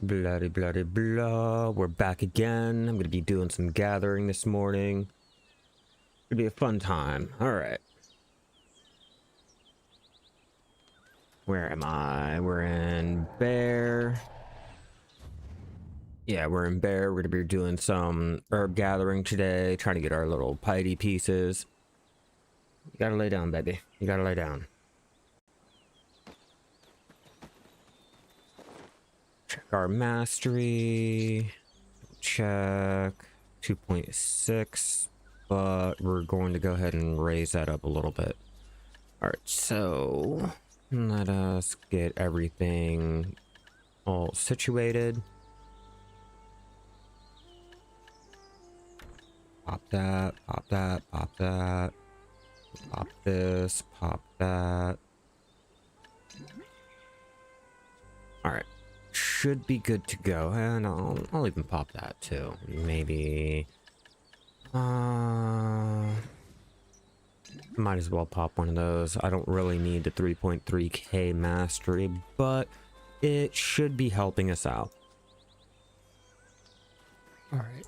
Bloody, bloody, blah. We're back again. I'm gonna be doing some gathering this morning. It'll be a fun time. Alright. Where am I? We're in Bear. Yeah, we're in Bear. We're gonna be doing some herb gathering today, trying to get our little piety pieces. You gotta lay down, baby. You gotta lay down. Check our mastery. Check 2.6, but we're going to go ahead and raise that up a little bit. All right, so let us get everything all situated. Pop that, pop that, pop that. Pop this, pop that. All right. Should be good to go, and I'll even pop that too. Maybe might as well pop one of those. I don't really need the 3.3k mastery, but it should be helping us out. All right.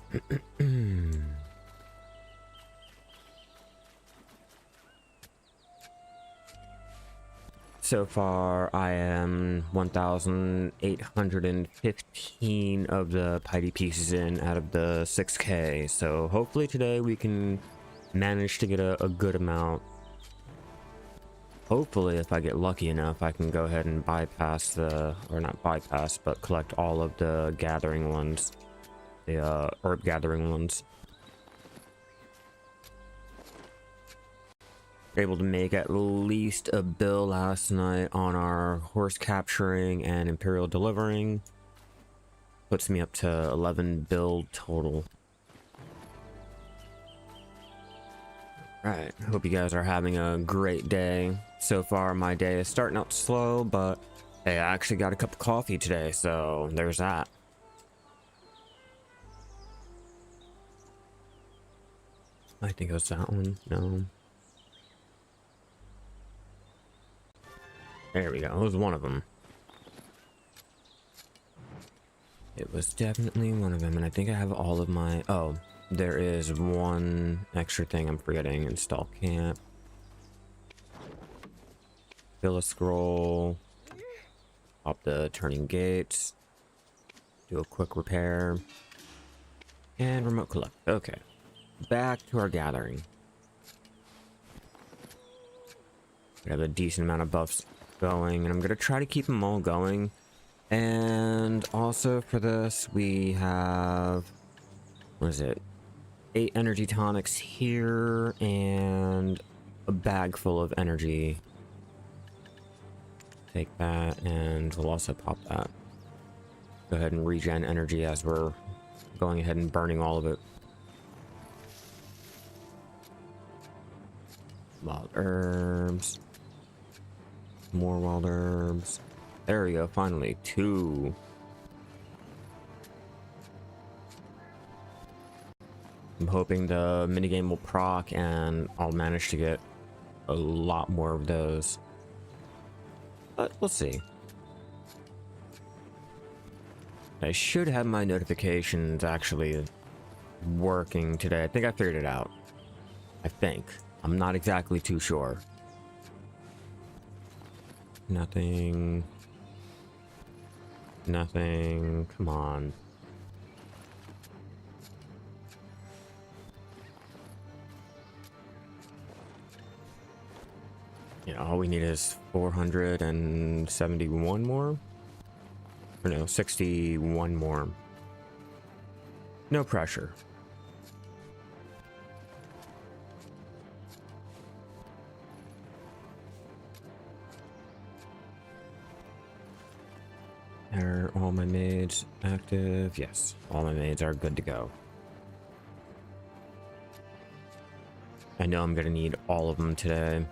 So far, I am 1,815 of the piety pieces in out of the 6k. So hopefully today we can manage to get a good amount. Hopefully, if I get lucky enough, I can go ahead and bypass the, or not bypass, but collect all of the gathering ones, the herb gathering ones. Able to make at least a bill last night on our horse capturing and imperial delivering. Puts me up to 11 bill total. Right, hope you guys are having a great day. So far my day is starting out slow, but hey, I actually got a cup of coffee today, so there's that. I think it was that one. No. There we go. It was one of them. It was definitely one of them, and I think I have all of my... Oh, there is one extra thing I'm forgetting. Install camp. Fill a scroll. Pop the turning gates. Do a quick repair. And remote collect. Okay. Back to our gathering. We have a decent amount of buffs going, and I'm gonna try to keep them all going. And also for this we have, what is it, 8 energy tonics here and a bag full of energy. Take that, and we'll also pop that. Go ahead and regen energy as we're going ahead and burning all of it. Wild herbs. More wild herbs. There we go, finally, 2. I'm hoping the minigame will proc and I'll manage to get a lot more of those. But we'll see. I should have my notifications actually working today. I think I figured it out. I think. I'm not exactly too sure. Nothing. Nothing. Come on. Yeah, all we need is 471 more. Or no, 61 more. No pressure. Are all my maids active? Yes, all my maids are good to go. I know I'm gonna need all of them today.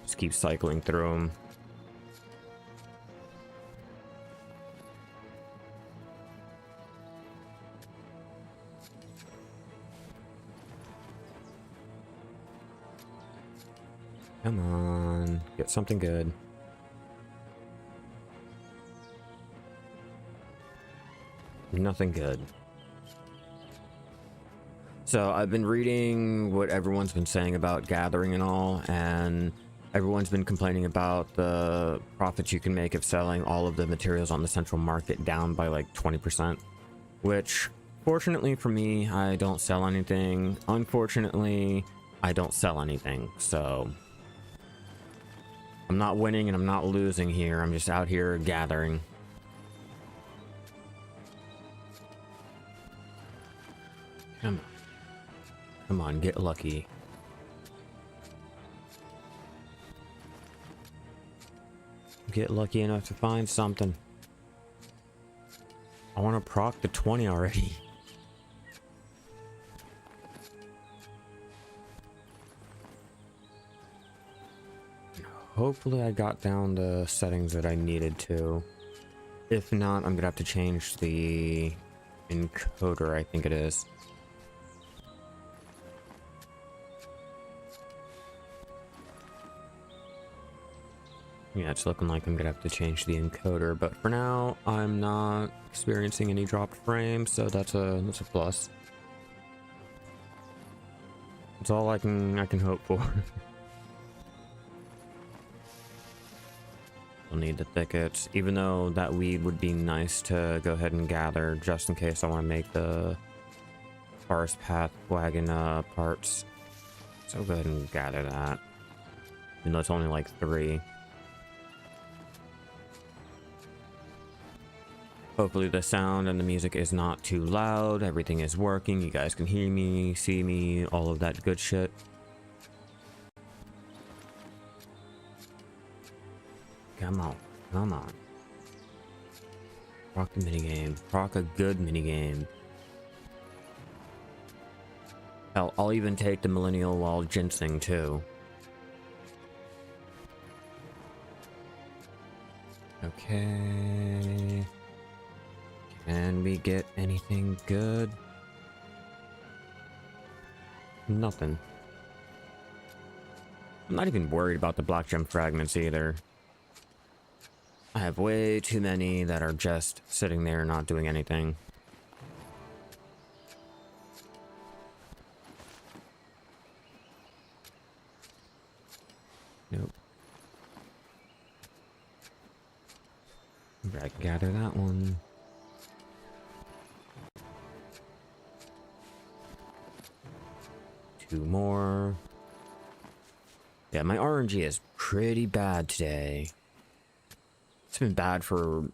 Just keep cycling through them. Come on, get something good. Nothing good. So I've been reading what everyone's been saying about gathering and all, and everyone's been complaining about the profits you can make of selling all of the materials on the central market down by like 20%, which fortunately for me, I don't sell anything. Unfortunately, I don't sell anything. So I'm not winning and I'm not losing here. I'm just out here gathering. Come on. Come on, get lucky. Get lucky enough to find something. I want to proc the 20 already. Hopefully I got down the settings that I needed to. If not, I'm gonna have to change the encoder, I think it is. Yeah, it's looking like I'm gonna have to change the encoder, but for now, I'm not experiencing any dropped frames, so that's a plus. That's all I can hope for. We'll need the thickets, even though that weed would be nice to go ahead and gather, just in case I want to make the forest path wagon parts. So go ahead and gather that, even though it's only like 3. Hopefully the sound and the music is not too loud. Everything is working. You guys can hear me, see me, all of that good shit. Come on. Come on. Rock the minigame. Rock a good minigame. Hell, I'll even take the millennial wall ginseng too. Okay. Can we get anything good? Nothing. I'm not even worried about the black gem fragments either. I have way too many that are just sitting there not doing anything. Nope. I can gather that one. Two more. Yeah, my RNG is pretty bad today. It's been bad for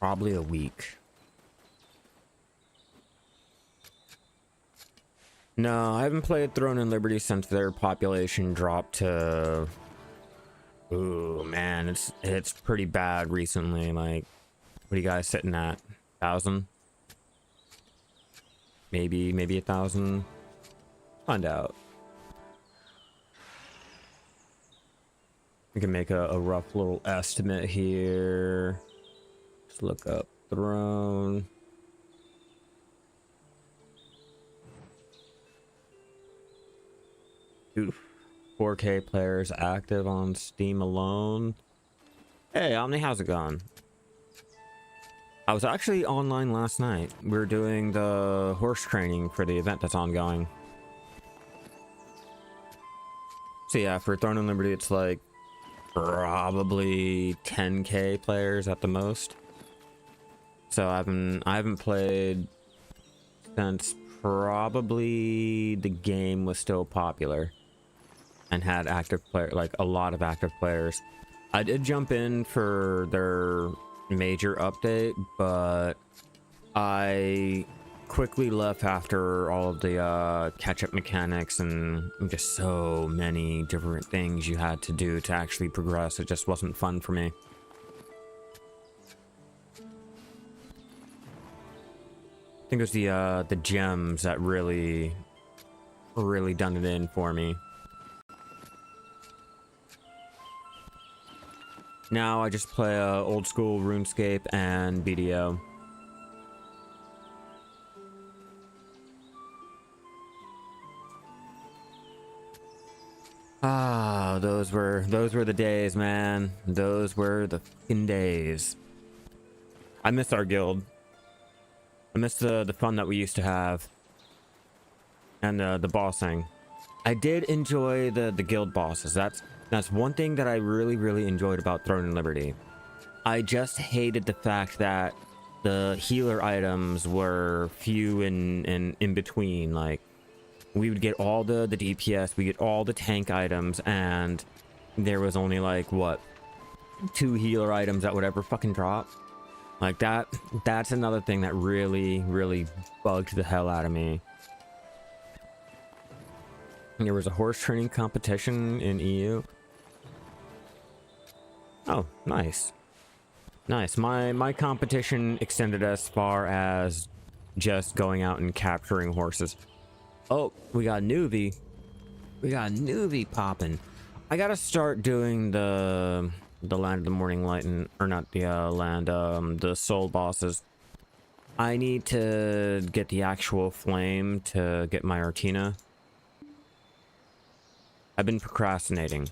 probably a week. No, I haven't played Throne and Liberty since their population dropped to... Ooh, man, it's pretty bad recently. Like, what are you guys sitting at? 1,000? Maybe 1,000? Find out. We can make a rough little estimate here. Just look up Throne. Dude, 4K players active on Steam alone. Hey, Omni, how's it going? I was actually online last night. We were doing the horse training for the event that's ongoing. So yeah, for Throne and Liberty, it's like probably 10K players at the most. So I haven't played since probably the game was still popular and had active player, like a lot of active players. I did jump in for their major update, but I quickly left after all of the catch-up mechanics and just so many different things you had to do to actually progress. It just wasn't fun for me. I think it was the gems that really done it in for me. Now I just play old school RuneScape and BDO. Ah, those were the days, man. Those were the fucking days. I miss our guild. I miss the fun that we used to have. And the bossing. I did enjoy the guild bosses. That's one thing that I really enjoyed about Throne and Liberty. I just hated the fact that the healer items were few and in between. Like, we would get all the DPS, we get all the tank items, and there was only like what, 2 healer items that would ever fucking drop. Like that's another thing that really bugged the hell out of me. There was a horse training competition in EU. Oh, nice. Nice. My competition extended as far as just going out and capturing horses. Oh, we got Newbie. We got Newbie popping. I gotta start doing the Land of the Morning Light, and or not the land, the soul bosses. I need to get the actual flame to get my Artina. I've been procrastinating.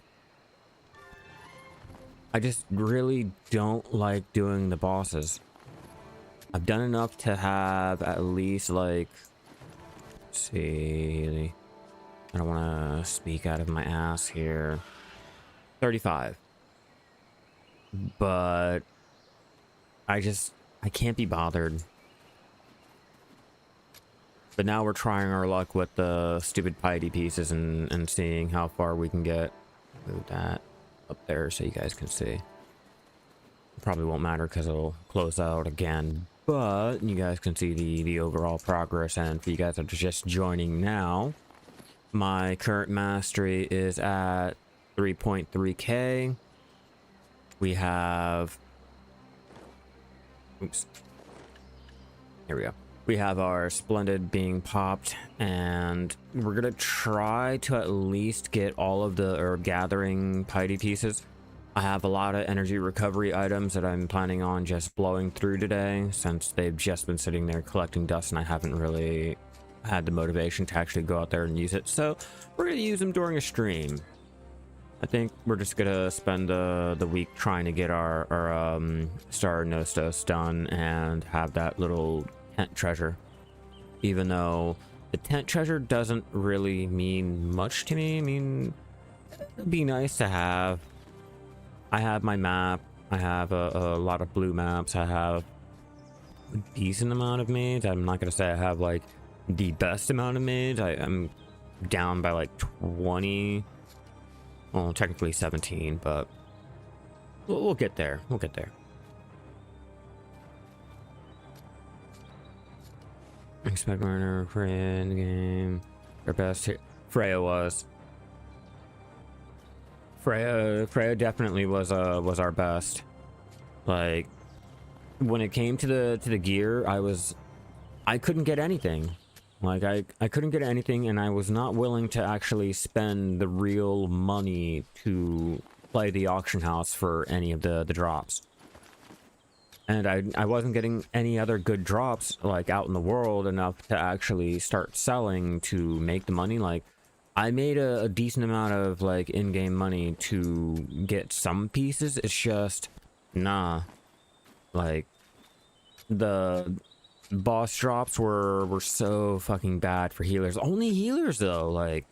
I just really don't like doing the bosses. I've done enough to have at least like, let's see, I don't want to speak out of my ass here, 35. But I can't be bothered. But now we're trying our luck with the stupid piety pieces and seeing how far we can get. Move that up there so you guys can see. Probably won't matter because it'll close out again. But you guys can see the overall progress. And for you guys that are just joining now, my current mastery is at 3.3k. We have... Oops. Here we go. We have our Splendid being popped, and we're gonna try to at least get all of the gathering piety pieces. I have a lot of energy recovery items that I'm planning on just blowing through today, since they've just been sitting there collecting dust and I haven't really had the motivation to actually go out there and use it. So we're gonna use them during a stream. I think we're just gonna spend the week trying to get our Star of Nostos done and have that little tent treasure, even though the tent treasure doesn't really mean much to me. I mean, it'd be nice to have. I have my map. I have a lot of blue maps. I have a decent amount of maids. I'm not gonna say I have like the best amount of maids. I'm down by like 20. Well, technically 17, but we'll get there. We'll get there. Expect Marner, Freya in the game. Our best hit. Freya was. Freya definitely was our best. Like, when it came to the gear, I couldn't get anything. Like, I couldn't get anything, and I was not willing to actually spend the real money to play the auction house for any of the drops. And I wasn't getting any other good drops, like, out in the world enough to actually start selling to make the money. Like, I made a decent amount of, like, in-game money to get some pieces. It's just, nah. Like, the boss drops were so fucking bad for healers. Only healers, though, like...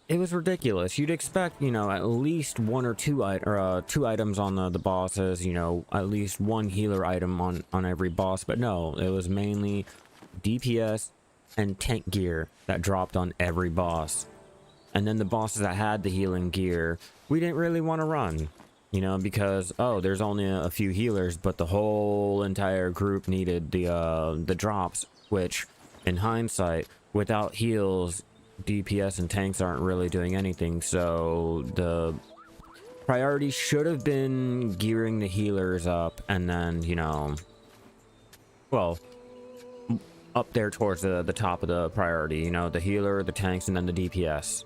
It was ridiculous. You'd expect, you know, at least one or two items on the bosses, you know, at least one healer item on every boss. But no, it was mainly DPS and tank gear that dropped on every boss. And then the bosses that had the healing gear, we didn't really want to run, you know, because, oh, there's only a few healers, but the whole entire group needed the drops, which, in hindsight, without heals, DPS and tanks aren't really doing anything. So the priority should have been gearing the healers up, and then, you know, well, up there towards the top of the priority, you know, the healer, the tanks, and then the DPS.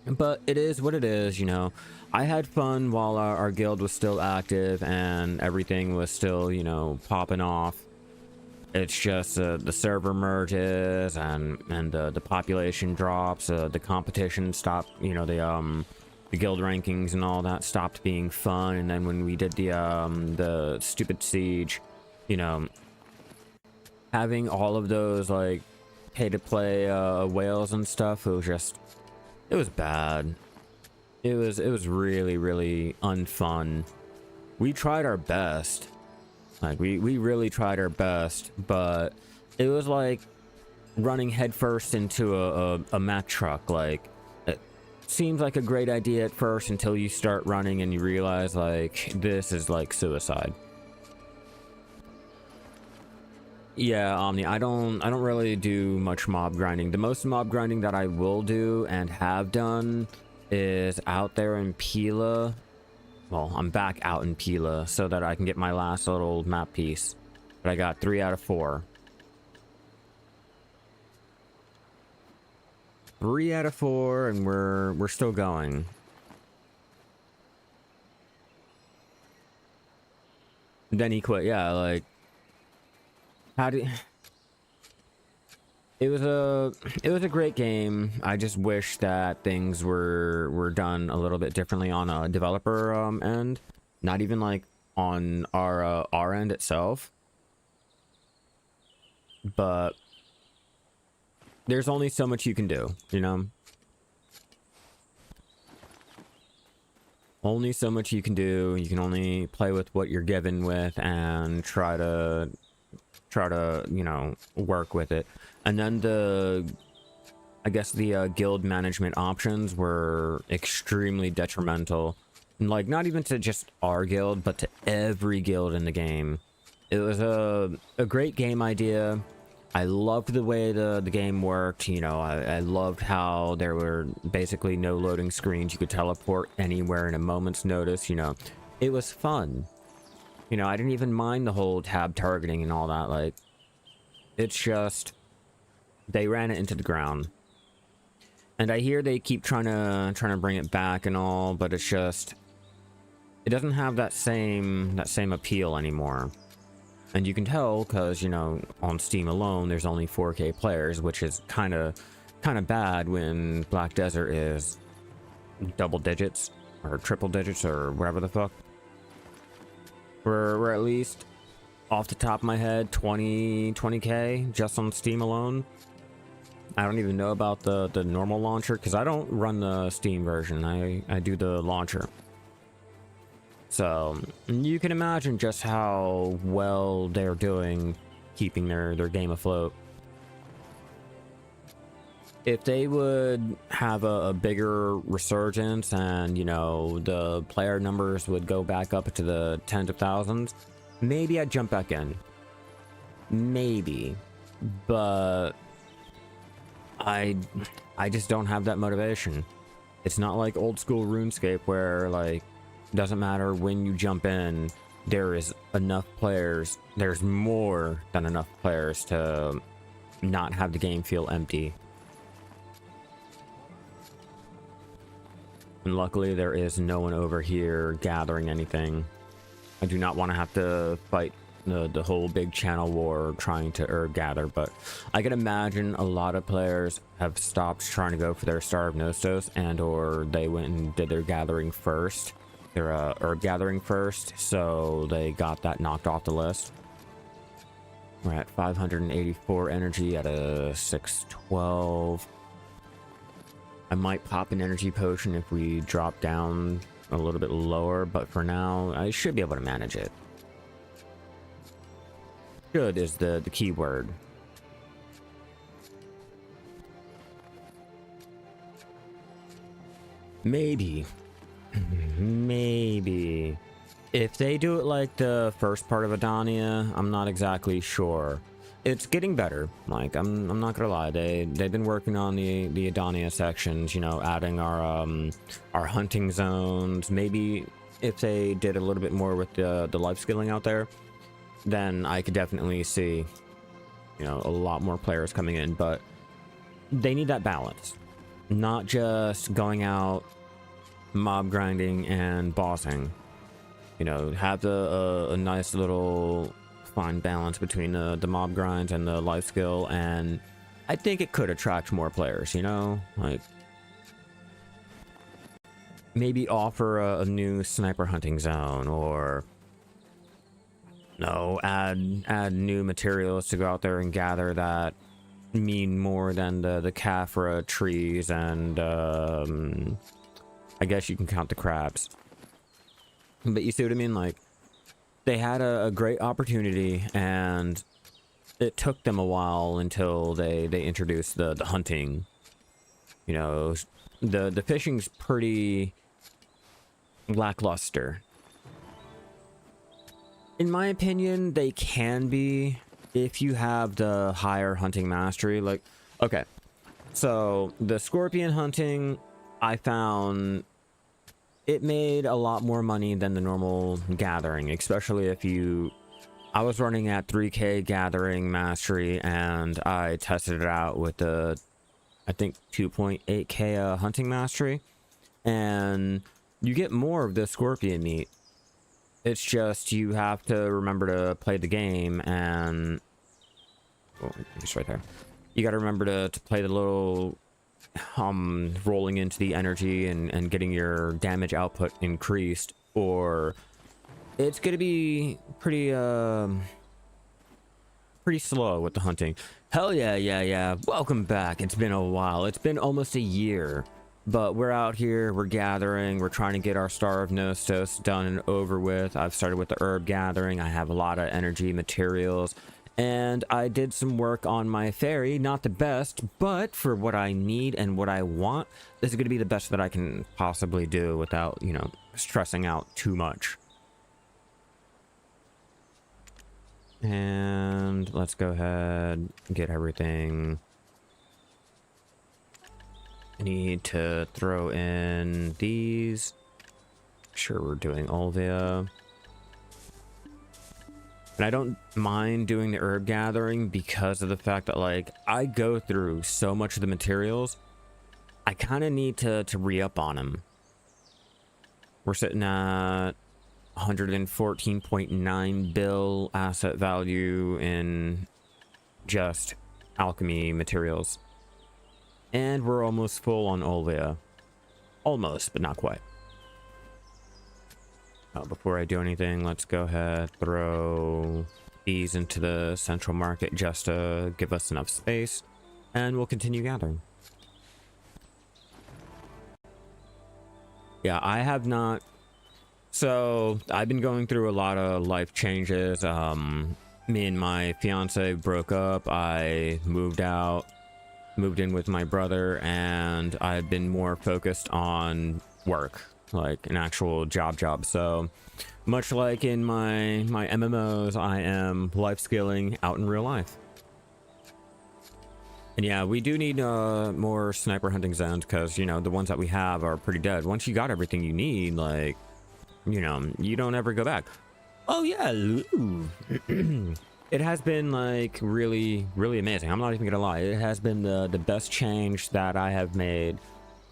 But it is what it is, you know. I had fun while our guild was still active and everything was still, you know, popping off. It's just the server merges and the population drops, the competition stopped, you know, the guild rankings and all that stopped being fun. And then when we did the stupid siege, you know, having all of those like pay to play whales and stuff, it was bad. It was really, really unfun. We tried our best. Like we really tried our best, but it was like running headfirst into a Mack truck. Like, it seems like a great idea at first until you start running and you realize like this is like suicide. Yeah, Omni, I don't really do much mob grinding. The most mob grinding that I will do and have done is out there in Pila. Well, I'm back out in Pila so that I can get my last little map piece. But I got 3 out of 4. 3 out of 4, and we're still going. Then he quit. Yeah, like, how do? It was a great game. I just wish that things were done a little bit differently on a developer end, not even like on our end itself. But there's only so much you can do, you know? Only so much you can do. You can only play with what you're given with and try to, you know, work with it. And then I guess the guild management options were extremely detrimental. And like, not even to just our guild, but to every guild in the game. It was a great game idea. I loved the way the game worked. You know, I loved how there were basically no loading screens. You could teleport anywhere in a moment's notice. You know, it was fun. You know, I didn't even mind the whole tab targeting and all that. Like, it's just, they ran it into the ground. And I hear they keep trying to bring it back and all, but it's just, it doesn't have that same appeal anymore. And you can tell because, you know, on Steam alone, there's only 4K players, which is kind of bad when Black Desert is double digits or triple digits or whatever the fuck. We're at least, off the top of my head, 20K just on Steam alone. I don't even know about the normal launcher because I don't run the Steam version. I do the launcher. So you can imagine just how well they're doing keeping their game afloat. If they would have a bigger resurgence and, you know, the player numbers would go back up to the tens of thousands, maybe I'd jump back in. Maybe. But I just don't have that motivation. It's not like old school RuneScape where, like, doesn't matter when you jump in, there is enough players. There's more than enough players to not have the game feel empty. And luckily there is no one over here gathering anything. I do not want to have to fight the whole big channel war trying to herb gather, but I can imagine a lot of players have stopped trying to go for their Star of Nostos, and or they went and did their gathering first. Their herb gathering first, so they got that knocked off the list. We're at 584 energy at a 612. I might pop an energy potion if we drop down a little bit lower, but for now, I should be able to manage it. Should is the key word. Maybe. Maybe. If they do it like the first part of Adania, I'm not exactly sure. It's getting better. Like, I'm not gonna lie. They've been working on the Adania sections, you know, adding our hunting zones. Maybe if they did a little bit more with the life skilling out there, then I could definitely see, you know, a lot more players coming in. But they need that balance. Not just going out mob grinding and bossing. You know, have a nice little fine balance between the mob grinds and the life skill, and I think it could attract more players, you know? Like, maybe offer a new sniper hunting zone, or no, add new materials to go out there and gather that mean more than the Caphra trees, and I guess you can count the crabs. But you see what I mean? Like, they had a great opportunity, and it took them a while until they introduced the hunting. You know, the fishing's pretty lackluster. In my opinion, they can be if you have the higher hunting mastery. Like, okay, so the scorpion hunting, I found it made a lot more money than the normal gathering, especially if you... I was running at 3k gathering mastery, and I tested it out with the, I think, 2.8k hunting mastery, and you get more of the scorpion meat. It's just you have to remember to play the game, and oh, it's right there. You got to remember to play the little rolling into the energy and getting your damage output increased, or it's gonna be pretty slow with the hunting. Hell yeah. Welcome back. It's been a while. It's been almost a year. But we're out here, we're gathering, we're trying to get our Star of Nostos done and over with. I've started with the herb gathering. I have a lot of energy materials, and I did some work on my ferry. Not the best, but for what I need and what I want, this is going to be the best that I can possibly do without, you know, stressing out too much. And let's go ahead and get everything. I need to throw in these. Sure, we're doing Olvia. And I don't mind doing the herb gathering because of the fact that, like, I go through so much of the materials. I kind of need to re-up on them. We're sitting at 114.9 bill asset value in just alchemy materials. And we're almost full on Olvia. Almost, but not quite. Before I do anything, let's go ahead, throw these into the central market just to give us enough space, and we'll continue gathering. Yeah, I have not... So, I've been going through a lot of life changes. Me and my fiance broke up. I moved out. Moved in with my brother, and I've been more focused on work, like an actual job. So much like in my MMOs, I am life skilling out in real life. And yeah, we do need more sniper hunting zones, because, you know, the ones that we have are pretty dead. Once you got everything you need, like, you know, you don't ever go back. Oh yeah. It has been, like, really amazing. I'm not even gonna lie. It has been the best change that I have made.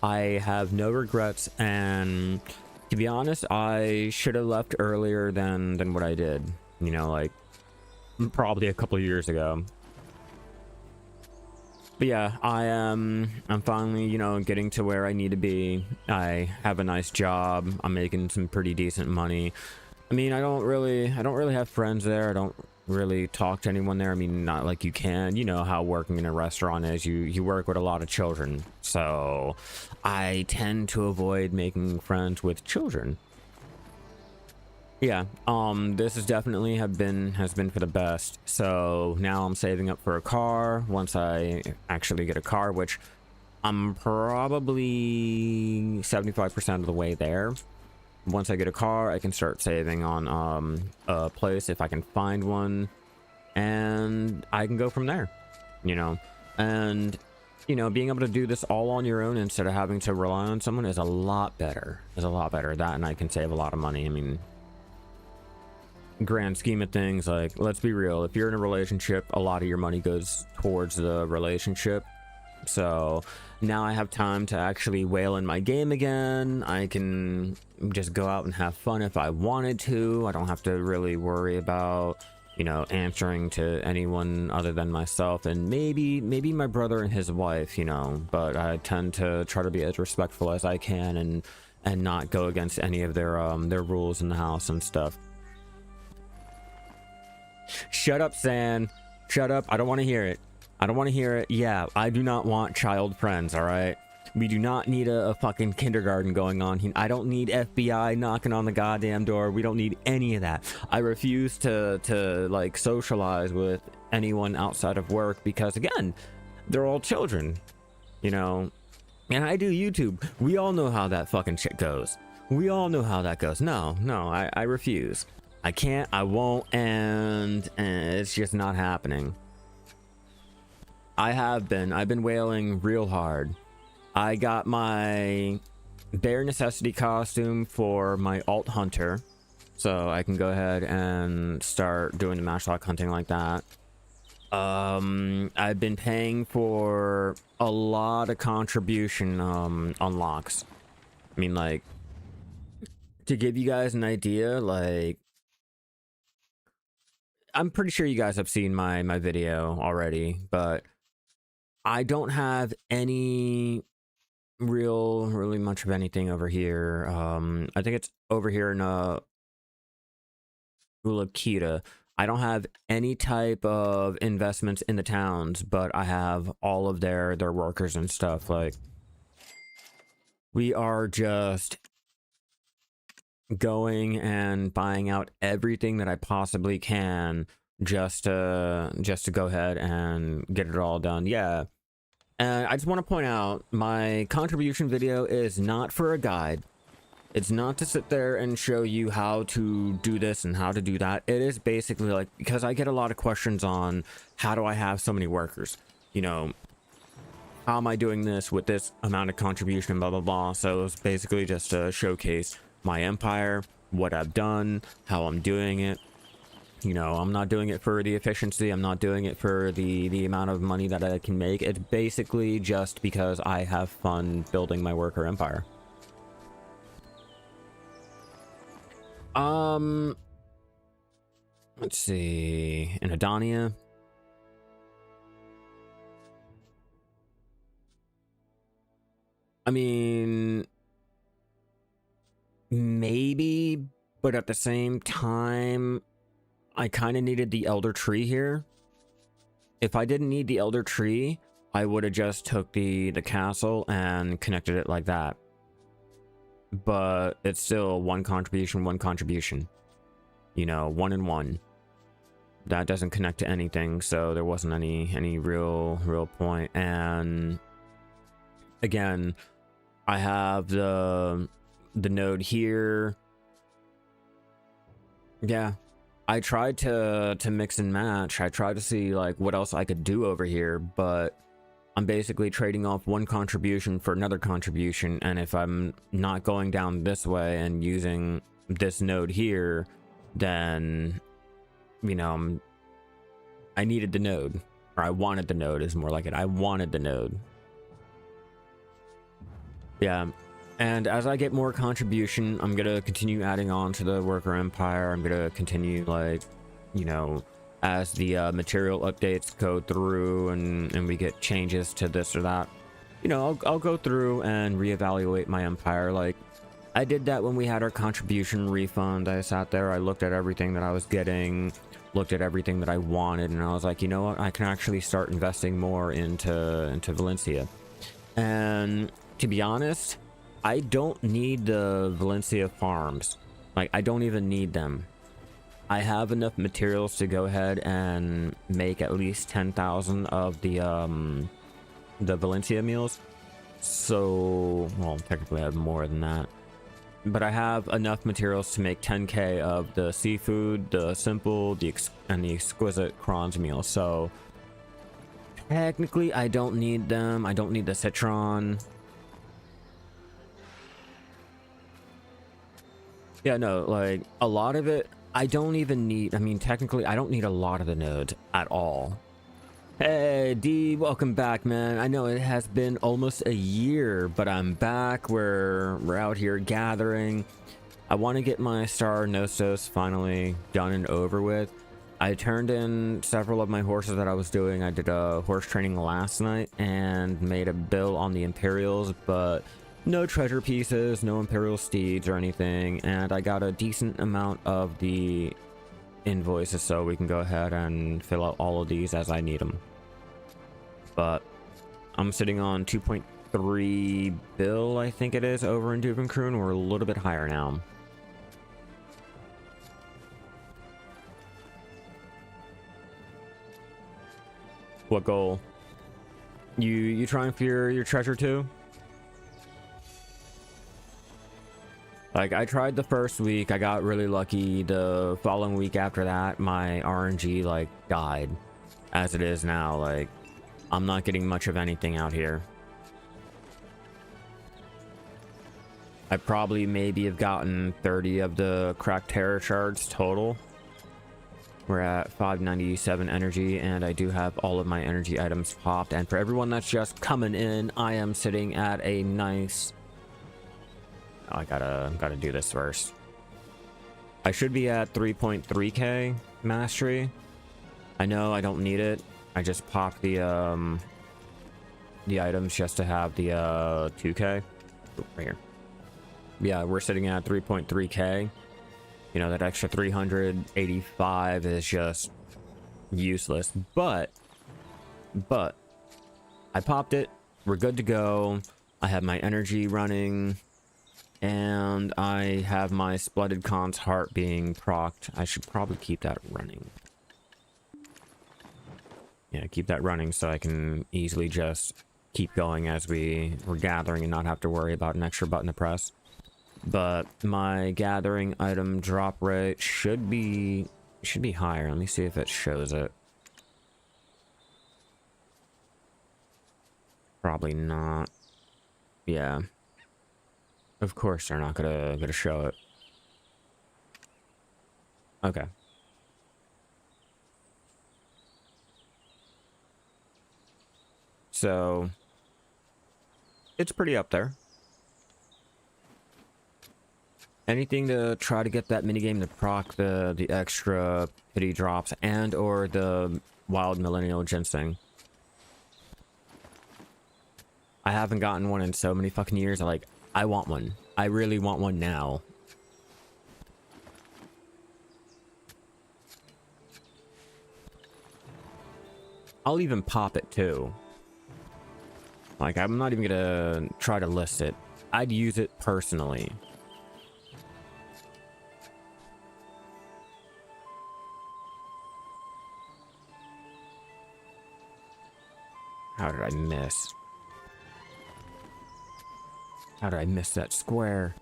I have no regrets, and to be honest, I should have left earlier than what I did. You know, like, probably a couple of years ago. But yeah, I'm finally, you know, getting to where I need to be. I have a nice job. I'm making some pretty decent money. I mean, I don't really have friends there. I don't really talk to anyone there. I mean, not like you can. You know how working in a restaurant is. You work with a lot of children. So I tend to avoid making friends with children. Yeah, this has definitely has been for the best. So now I'm saving up for a car once I actually get a car, which I'm probably 75% of the way there. Once I get a car, I can start saving on a place if I can find one, and I can go from there, you know. And, you know, being able to do this all on your own instead of having to rely on someone is a lot better. That, and I can save a lot of money. I mean, grand scheme of things, like, let's be real, if you're in a relationship, a lot of your money goes towards the relationship. So now I have time to actually whale in my game again. I can just go out and have fun if I wanted to. I don't have to really worry about, you know, answering to anyone other than myself, and maybe my brother and his wife, you know. But I tend to try to be as respectful as I can and not go against any of their rules in the house and stuff. Shut up, San. Shut up. I don't want to hear it. I don't want to hear it. Yeah, I do not want child friends, all right? We do not need a fucking kindergarten going on here. I don't need FBI knocking on the goddamn door. We don't need any of that. I refuse to like socialize with anyone outside of work because, again, they're all children, you know? And I do YouTube. We all know how that fucking shit goes. We all know how that goes. No, I refuse. I can't, I won't, and it's just not happening. I've been wailing real hard. I got my bare necessity costume for my alt hunter, so I can go ahead and start doing the matchlock hunting like that. I've been paying for a lot of contribution unlocks. I mean, like, to give you guys an idea, like, I'm pretty sure you guys have seen my video already, but I don't have any really much of anything over here. I think it's over here in Ulakita. I don't have any type of investments in the towns, but I have all of their workers and stuff. Like, we are just going and buying out everything that I possibly can just to go ahead and get it all done. Yeah. And I just want to point out, my contribution video is not for a guide. It's not to sit there and show you how to do this and how to do that. It is basically like, because I get a lot of questions on how do I have so many workers? You know, how am I doing this with this amount of contribution, blah, blah, blah. So it's basically just to showcase my empire, what I've done, how I'm doing it. You know, I'm not doing it for the efficiency. I'm not doing it for the amount of money that I can make. It's basically just because I have fun building my worker empire. Let's see. In Adonia. I mean, maybe, but at the same time, I kind of needed the elder tree here. If I didn't need the elder tree, I would have just took the castle and connected it like that. But it's still one contribution. You know, 1 and 1. That doesn't connect to anything, so there wasn't any real point. And again, I have the node here. Yeah. I tried to mix and match. I tried to see like what else I could do over here, but I'm basically trading off one contribution for another contribution. And if I'm not going down this way and using this node here, then, you know, I needed the node, or I wanted the node is more like it. I wanted the node. Yeah. And as I get more contribution, I'm gonna continue adding on to the worker empire. I'm gonna continue, like, you know, as the material updates go through and we get changes to this or that, you know, I'll go through and reevaluate my empire. Like, I did that when we had our contribution refund. I sat there, I looked at everything that I was getting, looked at everything that I wanted, and I was like, you know what, I can actually start investing more into Valencia. And to be honest, I don't need the Valencia farms. Like, I don't even need them. I have enough materials to go ahead and make at least 10,000 of the Valencia meals. So, well, technically I have more than that. But I have enough materials to make 10k of the seafood, the simple, and the exquisite Kron's meal. So, technically I don't need them. I don't need the citron. Yeah, no, like, a lot of it, I don't even need, I mean, technically, I don't need a lot of the nodes at all. Hey, D, welcome back, man. I know it has been almost a year, but I'm back. We're out here gathering. I want to get my Star of Nostos finally done and over with. I turned in several of my horses that I was doing. I did a horse training last night and made a bill on the Imperials, but No treasure pieces, no Imperial Steeds or anything, and I got a decent amount of the invoices, so we can go ahead and fill out all of these as I need them. But I'm sitting on 2.3 bill, I think it is, over in Duvenkroon. We're a little bit higher now. What goal? You trying for your treasure too? Like, I tried the first week, I got really lucky. The following week after that, my RNG, like, died. As it is now, like, I'm not getting much of anything out here. I probably maybe have gotten 30 of the cracked terror shards total. We're at 597 energy, and I do have all of my energy items popped. And for everyone that's just coming in, I am sitting at a nice... Oh, I gotta do this first. I should be at 3.3k mastery. I know I don't need it. I just popped the items just to have the 2k. Oh, right here. Yeah, we're sitting at 3.3k. You know, that extra 385 is just useless. But I popped it. We're good to go. I have my energy running. And I have my Splendid Khan's heart being procced. I should probably keep that running. Yeah, keep that running so I can easily just keep going as we're gathering and not have to worry about an extra button to press. But my gathering item drop rate should be higher. Let me see if it shows it. Probably not. Yeah. Of course they're not gonna show it. Okay. So it's pretty up there. Anything to try to get that minigame to proc the extra pity drops and or the wild millennial ginseng. I haven't gotten one in so many fucking years. I want one. I really want one now. I'll even pop it too. Like, I'm not even gonna try to list it. I'd use it personally. How did I miss? How did I miss that square?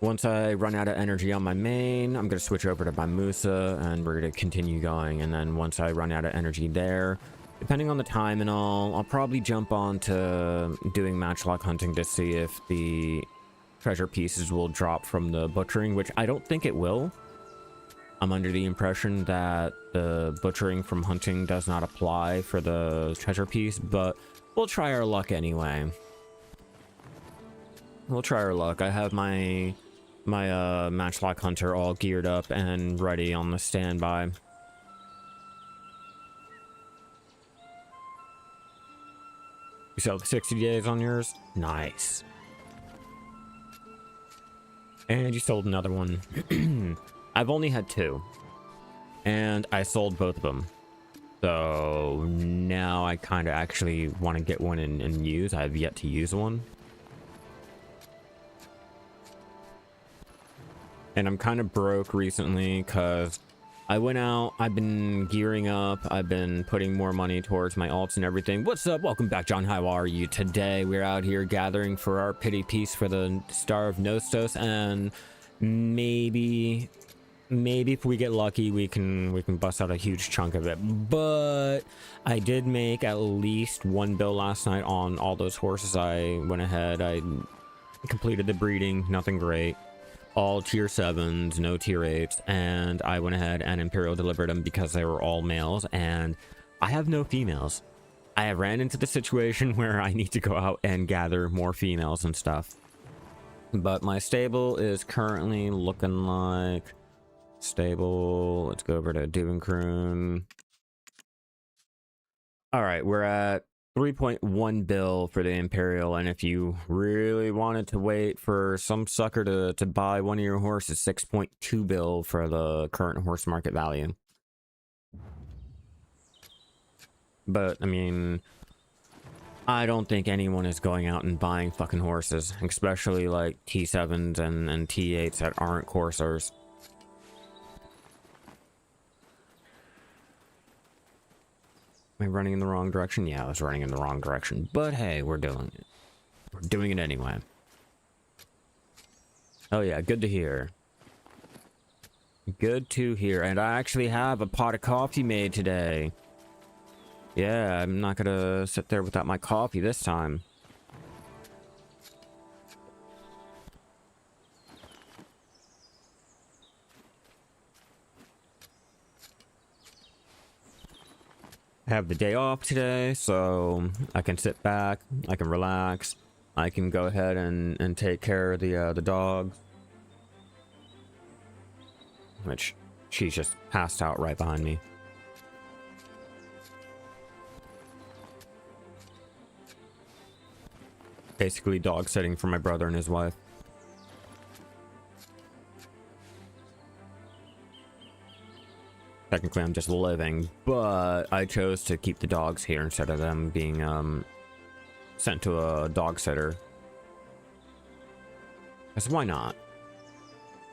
Once I run out of energy on my main, I'm going to switch over to my Musa, and we're going to continue going. And then once I run out of energy there, depending on the time and all, I'll probably jump on to doing matchlock hunting to see if the treasure pieces will drop from the butchering, which I don't think it will. I'm under the impression that the butchering from hunting does not apply for the treasure piece, but we'll try our luck anyway. We'll try our luck. I have my matchlock hunter all geared up and ready on the standby. You sell 60 days on yours? Nice. And you sold another one. I've only had 2. And I sold both of them. So now I kind of actually want to get one and use. I have yet to use one. And I'm kind of broke recently because I went out, I've been gearing up, I've been putting more money towards my alts and everything. What's up? Welcome back, John. How are you? Today we're out here gathering for our pity piece for the Star of Nostos, and maybe if we get lucky we can bust out a huge chunk of it. But I did make at least 1 bill last night on all those horses. I went ahead, I completed the breeding, nothing great. All tier 7s, no tier 8s, and I went ahead and Imperial delivered them because they were all males, and I have no females. I have ran into the situation where I need to go out and gather more females and stuff. But my stable is currently looking like... Stable, let's go over to Duvenkroon. Alright, we're at 3.1 bill for the Imperial, and if you really wanted to wait for some sucker to buy one of your horses, 6.2 bill for the current horse market value. But, I mean, I don't think anyone is going out and buying fucking horses, especially like T7s and T8s that aren't coursers. Am I running in the wrong direction? Yeah, I was running in the wrong direction. But hey, we're doing it. We're doing it anyway. Oh yeah, good to hear. Good to hear. And I actually have a pot of coffee made today. Yeah, I'm not gonna sit there without my coffee this time. I have the day off today, so I can sit back, I can relax, I can go ahead and take care of the dogs. Which, she's just passed out right behind me. Basically dog sitting for my brother and his wife. Technically, I'm just living, but I chose to keep the dogs here instead of them being sent to a dog sitter. Because why not?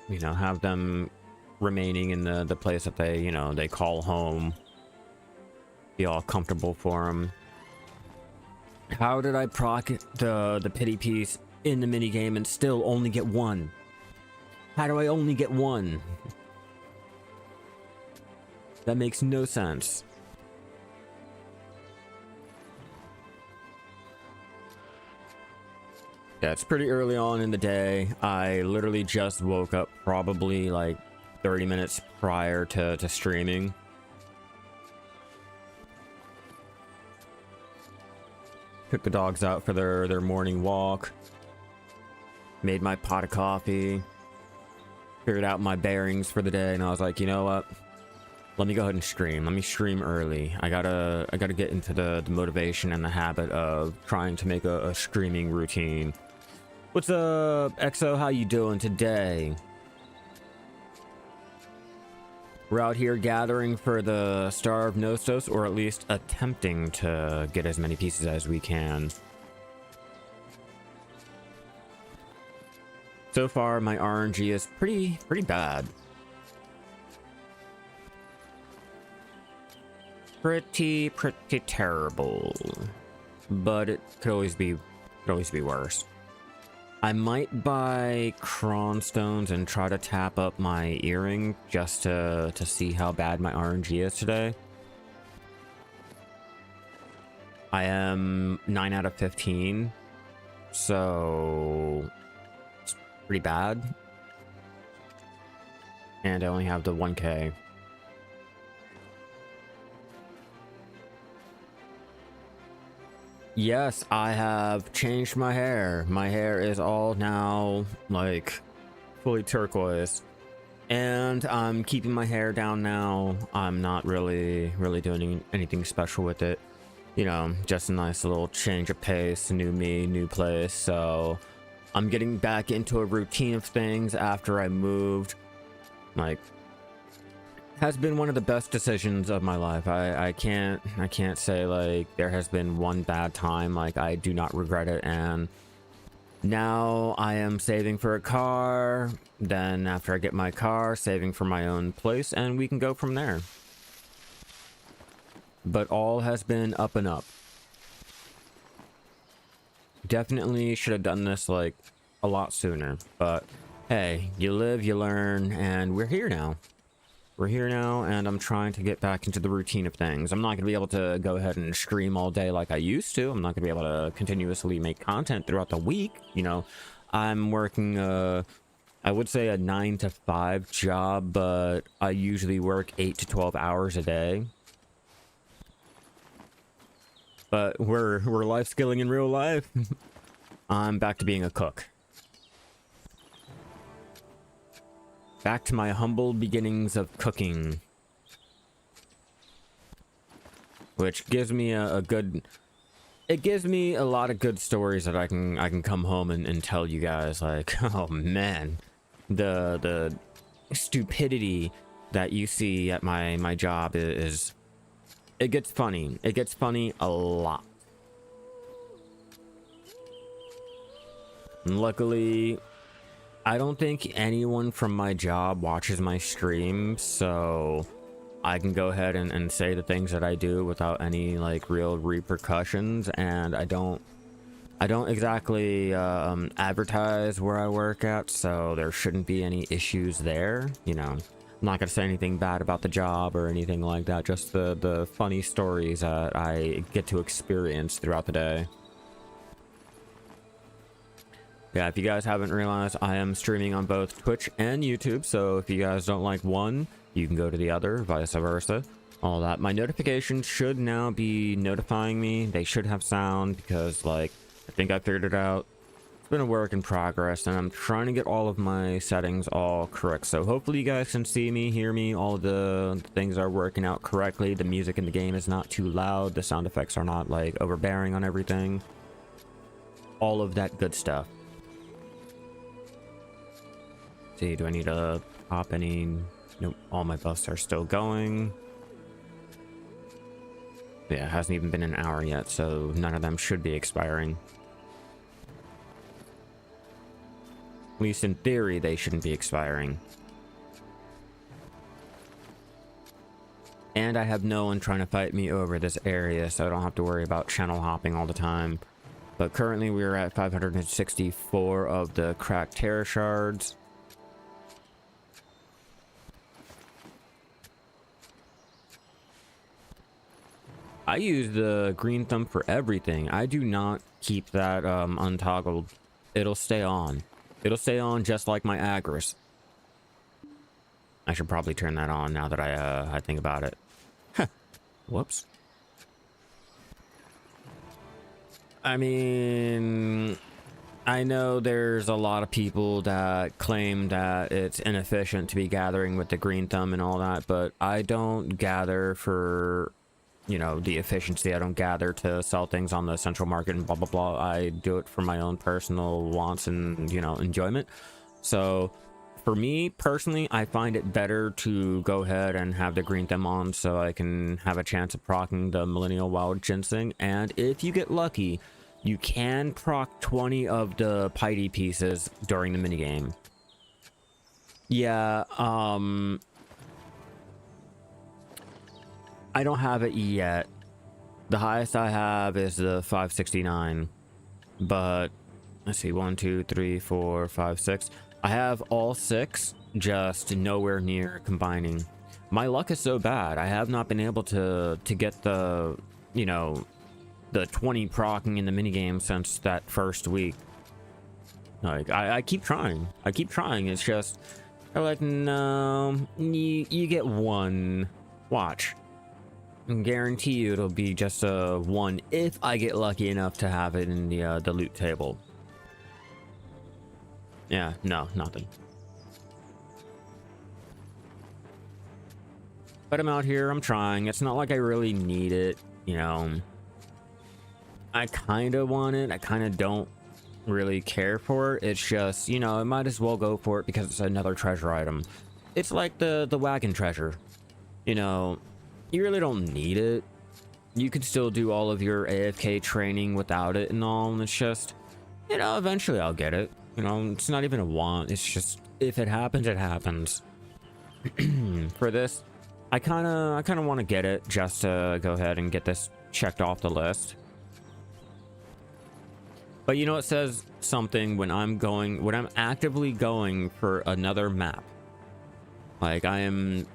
You know, have them remaining in the place that they, you know, they call home. Be all comfortable for them. How did I proc the pity piece in the minigame and still only get one? How do I only get one? That makes no sense. Yeah, it's pretty early on in the day. I literally just woke up probably like 30 minutes prior to streaming. Took the dogs out for their morning walk. Made my pot of coffee. Figured out my bearings for the day, and I was like, you know what? Let me go ahead and stream. Let me stream early. I gotta get into the motivation and the habit of trying to make a streaming routine. What's up, EXO? How you doing today? We're out here gathering for the Star of Nostos, or at least attempting to get as many pieces as we can. So far, my RNG is pretty bad. Pretty terrible. But it could always be worse. I might buy cron stones and try to tap up my earring just to see how bad my RNG is today. I am 9 out of 15, so it's pretty bad. And I only have the 1K. Yes, I have changed my hair. My hair is all now like fully turquoise. And I'm keeping my hair down now. I'm not really doing anything special with it. You know, just a nice little change of pace, new me, new place. So I'm getting back into a routine of things after I moved. Like, has been one of the best decisions of my life. I can't say like there has been one bad time. Like, I do not regret it. And now I am saving for a car. Then after I get my car, saving for my own place, and we can go from there. But all has been up and up. Definitely should have done this like a lot sooner. But hey, you live, you learn, and we're here now. We're here now, and I'm trying to get back into the routine of things. I'm not going to be able to go ahead and stream all day like I used to. I'm not going to be able to continuously make content throughout the week. You know, I'm working, I would say a 9 to 5 job, but I usually work 8 to 12 hours a day. But we're life skilling in real life. I'm back to being a cook. Back to my humble beginnings of cooking. Which gives me a good it gives me a lot of good stories that I can come home and tell you guys, like, oh man, the stupidity that you see at my job is it gets funny. It gets funny a lot. And luckily, I don't think anyone from my job watches my stream, so I can go ahead and say the things that I do without any like real repercussions. And I don't exactly advertise where I work at, so there shouldn't be any issues there. You know, I'm not gonna say anything bad about the job or anything like that, just the funny stories that I get to experience throughout the day. Yeah, if you guys haven't realized, I am streaming on both Twitch and YouTube, so if you guys don't like one, you can go to the other, vice versa. All that. My notifications should now be notifying me. They should have sound because, like, I think I figured it out. It's been a work in progress, and I'm trying to get all of my settings all correct. So hopefully you guys can see me, hear me. All of the things are working out correctly. The music in the game is not too loud. The sound effects are not, like, overbearing on everything. All of that good stuff. See, do I need to pop any? Nope, all my buffs are still going. Yeah, it hasn't even been an hour yet, so none of them should be expiring. At least in theory, they shouldn't be expiring. And I have no one trying to fight me over this area, so I don't have to worry about channel hopping all the time. But currently we're at 564 of the cracked terror shards. I use the green thumb for everything. I do not keep that untoggled. It'll stay on. It'll stay on just like my Agris. I should probably turn that on now that I think about it. Huh. Whoops. I mean, I know there's a lot of people that claim that it's inefficient to be gathering with the green thumb and all that, but I don't gather for, you know, the efficiency. I don't gather to sell things on the central market and blah blah blah. I do it for my own personal wants and, you know, enjoyment. So for me personally, I find it better to go ahead and have the green thumb on so I can have a chance of proccing the Millennial Wild Ginseng. And if you get lucky, you can proc 20 of the Piety pieces during the minigame. Yeah, I don't have it yet. The highest I have is the 569. But let's see, 1, 2, 3, 4, 5, 6. I have all 6, just nowhere near combining. My luck is so bad. I have not been able to get the, you know, the 20 procking in the minigame since that first week. Like, I keep trying. I keep trying. It's just, they're like, no, you get 1. Watch. I guarantee you it'll be just a 1 if I get lucky enough to have it in the loot table. Yeah, no, nothing. But I'm out here, I'm trying. It's not like I really need it, you know. I kind of want it. I kind of don't really care for it. It's just, you know, I might as well go for it because it's another treasure item. It's like the wagon treasure. You know, you really don't need it. You could still do all of your AFK training without it and all, and it's just, you know, eventually I'll get it. You know, it's not even a want. It's just, if it happens, it happens. For this, I kind of want to get it just to go ahead and get this checked off the list. But you know, it says something when I'm actively going for another map. Like, I am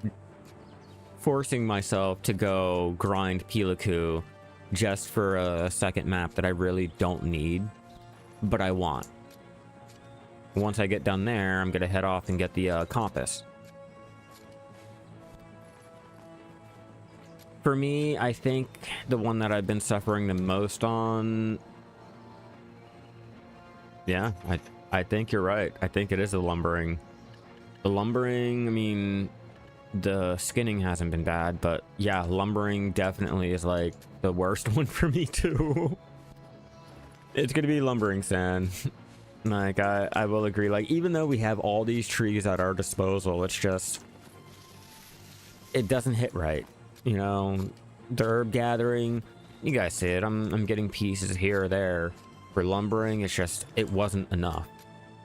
forcing myself to go grind Pilaku just for a second map that I really don't need, but I want. Once I get done there, I'm gonna head off and get the compass. For me, I think the one that I've been suffering the most on, yeah, I think you're right. I think it is the lumbering. The lumbering, I mean, the skinning hasn't been bad, but yeah, lumbering definitely is like the worst one for me too. It's gonna be lumbering sand. Like, I will agree. Like, even though we have all these trees at our disposal, it's just, it doesn't hit right. You know, the herb gathering, you guys see it. I'm getting pieces here or there. For lumbering, it's just, it wasn't enough.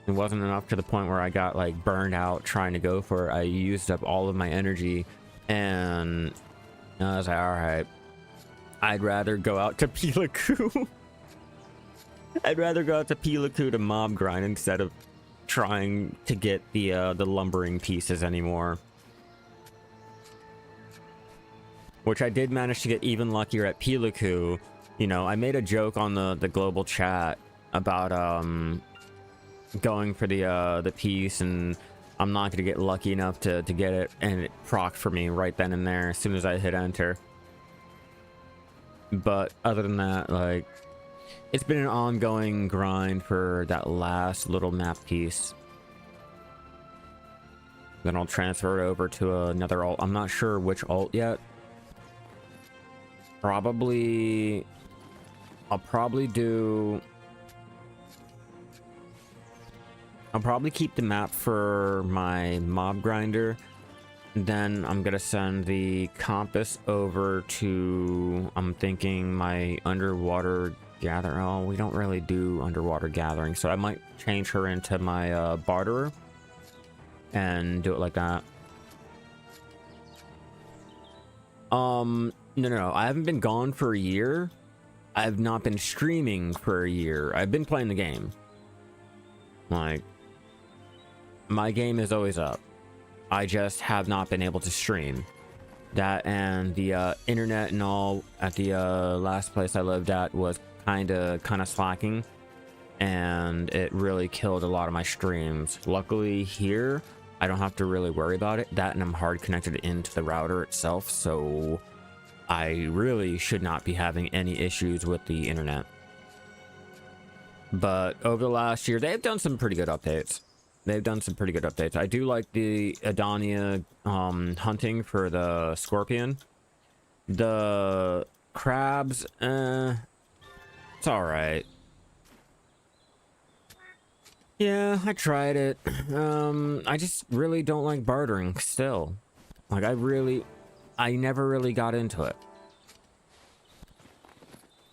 It wasn't enough to the point where I got like burned out trying to go for it. I used up all of my energy, and I was like, all right, I'd rather go out to Pilaku. I'd rather go out to Pilaku to mob grind instead of trying to get the lumbering pieces anymore. Which I did manage to get even luckier at Pilaku. You know, I made a joke on the global chat about going for the piece, and I'm not gonna get lucky enough to get it, and it procced for me right then and there as soon as I hit enter. But other than that, like, it's been an ongoing grind for that last little map piece. Then I'll transfer it over to another alt. I'm not sure which alt yet. Probably, I'll probably keep the map for my mob grinder. Then I'm gonna send the compass over to, I'm thinking, my underwater gather. Oh, we don't really do underwater gathering, so I might change her into my barterer and do it like that. No, I haven't been gone for a year. I've not been streaming for a year. I've been playing the game. Like, my game is always up. I just have not been able to stream. That and the internet and all at the last place I lived at was kind of slacking, and it really killed a lot of my streams. Luckily here, I don't have to really worry about it. That, and I'm hard connected into the router itself, so I really should not be having any issues with the internet. But over the last year, they've done some pretty good updates. I do like the Adonia hunting for the scorpion. The crabs, it's alright. Yeah, I tried it. I just really don't like bartering still. Like, I never really got into it.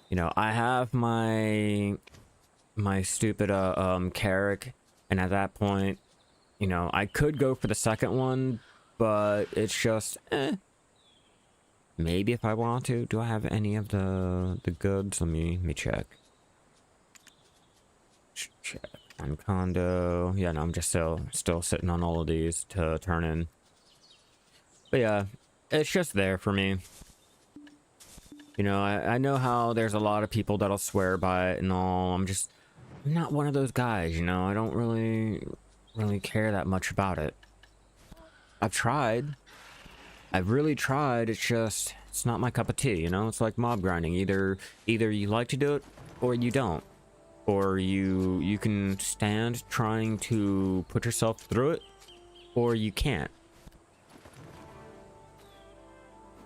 You know, I have my stupid Carrick, and at that point, you know, I could go for the second one, but it's just maybe if I want to. Do I have any of the goods? Let me check. Check on condo. Yeah, no, I'm just still sitting on all of these to turn in. But yeah, it's just there for me. You know, I know how there's a lot of people that'll swear by it and all. I'm not one of those guys, you know. I don't really care that much about it. I've tried. I've really tried. It's not my cup of tea, you know. It's like mob grinding. Either you like to do it or you don't. Or you can stand trying to put yourself through it, or you can't.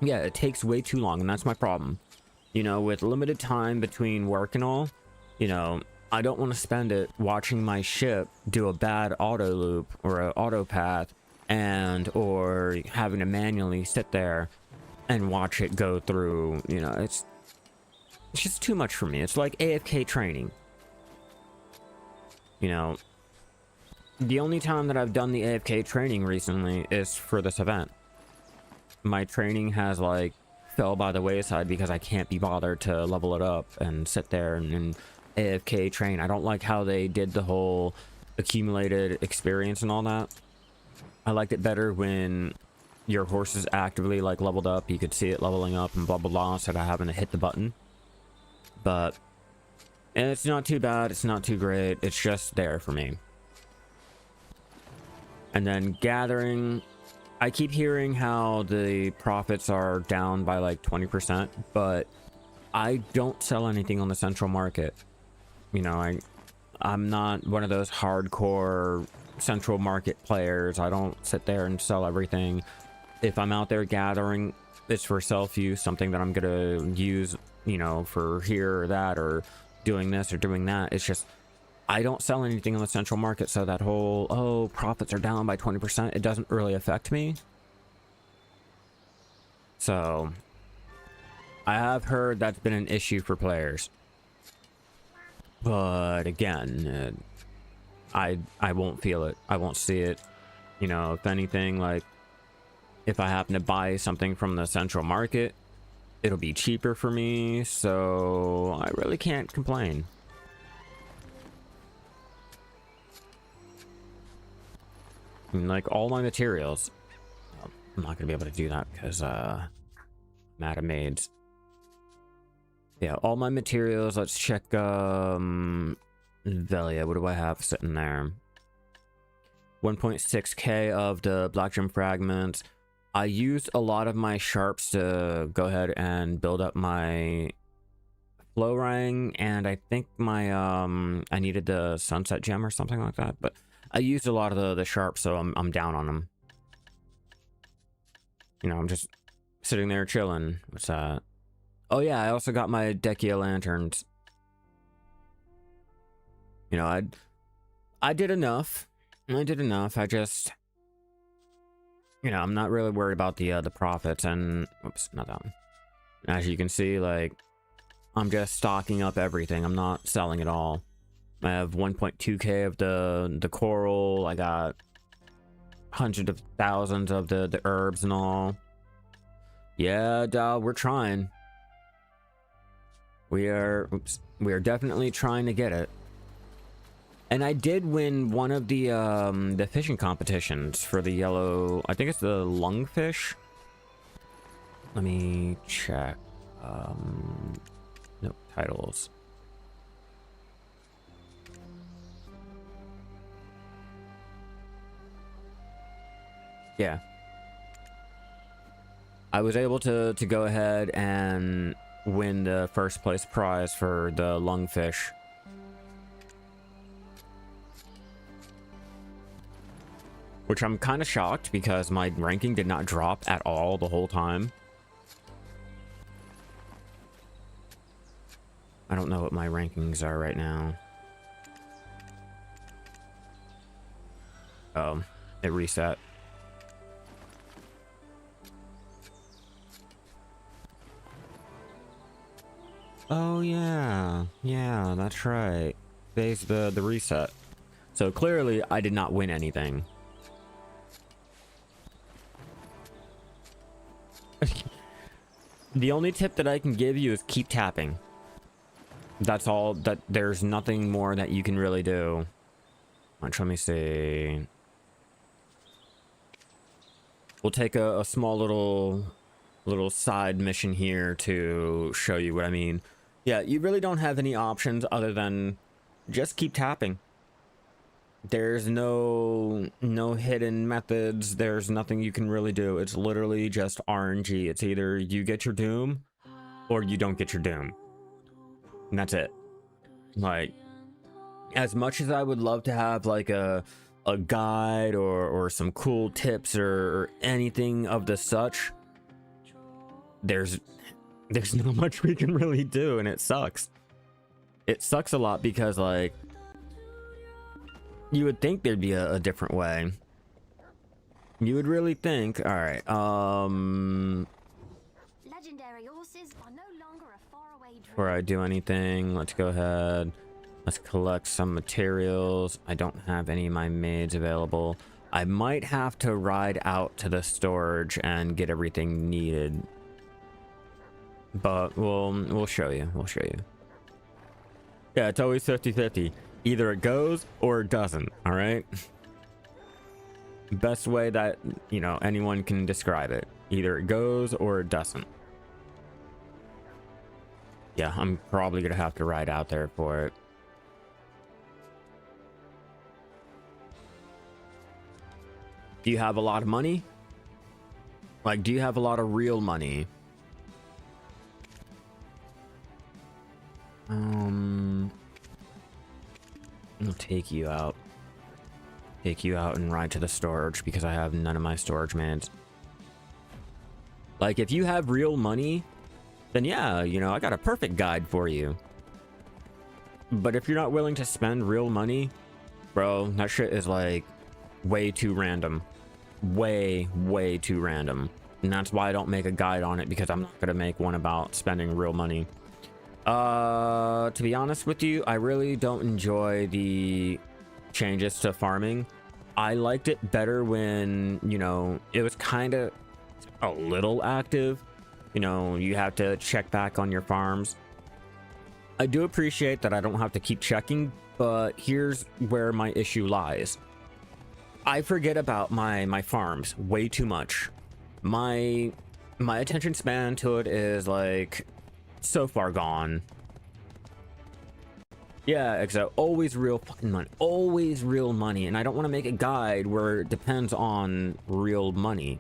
Yeah, it takes way too long, and that's my problem. You know, with limited time between work and all, you know, I don't want to spend it watching my ship do a bad auto loop or an auto path, or having to manually sit there and watch it go through. You know, it's just too much for me. It's like AFK training. You know, the only time that I've done the AFK training recently is for this event. My training has like fell by the wayside because I can't be bothered to level it up and sit there and AFK train. I don't like how they did the whole accumulated experience and all that. I liked it better when your horse is actively like leveled up. You could see it leveling up and blah blah blah instead of having to hit the button. But and it's not too bad, it's not too great, it's just there for me. And then gathering, I keep hearing how the profits are down by like 20%, but I don't sell anything on the central market. You know, I'm not one of those hardcore central market players. I don't sit there and sell everything. If I'm out there gathering, it's for self-use, something that I'm gonna use, you know, for here or that, or doing this or doing that. It's just I don't sell anything on the central market, so that whole, oh, profits are down by 20%, it doesn't really affect me. So I have heard that's been an issue for players. But again, I won't feel it. I won't see it. You know, if anything, like if I happen to buy something from the central market, it'll be cheaper for me, so I really can't complain. I mean, like all my materials, I'm not gonna be able to do that because Madam Maids. Yeah, all my materials. Let's check Velia. What do I have sitting there? 1.6k of the black gem fragments. I used a lot of my sharps to go ahead and build up my flow ring, and I think my I needed the sunset gem or something like that, but I used a lot of the sharps, so I'm down on them. You know, I'm just sitting there chilling. What's that? Oh yeah, I also got my Dekia lanterns. You know, I did enough. I did enough. I just, you know, I'm not really worried about the profits, and oops, not that one. As you can see, like, I'm just stocking up everything. I'm not selling it all. I have 1.2k of the coral. I got hundreds of thousands of the herbs and all. Yeah, dawg, we're trying. We are definitely trying to get it. And I did win one of the fishing competitions for the yellow, I think it's the lungfish. Let me check. No titles. Yeah. I was able to go ahead and win the first place prize for the lungfish. Which I'm kind of shocked because my ranking did not drop at all the whole time. I don't know what my rankings are right now. Oh, it reset. Oh yeah, yeah, that's right. Today's the reset. So clearly I did not win anything. The only tip that I can give you is keep tapping. That's all. That there's nothing more that you can really do. Let me see. We'll take a small little side mission here to show you what I mean. Yeah, you really don't have any options other than just keep tapping. There's no hidden methods. There's nothing you can really do. It's literally just RNG. It's either you get your doom or you don't get your doom. And that's it. Like, as much as I would love to have like a guide or some cool tips or anything of the such, there's not much we can really do, and it sucks. It sucks a lot because, like, you would think there'd be a different way. You would really think. All right. Legendary horses are no longer a faraway dream. Before I do anything, let's go ahead. Let's collect some materials. I don't have any of my maids available. I might have to ride out to the storage and get everything needed. But we'll show you. We'll show you. Yeah, it's always 50-50. Either it goes or it doesn't, all right? Best way that, you know, anyone can describe it. Either it goes or it doesn't. Yeah, I'm probably gonna have to ride out there for it. Do you have a lot of money? Like, do you have a lot of real money? I'll take you out. Take you out and ride to the storage because I have none of my storage mans. Like, if you have real money, then yeah, you know, I got a perfect guide for you. But if you're not willing to spend real money, bro, that shit is like way too random. Way too random. And that's why I don't make a guide on it, because I'm not going to make one about spending real money. To be honest with you, I really don't enjoy the changes to farming. I liked it better when, you know, it was kind of a little active. You know, you have to check back on your farms. I do appreciate that I don't have to keep checking, but here's where my issue lies. I forget about my farms way too much. My attention span to it is like so far gone. Yeah, except always real fucking money. Always real money. And I don't want to make a guide where it depends on real money.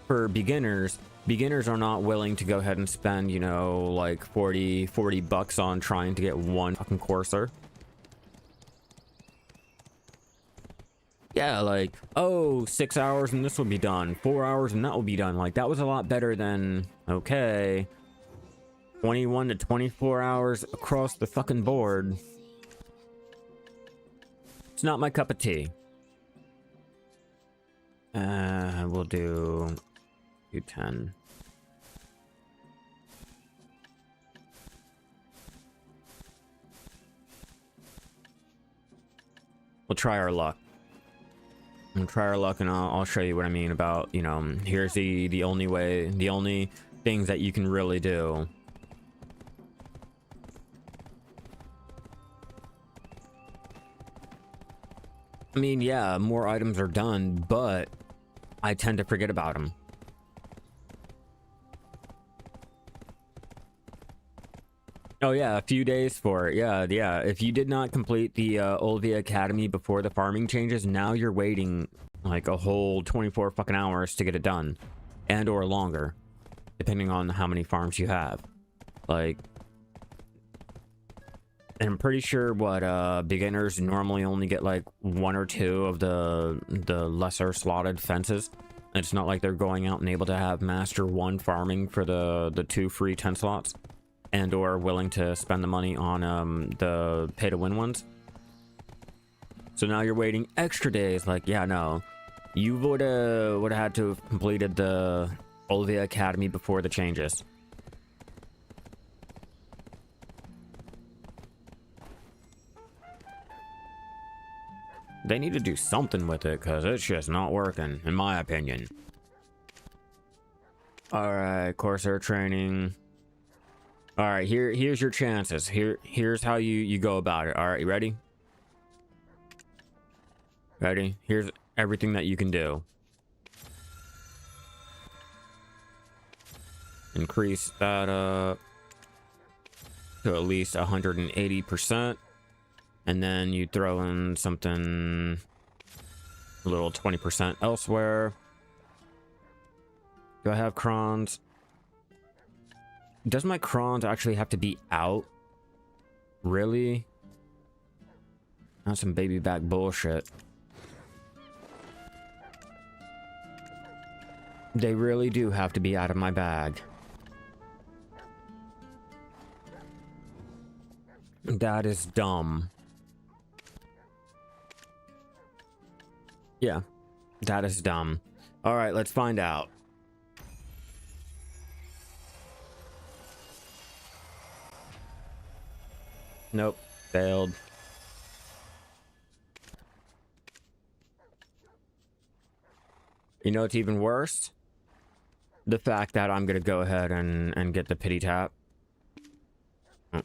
For beginners are not willing to go ahead and spend, you know, like 40 bucks on trying to get one fucking courser. Yeah, like, oh, 6 hours and this will be done. 4 hours and that will be done. Like, that was a lot better than, okay, 21 to 24 hours across the fucking board. It's not my cup of tea. We'll do 10. We'll try our luck. We'll try our luck, and I'll show you what I mean about, you know, here's the only way, the only things that you can really do. I mean, yeah, more items are done, but I tend to forget about them. Oh yeah, a few days for it. Yeah. If you did not complete the Olvia Academy before the farming changes, now you're waiting like a whole 24 fucking hours to get it done, and or longer, depending on how many farms you have. Like, and I'm pretty sure what beginners normally only get like 1 or 2 of the lesser slotted fences. It's not like they're going out and able to have master 1 farming for the 2 free 10 slots, and or willing to spend the money on the pay to win ones. So now you're waiting extra days. Like, yeah, no, you would have had to have completed the Olvia Academy before the changes. They need to do something with it, because it's just not working, in my opinion. Alright, Corsair training. Alright, here's your chances. Here's how you go about it. Alright, you ready? Ready? Here's everything that you can do. Increase that up to at least 180%. And then you throw in something a little 20% elsewhere. Do I have crons? Does my crons actually have to be out? Really? That's some baby back bullshit. They really do have to be out of my bag. That is dumb. Yeah, that is dumb. All right, let's find out. Nope, failed. You know what's even worse? The fact that I'm gonna go ahead and get the pity tap. Oh.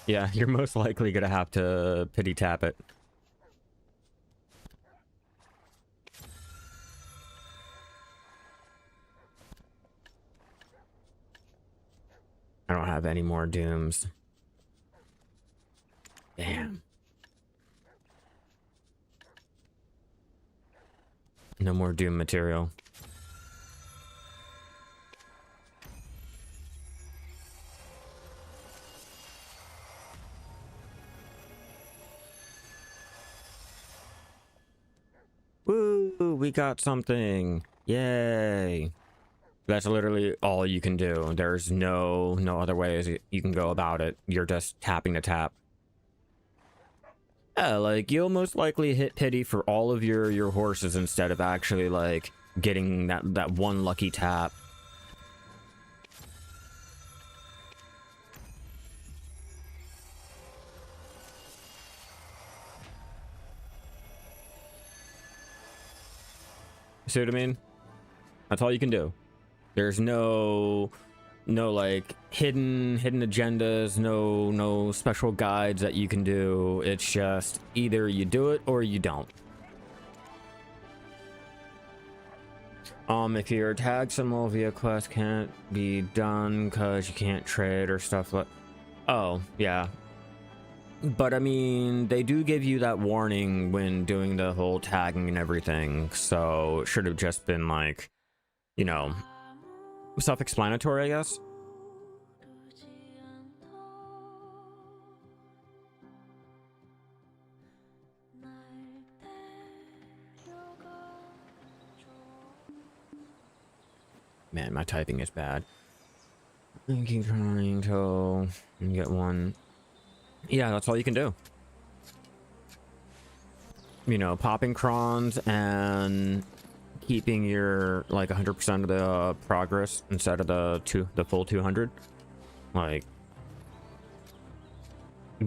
Yeah, you're most likely gonna have to pity tap it. I don't have any more dooms. Damn. No more doom material. Woohoo! We got something. Yay! That's literally all you can do. There's no other ways you can go about it. You're just tapping to tap. Yeah, like you'll most likely hit pity for all of your horses instead of actually like getting that one lucky tap. See what I mean? That's all you can do. There's no like hidden agendas, no special guides that you can do. It's just either you do it or you don't. If your tag symbol via quest can't be done because you can't trade or stuff like, oh yeah, but I mean they do give you that warning when doing the whole tagging and everything, so it should have just been like, you know, self-explanatory, I guess. Man, my typing is bad. I keep trying till you get one. Yeah, that's all you can do. You know, popping crons and keeping your like 100% of the progress instead of the full 200. Like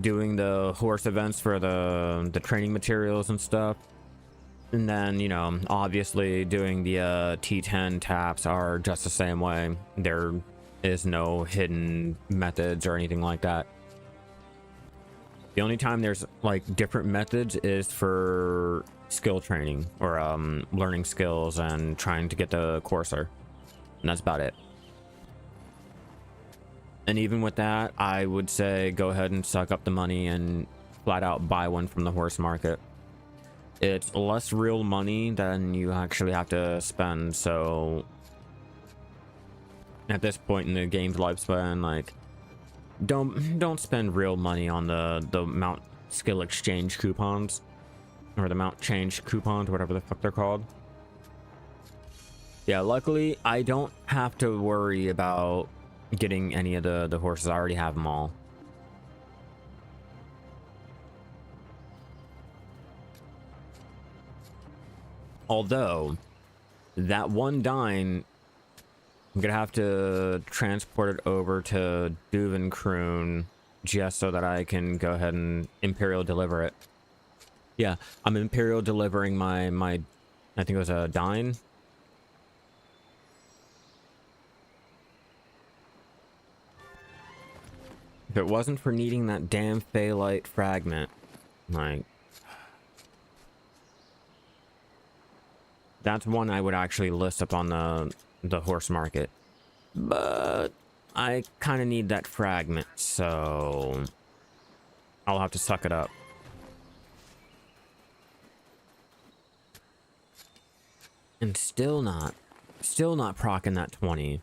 doing the horse events for the training materials and stuff. And then, you know, obviously doing the T10 taps are just the same way. There is no hidden methods or anything like that. The only time there's like different methods is for skill training or learning skills and trying to get the courser. And that's about it. And even with that, I would say go ahead and suck up the money and flat out buy one from the horse market. It's less real money than you actually have to spend, so at this point in the game's lifespan, like don't spend real money on the Mount Skill Exchange coupons or the Mount Change coupons, whatever the fuck they're called. Yeah, luckily I don't have to worry about getting any of the horses. I already have them all. Although that one dine, I'm gonna have to transport it over to Duvenkroon just so that I can go ahead and Imperial deliver it. Yeah, I'm Imperial delivering my I think it was a dine. If it wasn't for needing that damn Phalite fragment, like, that's one I would actually list up on the horse market. But I kind of need that fragment, so I'll have to suck it up. And still not proccing that 20.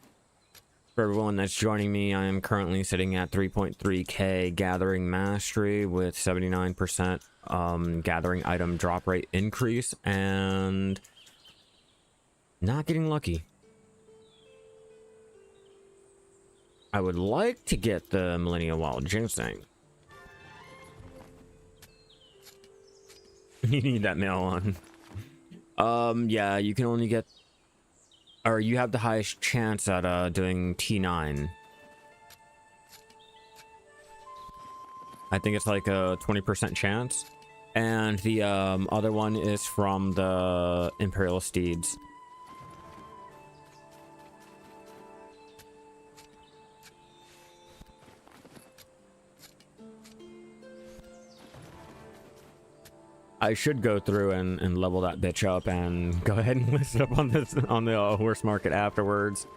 For everyone that's joining me, I am currently sitting at 3.3k gathering mastery with 79% gathering item drop rate increase and not getting lucky. I would like to get the Millennial Wild Ginseng. You need that mail on. Yeah, you can only get, or you have the highest chance at doing T9. I think it's like a 20% chance. And the other one is from the Imperial Steeds. I should go through and level that bitch up and go ahead and list it up on this on the horse market afterwards.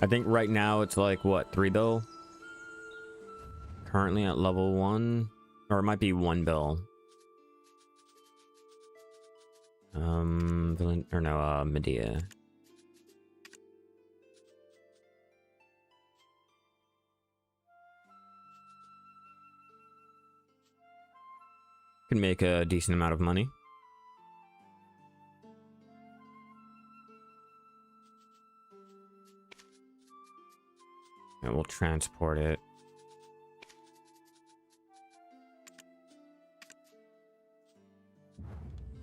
I think right now it's like what, 3 bill? Currently at level 1, or it might be 1 bill. Or no, Medea. can make a decent amount of money. And we'll transport it.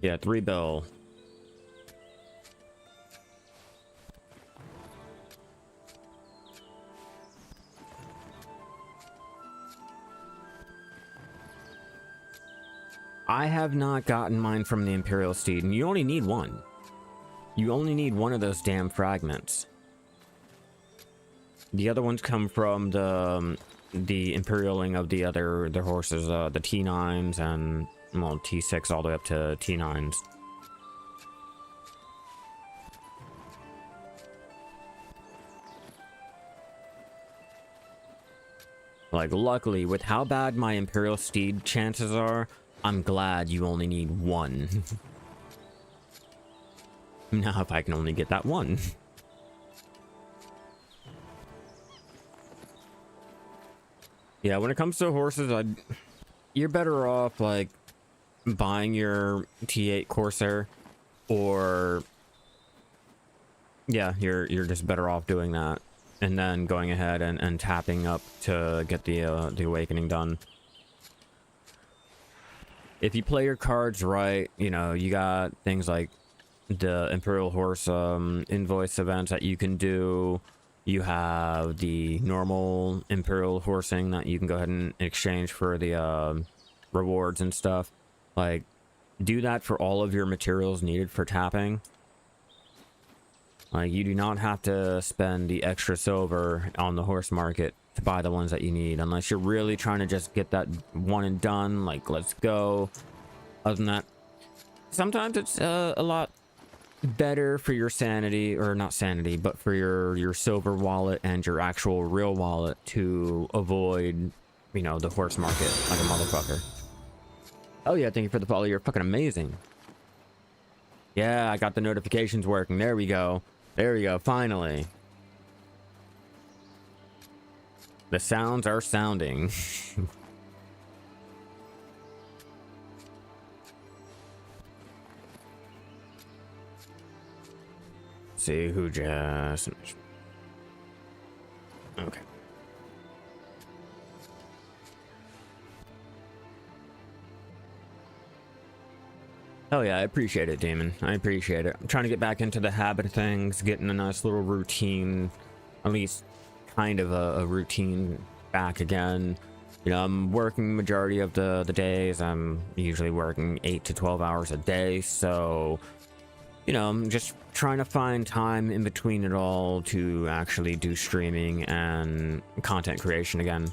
Yeah, 3 bill. I have not gotten mine from the Imperial Steed, and you only need one. You only need one of those damn fragments. The other ones come from the Imperialing of the horses, the T9s and, well, T6 all the way up to T9s. Like, luckily, with how bad my Imperial Steed chances are, I'm glad you only need one. Now, if I can only get that one. Yeah, when it comes to horses, you're better off, like, buying your T8 Corsair, or... Yeah, you're just better off doing that. And then going ahead and tapping up to get the awakening done. If you play your cards right, you know, you got things like the Imperial Horse invoice events that you can do. You have the normal Imperial horsing that you can go ahead and exchange for the rewards and stuff. Like, do that for all of your materials needed for tapping. Like, you do not have to spend the extra silver on the horse market to buy the ones that you need, unless you're really trying to just get that one and done, like, let's go. Other than that, sometimes it's a lot better for your sanity, or not sanity, but for your silver wallet and your actual real wallet to avoid, you know, the horse market like a motherfucker. Oh yeah, thank you for the follow. You're fucking amazing. Yeah, I got the notifications working. There we go. There we go, finally. The sounds are sounding. See who just... Okay. Oh yeah, I appreciate it, Damon. I appreciate it. I'm trying to get back into the habit of things, getting a nice little routine, at least kind of a routine back again. You know, I'm working majority of the days. I'm usually working 8 to 12 hours a day, so, you know, I'm just trying to find time in between it all to actually do streaming and content creation again.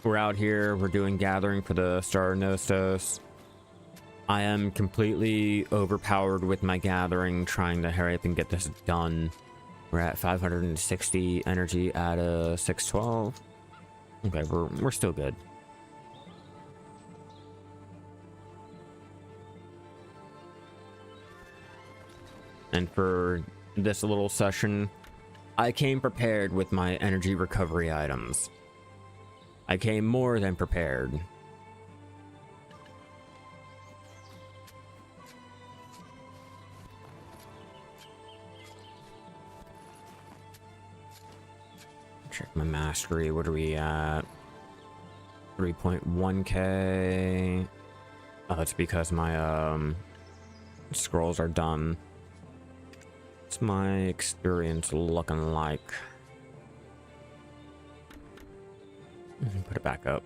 We're out here, we're doing gathering for the Star of Nostos. I am completely overpowered with my gathering, trying to hurry up and get this done. We're at 560 energy at a 612. Okay, we're still good. And for this little session, I came prepared with my energy recovery items. I came more than prepared. Check my mastery. What are we at? 3.1k. Oh, it's because my scrolls are done. What's my experience looking like? Put it back up.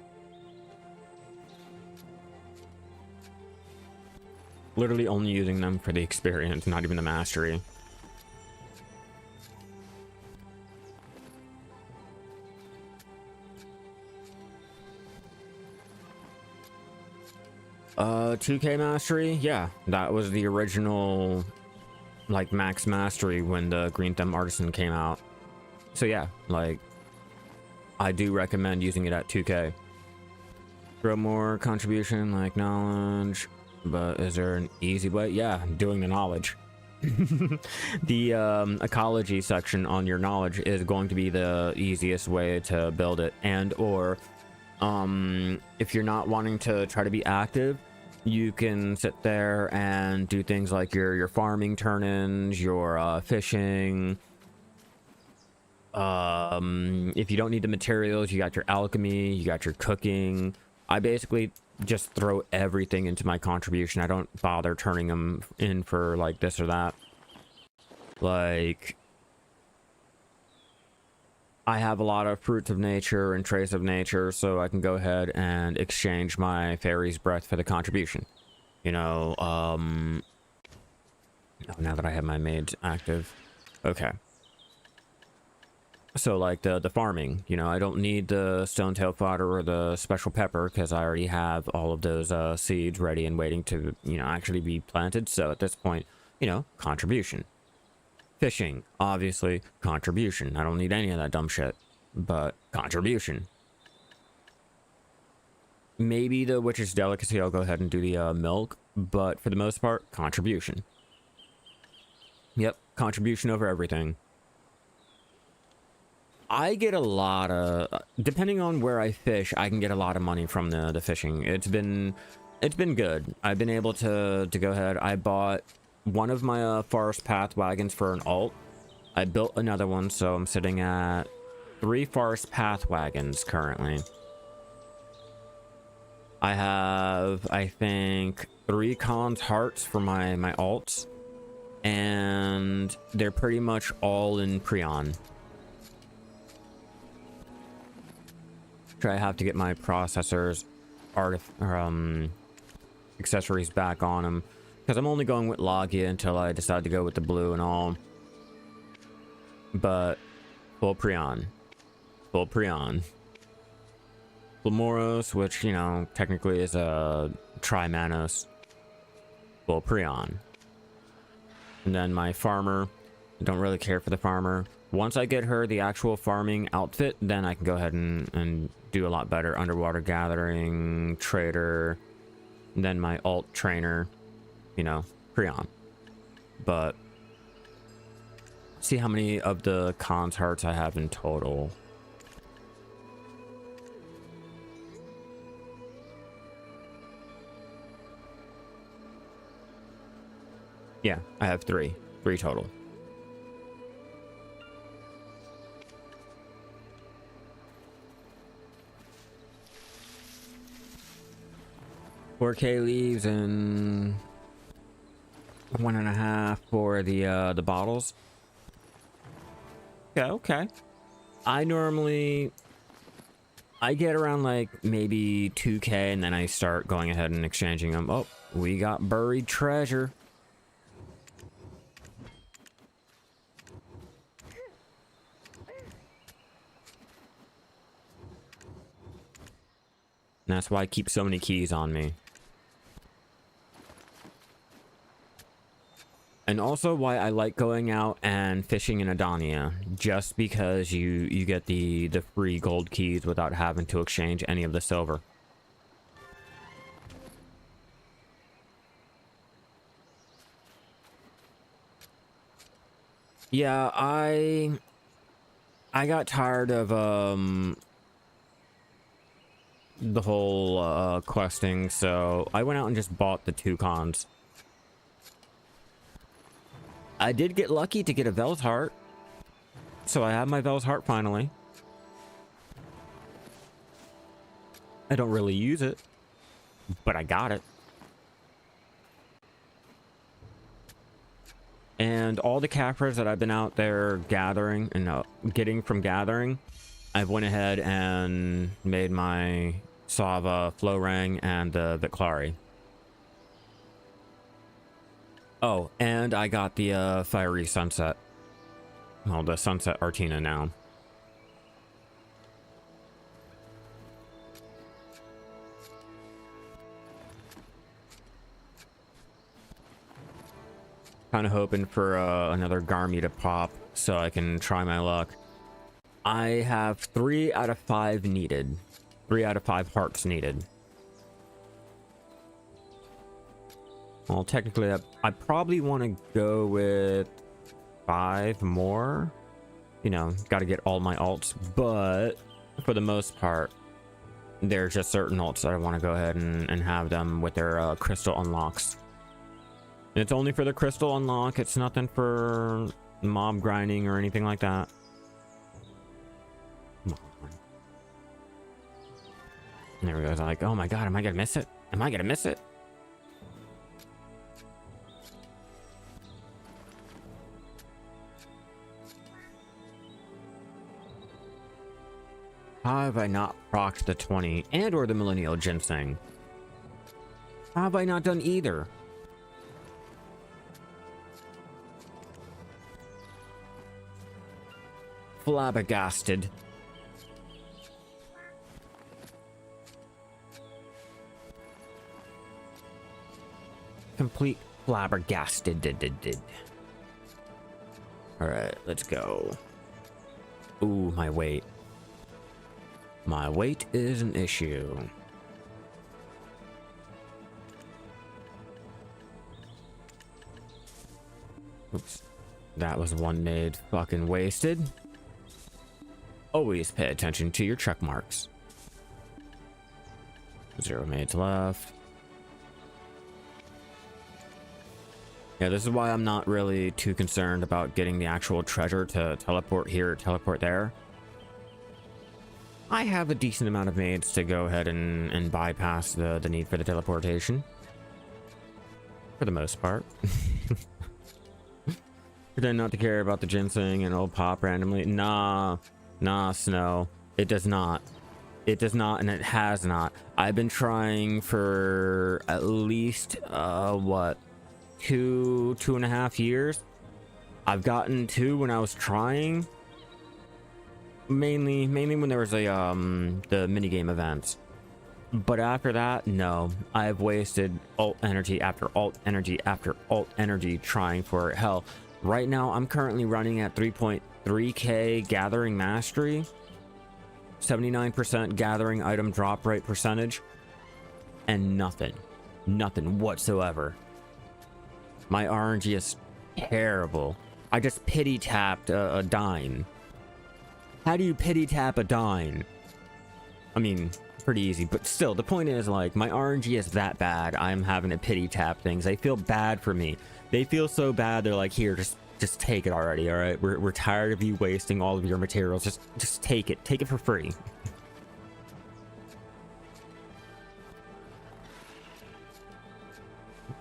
Literally only using them for the experience, not even the mastery. Uh, 2k mastery? Yeah, that was the original, like, max mastery when the Green Thumb Artisan came out. So yeah, like, I do recommend using it at 2k. Throw more contribution, like knowledge, but is there an easy way? Yeah, doing the knowledge. The ecology section on your knowledge is going to be the easiest way to build it. And or if you're not wanting to try to be active, you can sit there and do things like your farming turn-ins, your fishing. If you don't need the materials, you got your alchemy, you got your cooking. I basically just throw everything into my contribution. I don't bother turning them in for like this or that. Like, I have a lot of fruits of nature and trace of nature, so I can go ahead and exchange my fairy's breath for the contribution. You know, oh, now that I have my maids active. Okay. So like the farming, you know, I don't need the stonetail fodder or the special pepper because I already have all of those seeds ready and waiting to, you know, actually be planted. So at this point, you know, contribution. Fishing, obviously, contribution. I don't need any of that dumb shit, but contribution. Maybe the witch's delicacy, I'll go ahead and do the milk, but for the most part, contribution. Yep, contribution over everything. I get a lot of, depending on where I fish, I can get a lot of money from the fishing. It's been good. I've been able to go ahead. I bought one of my forest path wagons for an alt. I built another one, so I'm sitting at 3 forest path wagons currently. I have, I think, 3 Khan's hearts for my alts, and they're pretty much all in Prion. I have to get my processors accessories back on them because I'm only going with Logia until I decide to go with the blue and all. But full Prion, Flamoros, which, you know, technically is a Trimanos, full Prion. And then my farmer, I don't really care for the farmer. Once I get her the actual farming outfit, then I can go ahead and do a lot better. Underwater gathering, trader, and then my alt trainer, you know, Prion. But see how many of the Khan's hearts I have in total. Yeah, I have 3 total. $4K leaves and 1.5 for the bottles. Yeah, okay. I get around like maybe 2K and then I start going ahead and exchanging them. Oh, we got buried treasure. And that's why I keep so many keys on me. And also why I like going out and fishing in Adonia, just because you get the free gold keys without having to exchange any of the silver. Yeah, I got tired of the whole questing, so I went out and just bought the 2 Khans. I did get lucky to get a Vel's heart, so I have my Vel's heart finally. I don't really use it, but I got it. And all the Capras that I've been out there gathering and getting from gathering, I've went ahead and made my Sava Florang and the Viclari. Oh, and I got the Fiery Sunset. Well, the Sunset Artina now. Kind of hoping for another Garmy to pop so I can try my luck. I have 3 out of 5 needed. 3 out of 5 hearts needed. Well, technically, I probably want to go with 5 more. You know, got to get all my alts, but for the most part, there's just certain alts that I want to go ahead and have them with their crystal unlocks. And it's only for the crystal unlock. It's nothing for mob grinding or anything like that. Come on. And there we go. It's like, oh my god, am I gonna miss it? Am I gonna miss it? How have I not procced the 20 and or the millennial ginseng? How have I not done either? Flabbergasted. Complete flabbergasted. All right, let's go. Ooh, my weight. My weight is an issue. Oops. That was one nade fucking wasted. Always pay attention to your check marks. 0 nades left. Yeah, this is why I'm not really too concerned about getting the actual treasure to teleport here or teleport there. I have a decent amount of nades to go ahead and bypass the need for the teleportation. For the most part. Pretend not to care about the ginseng and it'll pop randomly. Nah, Snow. It does not. It does not, and it has not. I've been trying for at least, what? 2.5 years. I've gotten 2 when I was trying. Mainly when there was a the minigame events. But after that, no. I've wasted alt energy after alt energy after alt energy trying for it. Hell, right now I'm currently running at 3.3k gathering mastery, 79% gathering item drop rate percentage, and nothing whatsoever. My RNG is terrible. I just pity tapped a dime. How do you pity tap a dime? I mean, pretty easy, but still, the point is, like, my RNG is that bad. I'm having to pity tap things. They feel bad for me. They feel so bad. They're like, here, just take it already. All right, we're tired of you wasting all of your materials. Just take it. Take it for free.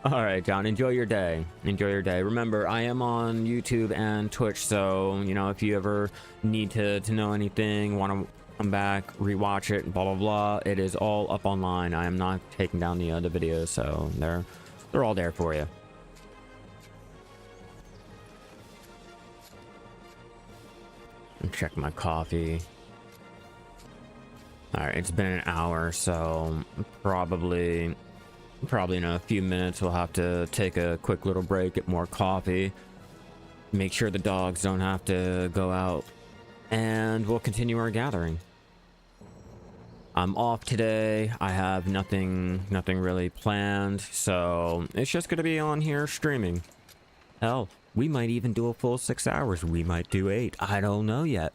All right, John, enjoy your day. Enjoy your day. Remember, I am on YouTube and Twitch, so, you know, if you ever need to know anything, want to come back, rewatch it, blah, blah, blah, it is all up online. I am not taking down the other videos, so they're all there for you. Check my coffee. All right, it's been an hour, so probably in a few minutes we'll have to take a quick little break, get more coffee, make sure the dogs don't have to go out, and we'll continue our gathering. I'm off today. I have nothing really planned, so it's just gonna be on here streaming. Hell, we might even do a full 6 hours. We might do 8. I don't know yet.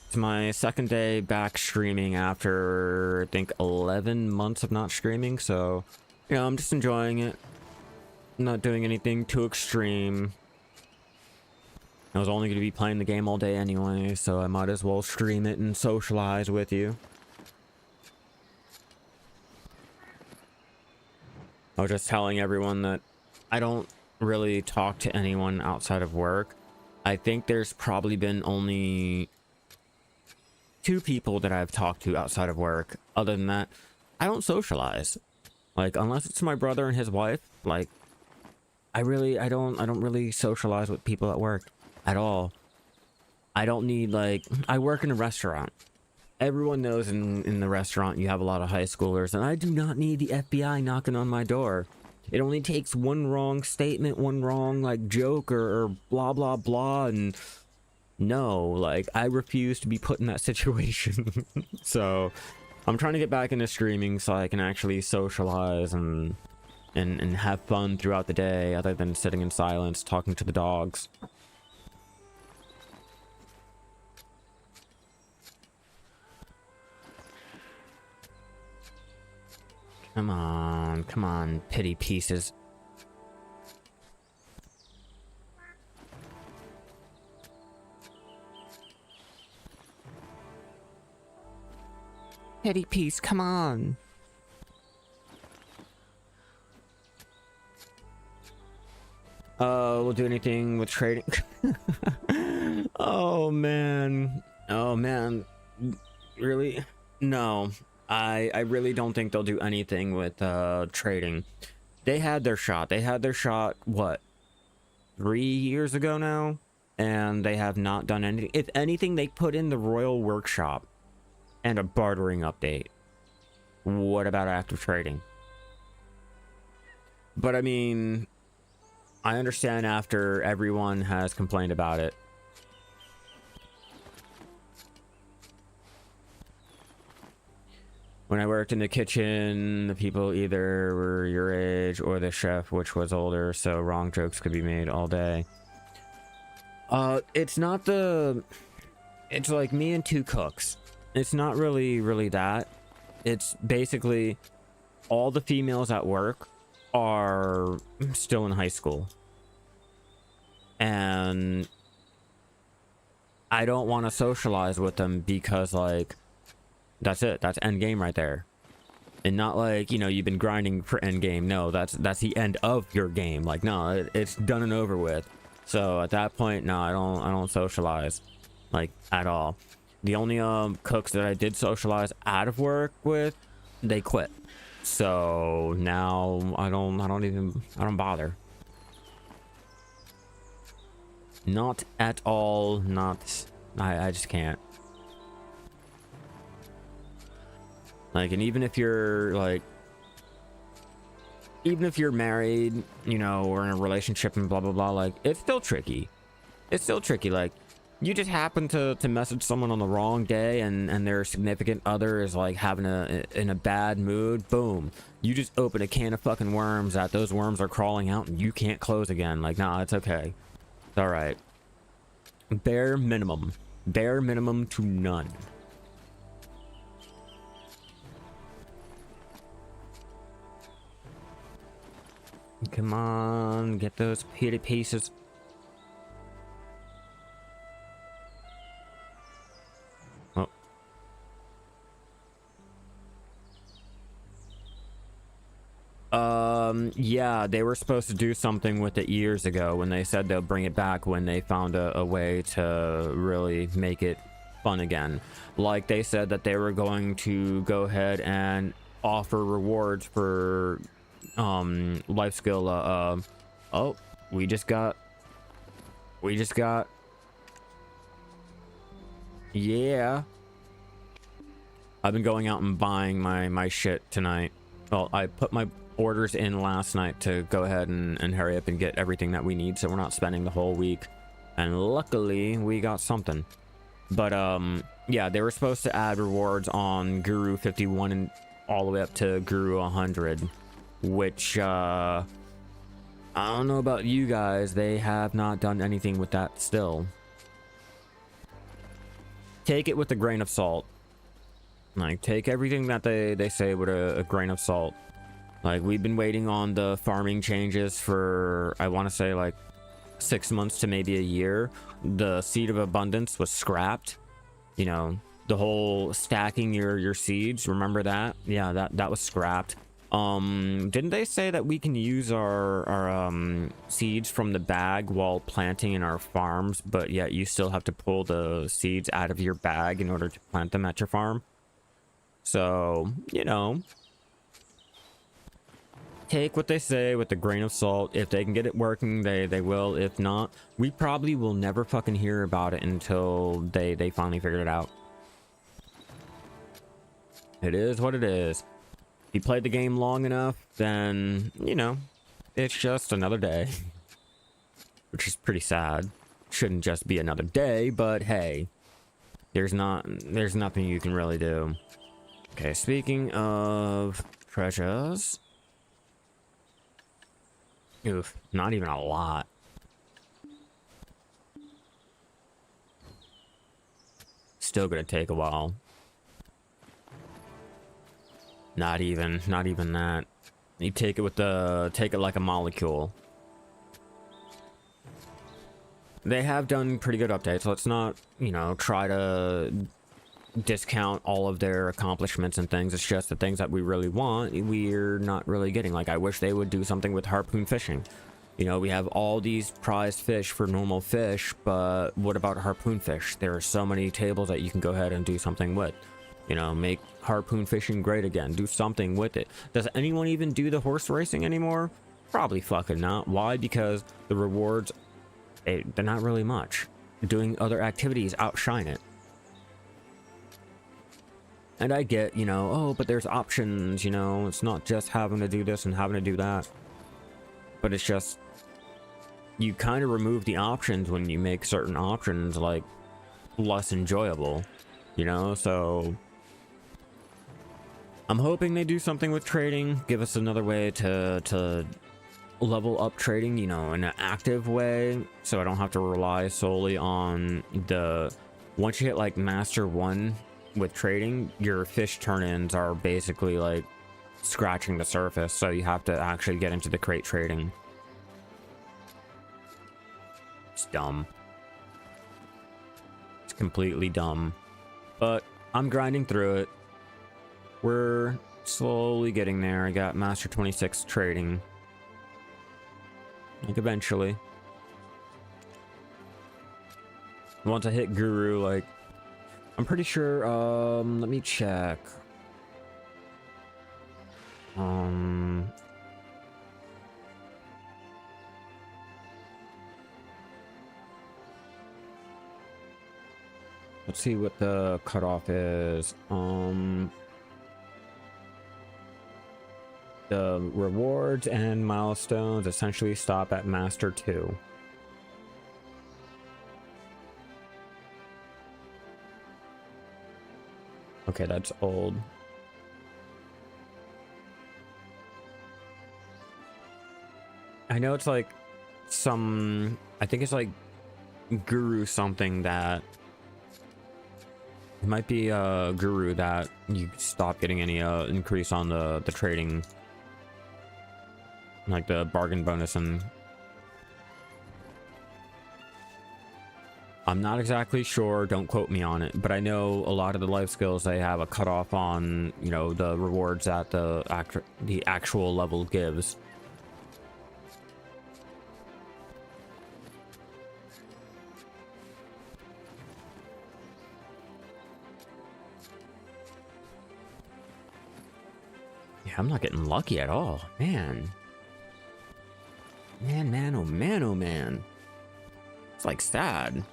It's my second day back streaming after, I think, 11 months of not streaming, so, you know, I'm just enjoying it. I'm not doing anything too extreme. I was only going to be playing the game all day anyway, so I might as well stream it and socialize with you. I was just telling everyone that I don't really talk to anyone outside of work. I think there's probably been only 2 people that I've talked to outside of work. Other than that, I don't socialize. Like, unless it's my brother and his wife, like, I don't really socialize with people at work at all. I don't need, like, I work in a restaurant. Everyone knows in the restaurant you have a lot of high schoolers, and I do not need the FBI knocking on my door. It only takes one wrong statement, one wrong, like, joke or blah, blah, blah, and no, like, I refuse to be put in that situation. So, I'm trying to get back into streaming so I can actually socialize and have fun throughout the day, other than sitting in silence talking to the dogs. Come on, pity pieces. Pity piece, come on. We'll do anything with trading. Oh man. Oh man. Really? No. I really don't think they'll do anything with trading. They had their shot. They had their shot, what, 3 years ago now? And they have not done anything. If anything, they put in the Royal Workshop and a bartering update. What about active trading? But I mean, I understand after everyone has complained about it. When I worked in the kitchen, the people either were your age or the chef, which was older, so wrong jokes could be made all day. It's not the... It's like me and 2 cooks. It's not really that. It's basically all the females at work are still in high school. And I don't want to socialize with them because, like, that's it. That's end game right there. And not like, you know, you've been grinding for end game. No, that's the end of your game. Like, no, it's done and over with. So at that point, no, I don't socialize, like, at all. The only cooks that I did socialize out of work with, they quit. So now I don't bother. Not at all. I just can't. Like, and even if you're like, even if you're married, you know, or in a relationship and blah blah blah, like, it's still tricky. It's still tricky. Like, you just happen to message someone on the wrong day, and their significant other is like having in a bad mood. Boom, you just open a can of fucking worms that those worms are crawling out and you can't close again. Like, nah, it's okay. It's all right. Bare minimum to none. Come on, get those pity pieces. Yeah, they were supposed to do something with it years ago when they said they'll bring it back when they found a way to really make it fun again. Like, they said that they were going to go ahead and offer rewards for life skill. Oh, we just got yeah, I've been going out and buying my shit tonight. Well, I put my orders in last night to go ahead and hurry up and get everything that we need, so we're not spending the whole week. And luckily we got something. But yeah, they were supposed to add rewards on Guru 51 and all the way up to Guru 100, which I don't know about you guys, they have not done anything with that still. Take it with a grain of salt. Like, take everything that they say with a grain of salt. Like, we've been waiting on the farming changes for, I want to say, like 6 months to maybe a year. The Seed of Abundance was scrapped. You know, the whole stacking your seeds, remember that? Yeah, that was scrapped. Didn't they say that we can use our seeds from the bag while planting in our farms, but yet you still have to pull the seeds out of your bag in order to plant them at your farm? So, you know, take what they say with a grain of salt. If they can get it working, they will. If not, we probably will never fucking hear about it until they finally figure it out. It is what it is. If you played the game long enough, then, you know, it's just another day. Which is pretty sad. Shouldn't just be another day, but hey, there's nothing you can really do. Okay, speaking of treasures. Oof, not even a lot. Still gonna take a while. Not even that. You take it with take it like a molecule. They have done pretty good updates. Let's not, you know, try to discount all of their accomplishments and things. It's just the things that we really want, we're not really getting. Like, I wish they would do something with harpoon fishing. You know, we have all these prized fish for normal fish, but what about harpoon fish? There are so many tables that you can go ahead and do something with. You know, make harpoon fishing great again. Do something with it. Does anyone even do the horse racing anymore? Probably fucking not. Why? Because the rewards, they're not really much. Doing other activities outshine it. And I get, you know, oh, but there's options, you know, it's not just having to do this and having to do that. But it's just, you kind of remove the options when you make certain options, like, less enjoyable, you know? So I'm hoping they do something with trading, give us another way to level up trading, you know, in an active way, so I don't have to rely solely on once you hit like Master 1 with trading, your fish turn-ins are basically like scratching the surface, so you have to actually get into the crate trading. It's dumb. It's completely dumb. But I'm grinding through it. We're slowly getting there. I got Master 26 trading. Like, eventually. Once I hit Guru, like, I'm pretty sure, let me check. Let's see what the cutoff is. The rewards and milestones essentially stop at Master 2. Okay, that's old. I know it's like I think it's like Guru something that it might be Guru that you stop getting any increase on the trading, like the bargain bonus, and I'm not exactly sure, don't quote me on it, but I know a lot of the life skills, they have a cutoff on, you know, the rewards that the actual level gives. Yeah, I'm not getting lucky at all, man. Man, oh man, oh man. It's like sad.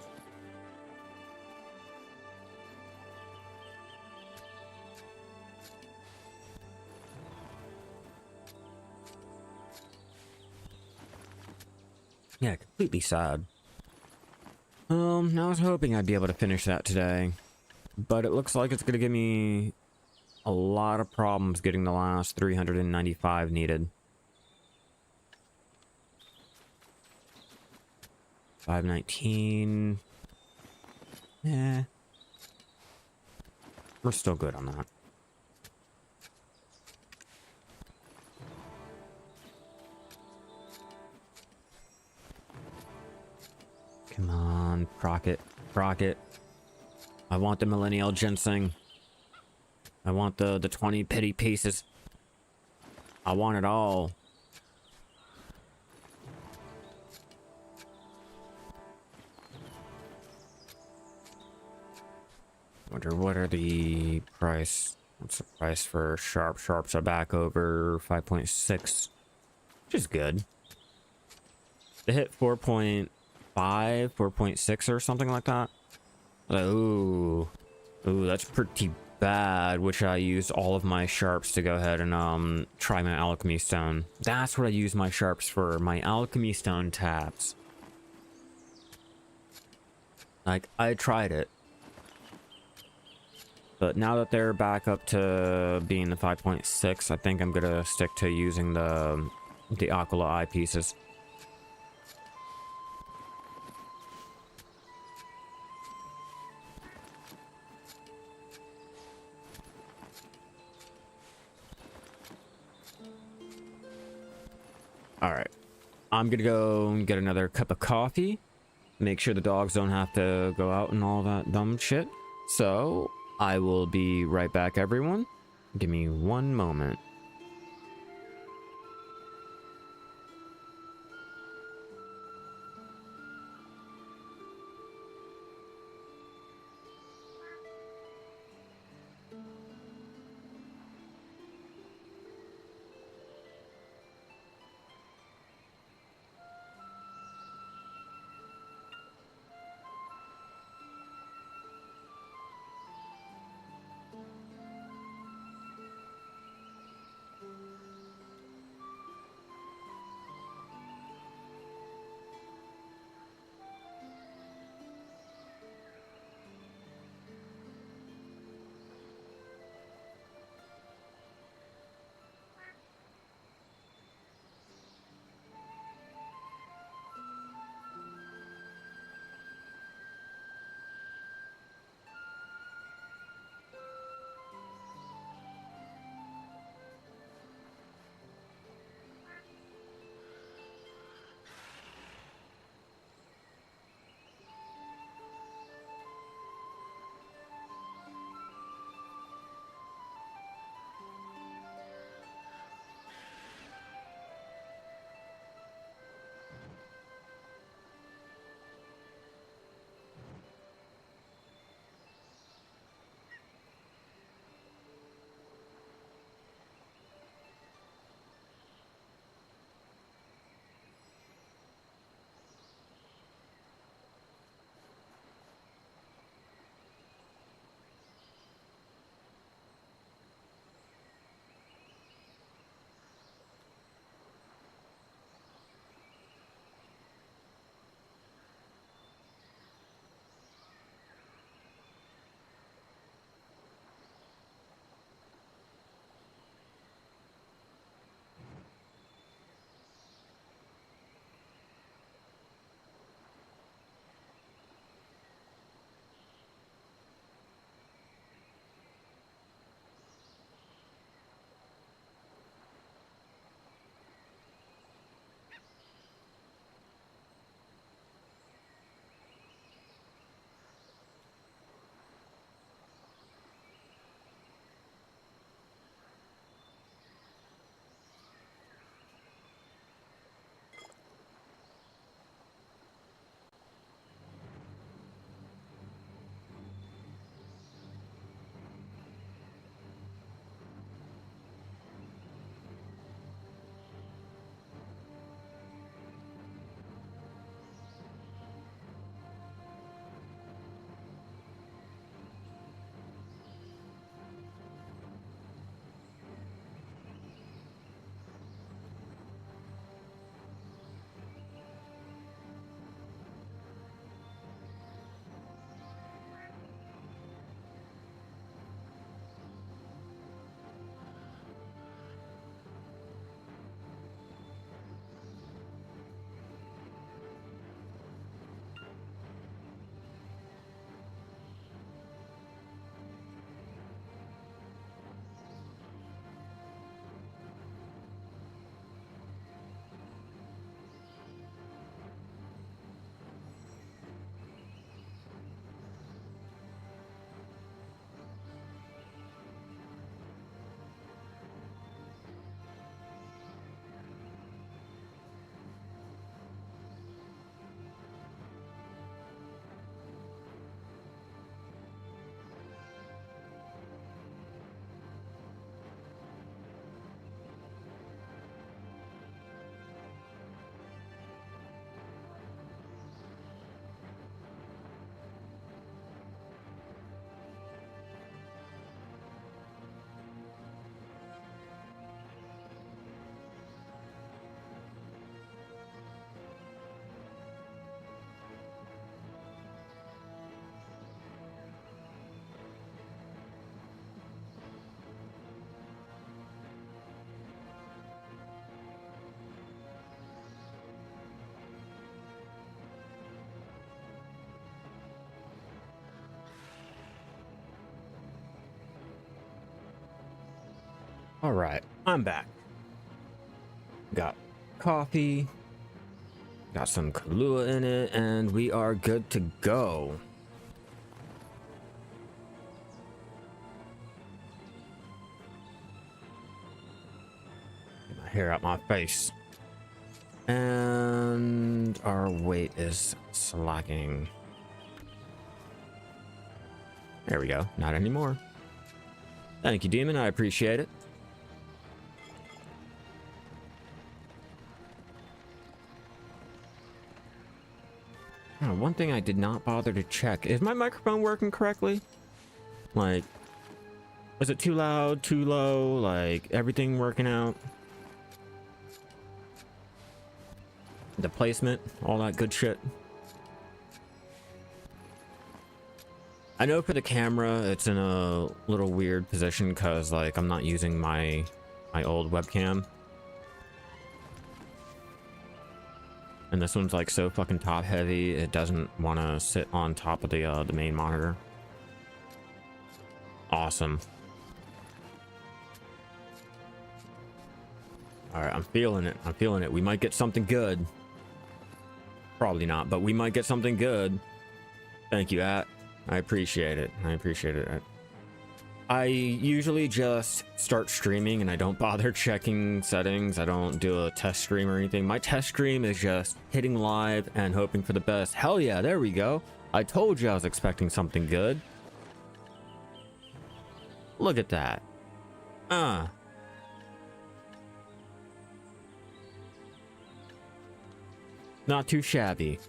Yeah, completely sad. I was hoping I'd be able to finish that today, but it looks like it's gonna give me a lot of problems getting the last 395 needed. 519. Yeah. We're still good on that. Come on, proc it. I want the millennial ginseng. I want the 20 pity pieces. I want it all. Wonder what are the price? What's the price for sharp? Sharps are back over 5.6, which is good. They hit 4.5, 4.6 or something like that. Ooh, that's pretty bad. Which I used all of my sharps to go ahead and try my alchemy stone. That's what I use my sharps for. My alchemy stone taps. Like, I tried it. But now that they're back up to being the 5.6, I think I'm gonna stick to using the Aquila eye pieces. All right, I'm gonna go and get another cup of coffee. Make sure the dogs don't have to go out and all that dumb shit. So I will be right back, everyone. Give me one moment. All right, I'm back. Got coffee, got some Kahlua in it, and we are good to go. Get my hair out my face. And our weight is slacking. There we go. Not anymore. Thank you, Demon. I appreciate it. Oh, one thing I did not bother to check. Is my microphone working correctly? Like, is it too loud, too low? Like, everything working out? The placement, all that good shit. I know for the camera, it's in a little weird position because, like, I'm not using my old webcam. And this one's like so fucking top heavy, it doesn't want to sit on top of the main monitor. Awesome. All right, I'm feeling it. I'm feeling it. We might get something good. Probably not, but we might get something good. Thank you, At. I appreciate it. I appreciate it. I usually just start streaming and I don't bother checking settings. I don't do a test stream or anything. My test stream is just hitting live and hoping for the best. Hell yeah, there we go. I told you I was expecting something good. Look at that. Not too shabby.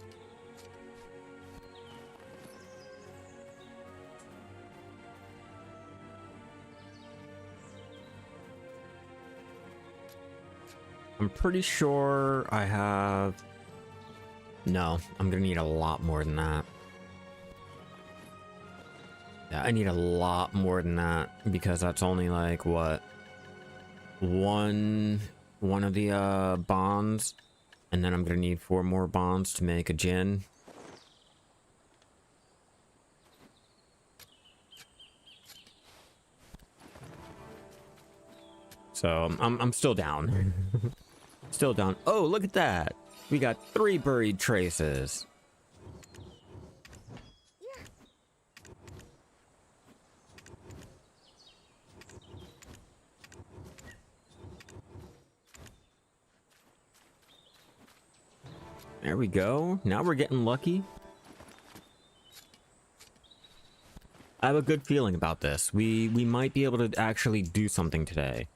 I'm pretty sure I have... No, I'm gonna need a lot more than that. Yeah, I need a lot more than that because that's only like, what? One of the bonds. And then I'm gonna need 4 more bonds to make a gin. So I'm still down. Still down. Oh, look at that. We got 3 buried traces. There we go. Now we're getting lucky. I have a good feeling about this. We might be able to actually do something today.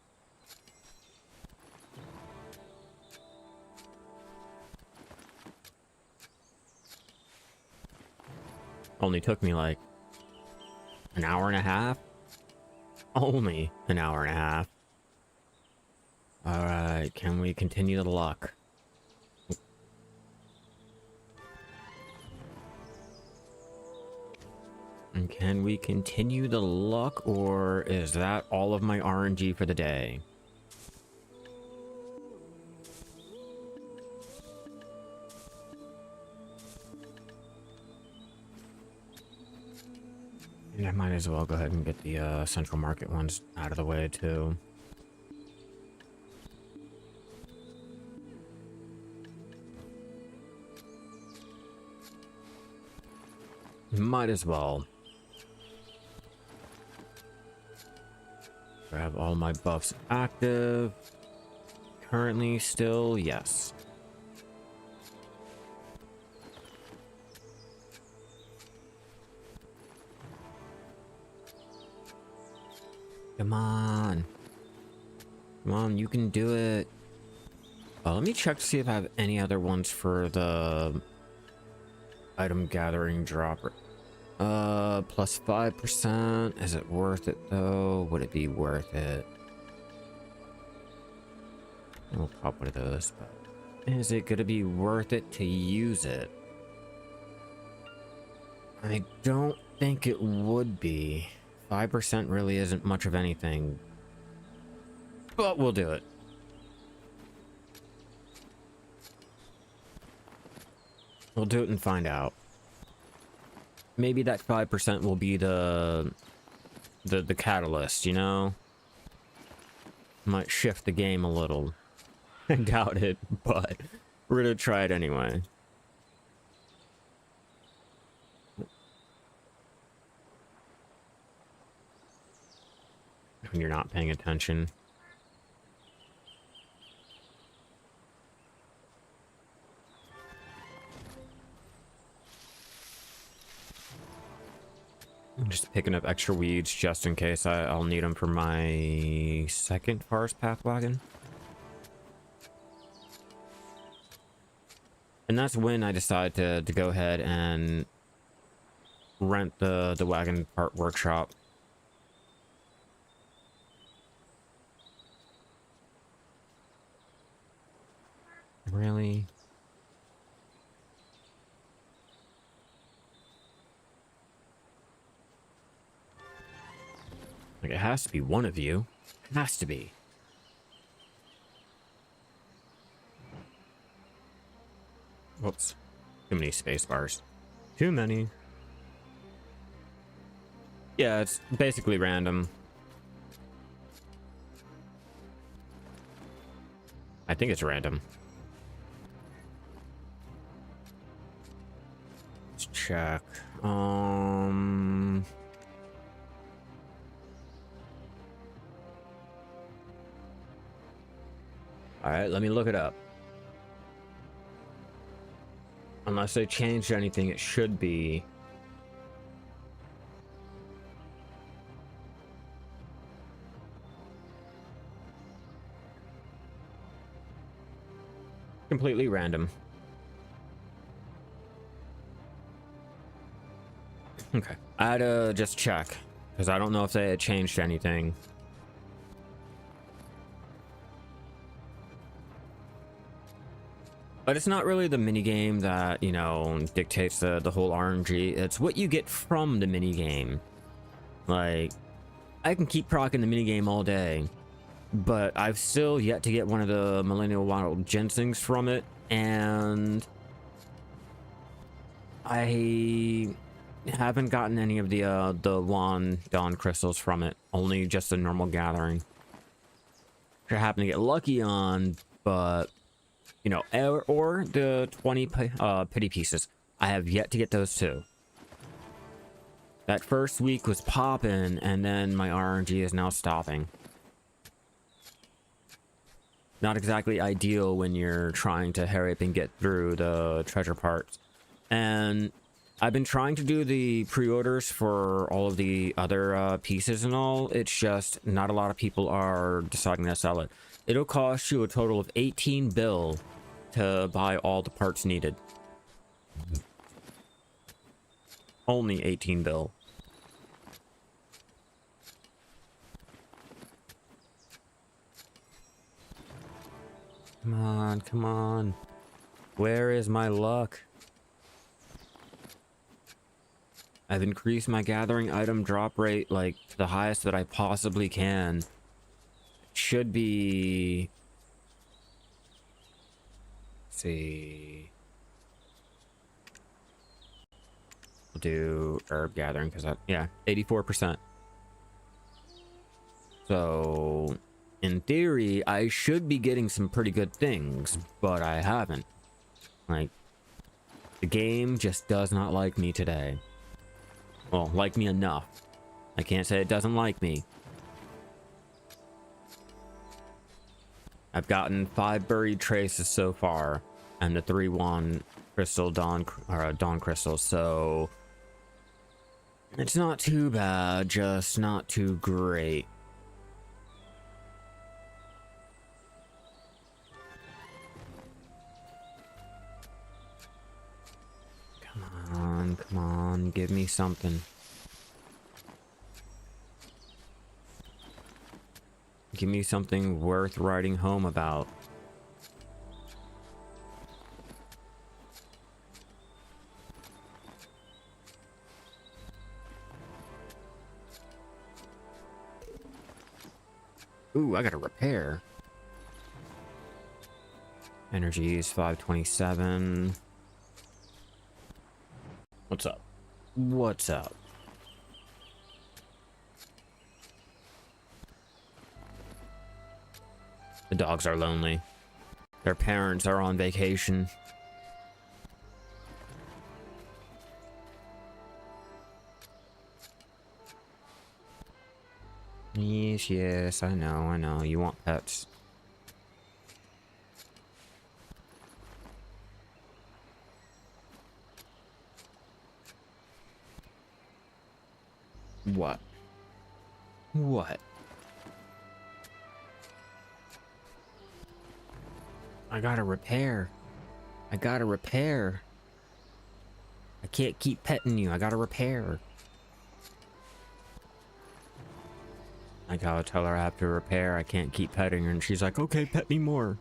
Only took me like an hour and a half. Only an hour and a half. All right, can we continue the luck? And can we continue the luck, or is that all of my RNG for the day? And I might as well go ahead and get the Central Market ones out of the way too. Might as well. I have all my buffs active. Currently still, yes. Come on. Come on, you can do it. Let me check to see if I have any other ones for the item gathering dropper. Plus 5%. Is it worth it though? Would it be worth it? We'll pop one of those, but is it gonna be worth it to use it? I don't think it would be. 5% really isn't much of anything, but we'll do it. We'll do it and find out. Maybe that 5% will be the catalyst, you know? Might shift the game a little. I doubt it, but we're gonna try it anyway. When you're not paying attention. I'm just picking up extra weeds just in case I'll need them for my second forest path wagon. And that's when I decide to go ahead and rent the wagon part workshop. Really? Like, it has to be one of you. It has to be. Whoops. Too many space bars. Too many. Yeah, it's basically random. I think it's random. Let's check. Alright, let me look it up. Unless they changed anything, it should be. Completely random. Okay. I had to just check, because I don't know if they had changed anything. But it's not really the minigame that, you know, dictates the whole RNG. It's what you get from the minigame. Like, I can keep procking the minigame all day, but I've still yet to get one of the Millennial Wild Ginsengs from it, and I haven't gotten any of the Wand Dawn crystals from it. Only just a normal gathering. Which I happen to get lucky on, but you know, or the 20 pity pieces. I have yet to get those too. That first week was popping, and then my RNG is now stopping. Not exactly ideal when you're trying to hurry up and get through the treasure parts. And I've been trying to do the pre-orders for all of the other pieces and all. It's just not a lot of people are deciding to sell it. It'll cost you a total of 18 bill to buy all the parts needed. Only 18 bill. Come on, come on. Where is my luck? I've increased my gathering item drop rate like to the highest that I possibly can. Should be... Let's see. We'll do herb gathering because yeah, 84%. So in theory, I should be getting some pretty good things, but I haven't. Like, the game just does not like me today. Well, like me enough. I can't say it doesn't like me. I've gotten 5 buried traces so far, and the 3 Wand crystal dawn crystals, so it's not too bad, just not too great. Come on, give me something. Give me something worth writing home about. Ooh, I gotta repair. Energy is 527. What's up? What's up? The dogs are lonely. Their parents are on vacation. Yes, yes, I know. You want pets. What? What? I gotta repair. I gotta repair. I can't keep petting you. I gotta repair. I gotta tell her I have to repair. I can't keep petting her. And she's like, okay, pet me more.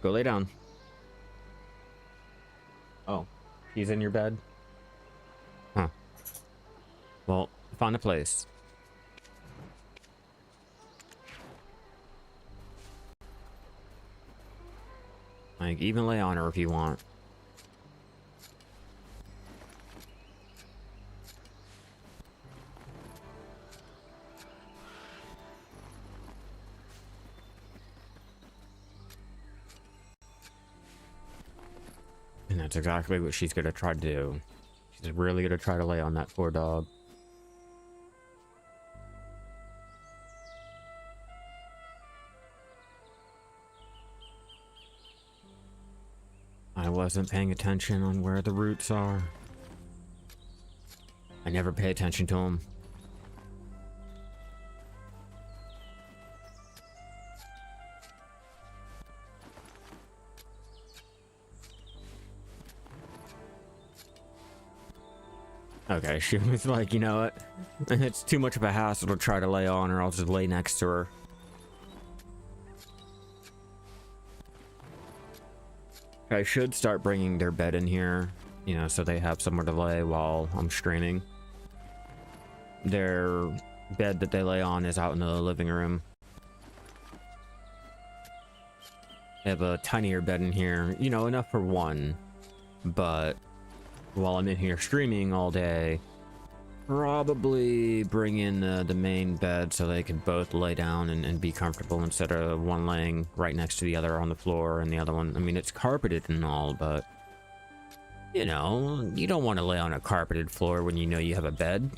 Go lay down. Oh, she's in your bed? Huh. Well, find a place. Like, even lay on her if you want. And that's exactly what she's gonna try to do. She's really gonna try to lay on that poor dog. I wasn't paying attention on where the roots are. I never pay attention to them. Okay, she was like, you know what? It's too much of a hassle to try to lay on her. I'll just lay next to her. I should start bringing their bed in here, you know, so they have somewhere to lay while I'm streaming. Their bed that they lay on is out in the living room. They have a tinier bed in here, you know, enough for one. But while I'm in here streaming all day, probably bring in the main bed so they can both lay down and be comfortable instead of one laying right next to the other on the floor and the other one. I mean, it's carpeted and all, but you know, you don't want to lay on a carpeted floor when you know you have a bed.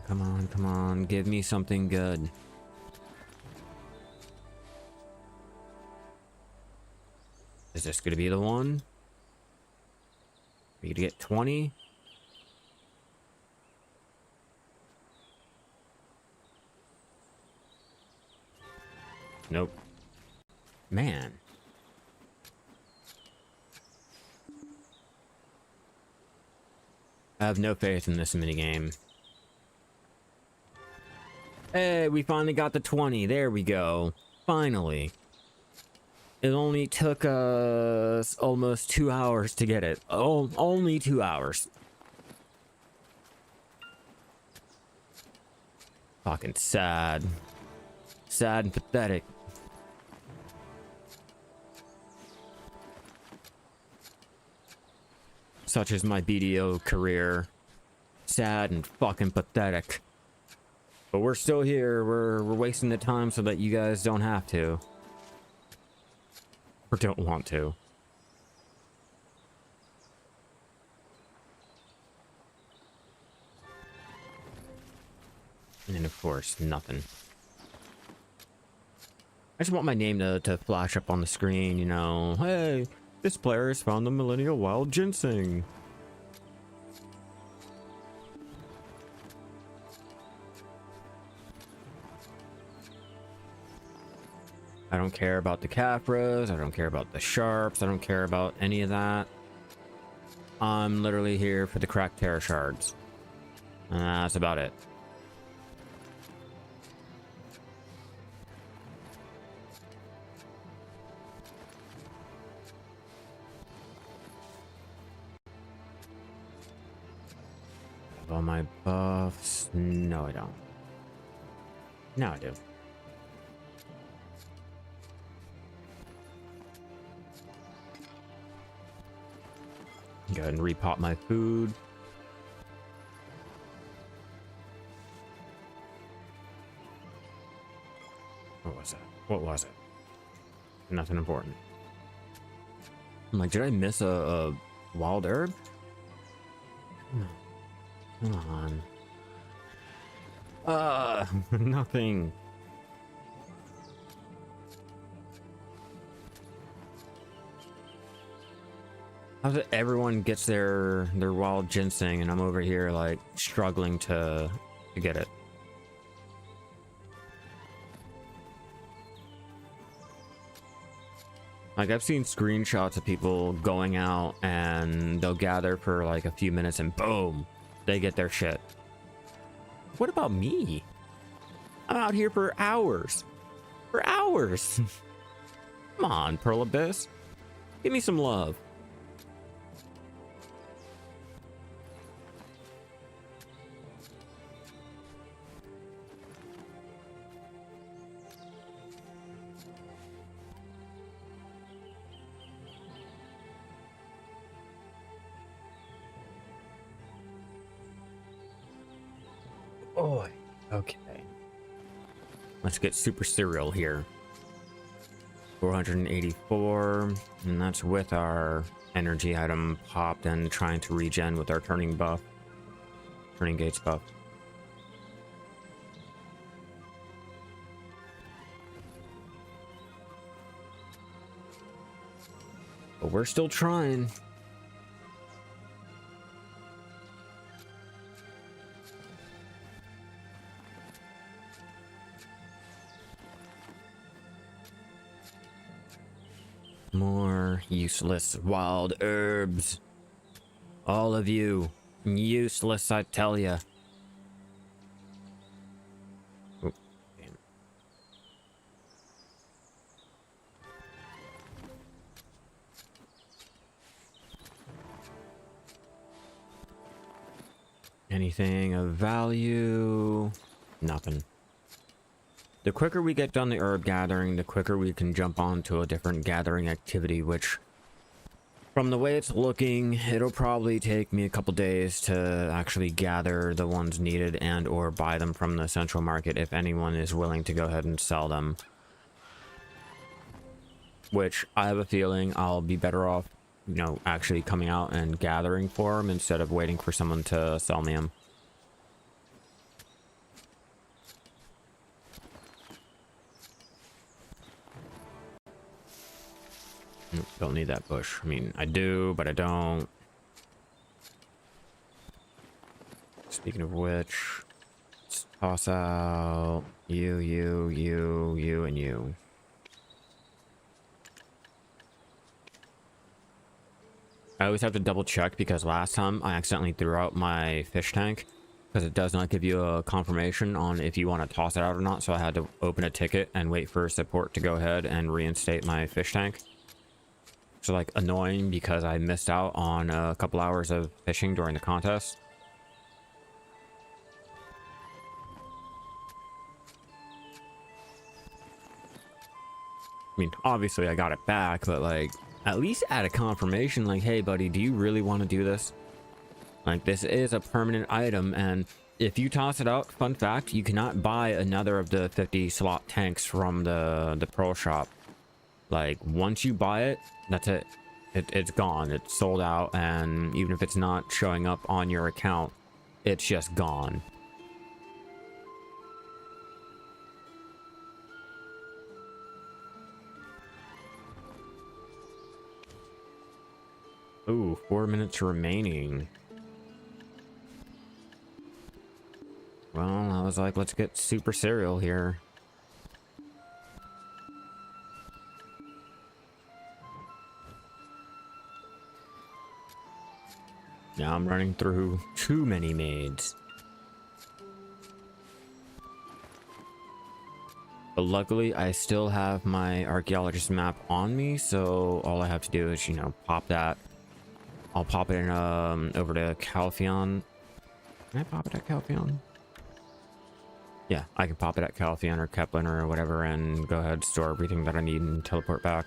Come on, give me something good. Is this gonna be the one? Are you gonna get 20? Nope. Man. I have no faith in this minigame. Hey, we finally got the 20. There we go. Finally. It only took us almost 2 hours to get it. Oh, only 2 hours. Fucking sad. Sad and pathetic. Such is my BDO career. Sad and fucking pathetic. But we're still here. We're wasting the time so that you guys don't have to. Or don't want to. And of course, nothing. I just want my name to flash up on the screen, you know. Hey, this player has found the Millennial Wild Ginseng. I don't care about the Capras, I don't care about the Sharps, I don't care about any of that. I'm literally here for the cracked Terra Shards. And that's about it. Have all my buffs? No, I don't. No, I do. Go ahead and repot my food. What was that? What was it? Nothing important. I'm like, did I miss a wild herb? Come on. Nothing. How's it everyone gets their wild ginseng and I'm over here like struggling to get it? Like I've seen screenshots of people going out and they'll gather for like a few minutes and boom, they get their shit. What about me? I'm out here for hours. For hours. Come on, Pearl Abyss. Give me some love. Oh, okay. Let's get super cereal here. 484, and that's with our energy item popped and trying to regen with our turning gates buff. But we're still trying. More useless wild herbs. All of you. Useless, I tell ya. Oh, damn. Anything of value? Nothing. The quicker we get done the herb gathering, the quicker we can jump on to a different gathering activity, which from the way it's looking, it'll probably take me a couple days to actually gather the ones needed and or buy them from the central market if anyone is willing to go ahead and sell them. Which I have a feeling I'll be better off, you know, actually coming out and gathering for them instead of waiting for someone to sell me them. Don't need that bush. I mean, I do, but I don't. Speaking of which, let's toss out you, and you. I always have to double check because last time I accidentally threw out my fish tank because it does not give you a confirmation on if you want to toss it out or not. So I had to open a ticket and wait for support to go ahead and reinstate my fish tank. So like annoying because I missed out on a couple hours of fishing during the contest. I mean, obviously I got it back, but like at least add a confirmation like, hey buddy, do you really want to do this? Like this is a permanent item, and if you toss it out, fun fact, you cannot buy another of the 50 slot tanks from the Pearl shop. Like once you buy it, that's it. It's gone. It's sold out, and even if it's not showing up on your account, it's just gone. Ooh, 4 minutes remaining. Well, I was like, let's get super cereal here. Now I'm running through too many maids. But luckily, I still have my archaeologist map on me, so all I have to do is, you know, pop that. I'll pop it in over to Calpheon. Can I pop it at Calpheon? Yeah, I can pop it at Calpheon or Keplin or whatever and go ahead, store everything that I need and teleport back.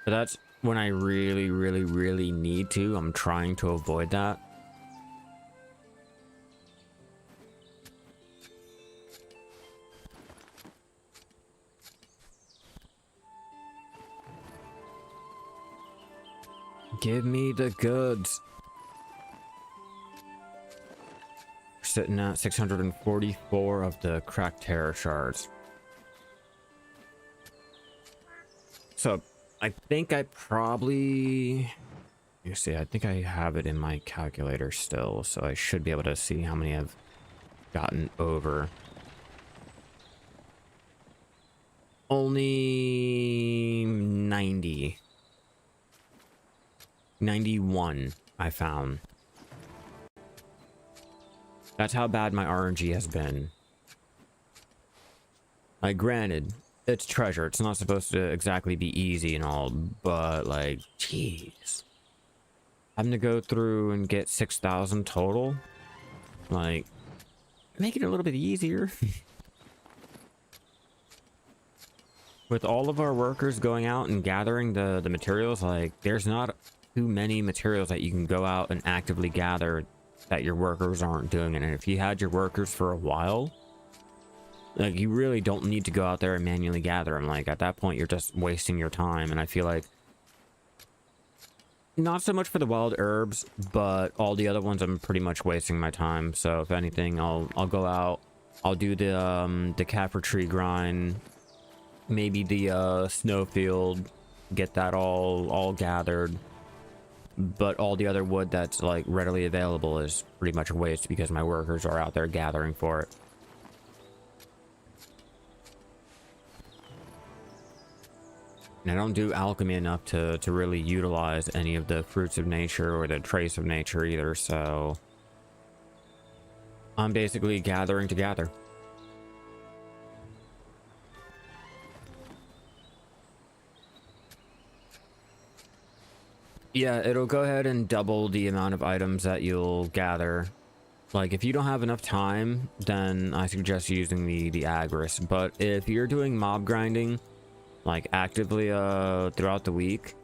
But that's when I really need to. I'm trying to avoid that. Give me the goods. We're sitting at 644 of the cracked terror shards. So I think I probably, you see, I think I have it in my calculator still, so I should be able to see how many I've gotten over. Only 90. 91 I found. That's how bad my RNG has been. Like, granted, it's treasure. It's not supposed to exactly be easy and all, but like, jeez. Having to go through and get 6,000 total, like, make it a little bit easier. With all of our workers going out and gathering the materials, like, there's not too many materials that you can go out and actively gather that your workers aren't doing it. And if you had your workers for a while, like, you really don't need to go out there and manually gather them. Like, at that point, you're just wasting your time. And I feel like, not so much for the wild herbs, but all the other ones, I'm pretty much wasting my time. So if anything, I'll go out, I'll do the kaffir tree grind, maybe the snowfield, get that all gathered. But all the other wood that's like readily available is pretty much a waste because my workers are out there gathering for it. And I don't do alchemy enough to really utilize any of the fruits of nature or the trace of nature either, so I'm basically gathering to gather. Yeah, it'll go ahead and double the amount of items that you'll gather. Like, if you don't have enough time, then I suggest using the Agris. But if you're doing mob grinding, like, actively throughout the week,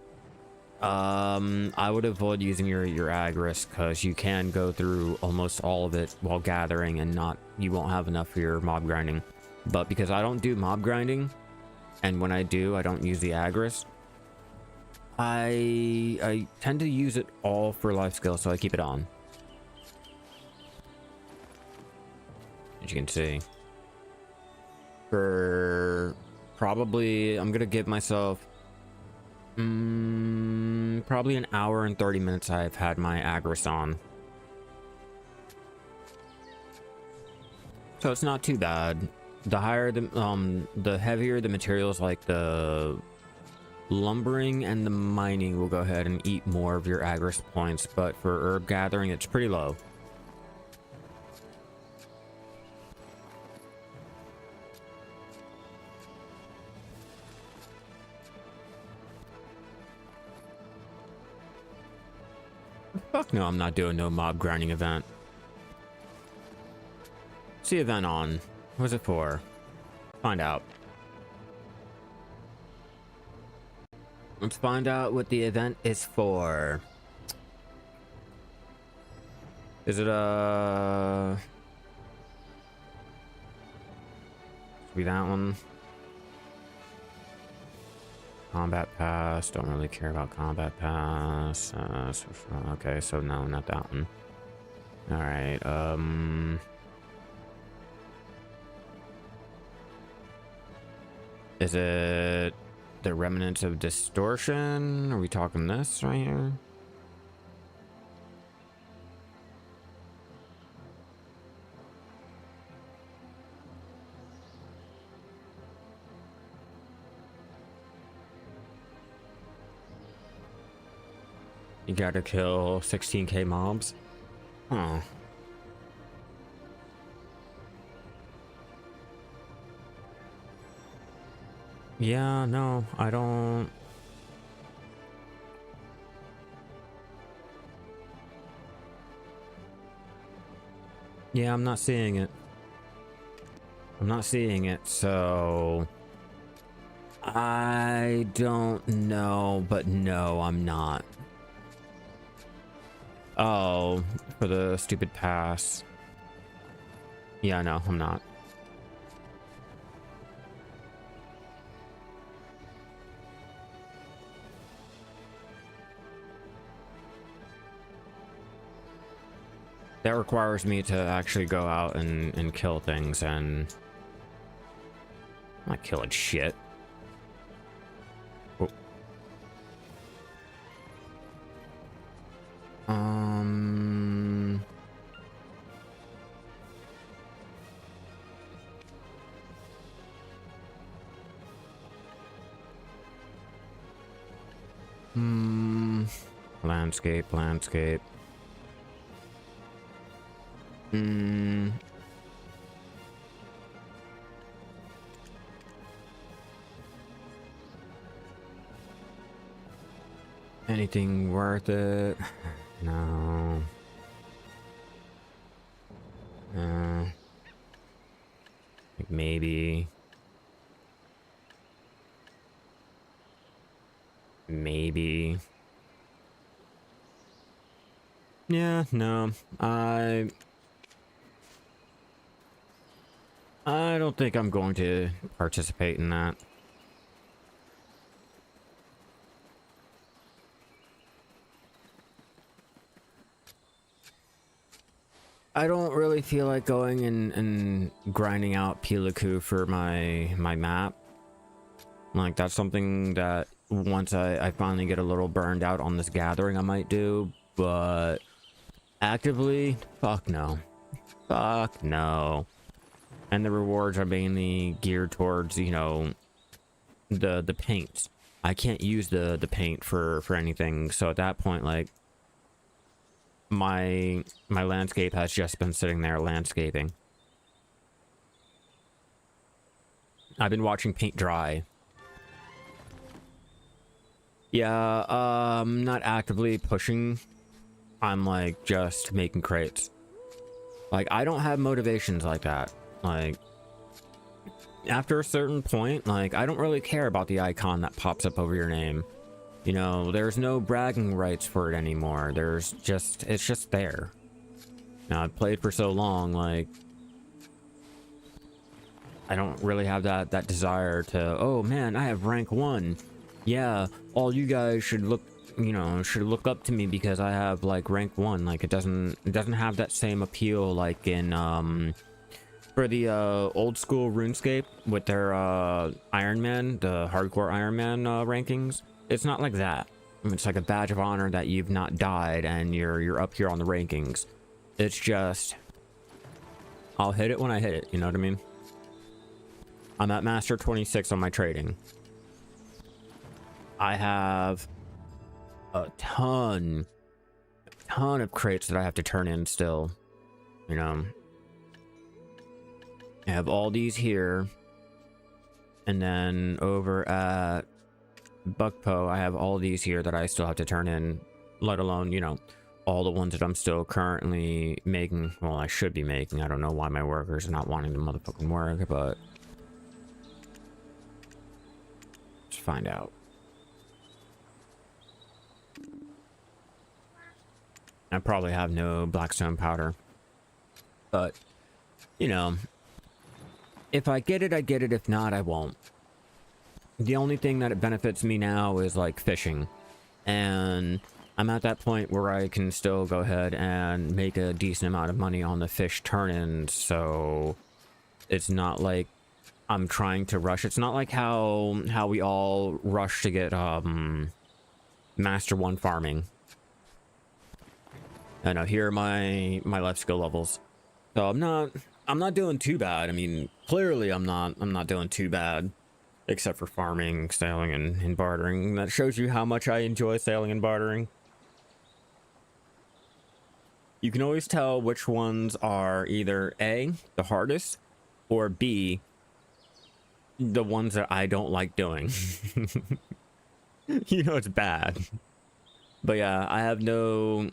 I would avoid using your Agris, because you can go through almost all of it while gathering and you won't have enough for your mob grinding. But because I don't do mob grinding, and when I do, I don't use the Agris, I tend to use it all for life skill, so I keep it on. As you can see. For probably, I'm gonna give myself probably an hour and 30 minutes I've had my Agris on. So it's not too bad. The higher the heavier the materials, like the lumbering and the mining, will go ahead and eat more of your Agris points, but for herb gathering, it's pretty low. Fuck no, I'm not doing no mob grinding event. What's the event on? What's it for? Find out. Let's find out what the event is for. Is it be that one? Combat pass. Don't really care about combat pass. Okay, so no, not that one. All right. Is it the remnants of distortion? Are we talking this right here? You gotta kill 16k mobs? Huh. Yeah, no, I don't. Yeah, I'm not seeing it. I'm not seeing it, so I don't know, but no, I'm not. Oh, for the stupid pass. Yeah, no, I'm not. That requires me to actually go out and kill things, and I'm not killing shit. Oh. Um. Landscape, landscape. Anything worth it? No. Like maybe. Maybe. Yeah, no. I don't think I'm going to participate in that. I don't really feel like going and grinding out Piliku for my map. Like, that's something that once I finally get a little burned out on this gathering, I might do. But actively, fuck no. Fuck no. And the rewards are mainly geared towards, you know, the paints. I can't use the paint for anything. So at that point, like, my landscape has just been sitting there landscaping. I've been watching paint dry. Yeah, not actively pushing. I'm like just making crates. Like, I don't have motivations like that. Like, after a certain point, like, I don't really care about the icon that pops up over your name. You know, there's no bragging rights for it anymore. There's just, it's just there. Now, I've played for so long, like, I don't really have that desire to, oh man, I have rank 1. Yeah, all you guys should look, you know, should look up to me because I have like rank 1. Like, it doesn't have that same appeal like in for the old school RuneScape with their Iron Man, the hardcore Iron Man rankings. It's not like that. It's like a badge of honor that you've not died and you're up here on the rankings. It's just, I'll hit it when I hit it, you know what I mean? I'm at Master 26 on my trading. I have a ton of crates that I have to turn in still, you know. I have all these here, and then over at Buckpo, I have all these here that I still have to turn in, let alone, you know, all the ones that I'm still currently making. Well, I should be making. I don't know why my workers are not wanting to motherfucking work, but let's find out. I probably have no blackstone powder, but, you know, if I get it, I get it. If not, I won't. The only thing that it benefits me now is like fishing, and I'm at that point where I can still go ahead and make a decent amount of money on the fish turn-ins, so it's not like I'm trying to rush. It's not like how we all rush to get Master 1 farming. I know, here are my life skill levels. So I'm not doing too bad. I mean, clearly I'm not doing too bad, except for farming, sailing, and bartering. That shows you how much I enjoy sailing and bartering. You can always tell which ones are either A, the hardest, or B, the ones that I don't like doing. You know it's bad. But yeah, I have no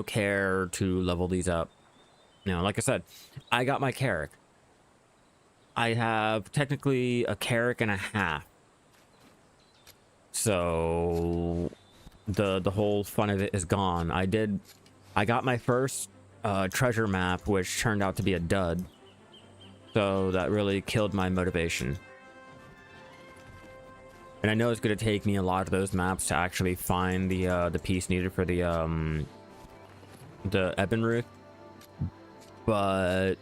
care to level these up. You know, like I said, I got my carrack. I have technically a carrack and a half. So the whole fun of it is gone. I got my first treasure map, which turned out to be a dud. So that really killed my motivation. And I know it's going to take me a lot of those maps to actually find the piece needed for the Ebonruth. But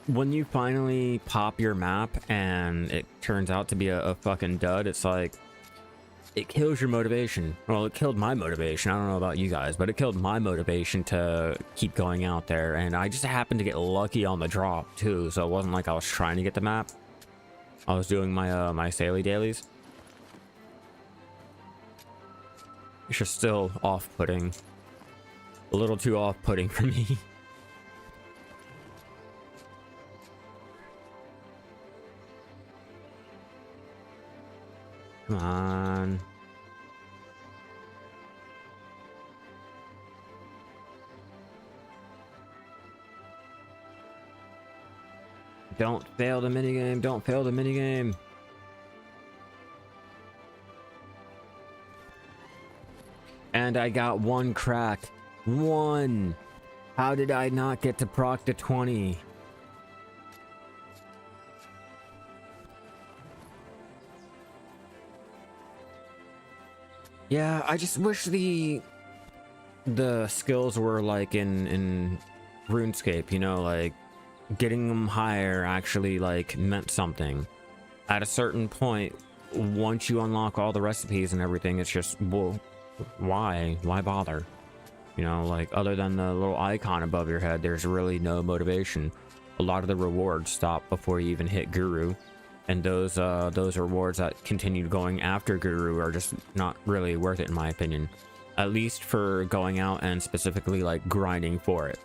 when you finally pop your map and it turns out to be a fucking dud, it's like, it kills your motivation. Well, it killed my motivation. I don't know about you guys, but it killed my motivation to keep going out there. And I just happened to get lucky on the drop too. So it wasn't like I was trying to get the map. I was doing my my Saily dailies. It's just still off-putting. A little too off-putting for me. Come on. Don't fail the minigame. Don't fail the minigame. And I got one crack. One. How did I not get to proc to 20? Yeah, I just wish the skills were like in RuneScape, you know, like getting them higher actually like meant something. At a certain point, once you unlock all the recipes and everything, it's just, well, why bother? You know, like other than the little icon above your head, there's really no motivation. A lot of the rewards stop before you even hit Guru. And those rewards that continue going after Guru are just not really worth it in my opinion. At least for going out and specifically like grinding for it.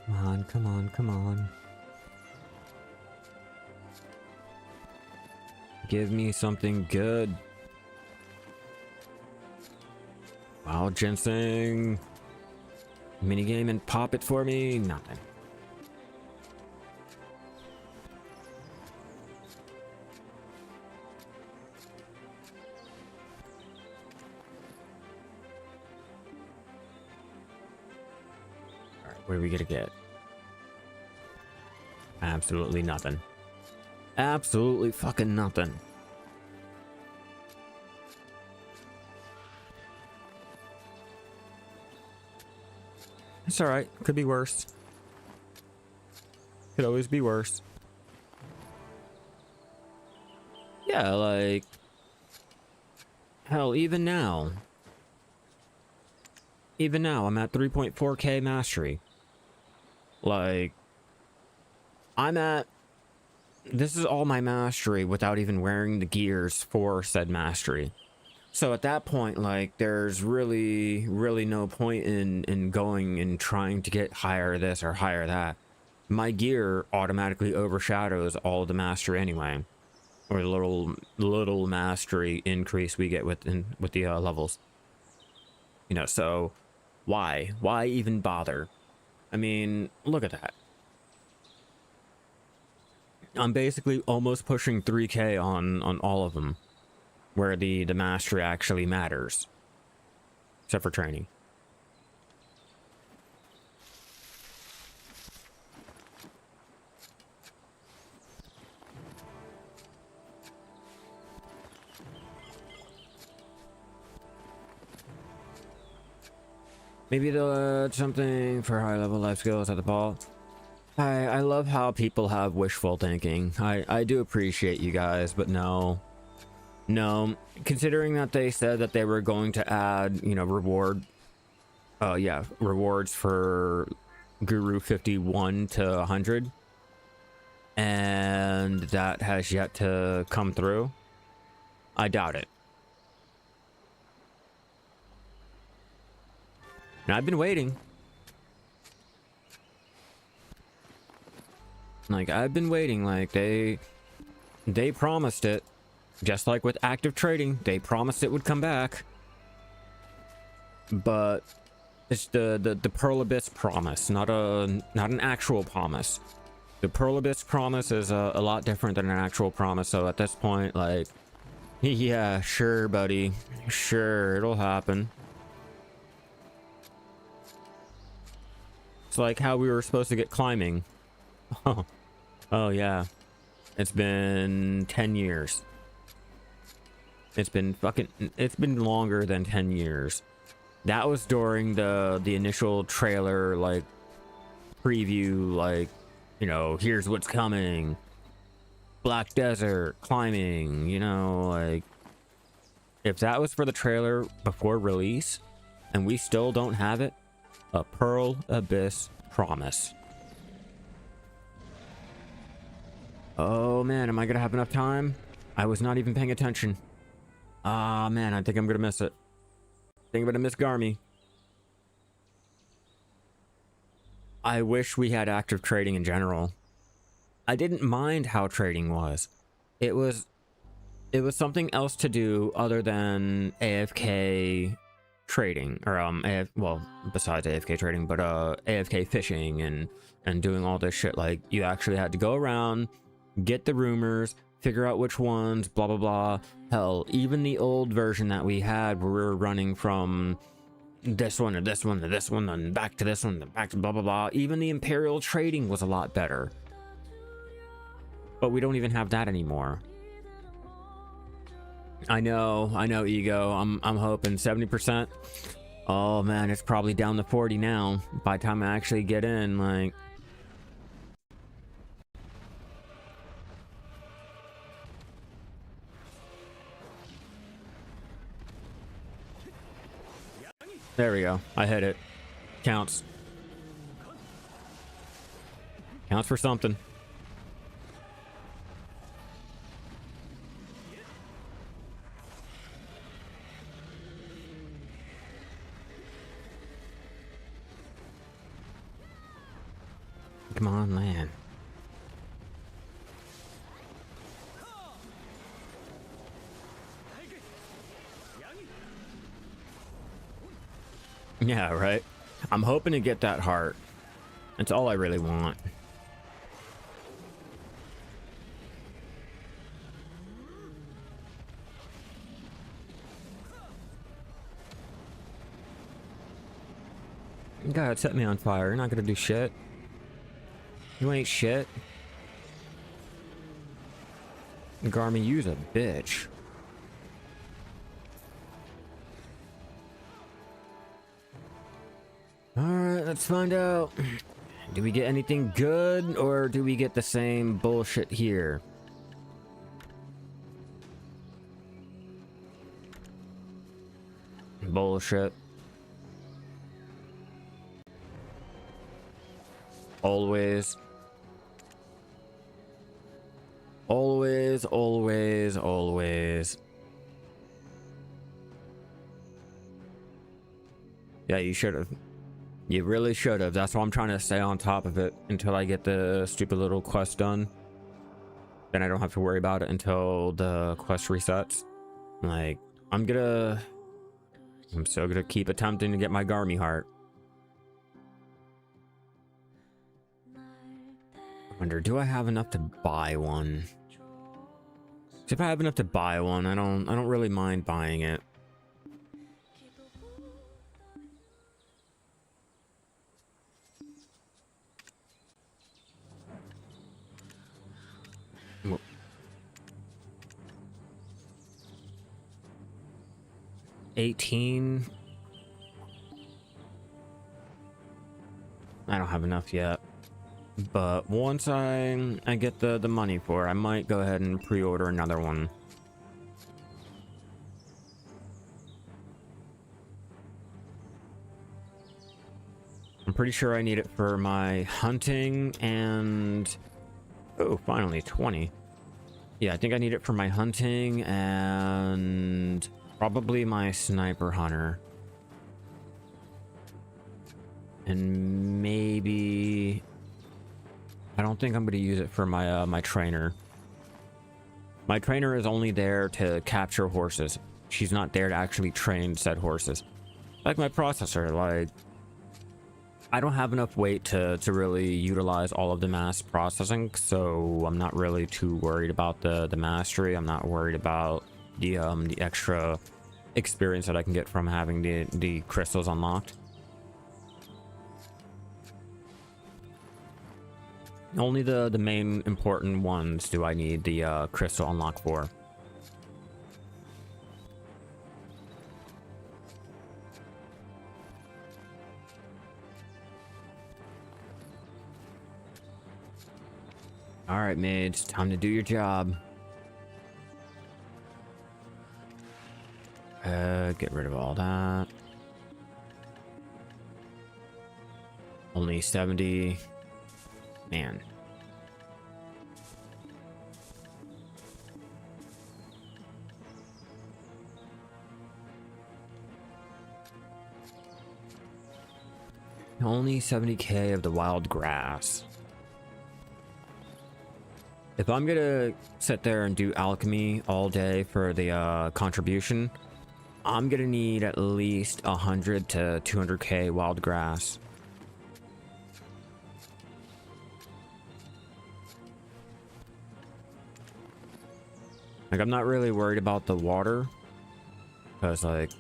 Come on, come on, come on. Give me something good. Wild ginseng. Minigame and pop it for me. Nothing. Alright, what are we gonna get? Absolutely nothing. Absolutely fucking nothing. It's alright. Could be worse. Could always be worse. Yeah, like... Hell, even now. Even now, I'm at 3.4k mastery. Like... I'm at... This is all my mastery without even wearing the gears for said mastery. So at that point, like, there's really no point in going and trying to get higher this or higher that. My gear automatically overshadows all of the mastery anyway. Or the little mastery increase we get with the levels. You know, so why? Why even bother? I mean, look at that. I'm basically almost pushing 3k on all of them. Where the mastery actually matters. Except for training. Maybe they'll add something for high level life skills at the ball. I love how people have wishful thinking. I do appreciate you guys, but no. No, considering that they said that they were going to add, you know, rewards for Guru 51 to 100. And that has yet to come through. I doubt it. And I've been waiting. Like, I've been waiting, like, they promised it. Just like with active trading, they promised it would come back. But It's the Pearl Abyss promise, not an actual promise. The Pearl Abyss promise is a lot different than an actual promise. So at this point, like, yeah, sure, buddy, sure, it'll happen. It's like how we were supposed to get climbing. Oh yeah, it's been 10 years. It's been longer than 10 years. That was during the initial trailer, like, preview, like, you know, here's what's coming. Black Desert, climbing, you know, like, if that was for the trailer before release, and we still don't have it, a Pearl Abyss promise. Oh man, am I gonna have enough time? I was not even paying attention. Ah man, I think I'm gonna miss it. I think I'm gonna miss Garmy. I wish we had active trading in general. I didn't mind how trading was. It was something else to do other than AFK trading, or well, besides AFK trading, but AFK fishing and doing all this shit. Like, you actually had to go around, get the rumors, figure out which ones, blah blah blah. Hell, even the old version that we had, where we were running from this one to this one to this one, and back to this one, and back to blah blah blah. Even the Imperial trading was a lot better, but we don't even have that anymore. I know, Ego. I'm hoping 70%. Oh man, it's probably down to 40 now. By the time I actually get in, like. There we go. I hit it. Counts. Counts for something. Come on, man. Yeah, right. I'm hoping to get that heart. That's all I really want. God, set me on fire. You're not gonna do shit. You ain't shit. Garmy, you's a bitch. Alright, let's find out. Do we get anything good, or do we get the same bullshit here? Bullshit. Always. Always, always, always. Yeah, you should have. You really should have. That's why I'm trying to stay on top of it until I get the stupid little quest done. Then I don't have to worry about it until the quest resets. Like, I'm still gonna keep attempting to get my Garmy heart. I wonder, do I have enough to buy one? If I have enough to buy one, I don't really mind buying it. Well, 18. I don't have enough yet. But once I get the money for it, I might go ahead and pre-order another one. I'm pretty sure I need it for my hunting and... Oh, finally, 20. Yeah, I think I need it for my hunting and probably my sniper hunter. And maybe... I don't think I'm going to use it for my my trainer. My trainer is only there to capture horses. She's not there to actually train said horses. Like my processor, like, I don't have enough weight to really utilize all of the mass processing, so I'm not really too worried about the mastery. I'm not worried about the extra experience that I can get from having the crystals unlocked. Only the main important ones do I need the crystal unlock for. All right, maids, time to do your job. Get rid of all that. Only 70. Man. Only 70k of the wild grass. If I'm gonna sit there and do alchemy all day for the contribution, I'm gonna need at least 100 to 200k wild grass. Like, I'm not really worried about the water, because, like,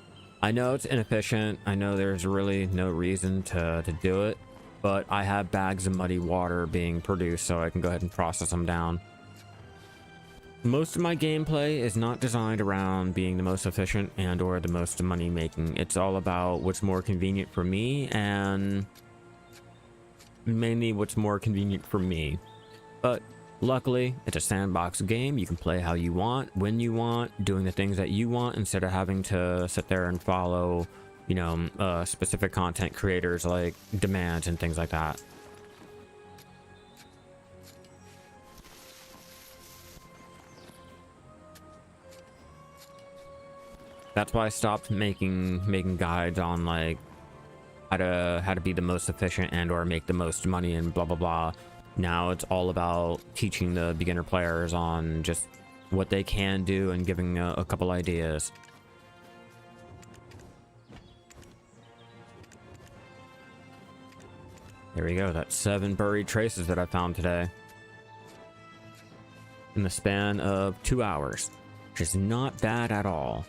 I know it's inefficient. I know there's really no reason to do it, but I have bags of muddy water being produced, so I can go ahead and process them down. Most of my gameplay is not designed around being the most efficient and or the most money making. It's all about what's more convenient for me, and mainly what's more convenient for me. But luckily, it's a sandbox game. You can play how you want, when you want, doing the things that you want, instead of having to sit there and follow, you know, specific content creators like demands and things like that. That's why I stopped making guides on like how to be the most efficient and or make the most money and blah blah blah. Now it's all about teaching the beginner players on just what they can do and giving a couple ideas. There we go. That's 7 buried traces that I found today in the span of 2 hours, which is not bad at all.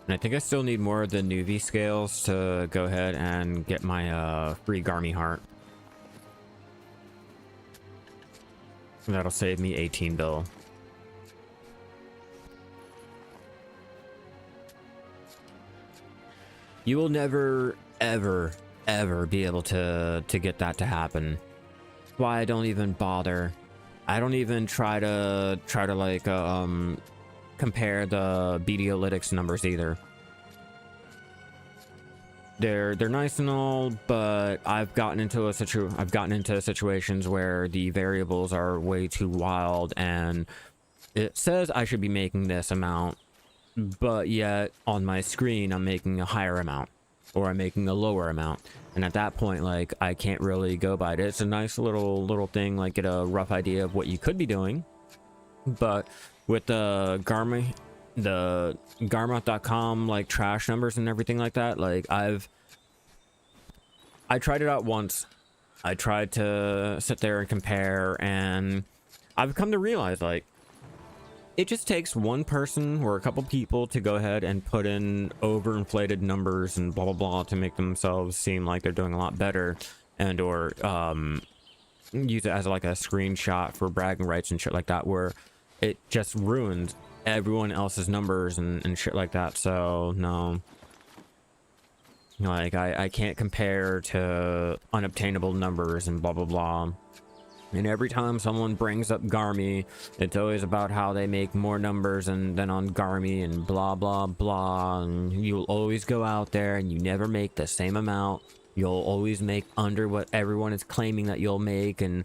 And I think I still need more of the Nuvi scales to go ahead and get my free Garmy heart. That'll save me 18 bill. You will never, ever, ever be able to get that to happen. That's why I don't even bother. I don't even try to like compare the BDolytics numbers either. They're nice and all, but I've gotten into situations where the variables are way too wild, and it says I should be making this amount, but yet on my screen I'm making a higher amount, or I'm making a lower amount, and at that point, like, I can't really go by it. It's a nice little thing, like, get a rough idea of what you could be doing, but with the Garmoth.com like trash numbers and everything like that, like, I tried it out once. I tried to sit there and compare, and I've come to realize, like, it just takes one person or a couple people to go ahead and put in overinflated numbers and blah blah blah to make themselves seem like they're doing a lot better, and or use it as like a screenshot for bragging rights and shit like that, where it just ruins everyone else's numbers and shit like that. So no, like, I can't compare to unobtainable numbers and blah blah blah. And every time someone brings up Garmy, it's always about how they make more numbers than on Garmy and blah blah blah, and you'll always go out there and you never make the same amount. You'll always make under what everyone is claiming that you'll make, and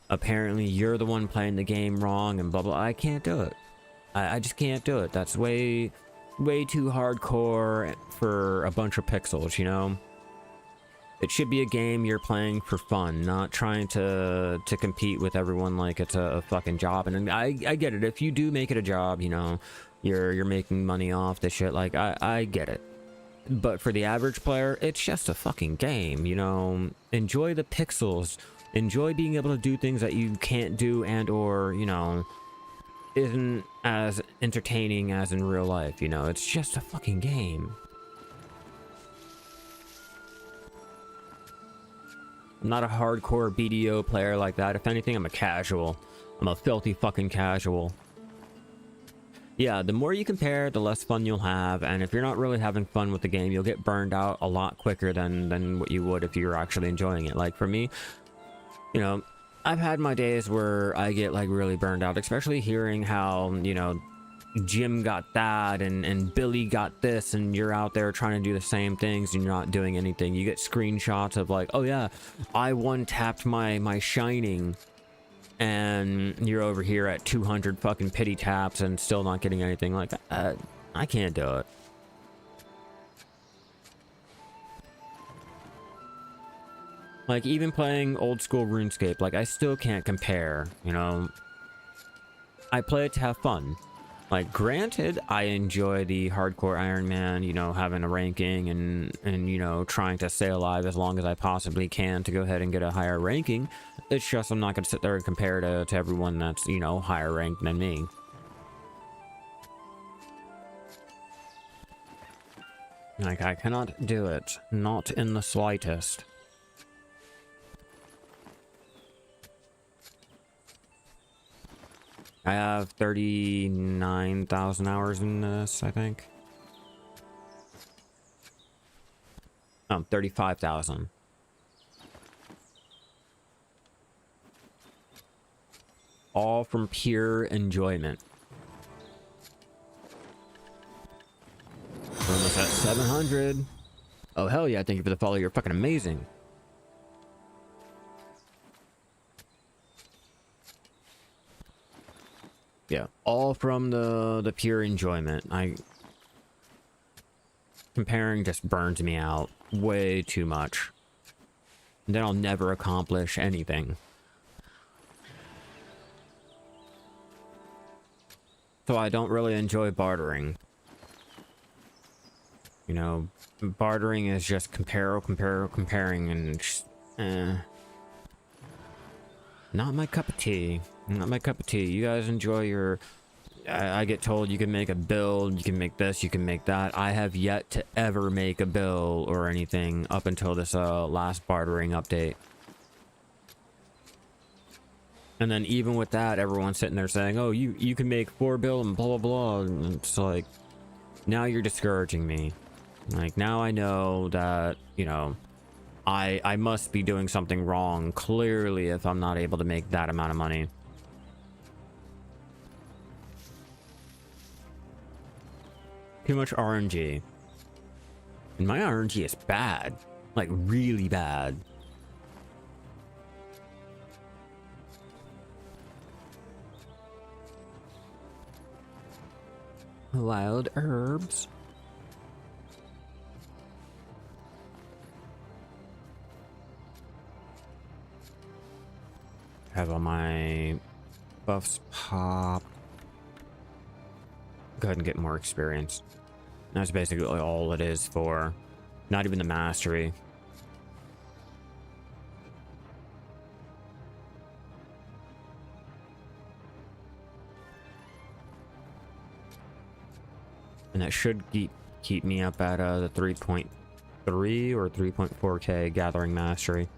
apparently you're the one playing the game wrong and blah blah. I can't do it. I just can't do it. That's way too hardcore for a bunch of pixels, you know? It should be a game you're playing for fun, not trying to compete with everyone like it's a fucking job. And I get it. If you do make it a job, you know, you're making money off this shit. Like I get it. But for the average player, it's just a fucking game, you know. Enjoy the pixels. Enjoy being able to do things that you can't do and or, you know, isn't as entertaining as in real life, you know. It's just a fucking game. I'm not a hardcore BDO player like that. If anything, I'm a casual. I'm a filthy fucking casual. Yeah, the more you compare, the less fun you'll have, and if you're not really having fun with the game, you'll get burned out a lot quicker than what you would if you were actually enjoying it. Like for me, you know, I've had my days where I get like really burned out, especially hearing how, you know, Jim got that and Billy got this, and you're out there trying to do the same things and you're not doing anything. You get screenshots of like, oh yeah, I one-tapped my shining, and you're over here at 200 fucking pity taps and still not getting anything. Like, I can't do it. Like, even playing old school RuneScape, like, I still can't compare, you know. I play it to have fun. Like, granted, I enjoy the hardcore Iron Man, you know, having a ranking and you know, trying to stay alive as long as I possibly can to go ahead and get a higher ranking. It's just I'm not going to sit there and compare to everyone that's, you know, higher ranked than me. Like, I cannot do it. Not in the slightest. I have 39,000 hours in this, I think. Oh, 35,000. All from pure enjoyment. We're almost at 700. Oh, hell yeah, thank you for the follow. You're fucking amazing. Yeah, all from the pure enjoyment. Comparing just burns me out way too much. And then I'll never accomplish anything. So I don't really enjoy bartering. You know, bartering is just comparing, and just, not my cup of tea. Not my cup of tea. You guys enjoy your... I get told you can make a build, you can make this, you can make that. I have yet to ever make a build or anything up until this last bartering update. And then even with that, everyone's sitting there saying, oh, you can make 4 build and blah, blah, blah. And it's like, now you're discouraging me. Like, now I know that, you know, I must be doing something wrong, clearly, if I'm not able to make that amount of money. Too much RNG. And my RNG is bad. Like, really bad. Wild herbs. Have all my buffs pop. Go ahead and get more experience. That's basically all it is for. Not even the mastery. And that should keep me up at the 3.3 or 3.4k gathering mastery.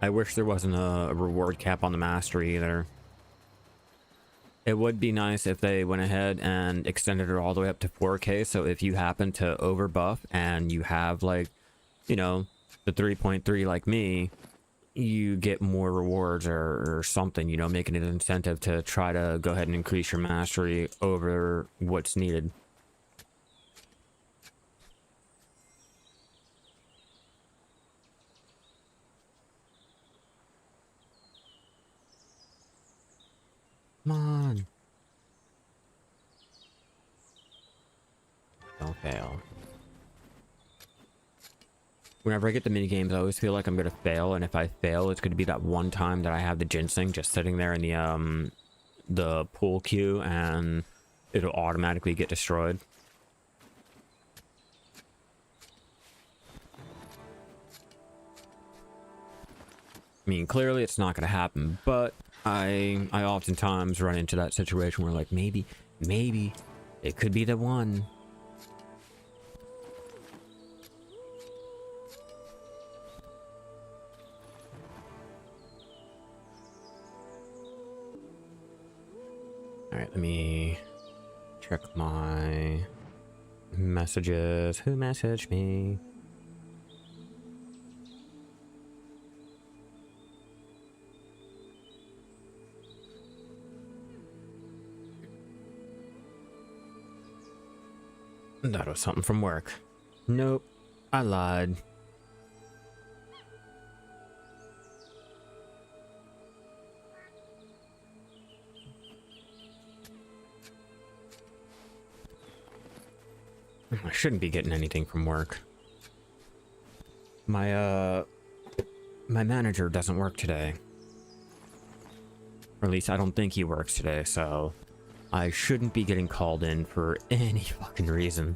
I wish there wasn't a reward cap on the mastery either. It would be nice if they went ahead and extended it all the way up to 4k, so if you happen to overbuff and you have, like, you know, the 3.3 like me, you get more rewards or something, you know, making it an incentive to try to go ahead and increase your mastery over what's needed. Come on. fail. Whenever I get the mini games, I always feel like I'm gonna fail, and if I fail, it's gonna be that one time that I have the ginseng just sitting there in the pool queue, and it'll automatically get destroyed. I mean, clearly it's not gonna happen, but I oftentimes run into that situation where like maybe it could be the one. All right, let me check my messages. Who messaged me? That was something from work. Nope, I lied. I shouldn't be getting anything from work. My manager doesn't work today. Or at least I don't think he works today, so I shouldn't be getting called in for any fucking reason.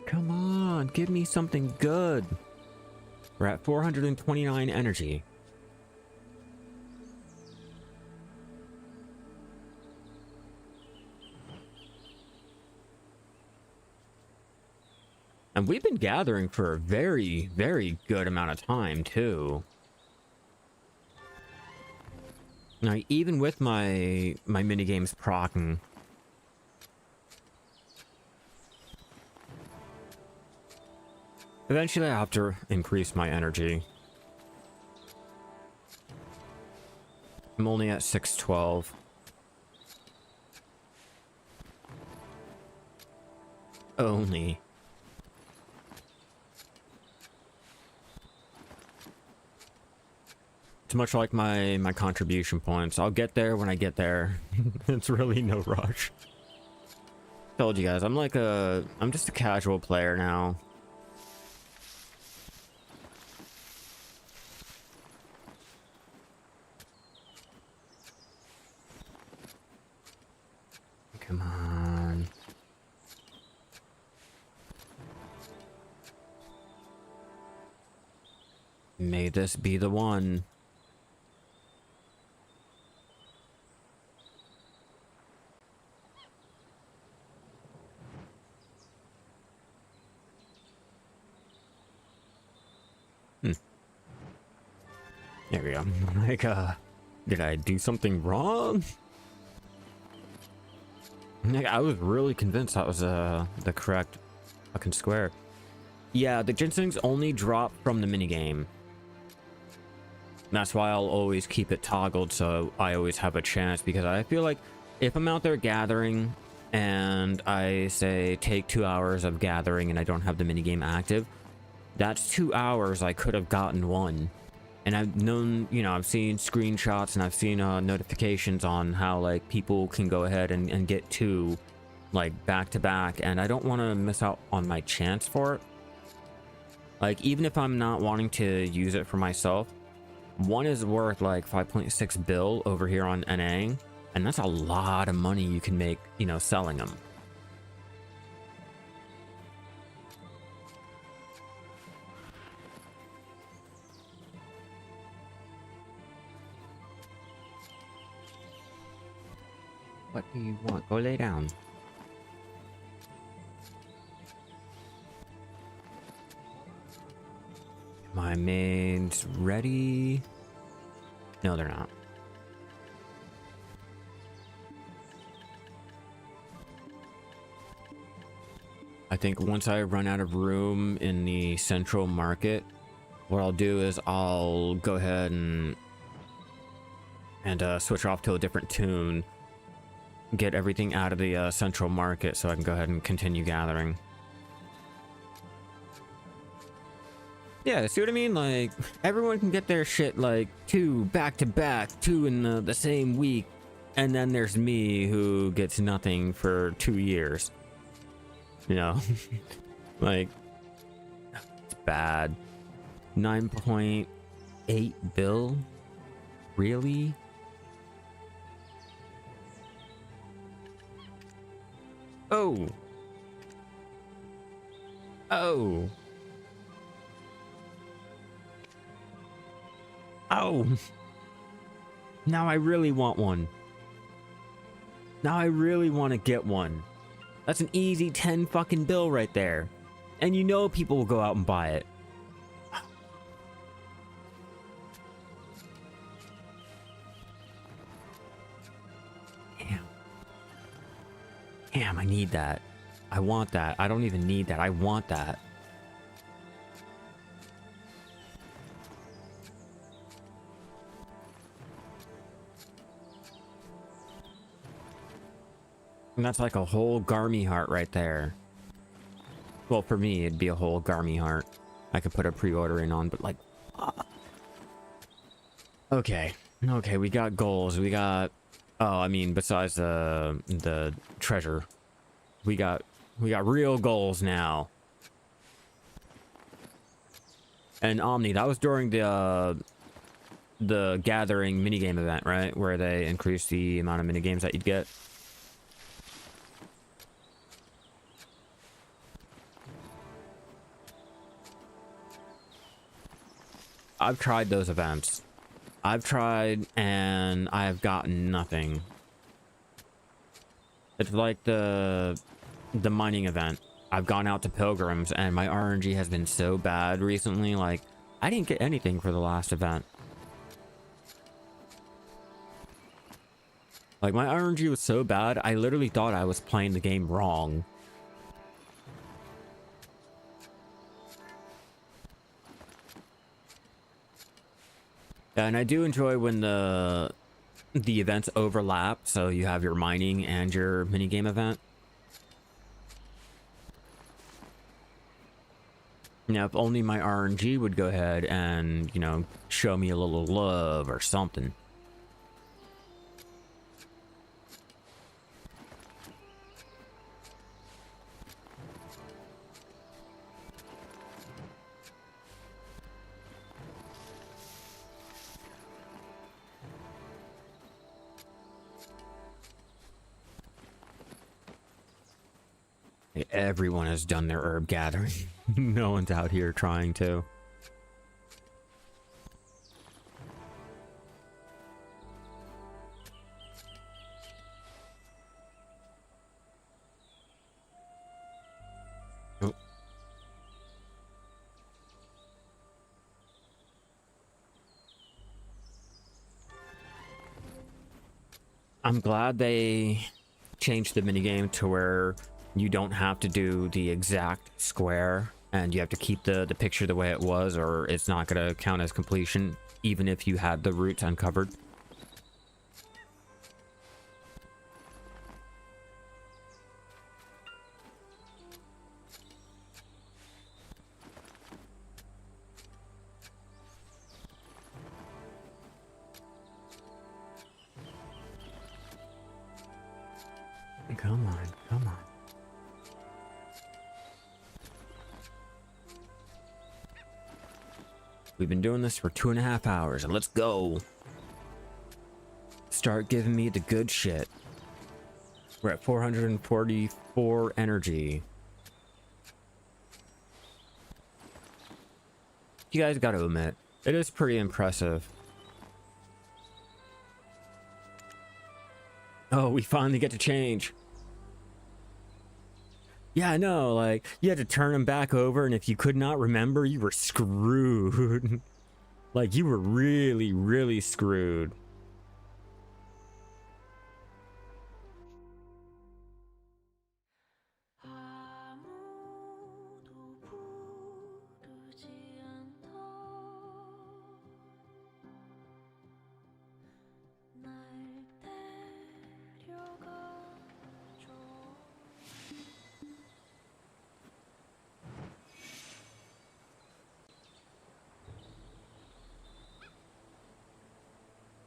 Come on, give me something good. We're at 429 energy. And we've been gathering for a very, very good amount of time, too. Now, even with my minigames procking, eventually I have to increase my energy. I'm only at 612. Only. It's much like my contribution points. I'll get there when I get there. It's really no rush. Told you guys, I'm just a casual player now. Come on. May this be the one. There we go. Like, did I do something wrong? Like, I was really convinced that was the correct fucking square. Yeah, the ginsengs only drop from the minigame. That's why I'll always keep it toggled, so I always have a chance, because I feel like if I'm out there gathering and I say take 2 hours of gathering and I don't have the minigame active, that's 2 hours I could have gotten one. And I've known, you know, I've seen screenshots and I've seen notifications on how like people can go ahead and get two like back to back, and I don't want to miss out on my chance for it. Like, even if I'm not wanting to use it for myself, one is worth like 5.6 bill over here on NA, and that's a lot of money you can make, you know, selling them. What do you want? Go lay down. My maids ready? No, they're not. I think once I run out of room in the central market, what I'll do is I'll go ahead and switch off to a different tune. Get everything out of the central market so I can go ahead and continue gathering. Yeah, see what I mean? Like, everyone can get their shit, like, 2 back to back, 2 in the same week. And then there's me who gets nothing for 2 years. You know? Like, it's bad. 9.8 bill? Really? Oh. Oh. Oh. Now I really want one. Now I really want to get one. That's an easy 10 fucking bill right there. And you know people will go out and buy it. Damn. Damn, I need that. I want that. I don't even need that. I want that. And that's like a whole Garmy heart right there. Well, for me, it'd be a whole Garmy heart. I could put a pre-order in on, but like... Okay. Okay, we got goals. We got... Oh, I mean, besides the treasure. We got real goals now. And Omni, that was during the gathering minigame event, right? Where they increased the amount of minigames that you'd get. I've tried those events. I've tried and I've gotten nothing. It's like the mining event. I've gone out to Pilgrims and my RNG has been so bad recently. Like, I didn't get anything for the last event. Like, my RNG was so bad, I literally thought I was playing the game wrong. And I do enjoy when the events overlap, so you have your mining and your minigame event. Now, if only my RNG would go ahead and, you know, show me a little love or something. Everyone has done their herb gathering. No one's out here trying to. Oh. I'm glad they changed the minigame to where you don't have to do the exact square and you have to keep the picture the way it was, or it's not going to count as completion even if you had the roots uncovered. Come on, come on. We've been doing this for 2.5 hours, and let's go. Start giving me the good shit. We're at 444 energy. You guys gotta admit, it is pretty impressive. Oh, we finally get to change. Yeah, I know, like, you had to turn them back over, and if you could not remember, you were screwed. Like, you were really, really screwed.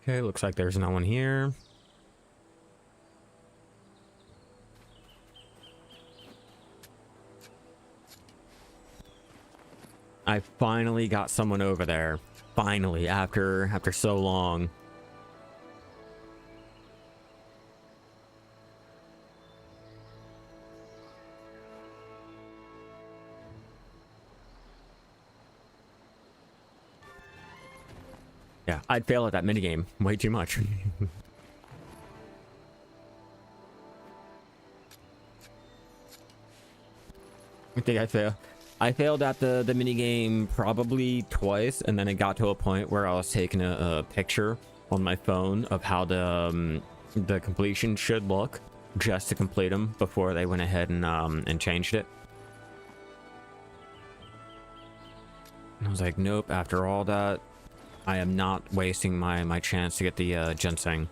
Okay, looks like there's no one here. I finally got someone over there. Finally, after so long. Yeah, I'd fail at that minigame way too much. I think I failed at the minigame probably twice, and then it got to a point where I was taking a picture on my phone of how the completion should look just to complete them before they went ahead and changed it. I was like, nope, after all that, I am not wasting my chance to get the ginseng.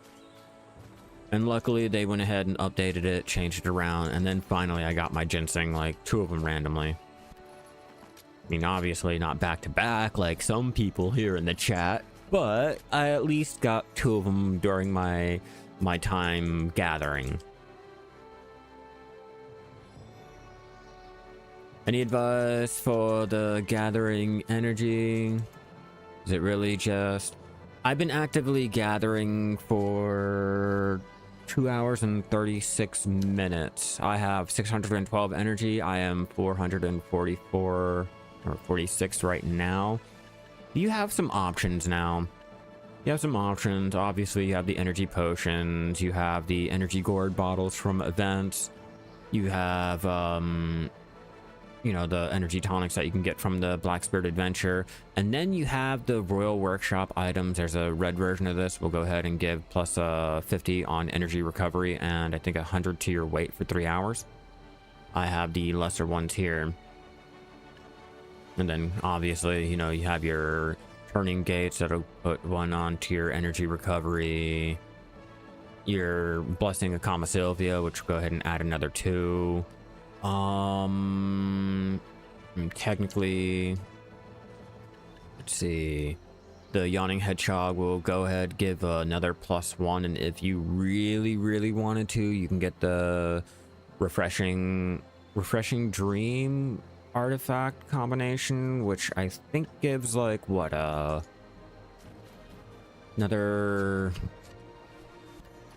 And luckily they went ahead and updated it, changed it around, and then finally I got my ginseng, like 2 of them randomly. I mean, obviously not back to back like some people here in the chat, but I at least got 2 of them during my time gathering. Any advice for the gathering energy? Is it really just... I've been actively gathering for 2 hours and 36 minutes. I have 612 energy. I am 444 or 46 right now. You have some options now. You have some options. Obviously, you have the energy potions. You have the energy gourd bottles from events. You have, you know, the energy tonics that you can get from the Black Spirit Adventure. And then you have the Royal Workshop items. There's a red version of this. We'll go ahead and give plus 50 on energy recovery and I think 100 to your weight for 3 hours. I have the lesser ones here. And then obviously, you know, you have your turning gates that'll put 1 onto your energy recovery. Your Blessing of Kama Sylvia, which will go ahead and add another 2. Technically, let's see, the Yawning Hedgehog will go ahead, give another +1, and if you really wanted to, you can get the refreshing dream artifact combination, which I think gives like what, another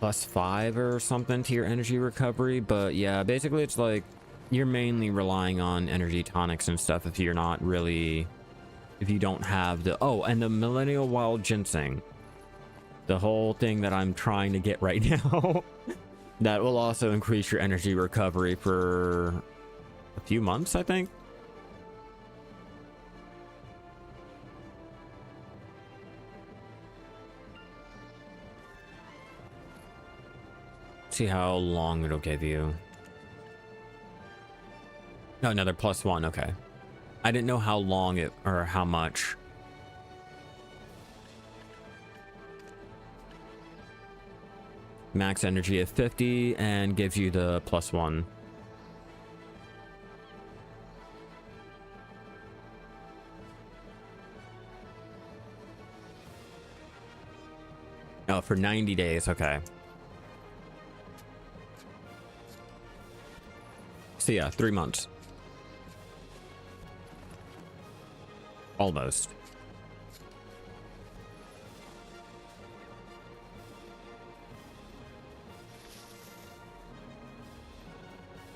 +5 or something to your energy recovery. But yeah, basically it's like you're mainly relying on energy tonics and stuff if you're not really, if you don't have the, oh, and the Millennial Wild Ginseng, the whole thing that I'm trying to get right now. That will also increase your energy recovery for a few months, I think. See how long it'll give you. No, another +1. Okay, I didn't know how long it or how much. Max energy of 50 and gives you the +1. Oh, for 90 days. Okay. So yeah, 3 months. Almost.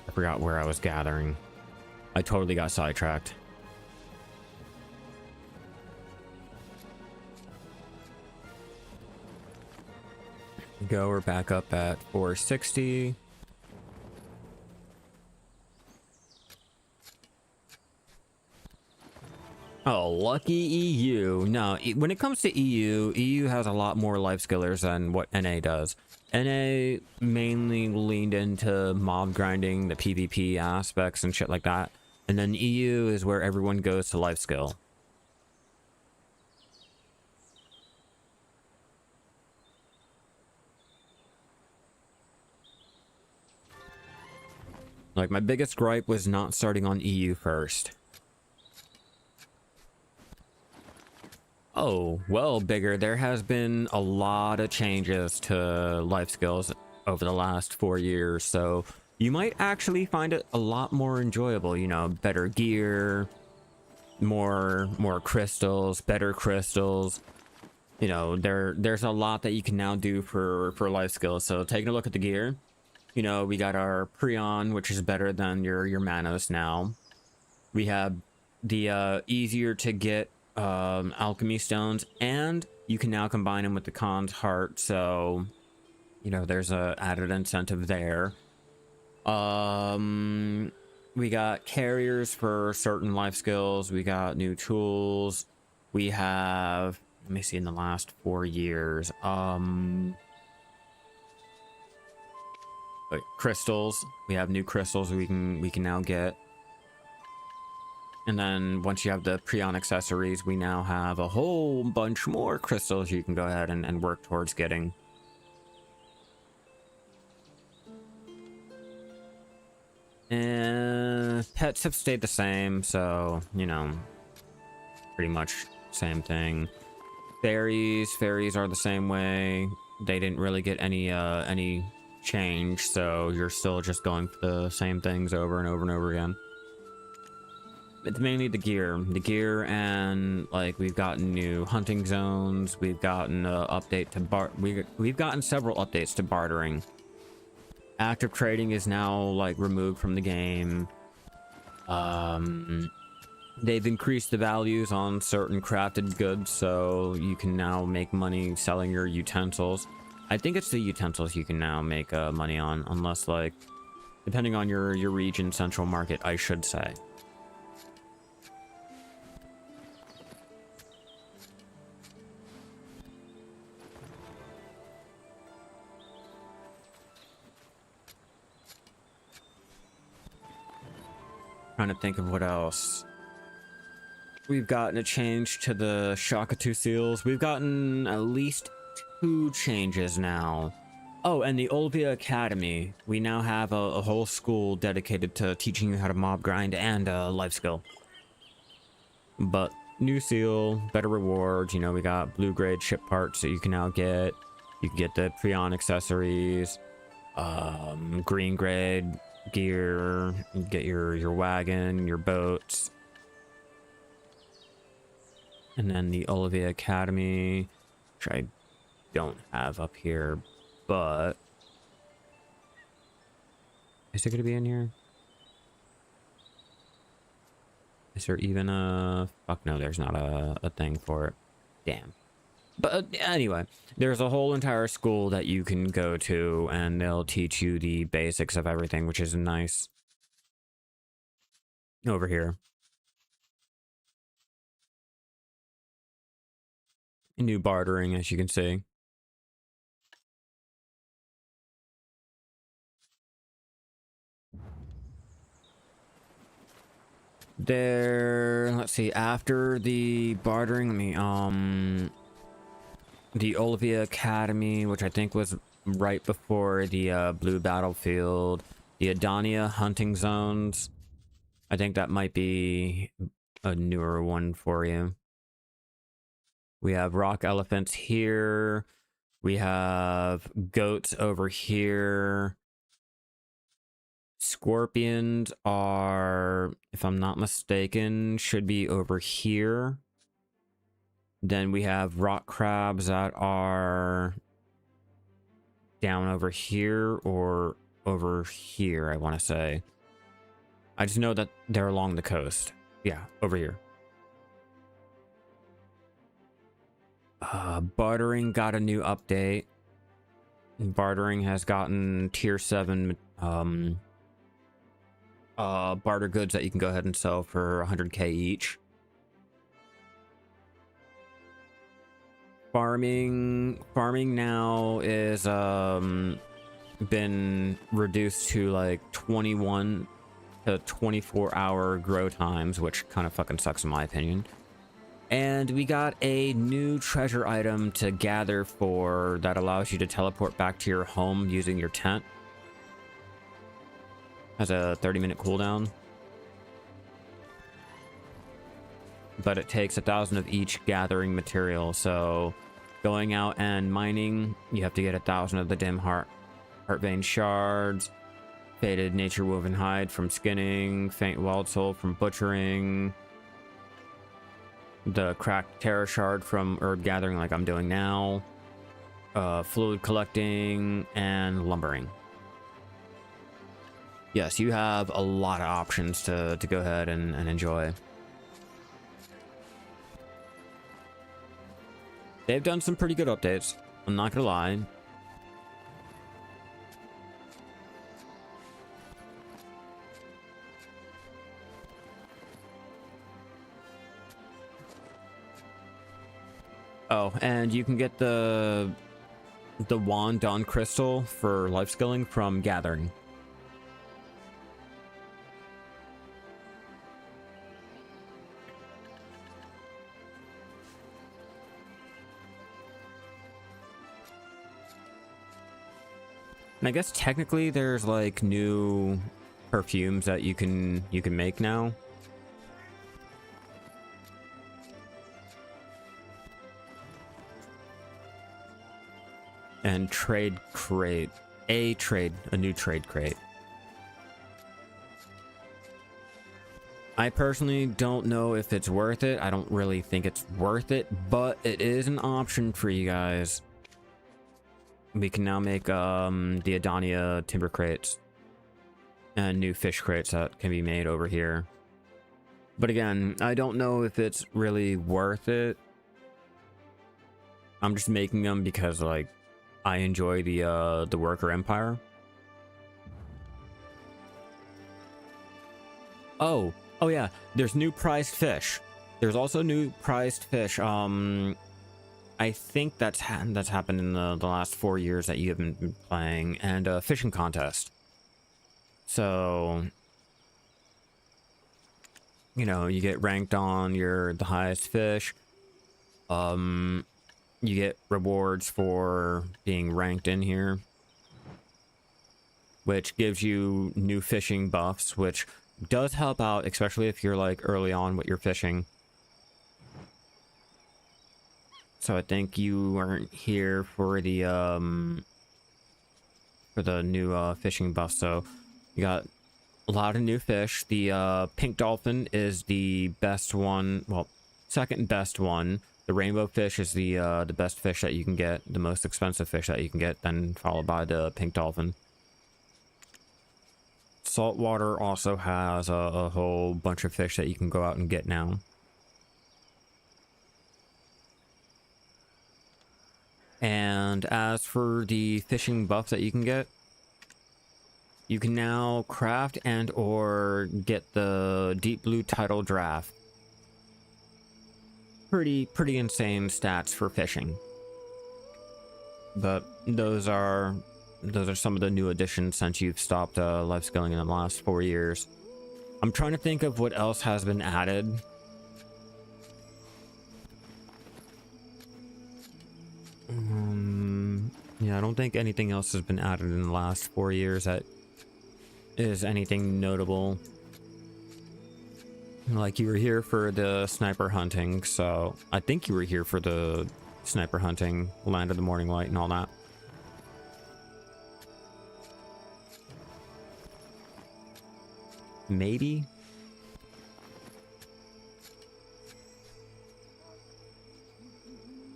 I forgot where I was gathering. I totally got sidetracked. Go, we're back up at 460. Oh, lucky EU. No, when it comes to EU has a lot more life skillers than what NA does. NA mainly leaned into mob grinding, the PvP aspects and shit like that. And then EU is where everyone goes to life skill. Like, my biggest gripe was not starting on EU first. Oh, well, Bigger, there has been a lot of changes to life skills over the last 4 years, so you might actually find it a lot more enjoyable. You know, better gear, more crystals, better crystals. You know, there's a lot that you can now do for life skills. So taking a look at the gear, you know, we got our Prion, which is better than your Manos now. We have the easier to get alchemy stones, and you can now combine them with the Khan's heart, so you know there's a added incentive there. We got carriers for certain life skills. We got new tools. We have, let me see, in the last 4 years, like crystals. We have new crystals we can now get. And then once you have the Prion accessories, we now have a whole bunch more crystals you can go ahead and work towards getting. And pets have stayed the same, so, you know, pretty much same thing. Fairies are the same way. They didn't really get any change, so you're still just going for the same things over and over and over again. It's mainly the gear, and like we've gotten new hunting zones. We've gotten an update to we've gotten several updates to bartering. Active trading is now like removed from the game. They've increased the values on certain crafted goods, so you can now make money selling your utensils. I think it's the utensils you can now make money on, unless like, depending on your region, central market, I should say. Trying to think of what else. We've gotten a change to the Shakatu seals. We've gotten at least 2 changes now. Oh, and the Olvia Academy. We now have a whole school dedicated to teaching you how to mob grind and life skill. But new seal, better rewards. You know, we got blue grade ship parts that you can now get. You can get the Prion accessories, green grade gear, get your wagon, your boats, and then the Olivia Academy, which I don't have up here, but is it going to be in here? Is there even a fuck? No, there's not a thing for it. Damn. But anyway, there's a whole entire school that you can go to, and they'll teach you the basics of everything, which is nice. Over here. New bartering, as you can see. There, let's see, after the bartering, let me, the Olivia Academy, which I think was right before the blue battlefield, the Adania hunting zones. I think that might be a newer one for you. We have rock elephants here. We have goats over here. Scorpions are, if I'm not mistaken, should be over here. Then we have rock crabs that are down over here or over here, I want to say. I just know that they're along the coast. Yeah, over here. Bartering got a new update. Bartering has gotten tier 7 barter goods that you can go ahead and sell for 100k each. Farming now is been reduced to like 21 to 24 hour grow times, which kind of fucking sucks in my opinion. And we got a new treasure item to gather for that allows you to teleport back to your home using your tent. Has a 30-minute cooldown. but it takes 1,000 of each gathering material. So going out and mining, you have to get 1,000 of the dim heart vein shards, faded nature woven hide from skinning, faint wild soul from butchering, the cracked terra shard from herb gathering like I'm doing now, fluid collecting, and lumbering. Yes, you have a lot of options to go ahead and enjoy. They've done some pretty good updates, I'm not gonna lie. Oh, and you can get the wand Dawn Crystal for life skilling from gathering. And I guess technically there's like new perfumes that you can make now. And trade crate, a new trade crate. I personally don't know if it's worth it. I don't really think it's worth it, but it is an option for you guys. We can now make the Adonia timber crates and new fish crates that can be made over here. But again, I don't know if it's really worth it. I'm just making them because like I enjoy the worker empire. Oh yeah, there's new prized fish. There's also new prized fish. I think that's happened in the last 4 years that you haven't been playing, and a fishing contest. So, you know, you get ranked on the highest fish. You get rewards for being ranked in here, which gives you new fishing buffs, which does help out, especially if you're like early on with your fishing. So I think you weren't here for the new fishing buff. So you got a lot of new fish. The pink dolphin is the best one, well, second best one. The rainbow fish is the best fish that you can get, the most expensive fish that you can get, then followed by the pink dolphin. Saltwater also has a whole bunch of fish that you can go out and get now. And as for the fishing buffs that you can get, you can now craft and or get the deep blue tidal draft. Pretty insane stats for fishing. But those are some of the new additions since you've stopped life skilling in the last 4 years. I'm trying to think of what else has been added. Yeah, I don't think anything else has been added in the last 4 years that is anything notable. Like, you were here for the sniper hunting, so I think you were here for the sniper hunting, Land of the Morning Light and all that. Maybe?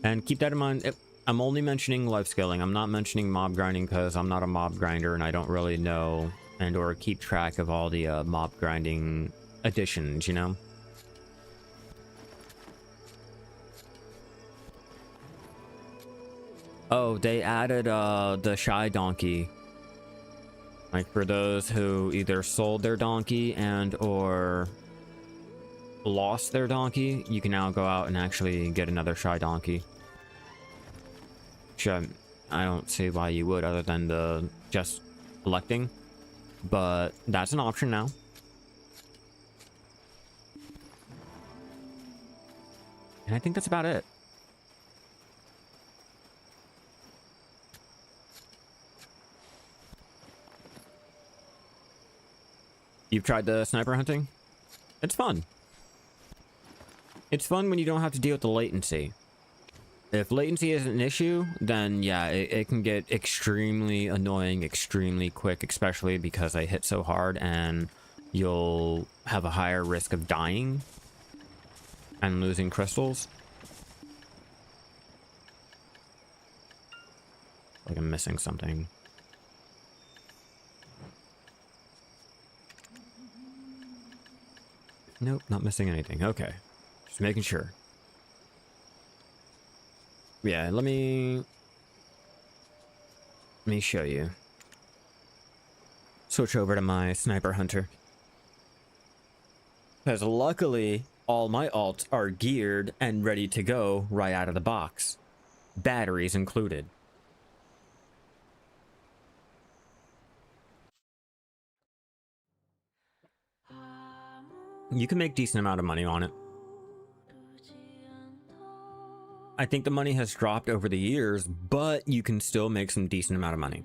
And keep that in mind, I'm only mentioning life scaling. I'm not mentioning mob grinding because I'm not a mob grinder and I don't really know and or keep track of all the mob grinding additions, you know? Oh, they added the shy donkey. Like, for those who either sold their donkey and or lost their donkey, you can now go out and actually get another shy donkey. Which I don't see why you would, other than the just collecting. But that's an option now. And I think that's about it. You've tried the sniper hunting? It's fun. It's fun when you don't have to deal with the latency. If latency isn't an issue, then yeah, it can get extremely annoying, extremely quick, especially because I hit so hard and you'll have a higher risk of dying and losing crystals. Like I'm missing something. Nope, not missing anything. Okay. Just making sure. Yeah, let me show you. Switch over to my sniper hunter. Because luckily, all my alts are geared and ready to go right out of the box. Batteries included. You can make decent amount of money on it. I think the money has dropped over the years, but you can still make some decent amount of money.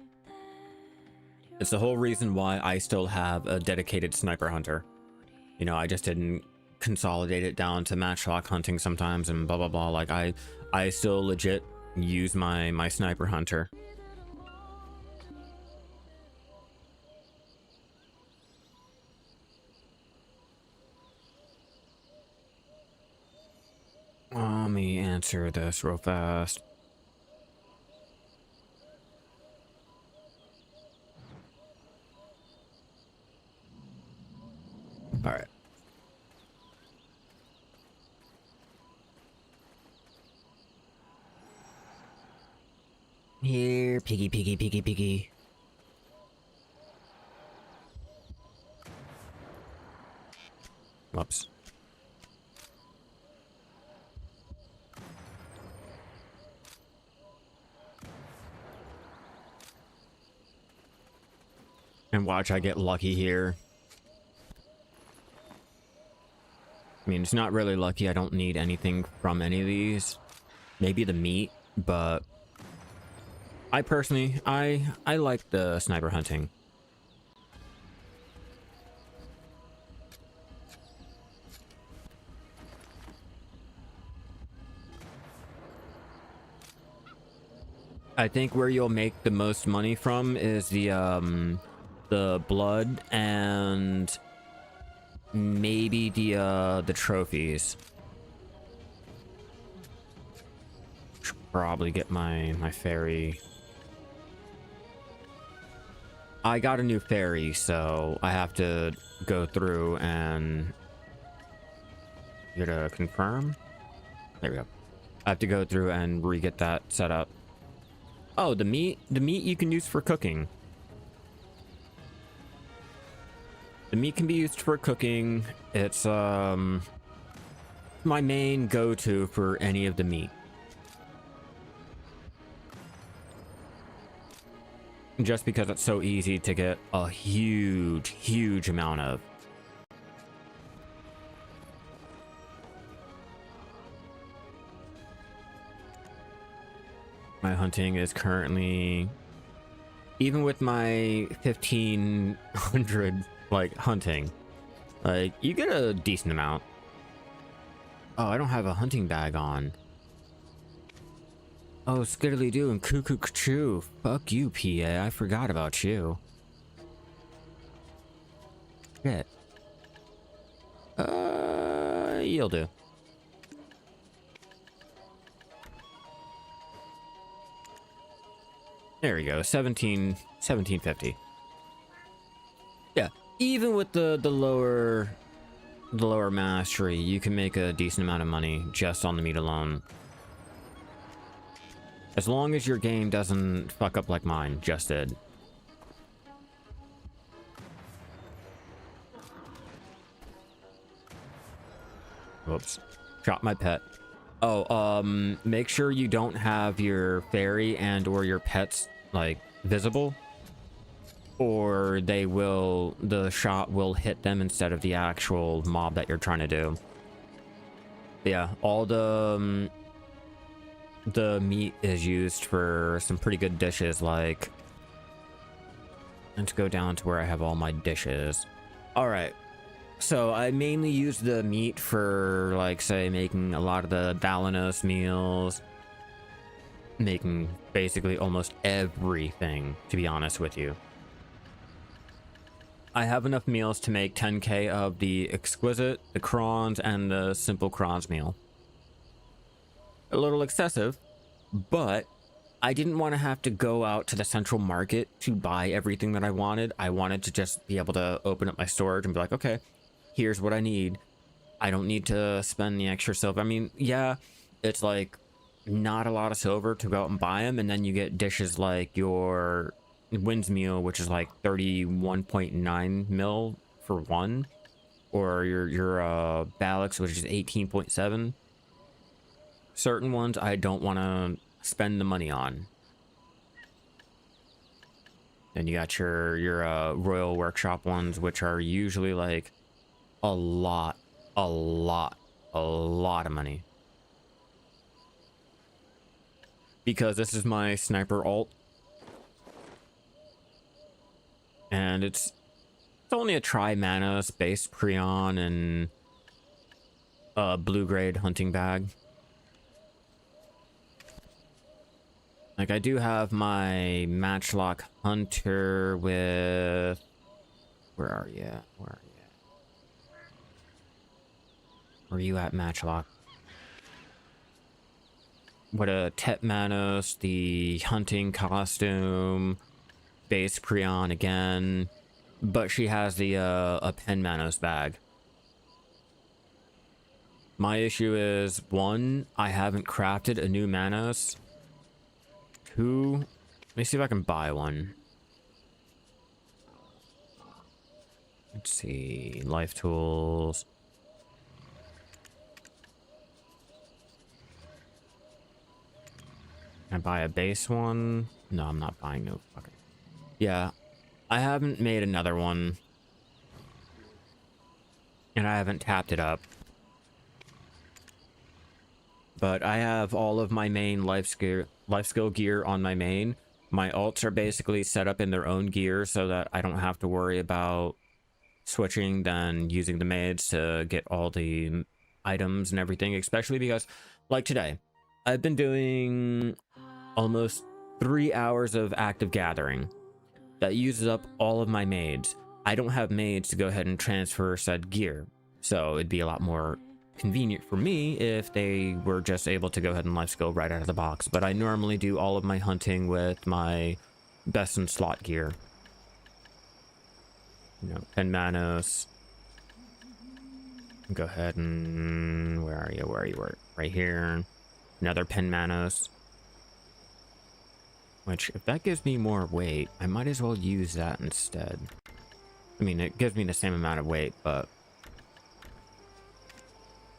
It's the whole reason why I still have a dedicated sniper hunter. You know, I just didn't consolidate it down to matchlock hunting sometimes and blah blah blah. Like I still legit use my sniper hunter. Let me answer this real fast. All right. Here, piggy, piggy, piggy, piggy. Whoops. And watch, I get lucky here. I mean, it's not really lucky. I don't need anything from any of these. Maybe the meat, but I personally, I like the sniper hunting. I think where you'll make the most money from is the blood and maybe the trophies. Should probably get my ferry. I got a new ferry, so I have to go through and get a confirm. There we go. I have to go through and re-get that set up. Oh, the meat you can use for cooking. The meat can be used for cooking. It's my main go-to for any of the meat. Just because it's so easy to get a huge amount of. My hunting is currently, even with my 1500 like hunting, like you get a decent amount. Oh, I don't have a hunting bag on. Oh, skiddly doo and cuckoo choo. Fuck you, PA. I forgot about you. Shit. You'll do. There we go. 1750. Yeah, even with the lower mastery, you can make a decent amount of money just on the meat alone. As long as your game doesn't fuck up like mine just did. Whoops. Shot my pet. Oh, make sure you don't have your fairy and or your pets like visible, or the shot will hit them instead of the actual mob that you're trying to do. Yeah, all the meat is used for some pretty good dishes, like, let's go down to where I have all my dishes. All right, So I mainly use the meat for, like, say, making a lot of the Valanos meals, making basically almost everything, to be honest with you. I have enough meals to make 10k of the exquisite, the crons, and the simple crons meal. A little excessive, but I didn't want to have to go out to the central market to buy everything that I wanted. I wanted to just be able to open up my storage and be like, okay, here's what I need. I don't need to spend the extra silver. I mean, yeah, it's like not a lot of silver to go out and buy them, and then you get dishes like your Wind's meal, which is like 31.9 mil for one, or your Balix, which is 18.7. Certain ones I don't want to spend the money on. And you got your Royal Workshop ones, which are usually like a lot of money. Because this is my sniper alt. And it's only a Tri-Mana Space Prion and a blue grade hunting bag. Like, I do have my Matchlock Hunter with... Where are you at? Where are you at? Where are you at, Matchlock? What a Tetmanos, the hunting costume, base Prion again, but she has the a Pen Manos bag. My issue is, one, I haven't crafted a new Manos. Two, let me see if I can buy one. Let's see, life tools. Can I buy a base one? No, I'm not buying no fucking... Yeah, I haven't made another one. And I haven't tapped it up. But I have all of my main life skill gear on my main. My alts are basically set up in their own gear so that I don't have to worry about switching, then using the maids to get all the items and everything, especially because, like today, I've been doing almost 3 hours of active gathering. That uses up all of my maids. I don't have maids to go ahead and transfer said gear, so it'd be a lot more convenient for me if they were just able to go ahead and life skill right out of the box. But I normally do all of my hunting with my best in slot gear. You know, Pen Manos. Go ahead and... Where are you? Where are you? Right here. Another Pen Manos. Which, if that gives me more weight, I might as well use that instead. I mean, it gives me the same amount of weight, but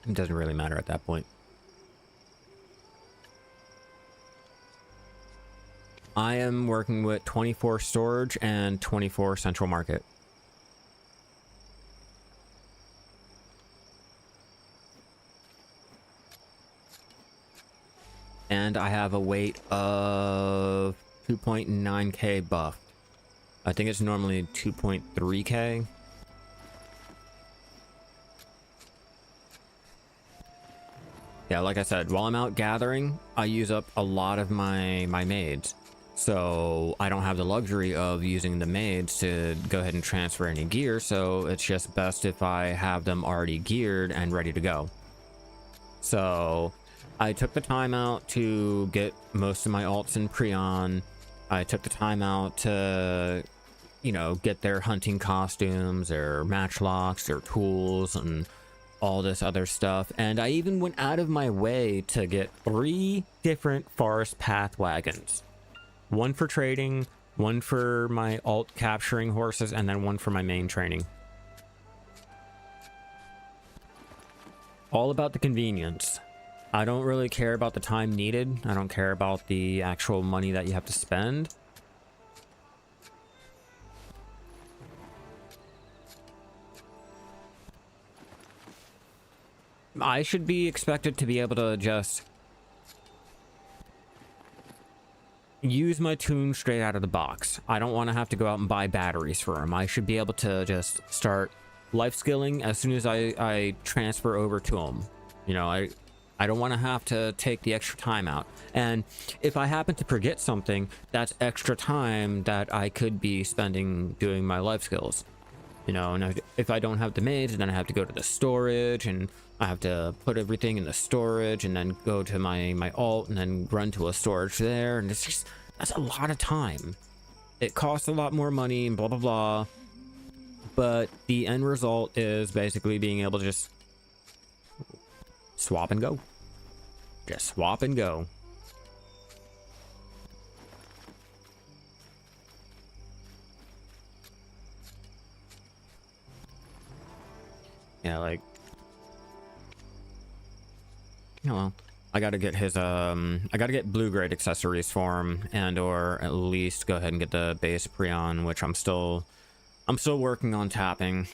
it doesn't really matter at that point. I am working with 24 storage and 24 central market. And I have a weight of 2.9k buffed. I think it's normally 2.3k. Yeah, like I said, while I'm out gathering, I use up a lot of my maids. So I don't have the luxury of using the maids to go ahead and transfer any gear, so it's just best if I have them already geared and ready to go. So I took the time out to get most of my alts in Prion. I took the time out to, you know, get their hunting costumes, their matchlocks, their tools, and all this other stuff. And I even went out of my way to get 3 different forest path wagons. One for trading, one for my alt capturing horses, and then one for my main training. All about the convenience. I don't really care about the time needed. I don't care about the actual money that you have to spend. I should be expected to be able to just use my tune straight out of the box. I don't want to have to go out and buy batteries for them. I should be able to just start life skilling as soon as I transfer over to them. You know, I don't want to have to take the extra time out. And if I happen to forget something, that's extra time that I could be spending doing my life skills. You know, and if I don't have the mage, then I have to go to the storage, and I have to put everything in the storage, and then go to my alt, and then run to a storage there, and it's just, that's a lot of time. It costs a lot more money, and blah blah blah. But the end result is basically being able to just swap and go. Just swap and go. Yeah, like, you know, I gotta get his I gotta get blue grade accessories for him, and or at least go ahead and get the base Prion, which I'm still working on tapping.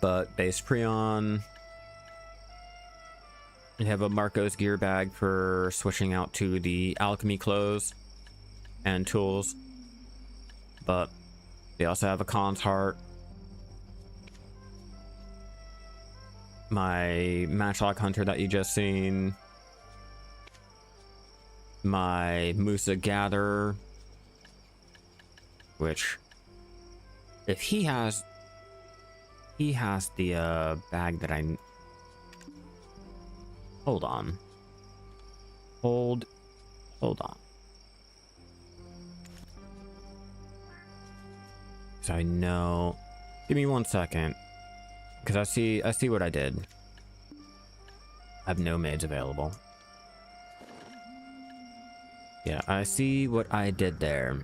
But base Prion, I have a Marco's gear bag for switching out to the alchemy clothes and tools. But they also have a Khan's heart. My Matchlock Hunter that you just seen. My Musa Gatherer. Which, if he has the bag that I... Hold on. Hold on. So I know... Give me 1 second. Because I see what I did. I have no maids available. Yeah, I see what I did there.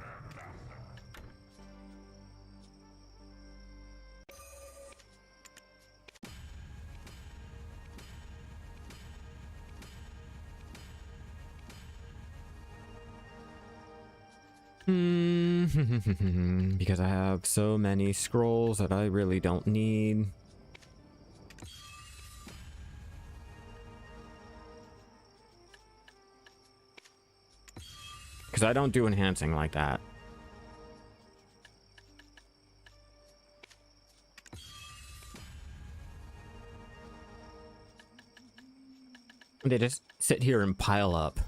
Because I have so many scrolls that I really don't need. Because I don't do enhancing like that. They just sit here and pile up.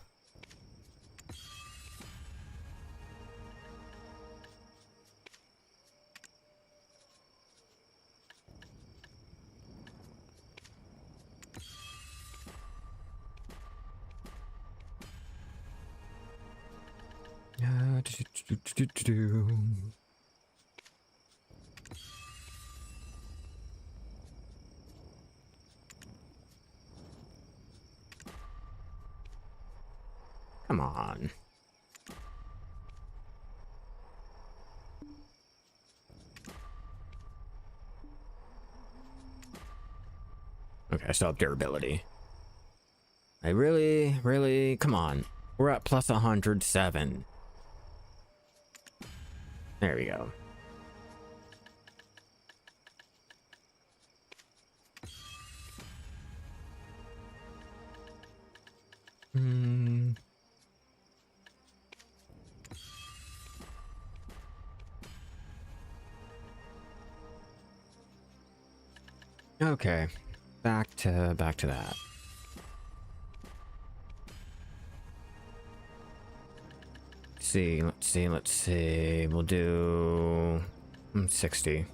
Come on. Okay, I still have durability. I really, come on. We're at plus 107. There we go. Okay, back to that. Let's see. We'll do 60.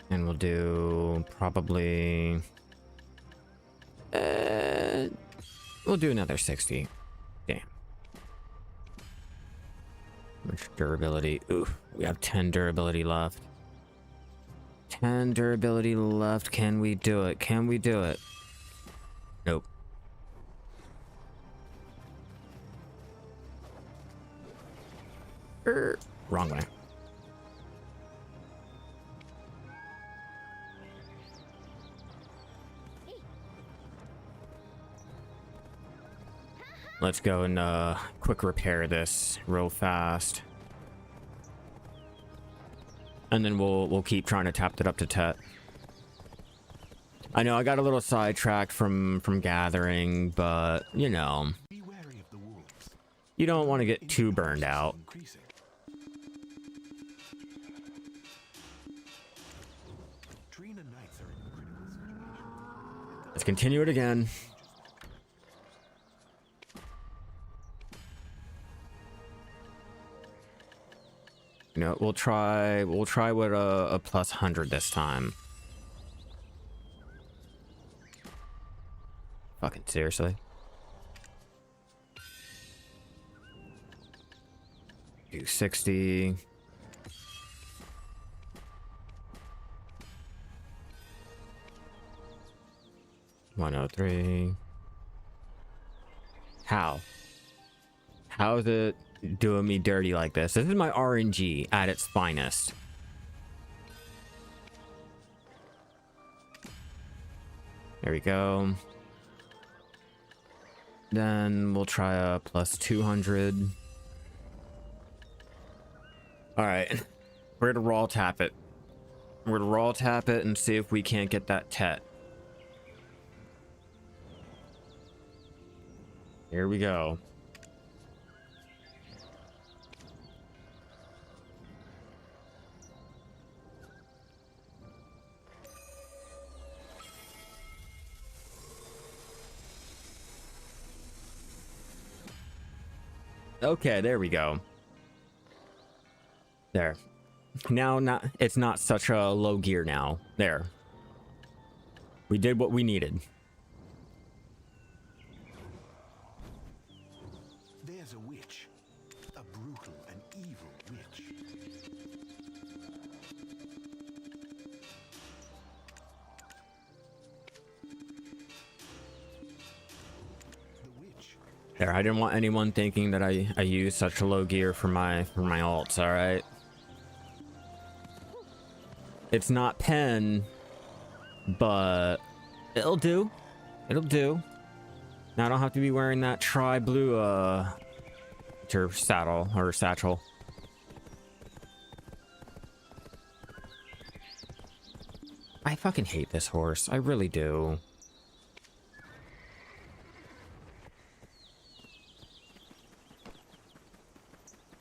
And we'll do probably we'll do another 60. Damn. Much durability. Ooh, we have 10 durability left. 10 durability left. Can we do it? Can we do it? Nope. Wrong way. Let's go and quick repair this real fast. And then we'll keep trying to tap it up to Tet. I know I got a little sidetracked from gathering, but you know, you don't want to get too burned out. Arena knights are in critical situations. Let's continue it again. You know, we'll try with a plus 100 this time. Fucking seriously. Do 60. $103. How? How is it doing me dirty like this? This is my RNG at its finest. There we go. Then we'll try a plus 200. All right, we're gonna raw tap it. We're gonna raw tap it and see if we can't get that tet. Here we go. Okay, there we go. There. Now it's not such a low gear now. There. We did what we needed. There's a witch. A brutal and evil witch. The witch. There, I didn't want anyone thinking that I use such low gear for my ults, all right? It's not pen, but it'll do. It'll do. Now I don't have to be wearing that tri-blue saddle or satchel. I fucking hate this horse. I really do.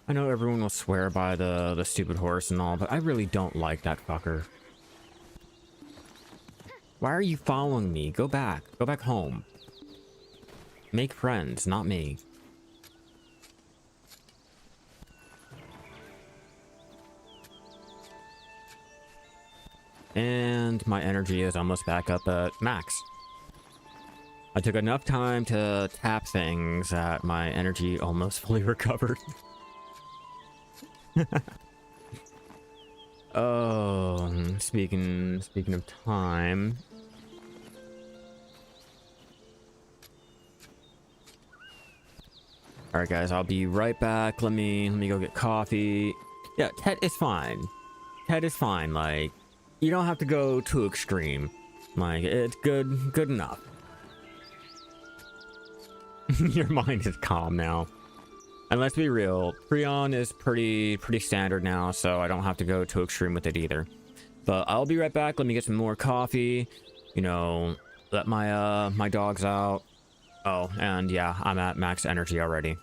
I know everyone will swear by the stupid horse and all, but I really don't like that fucker. Why are you following me? Go back. Go back home. Make friends, not me. And my energy is almost back up at max. I took enough time to tap things that my energy almost fully recovered. Oh, speaking of time. All right, guys, I'll be right back. Let me go get coffee. Yeah, Tet is fine. Tet is fine. Like, you don't have to go too extreme. Like, it's good enough. Your mind is calm now. And let's be real, Prion is pretty standard now, so I don't have to go too extreme with it either. But I'll be right back. Let me get some more coffee. You know, let my my dogs out. Oh, and yeah, I'm at max energy already.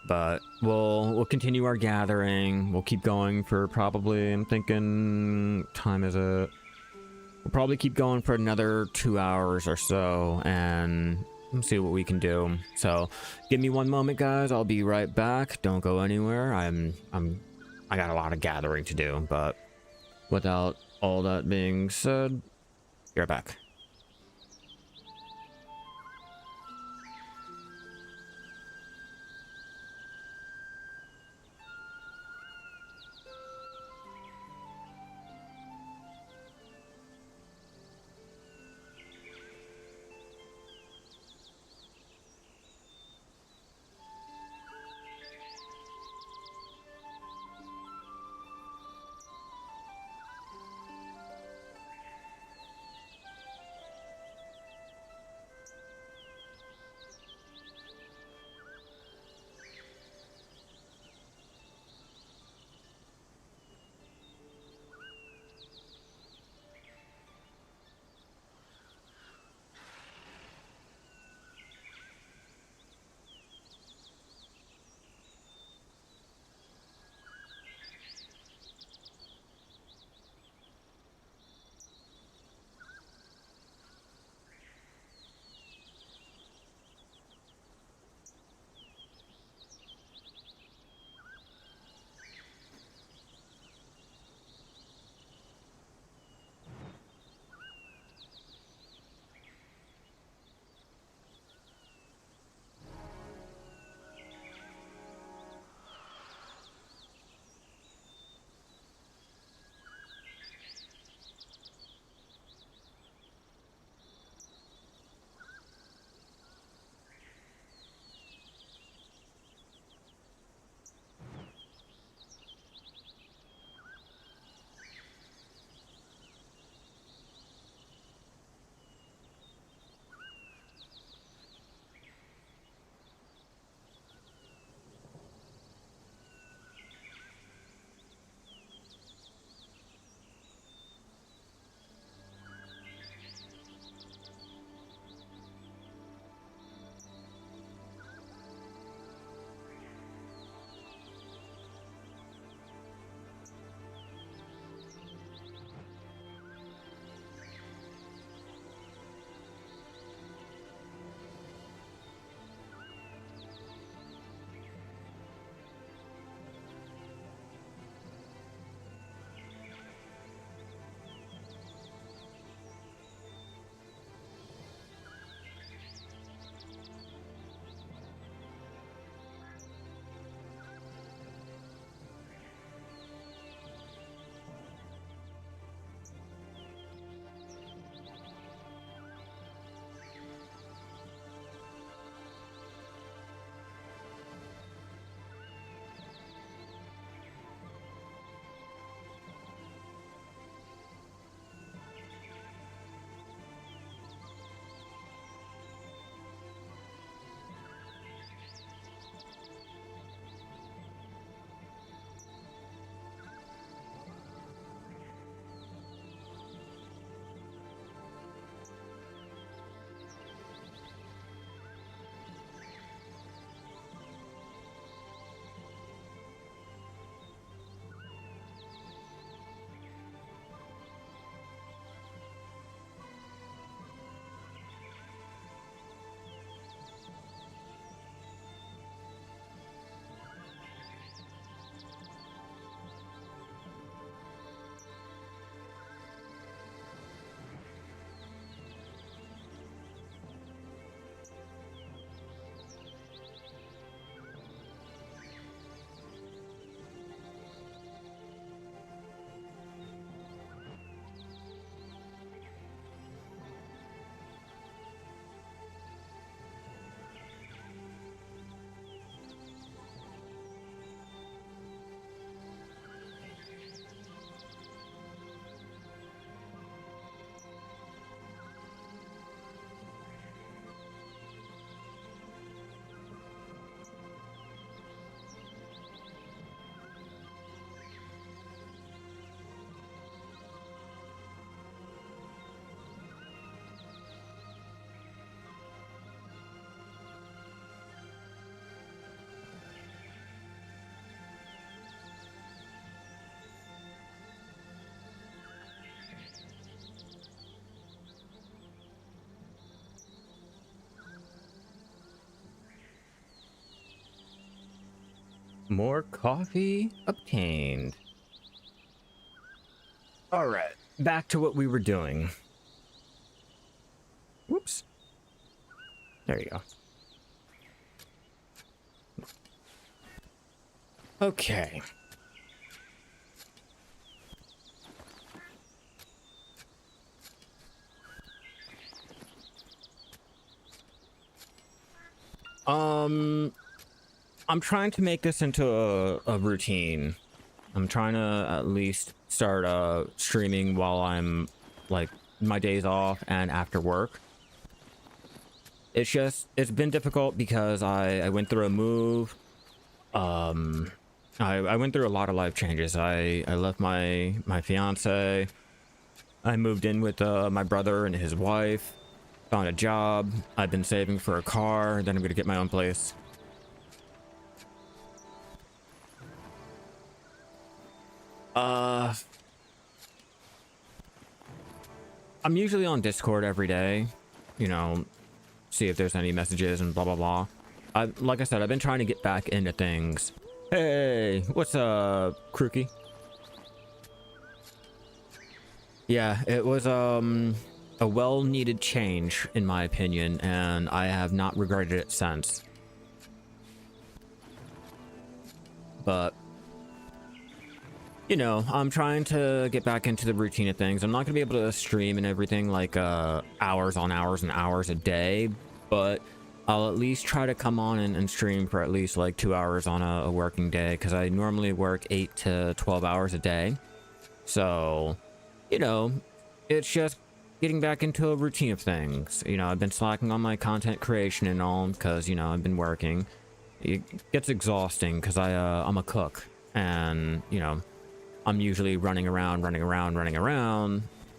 But we'll continue our gathering. We'll keep going for probably, I'm thinking, time is it? We'll probably keep going for another 2 hours or so, and see what we can do. So give me one moment, guys. I'll be right back. Don't go anywhere. I got a lot of gathering to do, but without all that being said, you're back. More coffee obtained. All right, back to what we were doing. Whoops. There you go. Okay. I'm trying to make this into a routine. I'm trying to at least start streaming while I'm like my days off and after work. It's been difficult because I went through a move. I went through a lot of life changes. I left my fiance. I moved in with my brother and his wife. Found a job. I've been saving for a car. Then I'm gonna get my own place. I'm usually on Discord every day, you know, see if there's any messages and blah blah blah. Like I said, I've been trying to get back into things. Hey, what's up, Crookie? Yeah, it was a well-needed change in my opinion, and I have not regretted it since. But you know, I'm trying to get back into the routine of things. I'm not gonna be able to stream and everything like hours on hours and hours a day, but I'll at least try to come on and stream for at least like 2 hours on a working day, because I normally work 8 to 12 hours a day. So, you know, it's just getting back into a routine of things. You know, I've been slacking on my content creation and all because, you know, I've been working. It gets exhausting because I'm a cook, and, you know, I'm usually running around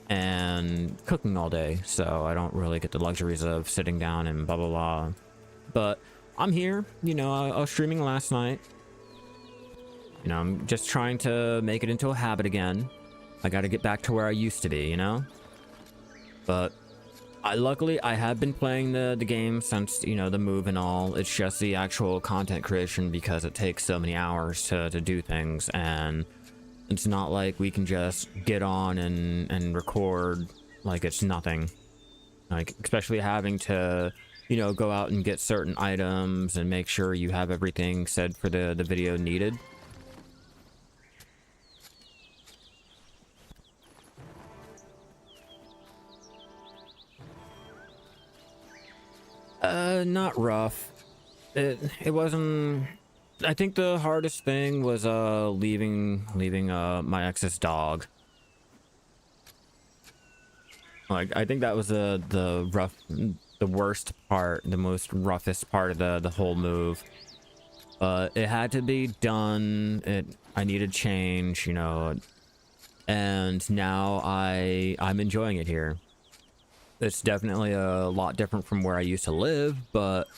and cooking all day, so I don't really get the luxuries of sitting down and blah blah blah. But I'm here, you know. I was streaming last night. You know, I'm just trying to make it into a habit again. I got to get back to where I used to be, you know. But luckily I have been playing the game since, you know, the move and all. It's just the actual content creation, because it takes so many hours to do things, and it's not like we can just get on and record like it's nothing. Like, especially having to, you know, go out and get certain items and make sure you have everything said for the video needed. Not rough. It wasn't. I think the hardest thing was leaving my ex's dog. Like, I think that was the worst part, the most roughest part of the whole move. It had to be done. I needed change, you know, and now I'm enjoying it here. It's definitely a lot different from where I used to live, but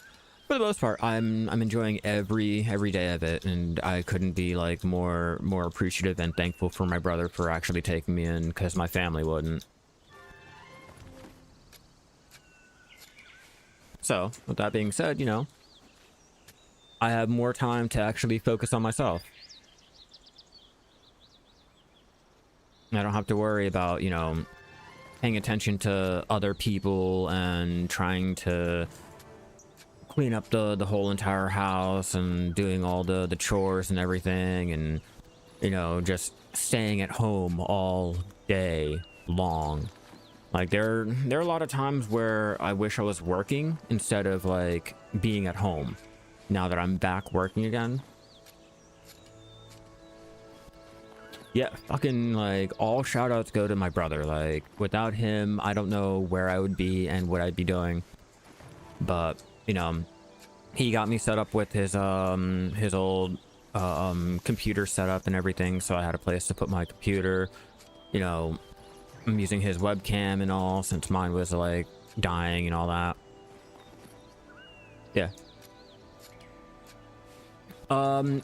for the most part, I'm enjoying every day of it, and I couldn't be like more appreciative and thankful for my brother for actually taking me in, because my family wouldn't. So, with that being said, you know, I have more time to actually focus on myself. I don't have to worry about, you know, paying attention to other people and trying to clean up the whole entire house and doing all the chores and everything, and, you know, just staying at home all day long. Like, there are a lot of times where I wish I was working instead of like being at home, now that I'm back working again. Yeah, fucking, like, all shout outs go to my brother. Like, without him, I don't know where I would be and what I'd be doing. But, you know, he got me set up with his old computer setup and everything, so I had a place to put my computer. You know, I'm using his webcam and all, since mine was like dying and all that. Yeah.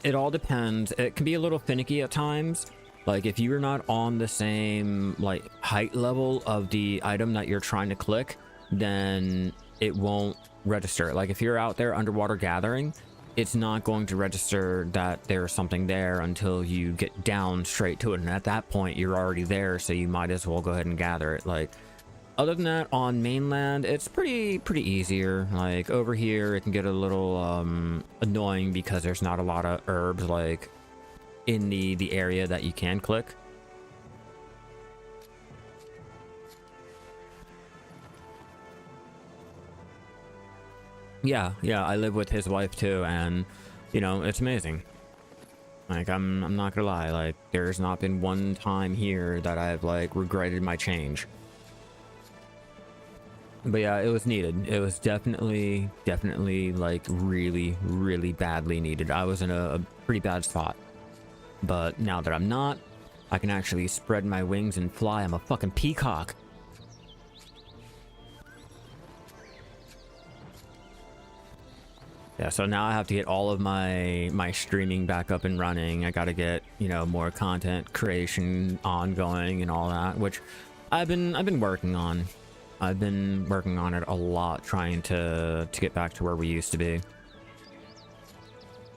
It all depends. It can be a little finicky at times. Like, if you're not on the same like height level of the item that you're trying to click, then it won't register. Like, if you're out there underwater gathering it's not going to register that there's something there until you get down straight to it, and at that point you're already there, so you might as well go ahead and gather it. Like, other than that, on mainland it's pretty easier. Like over here it can get a little annoying because there's not a lot of herbs like in the area that you can click. Yeah, I live with his wife too, and you know, it's amazing. Like, I'm not gonna lie, like, there's not been one time here that I've like regretted my change. But yeah, it was needed. It was definitely like really badly needed. I was in a pretty bad spot, but now that I'm not, I can actually spread my wings and fly. I'm a fucking peacock. Yeah, so now I have to get all of my streaming back up and running. I gotta get, you know, more content creation ongoing and all that, which I've been working on. I've been working on it a lot, trying to get back to where we used to be.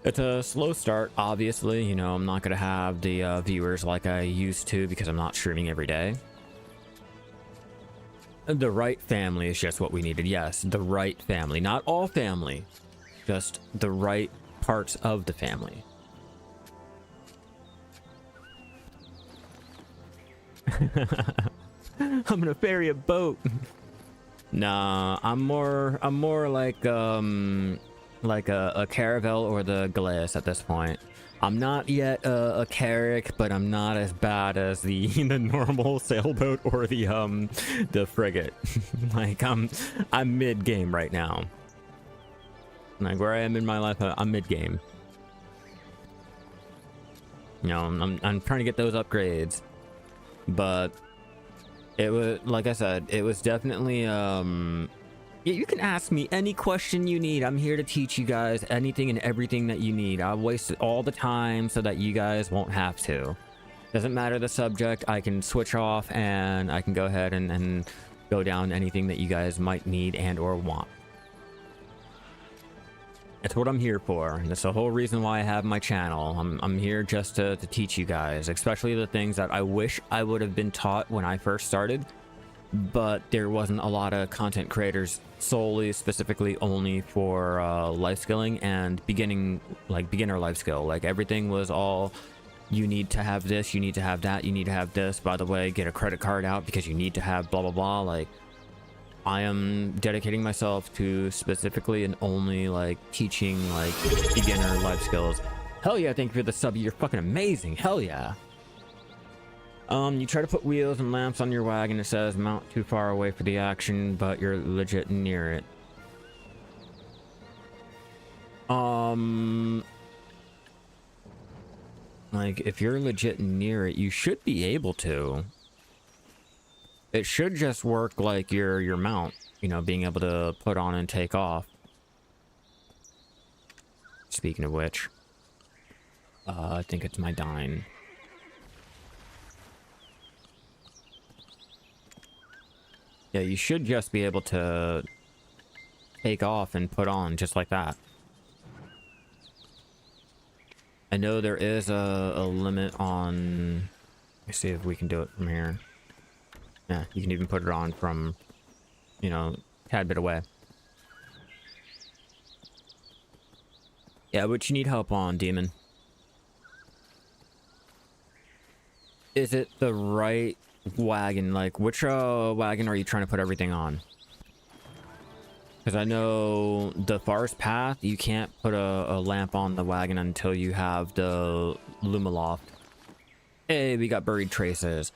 It's a slow start, obviously. You know, I'm not gonna have the viewers like I used to because I'm not streaming every day. The right family is just what we needed. Yes, the right family, not all family. Just the right parts of the family. I'm gonna ferry a boat. Nah, I'm more like a caravel or the Galeas at this point. I'm not yet a carrack, but I'm not as bad as the the normal sailboat or the frigate. Like I'm mid game right now. Like where I am in my life, I'm mid game. You know, I'm trying to get those upgrades, but it was, like I said, it was definitely yeah, you can ask me any question you need. I'm here to teach you guys anything and everything that you need. I'll waste all the time so that you guys won't have to. Doesn't matter the subject, I can switch off and I can go ahead and go down anything that you guys might need and or want. That's what I'm here for. That's the whole reason why I have my channel. I'm here just to teach you guys, especially the things that I wish I would have been taught when I first started, but there wasn't a lot of content creators solely, specifically only for life skilling and beginner life skill. Like everything was all, you need to have this, you need to have that, you need to have this. By the way, get a credit card out because you need to have blah blah blah. Like, I am dedicating myself to specifically and only like teaching like beginner life skills. Hell yeah, thank you for the sub. You're fucking amazing. Hell yeah. You try to put wheels and lamps on your wagon. It says mount too far away for the action, but you're legit near it. Like if you're legit near it, you should be able to. It should just work like your mount, you know, being able to put on and take off. Speaking of which, I think it's my dine. Yeah, you should just be able to take off and put on just like that. I know there is a limit on... Let me see if we can do it from here. Yeah, you can even put it on from, you know, a tad bit away. Yeah, but you need help on, Demon. Is it the right wagon? Like, which wagon are you trying to put everything on? Because I know the forest path, you can't put a lamp on the wagon until you have the Lumaloft. Hey, we got buried traces.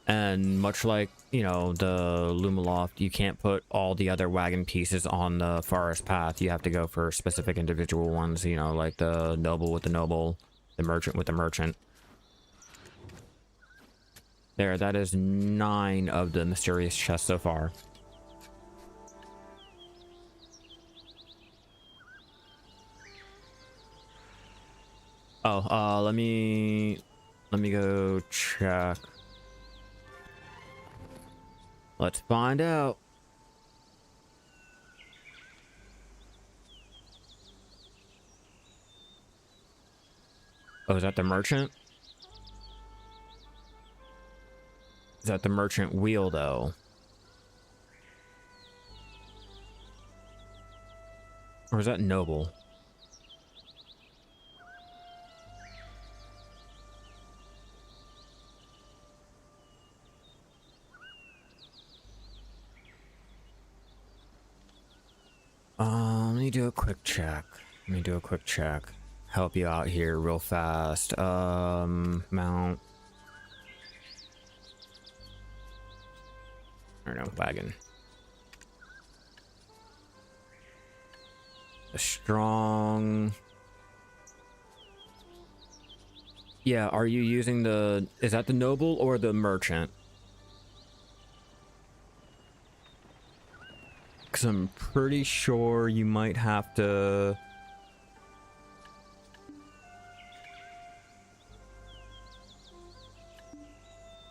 And much like, you know, the Lumaloft, you can't put all the other wagon pieces on the forest path. You have to go for specific individual ones, you know, like the noble with the noble, the merchant with the merchant. There, that is 9 of the mysterious chests so far. Oh, let me go check. Let's find out. Oh, is that the merchant? Is that the merchant wheel, though? Or is that noble? Let me do a quick check. Help you out here real fast. Mount. Or no, wagon. A strong. Yeah, are you using the... Is that the noble or the merchant? Because I'm pretty sure you might have to...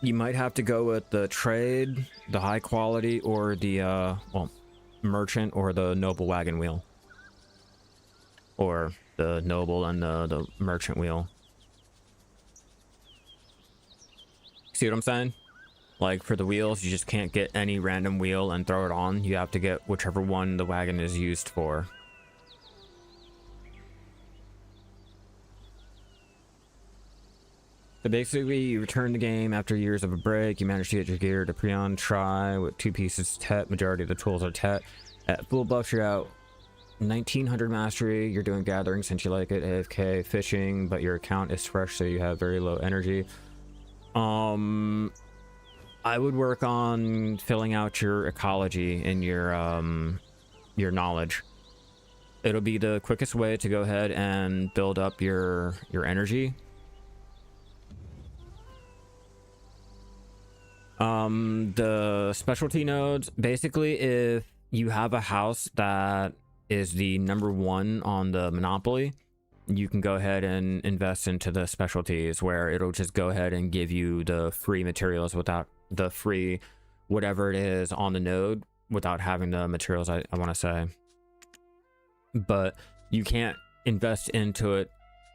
You might have to go with the trade, the high quality, or the, well, merchant or the noble wagon wheel. Or the noble and the merchant wheel. See what I'm saying? Like, for the wheels, you just can't get any random wheel and throw it on. You have to get whichever one the wagon is used for. So basically, you return the game after years of a break. You manage to get your gear to Prion Try with 2 pieces tet. Majority of the tools are tet. At full buffs, you're out 1900 mastery. You're doing gathering since you like it. AFK fishing, but your account is fresh, so you have very low energy. I would work on filling out your ecology and your knowledge. It'll be the quickest way to go ahead and build up your energy. The specialty nodes, basically, if you have a house that is the #1 on the monopoly, you can go ahead and invest into the specialties, where it'll just go ahead and give you the free materials without the free whatever it is on the node, without having the materials, I want to say. But you can't invest into it.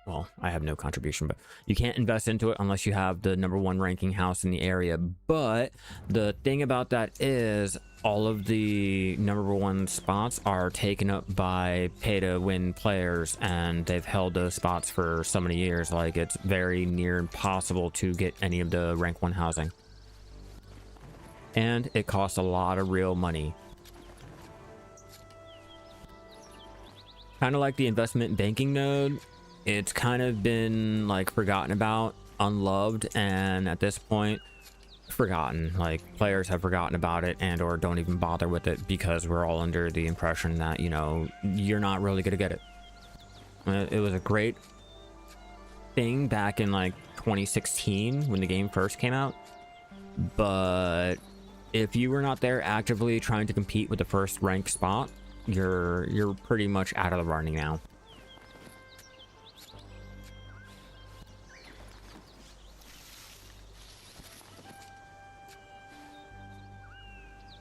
Well, I have no contribution, but you can't invest into it unless you have the #1 ranking house in the area. But the thing about that is all of the #1 spots are taken up by pay-to-win players, and they've held those spots for so many years. Like, it's very near impossible to get any of the rank 1 housing. And it costs a lot of real money. Kind of like the investment banking node. It's kind of been like forgotten about, unloved, and at this point forgotten. Like, players have forgotten about it and or don't even bother with it because we're all under the impression that, you know, you're not really gonna get it. It was a great thing back in like 2016 when the game first came out, but if you were not there actively trying to compete with the first rank spot, you're pretty much out of the running now.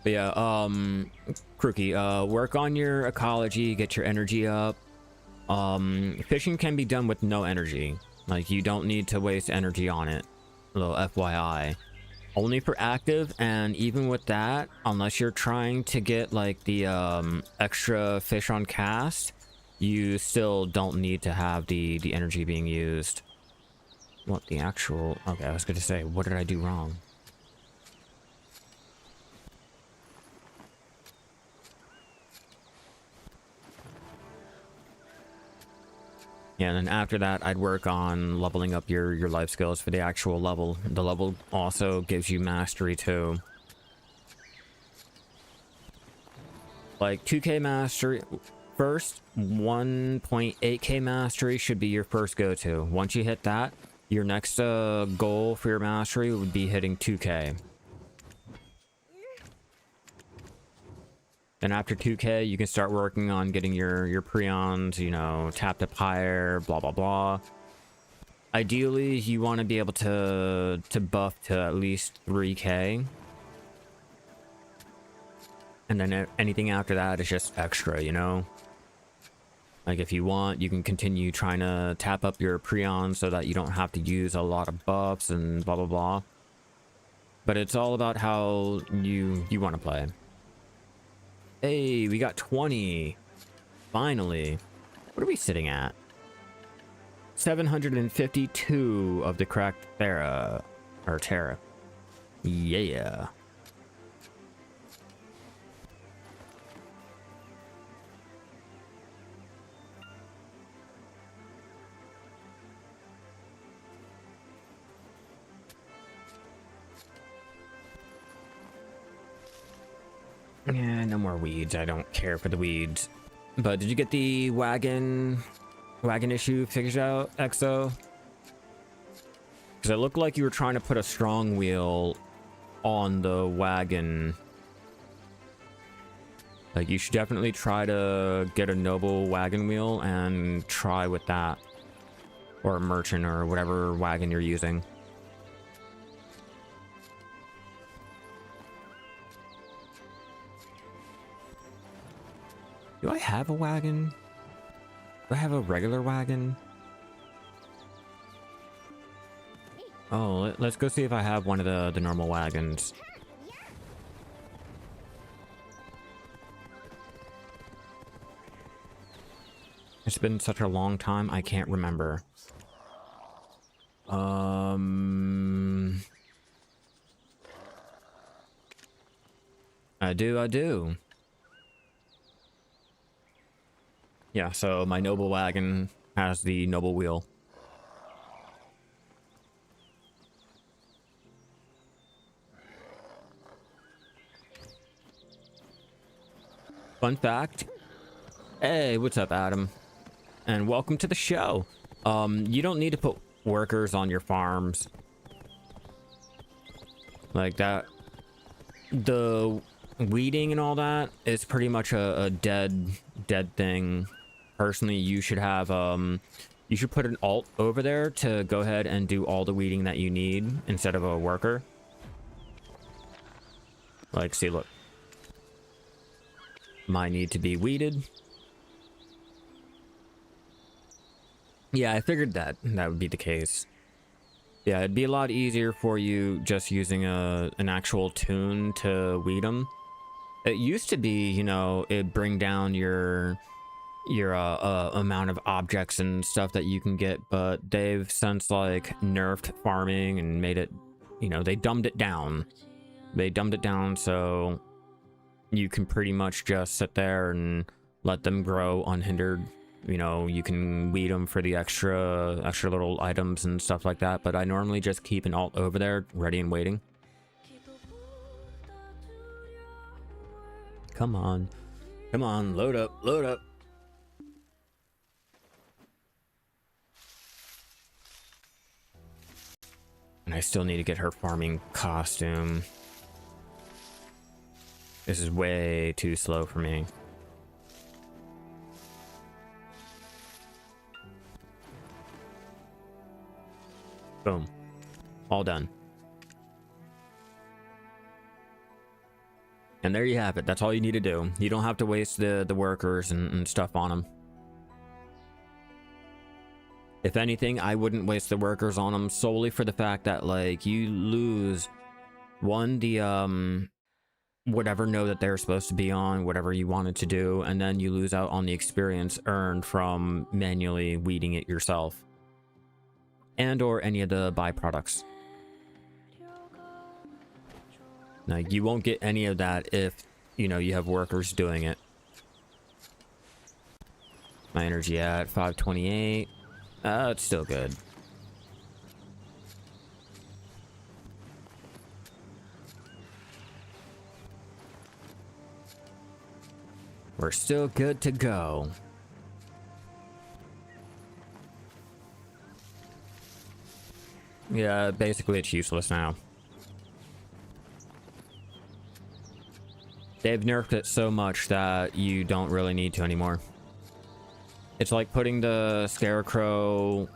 But yeah, Crookie, work on your ecology, get your energy up. Fishing can be done with no energy. Like, you don't need to waste energy on it. A little FYI. Only for active, and even with that, unless you're trying to get like the extra fish on cast, you still don't need to have the energy being used. What the actual... Okay, I was going to say, what did I do wrong? Yeah, and then after that, I'd work on leveling up your life skills for the actual level. The level also gives you mastery too. Like 2k mastery first, 1.8k mastery should be your first go-to. Once you hit that, your next goal for your mastery would be hitting 2k. Then after 2k, you can start working on getting your prions, you know, tapped up higher, blah, blah, blah. Ideally, you want to be able to buff to at least 3k. And then anything after that is just extra, you know? Like if you want, you can continue trying to tap up your Prions so that you don't have to use a lot of buffs and blah blah blah. But it's all about how you want to play. Hey, we got 20. Finally. What are we sitting at? 752 of the cracked Terra. Or Terra. Yeah. Yeah, no more weeds. I don't care for the weeds. But did you get the wagon issue figured out, EXO? Because it looked like you were trying to put a strong wheel on the wagon. Like, you should definitely try to get a noble wagon wheel and try with that. Or a merchant or whatever wagon you're using. Do I have a wagon? Do I have a regular wagon? Oh, let's go see if I have one of the normal wagons. It's been such a long time, I can't remember. I do. Yeah, so my noble wagon has the noble wheel. Fun fact. Hey, what's up, Adam? And welcome to the show. You don't need to put workers on your farms. Like that. The weeding and all that is pretty much a dead thing. Personally, you should have you should put an alt over there to go ahead and do all the weeding that you need instead of a worker. Like, see, look. Might need to be weeded. Yeah, I figured that would be the case. Yeah, it'd be a lot easier for you just using an actual tune to weed them. It used to be, you know, it'd bring down your amount of objects and stuff that you can get, but they've since like nerfed farming and made it, you know, they dumbed it down. They dumbed it down so you can pretty much just sit there and let them grow unhindered. You know, you can weed them for the extra little items and stuff like that, but I normally just keep an alt over there ready and waiting. Come on, load up. And I still need to get her farming costume. This is way too slow for me. Boom. All done. And there you have it. That's all you need to do. You don't have to waste the workers and stuff on them. If anything, I wouldn't waste the workers on them solely for the fact that, like, you lose the whatever node that they're supposed to be on, whatever you wanted to do, and then you lose out on the experience earned from manually weeding it yourself. And or any of the byproducts. Like, you won't get any of that if, you know, you have workers doing it. My energy at 528. It's still good. We're still good to go. Yeah, basically it's useless now. They've nerfed it so much that you don't really need to anymore. It's like putting the scarecrow,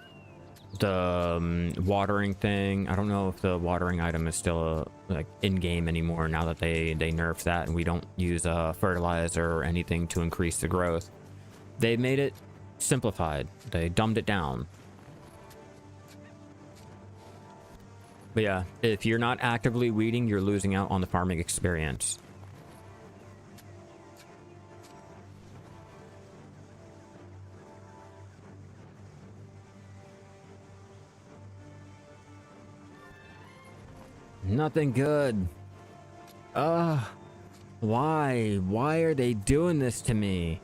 the watering thing. I don't know if the watering item is still like in-game anymore now that they nerfed that and we don't use fertilizer or anything to increase the growth. They made it simplified. They dumbed it down. But yeah, if you're not actively weeding, you're losing out on the farming experience. Nothing good. Ugh. Why? Why are they doing this to me?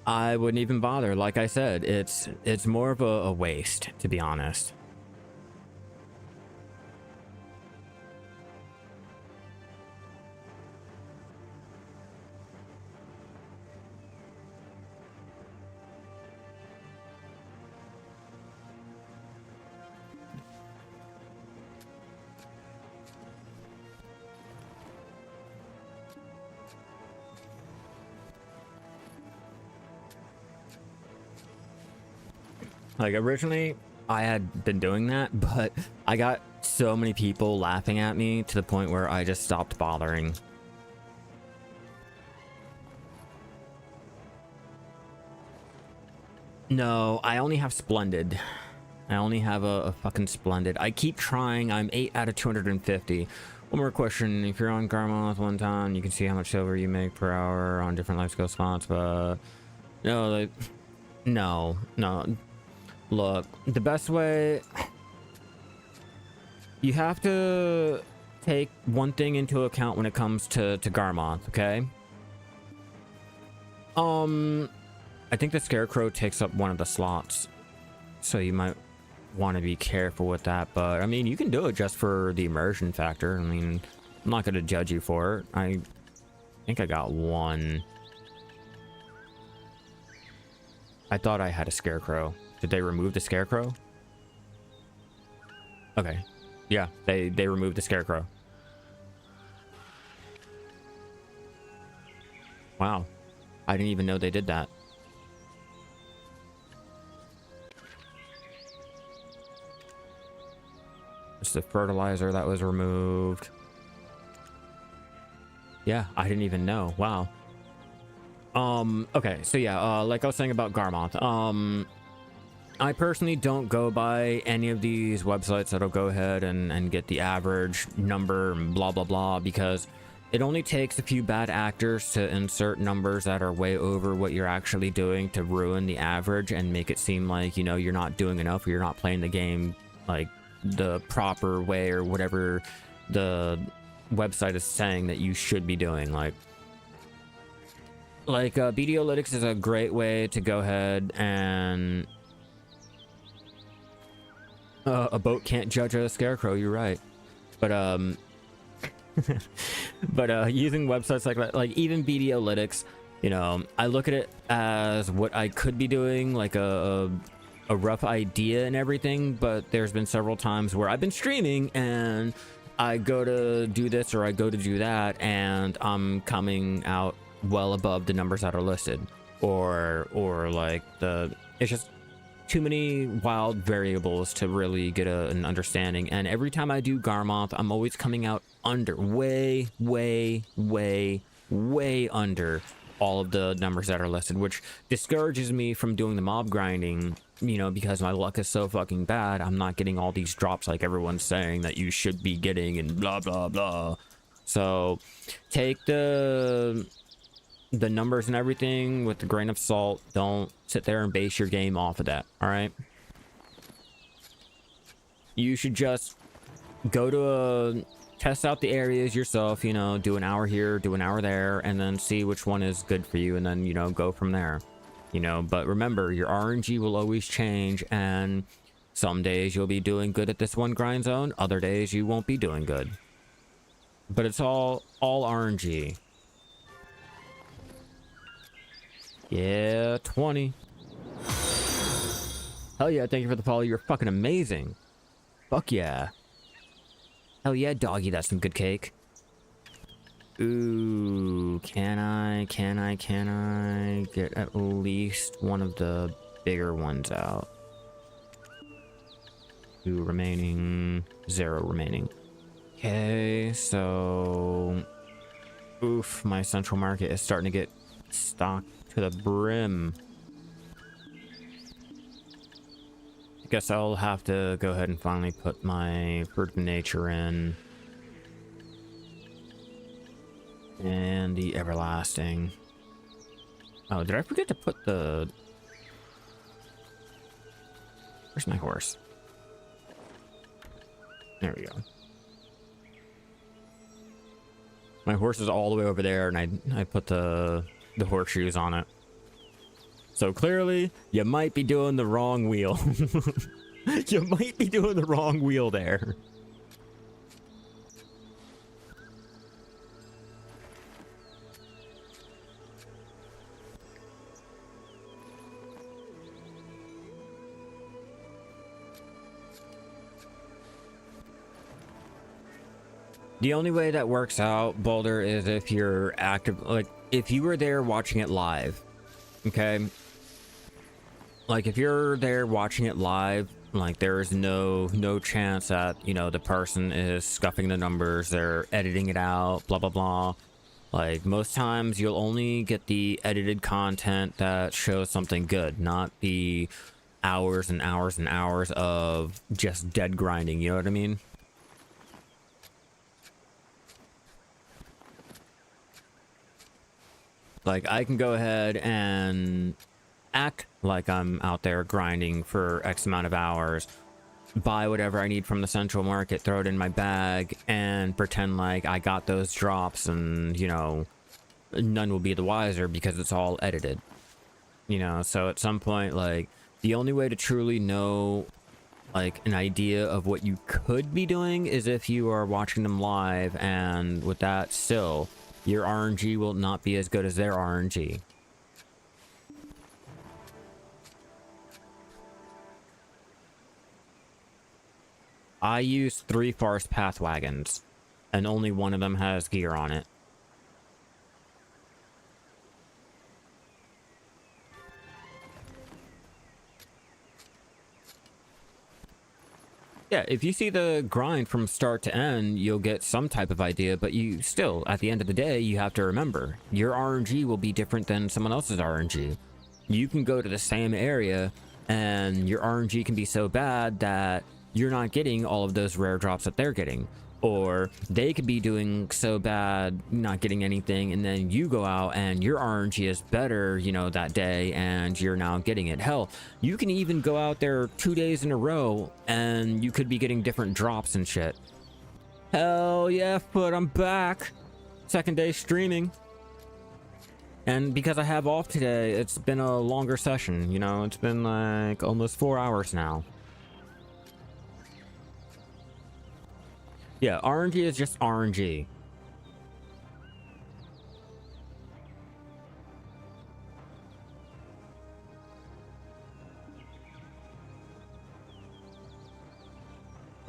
I wouldn't even bother. Like I said, it's more of a waste, to be honest. Like originally I had been doing that, but I got so many people laughing at me to the point where I just stopped bothering. No, I only have Splendid. I only have a fucking Splendid. I keep trying. I'm 8 out of 250. One more question. If you're on Garmoth one time, you can see how much silver you make per hour on different life skill spots, but no, like, no. Look, the best way, you have to take one thing into account when it comes to Garmoth, okay? I think the Scarecrow takes up one of the slots, so you might want to be careful with that, but I mean, you can do it just for the immersion factor. I mean, I'm not going to judge you for it. I think I got one. I thought I had a Scarecrow. Did they remove the Scarecrow? Okay. Yeah, they removed the Scarecrow. Wow. I didn't even know they did that. It's the fertilizer that was removed. Yeah, I didn't even know. Wow. Okay, so yeah, like I was saying about Garmoth, I personally don't go by any of these websites that'll go ahead and get the average number and blah blah blah, because it only takes a few bad actors to insert numbers that are way over what you're actually doing to ruin the average and make it seem like, you know, you're not doing enough, or you're not playing the game like the proper way, or whatever the website is saying that you should be doing. Like BDolytics is a great way to go ahead and a boat can't judge a Scarecrow, you're right. But but using websites like that, like even BDolytics, you know, I look at it as what I could be doing, like a rough idea and everything, but there's been several times where I've been streaming and I go to do this or I go to do that, and I'm coming out well above the numbers that are listed, or like it's just too many wild variables to really get an understanding. And every time I do Garmoth, I'm always coming out under, way under all of the numbers that are listed, which discourages me from doing the mob grinding, you know, because my luck is so fucking bad. I'm not getting all these drops like everyone's saying that you should be getting and blah blah blah. So take the numbers and everything with a grain of salt. Don't sit there and base your game off of that. All right, you should just go to test out the areas yourself, you know, do an hour here, do an hour there, and then see which one is good for you, and then, you know, go from there, you know. But remember, your RNG will always change, and some days you'll be doing good at this one grind zone, other days you won't be doing good, but it's all RNG. Yeah, 20. Hell yeah, thank you for the follow. You're fucking amazing. Fuck yeah. Hell yeah, doggy, that's some good cake. Ooh, can I get at least one of the bigger ones out? 2 remaining, 0 remaining. Okay, so oof, my central market is starting to get Stocked to the brim. I guess I'll have to go ahead and finally put my Fruit of Nature in. And the Everlasting. Oh, did I forget to put the... Where's my horse? There we go. My horse is all the way over there, and I put the horseshoes on it. So clearly, you might be doing the wrong wheel. You might be doing the wrong wheel there. The only way that works out, Boulder, is if you're active, like if you were there watching it live, okay? Like if you're there watching it live, like there is no chance that, you know, the person is scuffing the numbers, they're editing it out, blah, blah, blah. Like most times you'll only get the edited content that shows something good, not the hours and hours and hours of just dead grinding, you know what I mean? Like, I can go ahead and act like I'm out there grinding for X amount of hours, buy whatever I need from the central market, throw it in my bag, and pretend like I got those drops and, you know, none will be the wiser because it's all edited. You know, so at some point, like, the only way to truly know, like, an idea of what you could be doing is if you are watching them live, and with that still... your RNG will not be as good as their RNG. I use 3 forest path wagons, and only one of them has gear on it. Yeah, if you see the grind from start to end, you'll get some type of idea, but you still, at the end of the day, you have to remember, your RNG will be different than someone else's RNG. You can go to the same area, and your RNG can be so bad that you're not getting all of those rare drops that they're getting. Or they could be doing so bad, not getting anything, and then you go out and your RNG is better, you know, that day, and you're now getting it. Hell, you can even go out there 2 days in a row, and you could be getting different drops and shit. Hell yeah, but I'm back. Second day streaming. And because I have off today, it's been a longer session, you know, it's been like almost 4 hours now. Yeah, RNG is just RNG.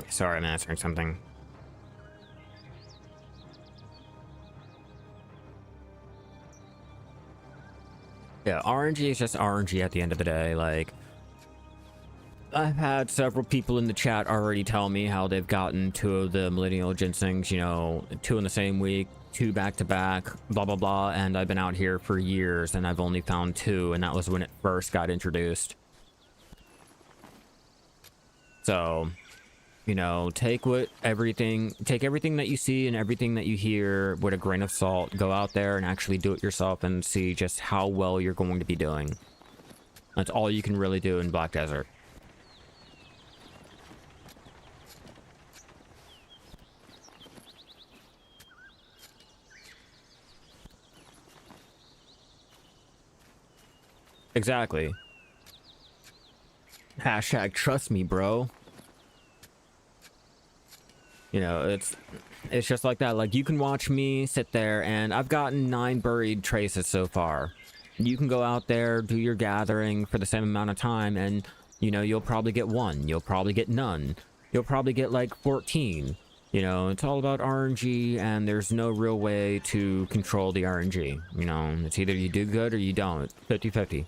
Sorry, I'm answering something. Yeah, RNG is just RNG at the end of the day, like... I've had several people in the chat already tell me how they've gotten 2 of the millennial ginsengs, you know, 2 in the same week, 2 back to back, blah, blah, blah. And I've been out here for years and I've only found 2, and that was when it first got introduced. So, you know, take everything that you see and everything that you hear with a grain of salt. Go out there and actually do it yourself and see just how well you're going to be doing. That's all you can really do in Black Desert. Exactly. Hashtag trust me, bro. You know, it's just like that. Like, you can watch me sit there, and I've gotten 9 buried traces so far. You can go out there, do your gathering for the same amount of time, and, you know, you'll probably get 1. You'll probably get none. You'll probably get, like, 14. You know, it's all about RNG, and there's no real way to control the RNG. You know, it's either you do good or you don't. 50-50.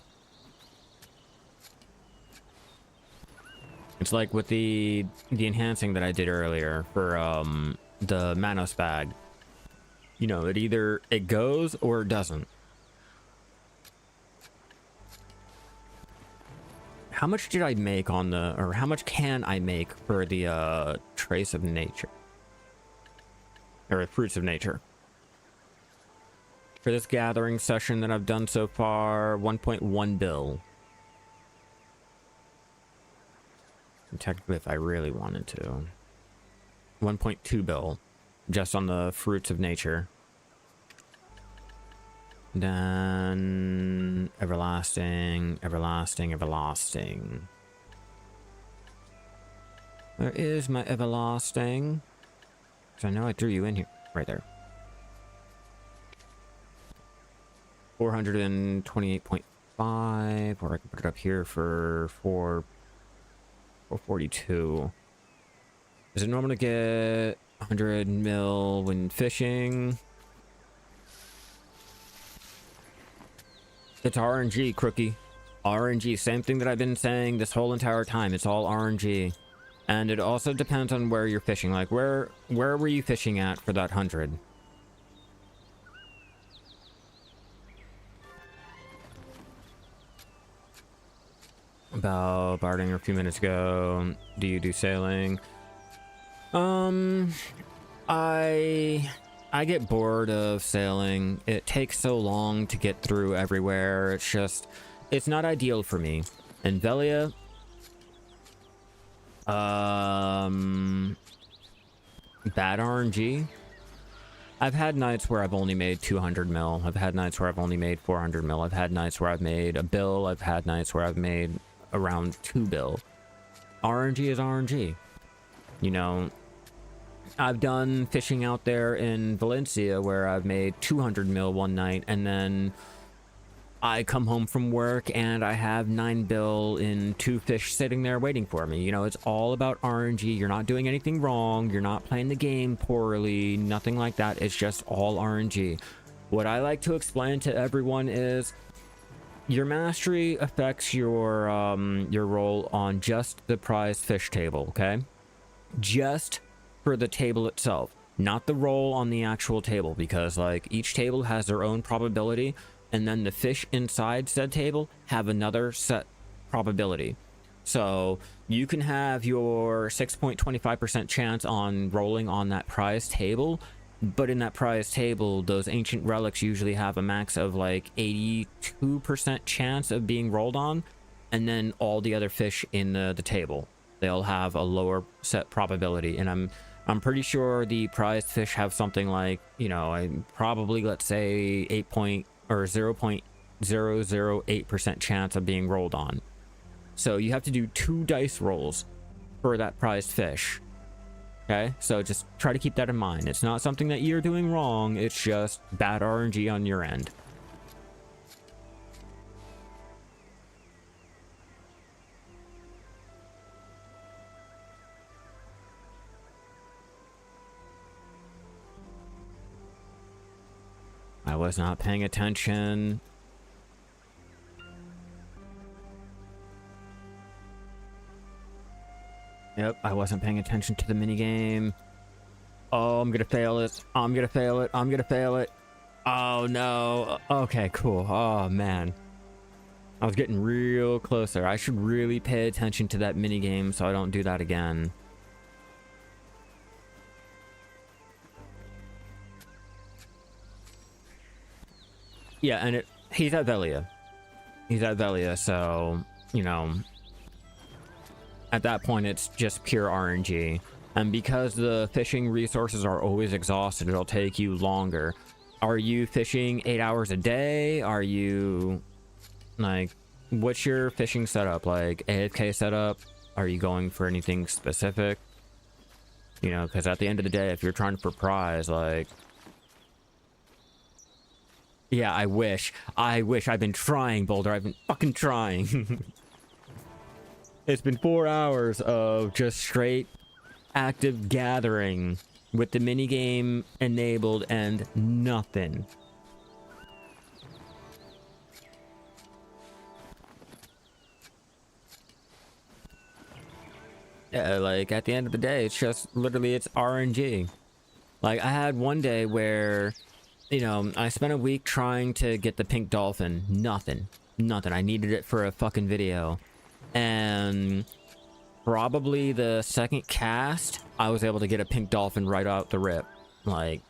It's like with the enhancing that I did earlier for the Manos bag. You know, it either it goes or it doesn't. how much did I make on the, or how much can I make for the trace of nature? Or fruits of nature? For this gathering session that I've done so far, 1.1 bill. And technically, if I really wanted to, 1.2 bill, just on the fruits of nature. Then everlasting, everlasting, everlasting. Where is my everlasting? Because I know I threw you in here. Right there. 428.5, or I can put it up here for 442. Is it normal to get 100 mil when fishing? It's RNG, crookie. RNG, same thing that I've been saying this whole entire time. It's all RNG. And it also depends on where you're fishing. Like, where were you fishing at for that 100? About barring a few minutes ago. Do you do sailing? I get bored of sailing. It takes so long to get through everywhere. It's just, it's not ideal for me. And Velia, bad RNG. I've had nights where I've only made 200 mil. I've had nights where I've only made 400 mil. I've had nights where I've made a bill. I've had nights where I've made around 2 bill. RNG is RNG. You know, I've done fishing out there in Valencia where I've made 200 mil one night, and then I come home from work and I have 9 bill in 2 fish sitting there waiting for me. You know, it's all about RNG. You're not doing anything wrong. You're not playing the game poorly. Nothing like that. It's just all RNG. What I like to explain to everyone is your mastery affects your roll on just the prize fish table, okay? Just for the table itself, not the roll on the actual table, because like each table has their own probability, and then the fish inside said table have another set probability. So you can have your 6.25% chance on rolling on that prize table, but in that prize table, those ancient relics usually have a max of like 82% chance of being rolled on, and then all the other fish in the table, they'll have a lower set probability. And I'm pretty sure the prized fish have something like, you know, probably, let's say 0.008% chance of being rolled on. So you have to do 2 dice rolls for that prized fish. Okay, so just try to keep that in mind. It's not something that you're doing wrong, it's just bad RNG on your end. I was not paying attention. Yep, I wasn't paying attention to the minigame. Oh, I'm gonna fail it. I'm gonna fail it. I'm gonna fail it. Oh, no. Okay, cool. Oh, man. I was getting real closer. I should really pay attention to that minigame so I don't do that again. Yeah, and he's at Velia. He's at Velia, so, you know, at that point, it's just pure RNG. And because the fishing resources are always exhausted, it'll take you longer. Are you fishing 8 hours a day? Are you, like, what's your fishing setup? Like, AFK setup? Are you going for anything specific? You know, because at the end of the day, if you're trying for prize, like... Yeah, I wish. I've been trying, Boulder. I've been fucking trying. It's been 4 hours of just straight active gathering with the minigame enabled and nothing. Yeah, like at the end of the day, it's just literally it's RNG. Like I had one day where, you know, I spent a week trying to get the pink dolphin. Nothing. I needed it for a fucking video. and probably the second cast, I was able to get a pink dolphin right out the rip. Like,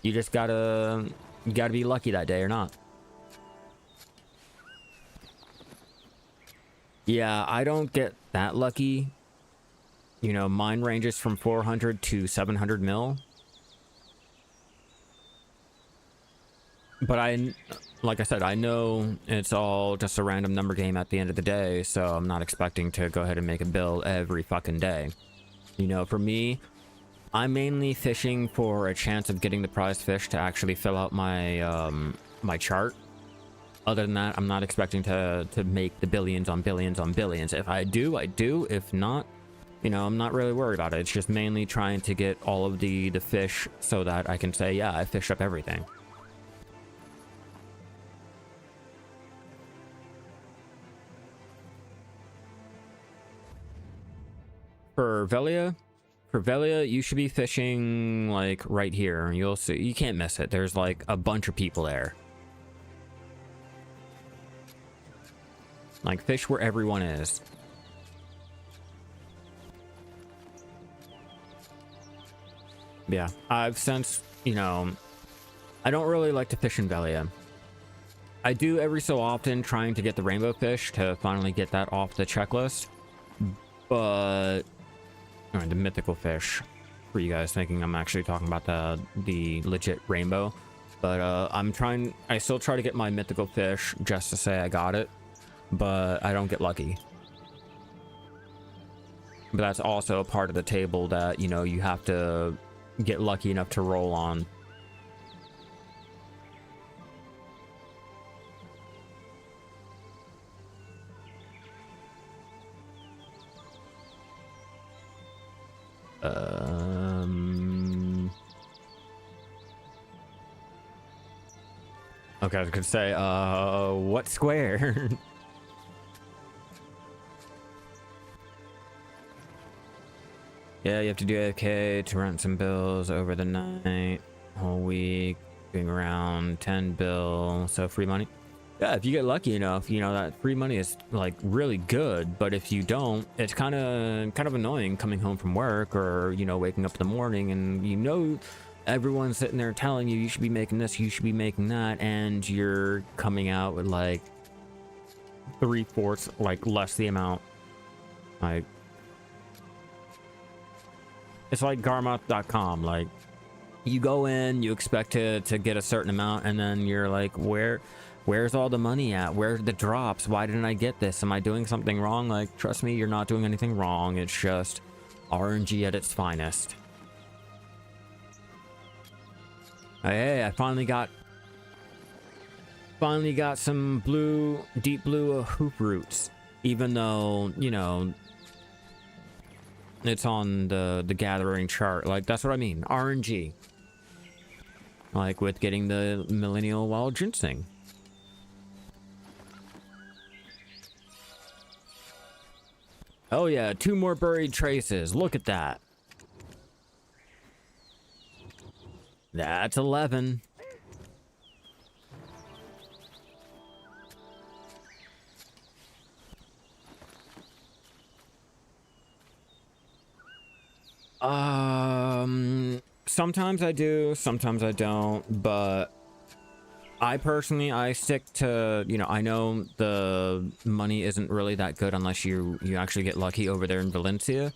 you just gotta be lucky that day or not. Yeah, I don't get that lucky. You know, mine ranges from 400 to 700 mil. But like I said, I know it's all just a random number game at the end of the day, so I'm not expecting to go ahead and make a bill every fucking day. You know, for me, I'm mainly fishing for a chance of getting the prize fish to actually fill out my my chart. Other than that, I'm not expecting to make the billions on billions on billions. If I do, I do. If not, you know, I'm not really worried about it. It's just mainly trying to get all of the fish so that I can say, yeah, I fished up everything. For Velia, you should be fishing like right here. You'll see, you can't miss it. There's like a bunch of people there. Like, fish where everyone is. Yeah, I've since, you know, I don't really like to fish in Velia. I do every so often, trying to get the rainbow fish to finally get that off the checklist. But, all right, the mythical fish, for you guys thinking I'm actually talking about the legit rainbow. But I still try to get my mythical fish just to say I got it. But I don't get lucky. But that's also a part of the table that, you know, you have to get lucky enough to roll on. Okay, I was gonna say, what square? Yeah, you have to do AFK to rent some bills over the night, whole week, doing around 10 bill, so free money. Yeah, if you get lucky enough, you know, that free money is like really good, but if you don't, it's kind of annoying coming home from work or, you know, waking up in the morning and, you know, everyone's sitting there telling you should be making this, you should be making that, and you're coming out with like 3/4, like less the amount. Like, it's like Garmouth.com. Like, you go in, you expect to get a certain amount, and then you're like, where's all the money at? Where are the drops? Why didn't I get this? Am I doing something wrong? Like, trust me, you're not doing anything wrong. It's just RNG at its finest. Hey, I finally got some deep blue hoop roots, even though, you know, it's on the gathering chart. Like, that's what I mean. RNG. Like with getting the millennial wild ginseng. Oh yeah, 2 more buried traces. Look at that. That's 11. Sometimes I do, sometimes I don't, but I personally, I stick to, you know, I know the money isn't really that good unless you actually get lucky over there in Valencia,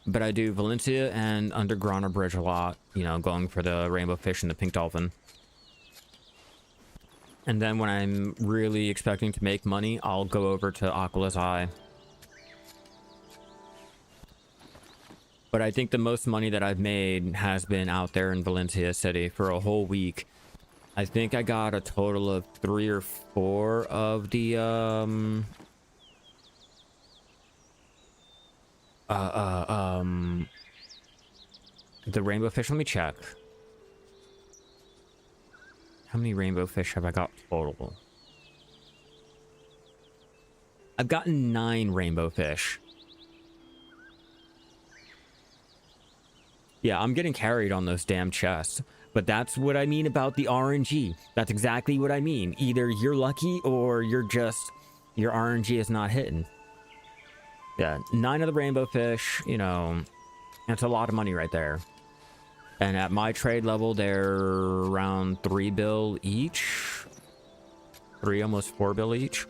but I do Valencia and under Grana Bridge a lot, you know, going for the rainbow fish and the pink dolphin. And then when I'm really expecting to make money, I'll go over to Aquala's Eye. But I think the most money that I've made has been out there in Valencia City for a whole week. I think I got a total of 3 or 4 of the rainbow fish. Let me check. How many rainbow fish have I got total? I've gotten 9 rainbow fish. Yeah, I'm getting carried on those damn chests. But that's what I mean about the RNG. That's exactly what I mean. Either you're lucky or you're just... your RNG is not hitting. Yeah, 9 of the rainbow fish, you know, that's a lot of money right there. And at my trade level, they're around 3 bill each. 3, almost 4 bill each.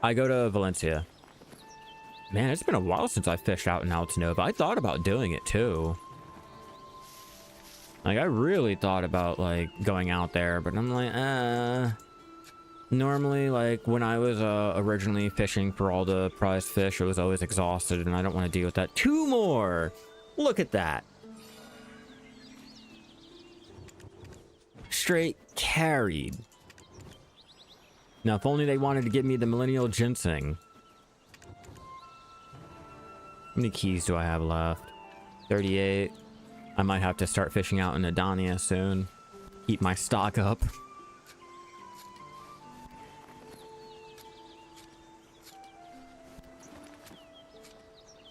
I go to Valencia. Man, it's been a while since I fished out in Altanova. I thought about doing it too. Like, I really thought about, like, going out there, but I'm like, normally, like, when I was originally fishing for all the prize fish, it was always exhausted, and I don't want to deal with that. 2 more! Look at that! Straight carried. Now, if only they wanted to give me the millennial ginseng. How many keys do I have left? 38. I might have to start fishing out in Adania soon. Keep my stock up.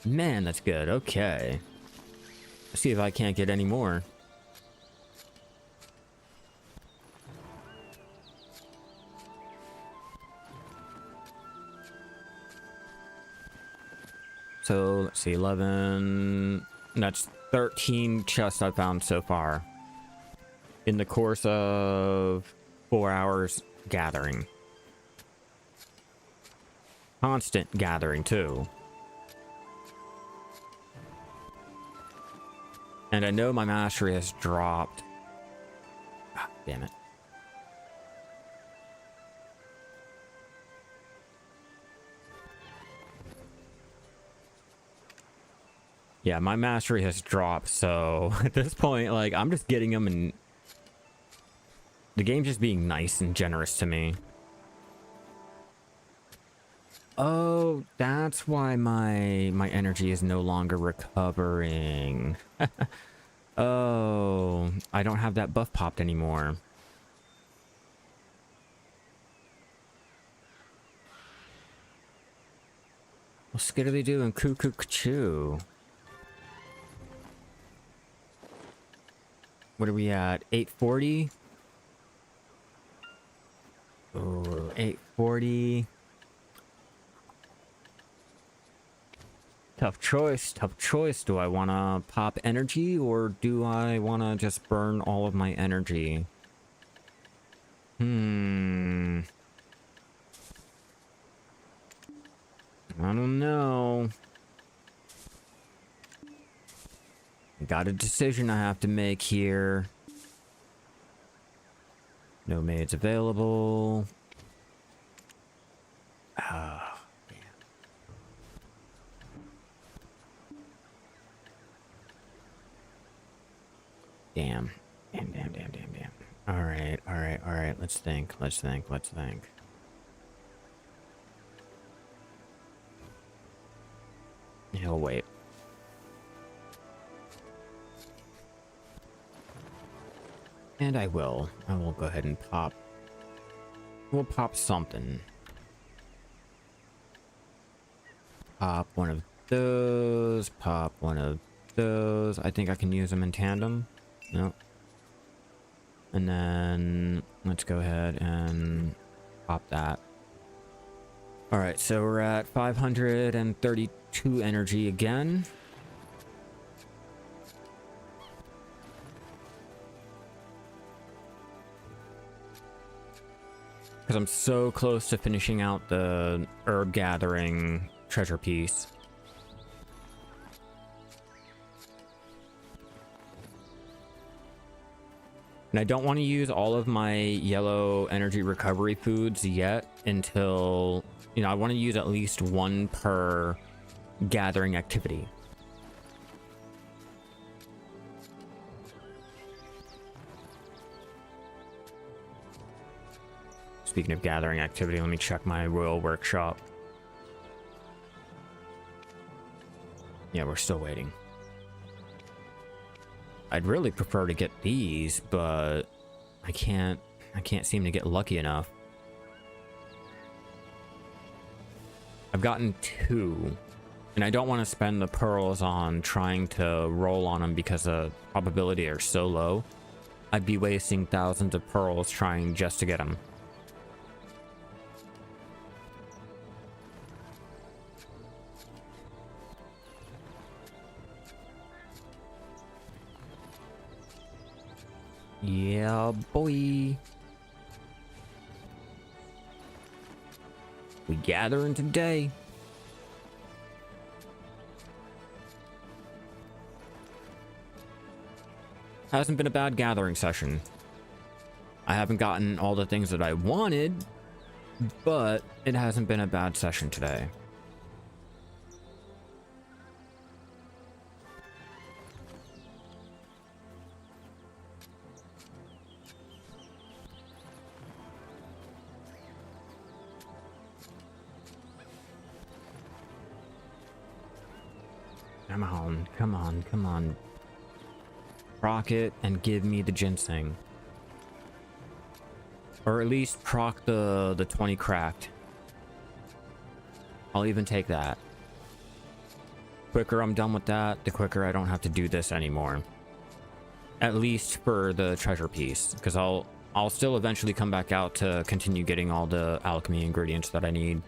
Man, that's good. Okay. Let's see if I can't get any more. So, let's see, 11... That's 13 chests I've found so far. In the course of 4 hours gathering. Constant gathering, too. And I know my mastery has dropped. Ah, damn it. Yeah, my mastery has dropped, so at this point, like, I'm just getting them and the game's just being nice and generous to me. Oh, that's why my energy is no longer recovering. Oh, I don't have that buff popped anymore. Well, skiddly do and cuckoo choo. What are we at? 840? Oh, 840. Tough choice, tough choice. Do I want to pop energy or do I want to just burn all of my energy? I don't know. Got a decision I have to make here. No maids available. Oh, damn. Damn. Alright. Let's think. He'll wait. And I will go ahead and pop. We'll pop something. Pop one of those. Pop one of those. I think I can use them in tandem. Nope. And then let's go ahead and pop that. Alright, so we're at 532 energy again. Because I'm so close to finishing out the herb gathering treasure piece. And I don't want to use all of my yellow energy recovery foods yet until, you know, I want to use at least 1 per gathering activity. Speaking of gathering activity, let me check my royal workshop. Yeah, we're still waiting. I'd really prefer to get these, but I can't seem to get lucky enough. I've gotten 2, and I don't want to spend the pearls on trying to roll on them because the probability are so low. I'd be wasting thousands of pearls trying just to get them. Yeah, boy. We gathering today. Hasn't been a bad gathering session. I haven't gotten all the things that I wanted, but it hasn't been a bad session today. Come on, come on, come on. Proc it and give me the ginseng. Or at least proc the 20 cracked. I'll even take that. Quicker I'm done with that, the quicker I don't have to do this anymore. At least for the treasure piece, because I'll still eventually come back out to continue getting all the alchemy ingredients that I need.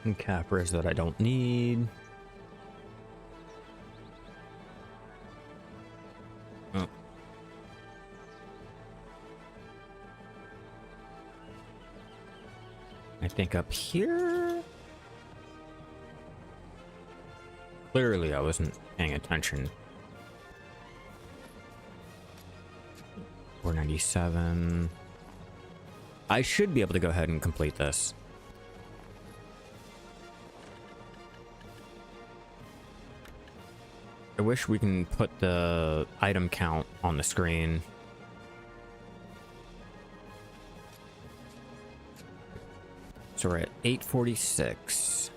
And capras that I don't need. Oh. I think up here. Clearly I wasn't paying attention. 497. I should be able to go ahead and complete this. I wish we can put the item count on the screen. So we're at 846.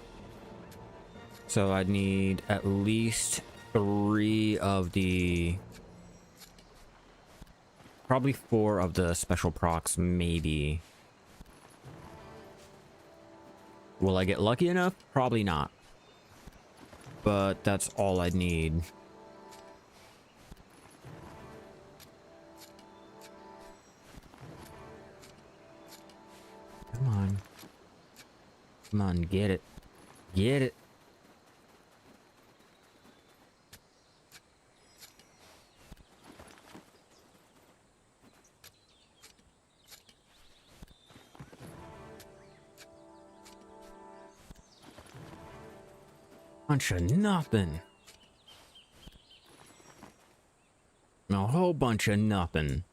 So I'd need at least 3 of the... Probably 4 of the special procs, maybe. Will I get lucky enough? Probably not. But that's all I'd need. Come on. Come on, get it. Get it. Bunch of nothing. A whole bunch of nothing.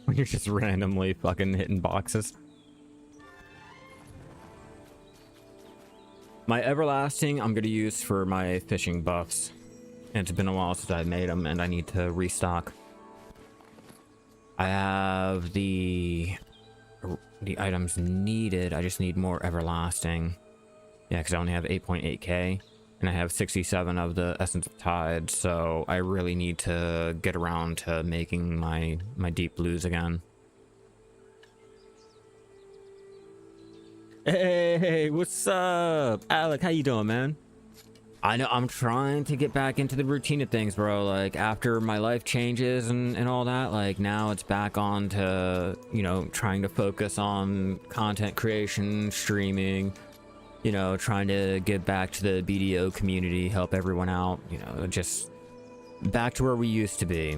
When you're just randomly fucking hitting boxes. My everlasting I'm gonna use for my fishing buffs. And it's been a while since I made them and I need to restock. I have the items needed. I just need more everlasting. Yeah, because I only have 8.8k. And I have 67 of the Essence of Tide, so I really need to get around to making my deep blues again. Hey, what's up? Alec, how you doing, man? I know I'm trying to get back into the routine of things, bro. Like, after my life changes and all that, like, now it's back on to, you know, trying to focus on content creation, streaming, you know, trying to get back to the BDO community, help everyone out, you know, just back to where we used to be.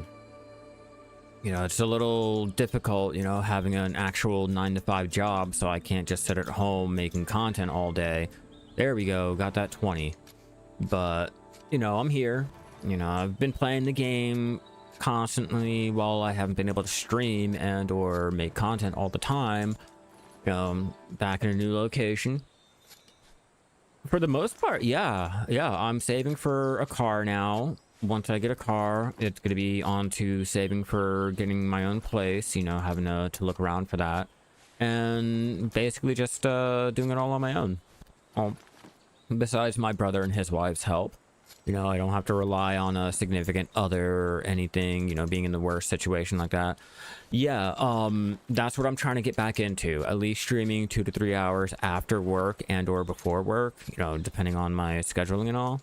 You know, it's a little difficult, you know, having an actual 9-to-5 job, so I can't just sit at home making content all day. There we go, got that 20. But, you know, I'm here. You know, I've been playing the game constantly while I haven't been able to stream and or make content all the time. Back in a new location. For the most part, yeah, I'm saving for a car now. Once I get a car, it's going to be on to saving for getting my own place, you know, having to look around for that. And basically just doing it all on my own. Besides my brother and his wife's help. You know, I don't have to rely on a significant other or anything, you know, being in the worst situation like that. Yeah, that's what I'm trying to get back into. At least streaming 2 to 3 hours after work and or before work, you know, depending on my scheduling and all.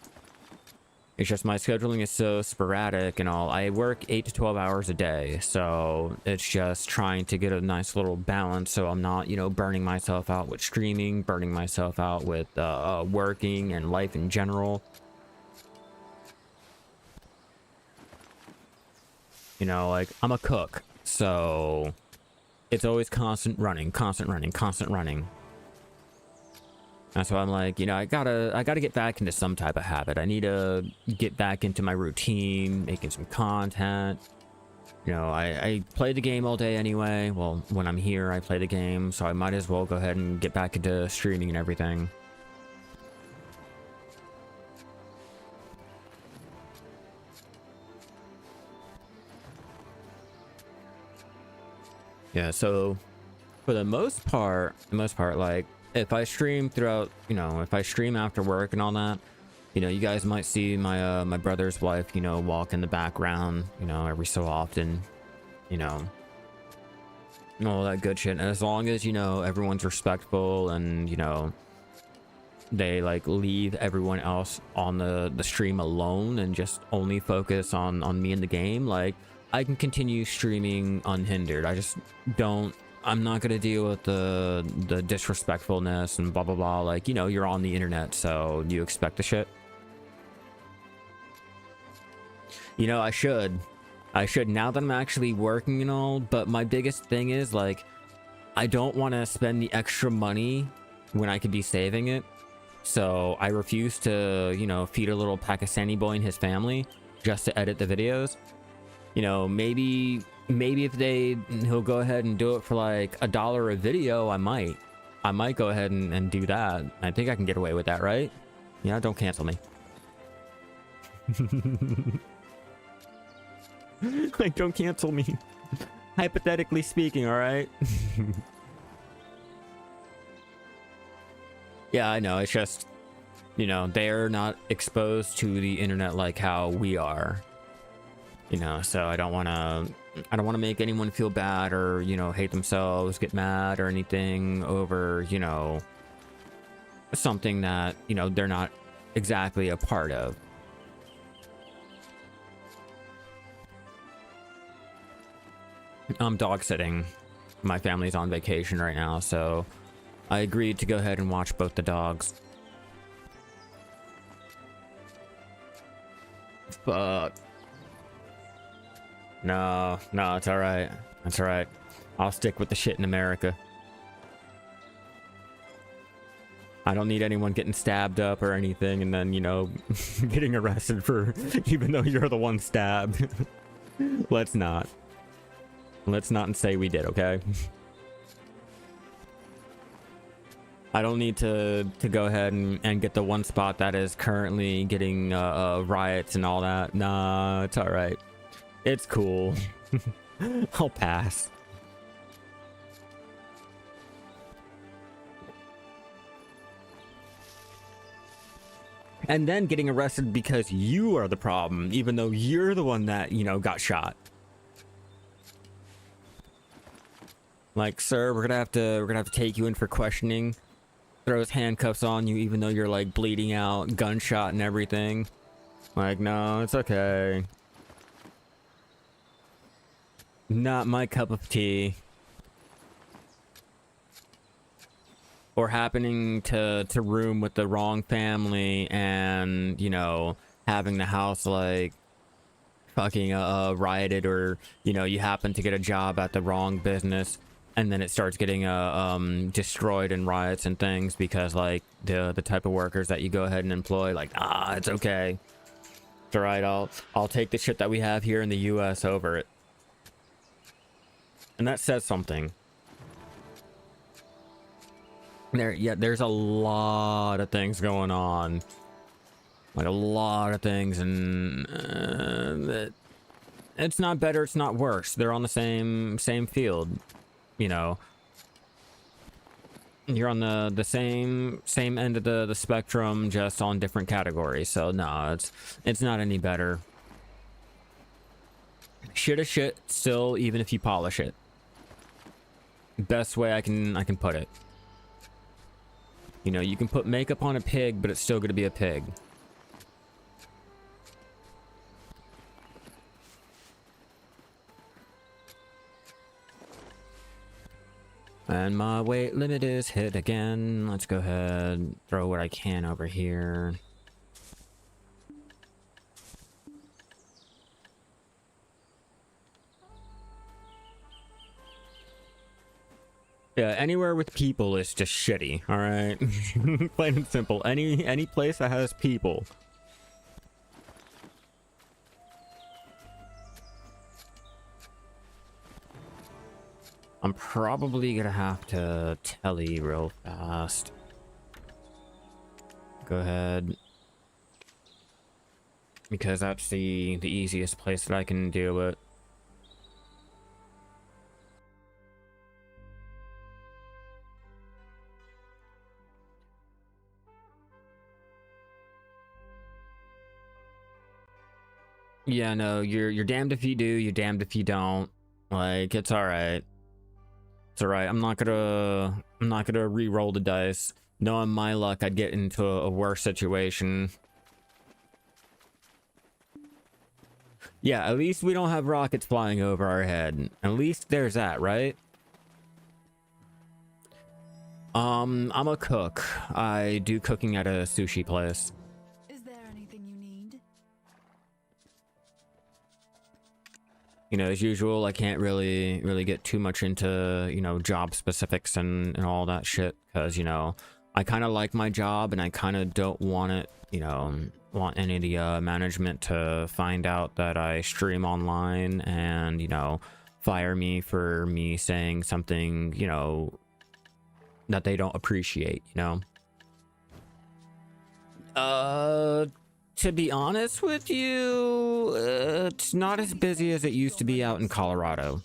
It's just my scheduling is so sporadic and all. I work 8 to 12 hours a day, so it's just trying to get a nice little balance so I'm not, you know, burning myself out with streaming, burning myself out with working and life in general. You know, like, I'm a cook, so it's always constant running. That's why I'm like, you know, I gotta get back into some type of habit. I need to get back into my routine, making some content. You know, I play the game all day anyway. Well, when I'm here, I play the game, so I might as well go ahead and get back into streaming and everything. Yeah, so for the most part, like, if I stream throughout, you know, if I stream after work and all that, you know, you guys might see my my brother's wife, you know, walk in the background, you know, every so often, you know, all that good shit. And as long as, you know, everyone's respectful and, you know, they like leave everyone else on the stream alone and just only focus on me in the game, like, I can continue streaming unhindered. I just don't, I'm not gonna deal with the disrespectfulness and blah blah blah. Like, you know, you're on the internet, so you expect the shit. You know, I should now that I'm actually working and all, but my biggest thing is, like, I don't want to spend the extra money when I could be saving it. So I refuse to, you know, feed a little Pakistani boy and his family just to edit the videos. You know, maybe if he'll go ahead and do it for like $1 a video, I might go ahead and do that. I think I can get away with that, right? Yeah, don't cancel me. Like, don't cancel me. Hypothetically speaking, all right? Yeah, I know. It's just, you know, they're not exposed to the internet like how we are. You know, so I don't want to make anyone feel bad or, you know, hate themselves, get mad or anything over, you know, something that, you know, they're not exactly a part of. I'm dog sitting. My family's on vacation right now, so I agreed to go ahead and watch both the dogs. Fuck. No, it's alright. That's alright. I'll stick with the shit in America. I don't need anyone getting stabbed up or anything and then, you know, getting arrested for even though you're the one stabbed. Let's not and say we did, okay? I don't need to go ahead and get the one spot that is currently getting riots and all that. Nah, it's alright. It's cool. I'll pass. And then getting arrested because you are the problem, even though you're the one that, you know, got shot. Like, sir, we're gonna have to take you in for questioning. Throws handcuffs on you, even though you're like bleeding out, gunshot and everything. Like, no, it's okay. Not my cup of tea. Or happening to room with the wrong family and, you know, having the house like fucking rioted, or, you know, you happen to get a job at the wrong business and then it starts getting destroyed in riots and things because like the type of workers that you go ahead and employ, like, it's okay. It's all right. I'll take the shit that we have here in the U.S. over it, and that says something. There's a lot of things going on, like a lot of things, and it's not better, it's not worse. They're on the same field, you know. You're on the same end of the spectrum, just on different categories. So no, it's not any better. Shit is shit still, even if you polish it. Best way I can put it. You know, you can put makeup on a pig, but it's still going to be a pig. And my weight limit is hit again. Let's go ahead, throw what I can over here. Yeah, anywhere with people is just shitty, all right? Plain and simple. Any place that has people. I'm probably gonna have to telly real fast. Go ahead. Because that's the easiest place that I can deal with. Yeah, no, you're damned if you do, you're damned if you don't. Like, it's alright. It's alright. I'm not gonna re-roll the dice. Knowing my luck, I'd get into a worse situation. Yeah, at least we don't have rockets flying over our head. At least there's that, right? I'm a cook. I do cooking at a sushi place. Is there anything you need? You know, as usual, I can't really get too much into, you know, job specifics and all that shit, because, you know, I kind of like my job and I kind of don't want it, you know, want any of the management to find out that I stream online and, you know, fire me for me saying something, you know, that they don't appreciate, you know. To be honest with you, it's not as busy as it used to be out in Colorado.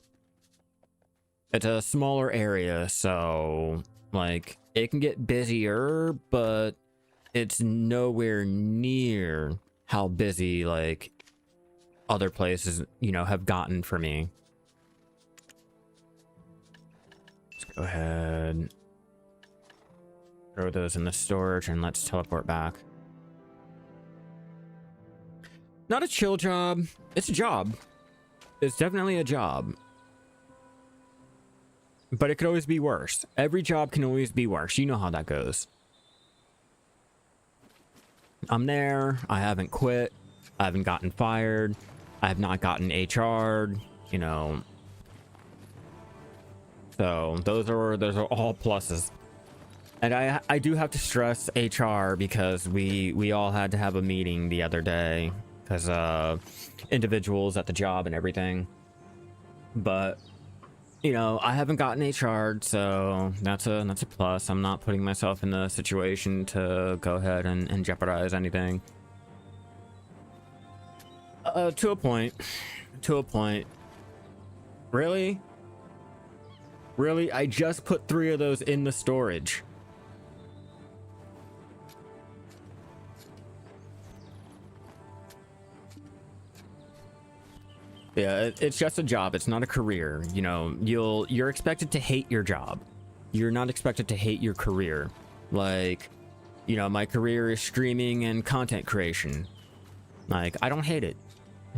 It's a smaller area, so, like, it can get busier, but it's nowhere near how busy, like, other places, you know, have gotten for me. Let's go ahead. Throw those in the storage and let's teleport back. Not a chill job. It's a job. It's definitely a job. But it could always be worse. Every job can always be worse. You know how that goes. I'm there. I haven't quit. I haven't gotten fired. I have not gotten HR'd, you know. So those are all pluses. And I do have to stress HR because we all had to have a meeting the other day because individuals at the job and everything. But you know, I haven't gotten HR'd, so that's a plus. I'm not putting myself in the situation to go ahead and jeopardize anything. To a point. To a point. Really? Really? I just put 3 of those in the storage. Yeah, it's just a job. It's not a career. You know, you're expected to hate your job. You're not expected to hate your career. Like, you know, my career is streaming and content creation. Like, I don't hate it.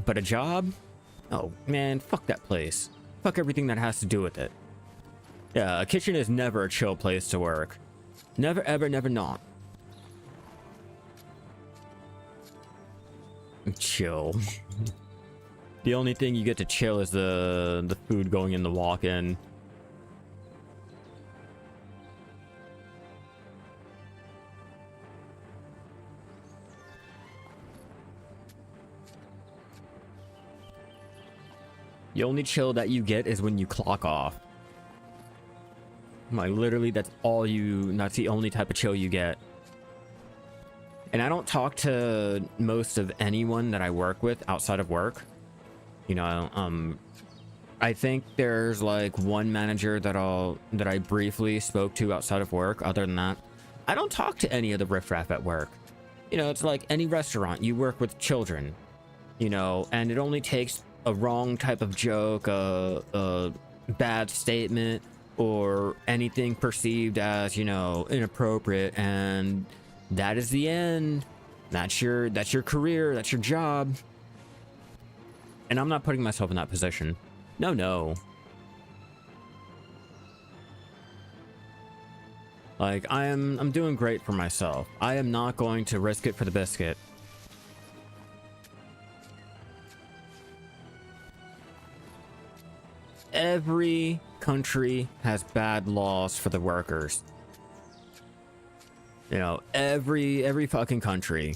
But a job? Oh, man, fuck that place. Fuck everything that has to do with it. Yeah, a kitchen is never a chill place to work. Never, ever, never not. Chill. The only thing you get to chill is the food going in the walk-in. The only chill that you get is when you clock off. Like, literally, that's the only type of chill you get. And I don't talk to most of anyone that I work with outside of work. You know, I think there's like one manager that I briefly spoke to outside of work. Other than that, I don't talk to any of the riffraff at work. You know, it's like any restaurant, you work with children, you know, and it only takes a wrong type of joke, a bad statement, or anything perceived as, you know, inappropriate, and that is the end. That's your career, that's your job. And I'm not putting myself in that position. No. Like, I'm doing great for myself. I am not going to risk it for the biscuit. Every country has bad laws for the workers. You know, every fucking country.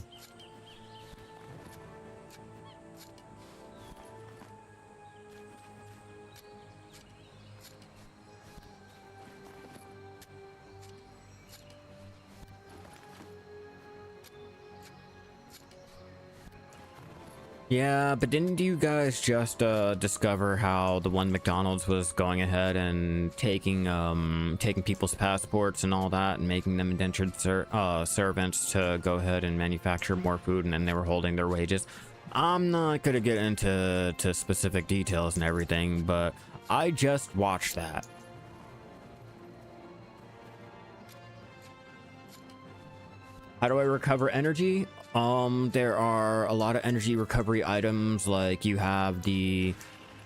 Yeah, but didn't you guys just discover how the one McDonald's was going ahead and taking people's passports and all that and making them indentured servants to go ahead and manufacture more food, and then they were holding their wages? I'm not gonna get into specific details and everything, but I just watched that. How do I recover energy? There are a lot of energy recovery items, like you have the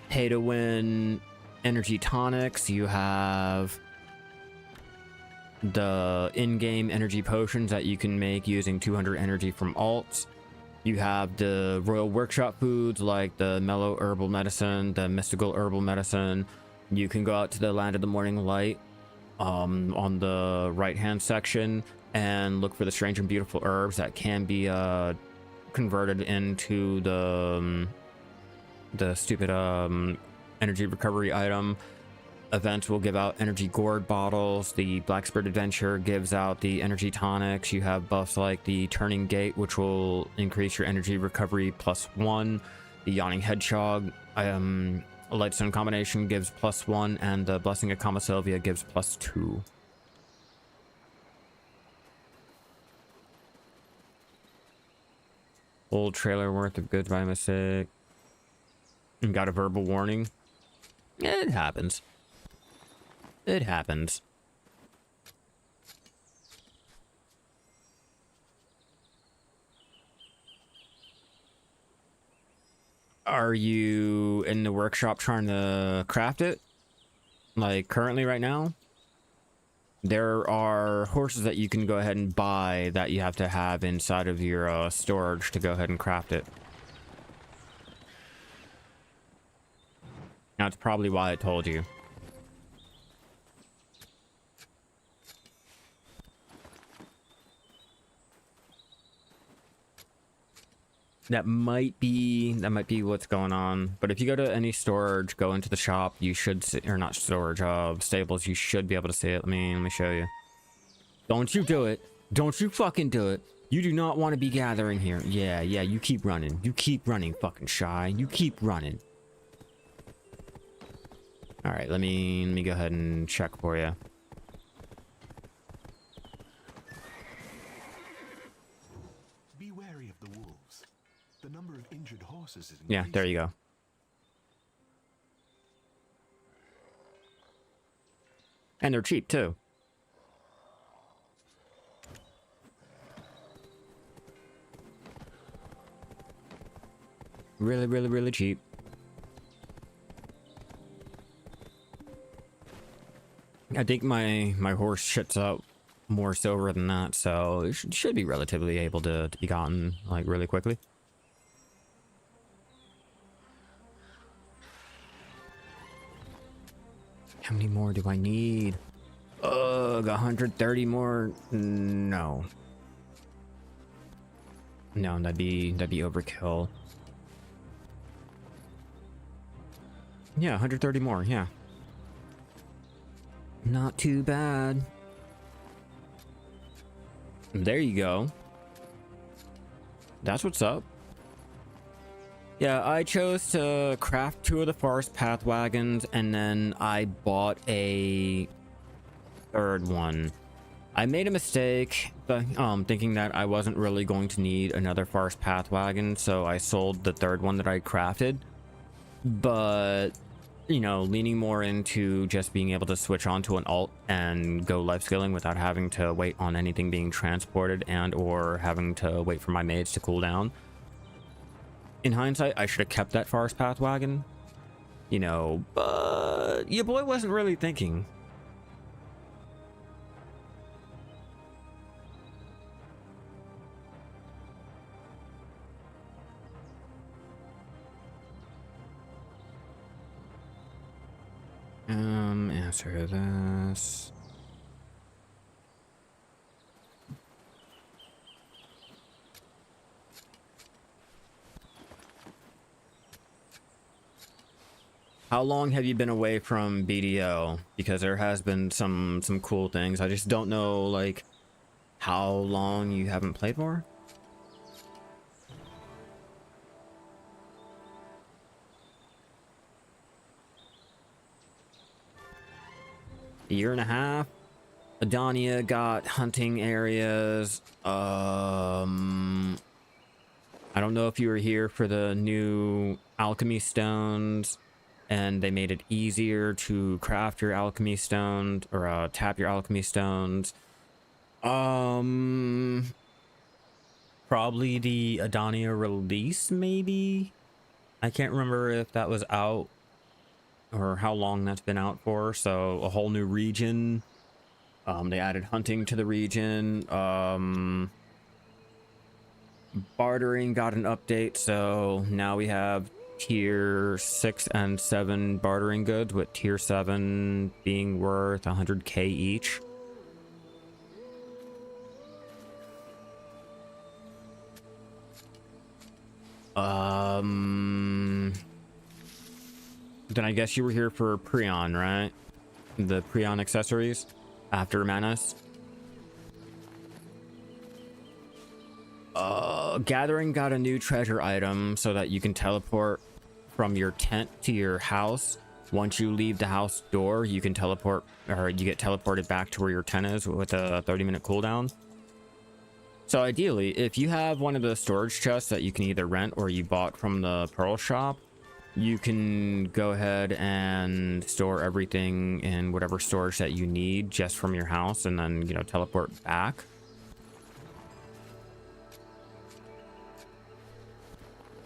pay to win energy tonics, you have the in-game energy potions that you can make using 200 energy from alts. You have the Royal Workshop foods like the Mellow Herbal Medicine, the Mystical Herbal Medicine. You can go out to the Land of the Morning Light on the right-hand section and look for the strange and beautiful herbs that can be converted into the stupid energy recovery item. Events will give out energy gourd bottles. The Black Spirit Adventure gives out the energy tonics. You have buffs like the Turning Gate, which will increase your energy recovery +1. The Yawning Hedgehog Lightstone combination gives +1, and the Blessing of Kama Sylvia gives +2. Old trailer worth of goods by mistake. And got a verbal warning. It happens. It happens. Are you in the workshop trying to craft it? Like currently right now? There are horses that you can go ahead and buy that you have to have inside of your storage to go ahead and craft it. That's probably why I told you. That might be what's going on. But if you go to any storage, go into the shop, you should see, or not storage, stables, you should be able to see it. Let me show you. Don't you do it. Don't you fucking do it. You do not want to be gathering here. Yeah, you keep running. You keep running, fucking shy. You keep running. All right, let me go ahead and check for you. Be wary of the wolves. The number of injured horses is Yeah, there you go. And they're cheap too. Really, really, really cheap. I think my horse shits out more silver than that, so it should be relatively able to be gotten like really quickly. How many more do I need? Ugh, 130 more? No. No, that'd be overkill. Yeah, 130 more, yeah. Not too bad. There you go. That's what's up. Yeah, I chose to craft 2 of the forest path wagons, and then I bought a 3rd one. I made a mistake, thinking that I wasn't really going to need another forest path wagon, so I sold the 3rd one that I crafted. But, you know, leaning more into just being able to switch onto an alt and go life skilling without having to wait on anything being transported and or having to wait for my maids to cool down. In hindsight, I should have kept that forest path wagon, you know, but your boy wasn't really thinking. Answer this. How long have you been away from BDO? Because there has been some cool things. I just don't know, like, how long you haven't played for. A year and a half. Adonia got hunting areas. I don't know if you were here for the new alchemy stones, and they made it easier to craft your alchemy stones or tap your alchemy stones. Probably the Adonia release, maybe. I can't remember if that was out or how long that's been out for. So a whole new region. They added hunting to the region. Bartering got an update, so now we have tier 6 and 7 bartering goods, with tier 7 being worth 100k each. Then I guess you were here for Prion, right? The Prion accessories after Manus. Gathering got a new treasure item so that you can teleport from your tent to your house. Once you leave the house door, you can teleport, or you get teleported back to where your tent is with a 30-minute cooldown. So ideally, if you have one of the storage chests that you can either rent or you bought from the Pearl shop, you can go ahead and store everything in whatever storage that you need just from your house, and then, you know, teleport back.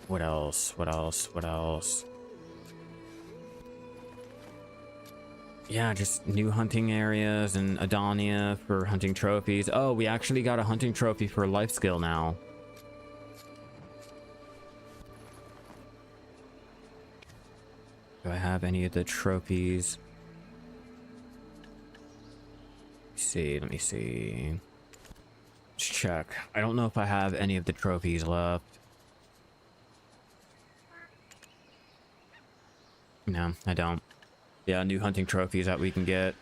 What else? What else? What else? Yeah, just new hunting areas and Adonia for hunting trophies. Oh, we actually got a hunting trophy for life skill now. Do I have any of the trophies? Let me see. Let's check. I don't know if I have any of the trophies left. No, I don't. Yeah, new hunting trophies that we can get.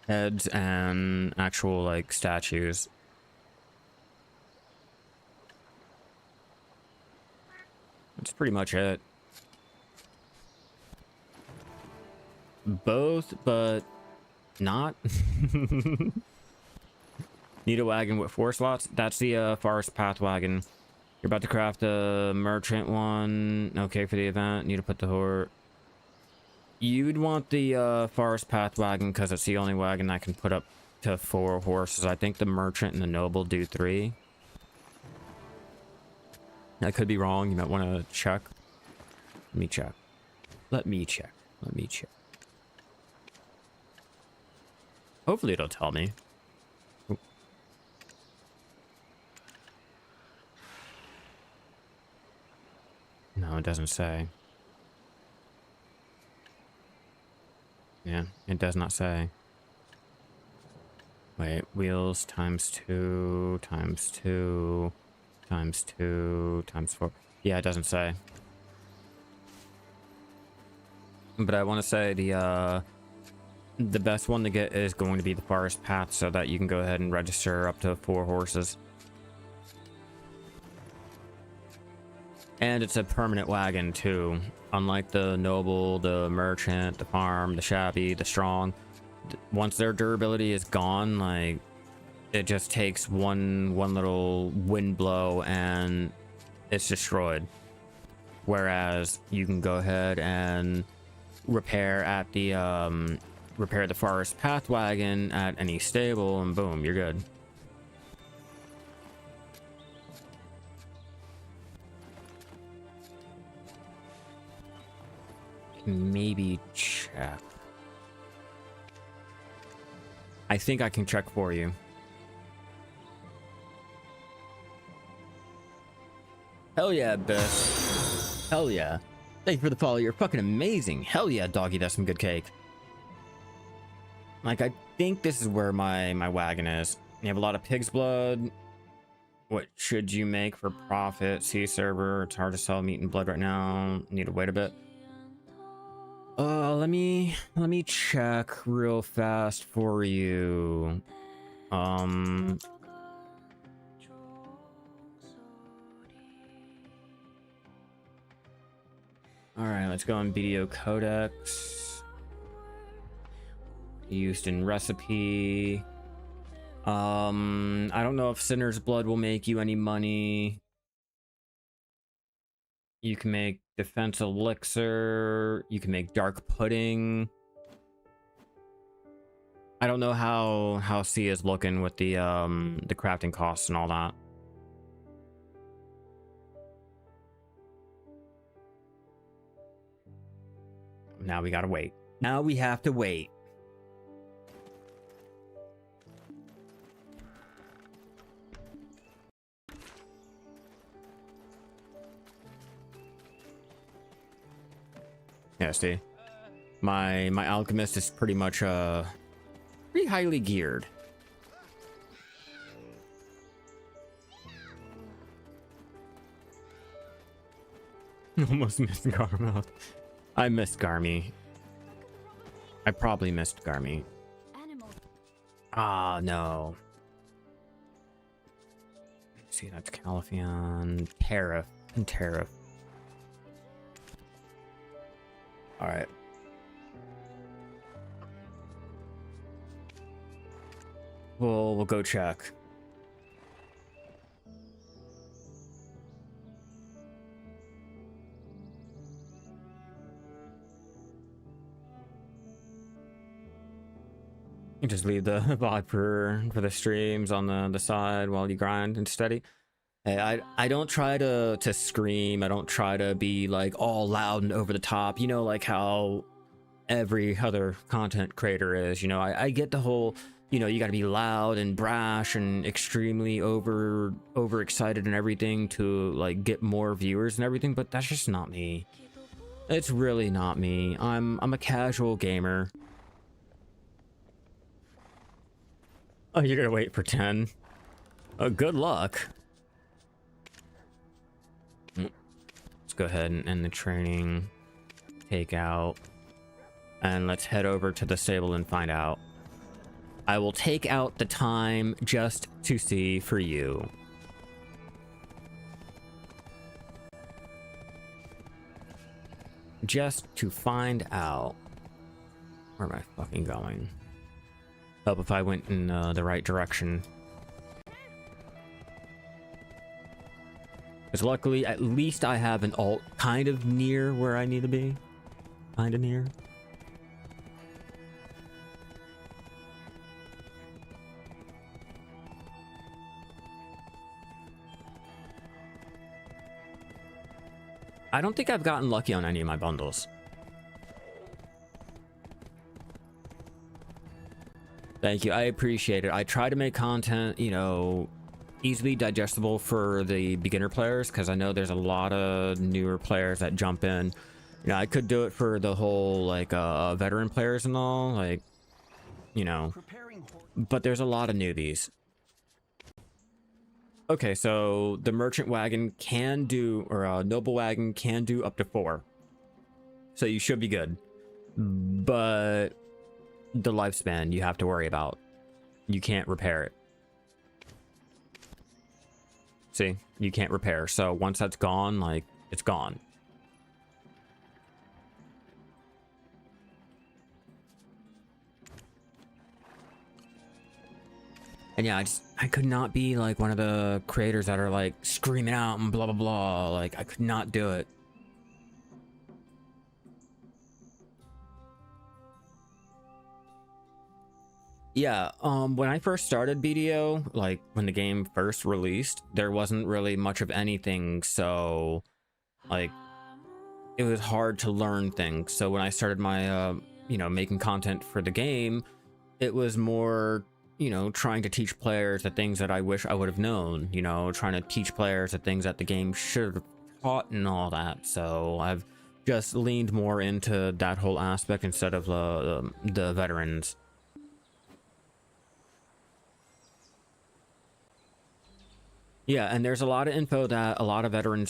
Heads and actual, like, statues. That's pretty much it. Both, but not. Need a wagon with 4 slots? That's the forest path wagon. You're about to craft a merchant one. Okay, for the event. Need to put the horse. You'd want the forest path wagon because it's the only wagon I can put up to 4 horses. I think the merchant and the noble do 3. I could be wrong. You might want to check. Let me check. Let me check. Let me check. Hopefully it'll tell me. Oop. No, it doesn't say. Yeah, it does not say. Wait, wheels times 2 times 2 times 2 times 4. Yeah, it doesn't say. but I want to say the best one to get is going to be the forest path, so that you can go ahead and register up to 4 horses. And it's a permanent wagon too, unlike the noble, the merchant, the farm, the shabby, the strong. Once their durability is gone, like, it just takes one little wind blow and it's destroyed. Whereas you can go ahead and repair at the repair the forest path wagon at any stable, and boom, you're good. Maybe check. I think I can check for you. Hell yeah, Bess. Hell yeah. Thank you for the follow. You're fucking amazing. Hell yeah, doggy. That's some good cake. Like, I think this is where my wagon is. You have a lot of pig's blood. What should you make for profit? Sea server. It's hard to sell meat and blood right now. Need to wait a bit. Let me check real fast for you. All right, let's go on video codex. Used in recipe. I don't know if Sinner's Blood will make you any money. You can make defense elixir. You can make dark pudding. I don't know how C is looking with the crafting costs and all that. Now we gotta wait. Now we have to wait. Yeah, see, my alchemist is pretty much pretty highly geared. Almost missed Garmouth. I missed Garmy. I probably missed Garmy. Ah, no. See, that's Califion. Tariff. And Tariff. Alright. We'll go check. You just leave the VOD for the streams on the side while you grind and steady. Hey, I don't try to scream. I don't try to be like all loud and over the top, you know, like how every other content creator is. You know, I get the whole, you know, you got to be loud and brash and extremely overexcited and everything to like get more viewers and everything, but that's just not me. It's really not me. I'm a casual gamer. Oh, you're gonna wait for 10. Oh, good luck. Let's go ahead and end the training. Take out. And let's head over to the stable and find out. I will take out the time just to see for you. Just to find out. Where am I fucking going? Help if I went in the right direction. Because luckily, at least I have an alt kind of near where I need to be. Kind of near. I don't think I've gotten lucky on any of my bundles. Thank you. I appreciate it. I try to make content, you know, easily digestible for the beginner players, because I know there's a lot of newer players that jump in. You know, I could do it for the whole, like, veteran players and all, like, you know, but there's a lot of newbies. Okay, so the merchant wagon can do, or noble wagon can do up to 4. So you should be good. but the lifespan you have to worry about. You can't repair it. See, you can't repair. So once that's gone, like, it's gone. And yeah, I could not be like one of the creators that are like screaming out and blah blah blah. Like, I could not do it. Yeah, when I first started BDO, like when the game first released, there wasn't really much of anything, so like it was hard to learn things. So when I started my you know, making content for the game, it was more, you know, trying to teach players the things that I wish I would have known, you know, trying to teach players the things that the game should have taught and all that. So I've just leaned more into that whole aspect instead of the veterans. Yeah, and there's a lot of info that a lot of veteran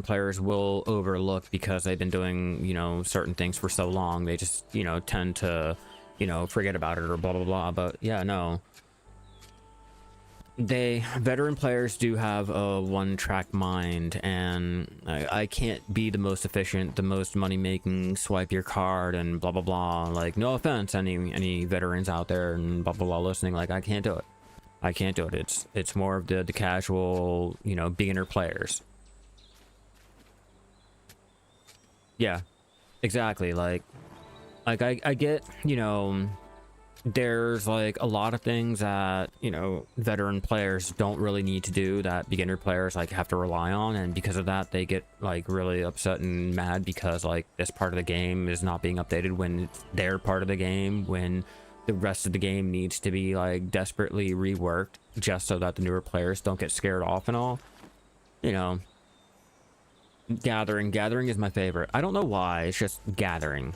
players will overlook because they've been doing, you know, certain things for so long. They just, you know, tend to, you know, forget about it or blah blah blah. But yeah, no. Veteran players do have a one-track mind, and I can't be the most efficient, the most money-making, swipe your card and blah blah blah. Like, no offense, any veterans out there and blah blah blah listening, like, I can't do it. I can't do it. It's more of the casual, you know, beginner players. Yeah, exactly. Like I get, you know, there's like a lot of things that, you know, veteran players don't really need to do that beginner players like have to rely on, and because of that they get like really upset and mad because like this part of the game is not being updated when it's their part of the game, when the rest of the game needs to be like desperately reworked just so that the newer players don't get scared off and all. You know, gathering is my favorite. I don't know why, it's just gathering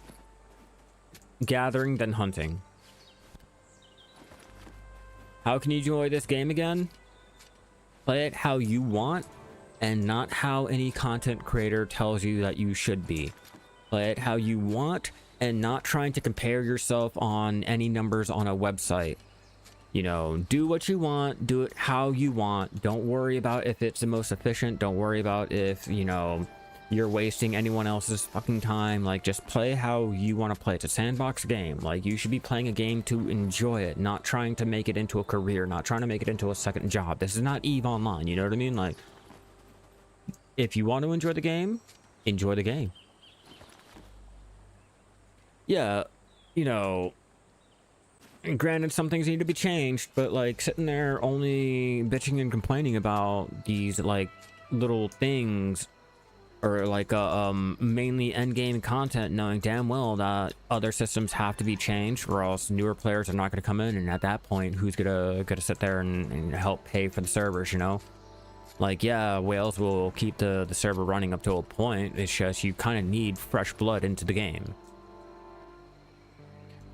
then hunting. How can you enjoy this game again? Play it how you want and not how any content creator tells you that you should be. Play it how you want and not trying to compare yourself on any numbers on a website. You know, do what you want, do it how you want. Don't worry about if it's the most efficient. Don't worry about if, you know, you're wasting anyone else's fucking time. Like, just play how you want to play. It's a sandbox game. Like, you should be playing a game to enjoy it, not trying to make it into a career, not trying to make it into a second job. This is not EVE Online, you know what I mean? Like, if you want to enjoy the game, enjoy the game. Yeah, you know, granted some things need to be changed, but like sitting there only bitching and complaining about these like little things, or like mainly end game content, knowing damn well that other systems have to be changed or else newer players are not going to come in, and at that point who's gonna sit there and help pay for the servers, you know? Like, yeah, whales will keep the server running up to a point. It's just you kind of need fresh blood into the game.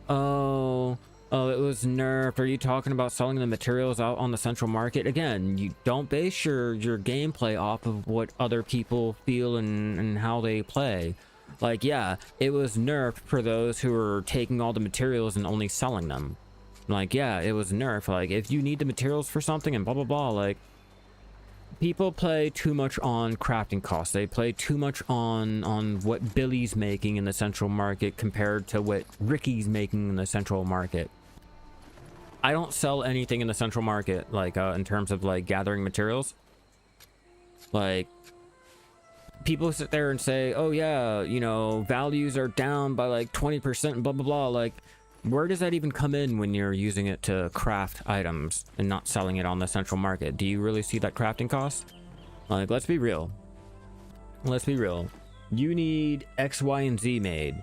Oh, it was nerfed. Are you talking about selling the materials out on the central market? Again, you don't base your gameplay off of what other people feel and how they play. Like, yeah, it was nerfed for those who are taking all the materials and only selling them. Like, yeah, it was nerfed. Like, if you need the materials for something and blah blah blah, like, people play too much on crafting costs. They play too much on what Billy's making in the central market compared to what Ricky's making in the central market. I don't sell anything in the central market, like in terms of like gathering materials. Like, people sit there and say, oh yeah, you know, values are down by like 20% and blah blah blah. Like, where does that even come in when you're using it to craft items and not selling it on the central market? Do you really see that crafting cost? Like, let's be real. Let's be real. You need X, Y, and Z made.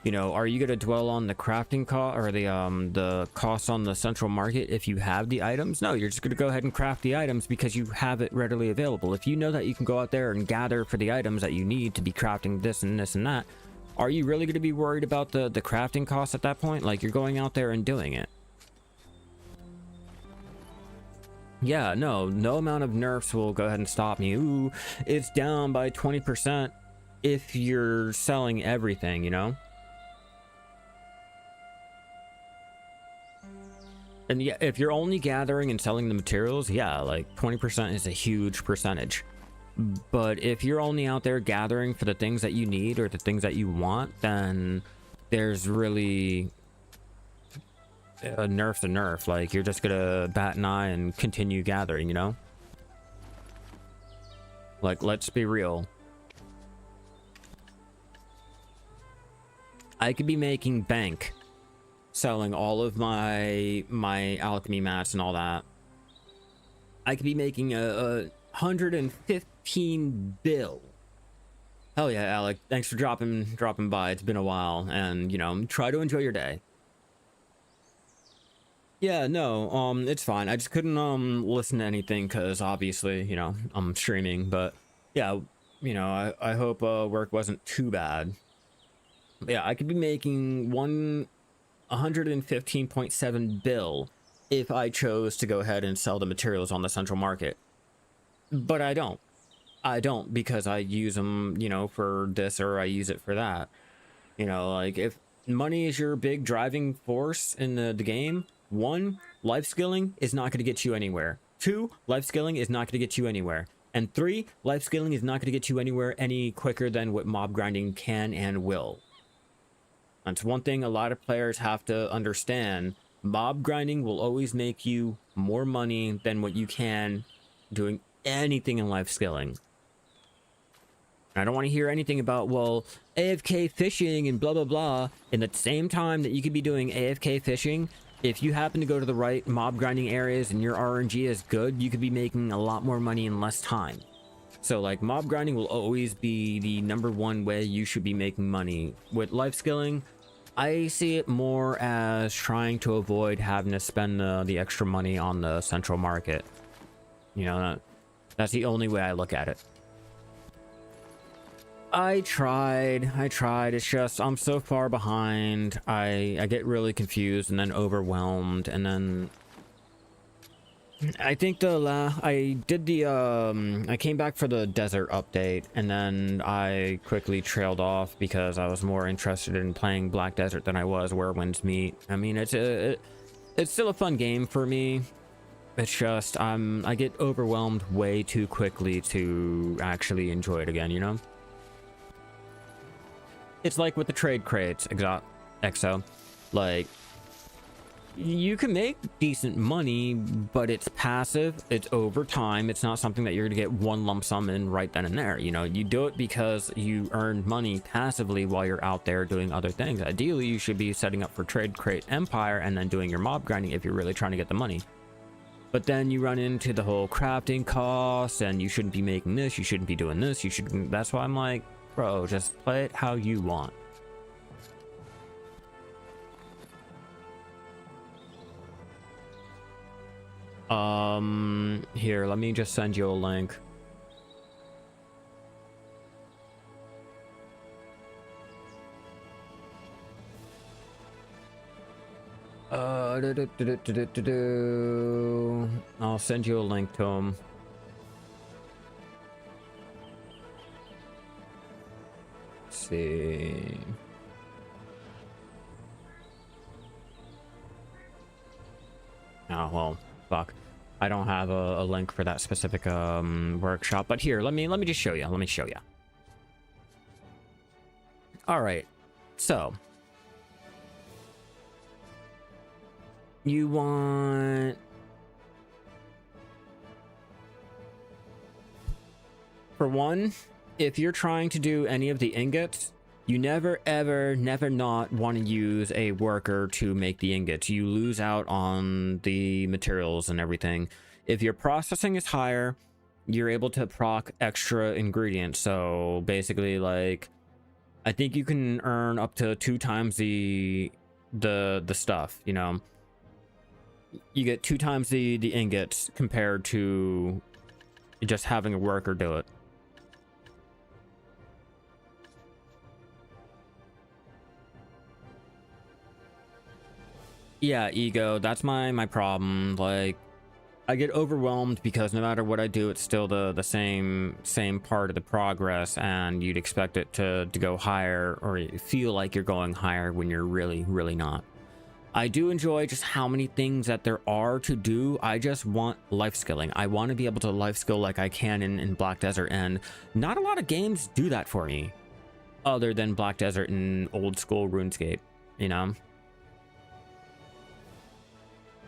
You know, are you going to dwell on the crafting cost or the cost on the central market if you have the items? No, you're just going to go ahead and craft the items because you have it readily available. If you know that you can go out there and gather for the items that you need to be crafting this and this and that, are you really going to be worried about the crafting costs at that point? Like, you're going out there and doing it. Yeah, no amount of nerfs will go ahead and stop me. Ooh, it's down by 20% if you're selling everything, you know? And yeah, if you're only gathering and selling the materials, yeah, like 20% is a huge percentage. But if you're only out there gathering for the things that you need or the things that you want, then there's really a nerf to nerf. Like, you're just gonna bat an eye and continue gathering, you know? Like, let's be real. I could be making bank selling all of my alchemy mats and all that. I could be making a 115 bill. Hell yeah, Alec. Thanks for dropping by. It's been a while, and you know, try to enjoy your day. Yeah, no, it's fine. I just couldn't listen to anything because obviously, you know, I'm streaming, but yeah, you know, I hope work wasn't too bad. But yeah, I could be making 115.7 bill if I chose to go ahead and sell the materials on the central market. But I don't. I don't, because I use them, you know, for this or I use it for that. You know, like, if money is your big driving force in the game, 1, life skilling is not going to get you anywhere. 2, life skilling is not going to get you anywhere. And 3, life skilling is not going to get you anywhere any quicker than what mob grinding can and will. That's one thing a lot of players have to understand. Mob grinding will always make you more money than what you can doing anything in life skilling. I don't want to hear anything about, well, AFK fishing and blah, blah, blah. In the same time that you could be doing AFK fishing, if you happen to go to the right mob grinding areas and your RNG is good, you could be making a lot more money in less time. So, like, mob grinding will always be the #1 way you should be making money. With life skilling, I see it more as trying to avoid having to spend the extra money on the central market. You know, that's the only way I look at it. I tried. It's just, I'm so far behind. I get really confused and then overwhelmed, and then I think I came back for the desert update, and then I quickly trailed off because I was more interested in playing Black Desert than I was Where Winds Meet. I mean, it's still a fun game for me. It's just I get overwhelmed way too quickly to actually enjoy it again, you know? It's like with the trade crates, EXO. Like, you can make decent money, but it's passive, it's over time, it's not something that you're gonna get one lump sum in right then and there. You know, you do it because you earn money passively while you're out there doing other things. Ideally, you should be setting up for Trade Crate Empire and then doing your mob grinding if you're really trying to get the money. But then you run into the whole crafting costs, and you shouldn't be making this, you shouldn't be doing this, that's why I'm like, bro, just play it how you want. Here, let me just send you a link. I'll send you a link to him. Let's see. Oh, well, fuck. I don't have a link for that specific workshop, but here, let me just show you. Let me show you. All right. So, you want, for one, if you're trying to do any of the ingots, you never not want to use a worker to make the ingots. You lose out on the materials and everything. If your processing is higher, you're able to proc extra ingredients. So basically, like, I think you can earn up to 2 times the stuff, you know. You get 2 times the ingots compared to just having a worker do it. Yeah, ego, that's my problem. Like, I get overwhelmed because no matter what I do, it's still the same part of the progress, and you'd expect it to go higher, or feel like you're going higher when you're really not. I do enjoy just how many things that there are to do. I just want life skilling. I want to be able to life skill like I can in Black Desert, and not a lot of games do that for me other than Black Desert and old school RuneScape, you know?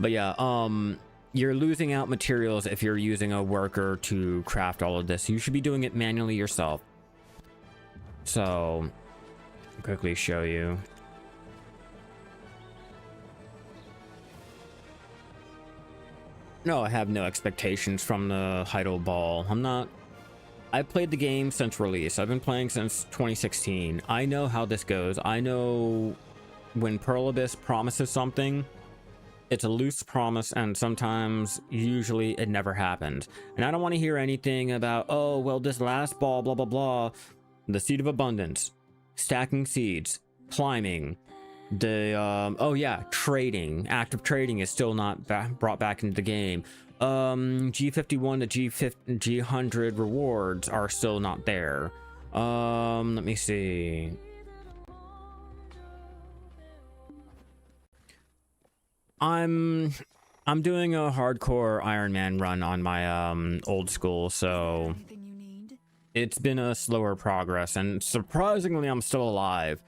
But yeah, you're losing out materials if you're using a worker to craft all of this. You should be doing it manually yourself. So, I'll quickly show you. No, I have no expectations from the Heidel Ball. I played the game since release. I've been playing since 2016. I know how this goes. I know when Pearl Abyss promises something, it's a loose promise, and sometimes, usually, it never happens. And I don't want to hear anything about, oh, well, this last ball, blah, blah, blah. The Seed of Abundance, stacking seeds, climbing, the, oh yeah, trading. Active trading is still not brought back into the game. G51 to G100 rewards are still not there. Let me see. I'm doing a hardcore Iron Man run on my old school, so Anything you need? it's been a slower progress, and surprisingly I'm still alive.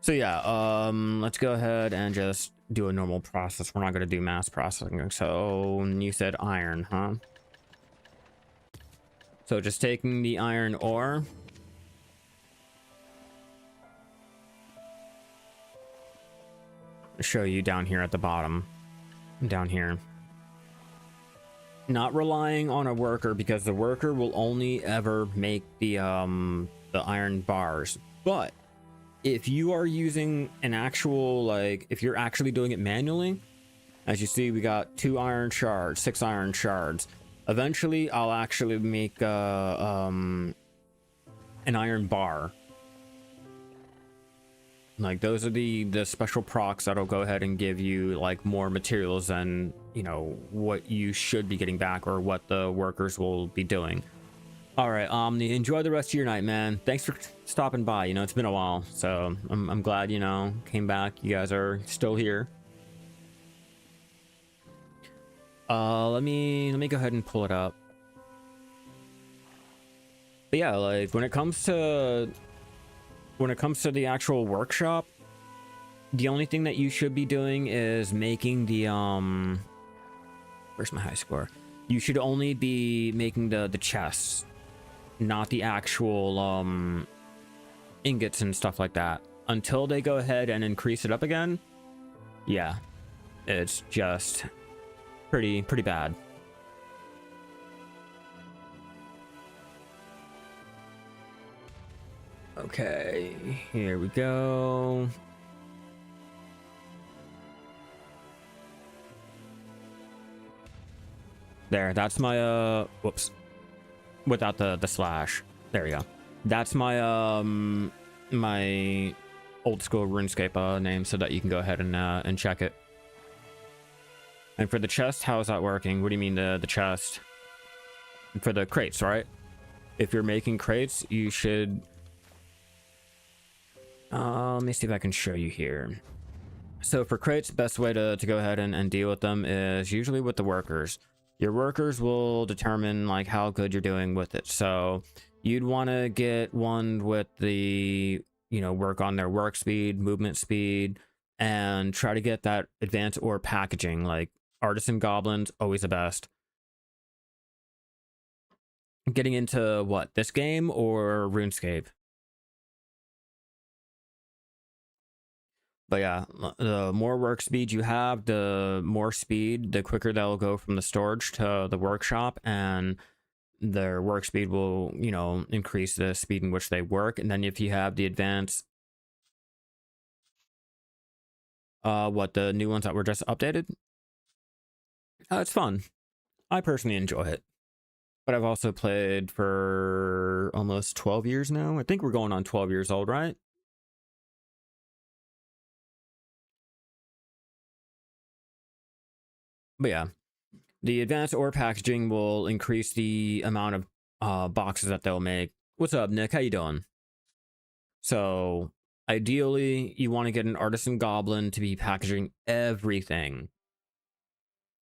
So yeah, let's go ahead and just do a normal process. We're not going to do mass processing. So you said iron, huh? So just taking the iron ore. Show you down here at the bottom. Down here. Not relying on a worker, because the worker will only ever make the iron bars. But if you are using an actual, like, if you're actually doing it manually, as you see, we got 2 iron shards, 6 iron shards. Eventually, I'll actually make an iron bar. Like, those are the special procs that'll go ahead and give you, like, more materials than, you know, what you should be getting back or what the workers will be doing. All right, enjoy the rest of your night, man. Thanks for stopping by. You know, it's been a while, so I'm glad, you know, came back. You guys are still here. Let me go ahead and pull it up. But yeah, like when it comes to the actual workshop, the only thing that you should be doing is making the where's my high score? You should only be making the chests, not the actual ingots and stuff like that, until they go ahead and increase it up again. Yeah, it's just pretty bad. Okay, here we go. There, that's my whoops, without the slash. There we go. That's my my old school RuneScape name, so that you can go ahead and check it. And for the chest, how is that working? What do you mean the chest? For the crates, right? If you're making crates, you should let me see if I can show you here. So for crates, the best way to go ahead and deal with them is usually with the workers. Your workers will determine like how good you're doing with it. So you'd want to get one with the, you know, work on their work speed, movement speed, and try to get that advanced ore packaging. Like artisan goblins, always the best. Getting into what, this game or RuneScape? But yeah, the more work speed you have, the more speed, the quicker they'll go from the storage to the workshop, and their work speed will, you know, increase the speed in which they work. And then if you have the advanced, the new ones that were just updated, it's fun. I personally enjoy it. But I've also played for almost 12 years now. I think we're going on 12 years old, right? But yeah, the advanced ore packaging will increase the amount of boxes that they'll make. What's up, Nick? How you doing? So Ideally, you want to get an artisan goblin to be packaging everything.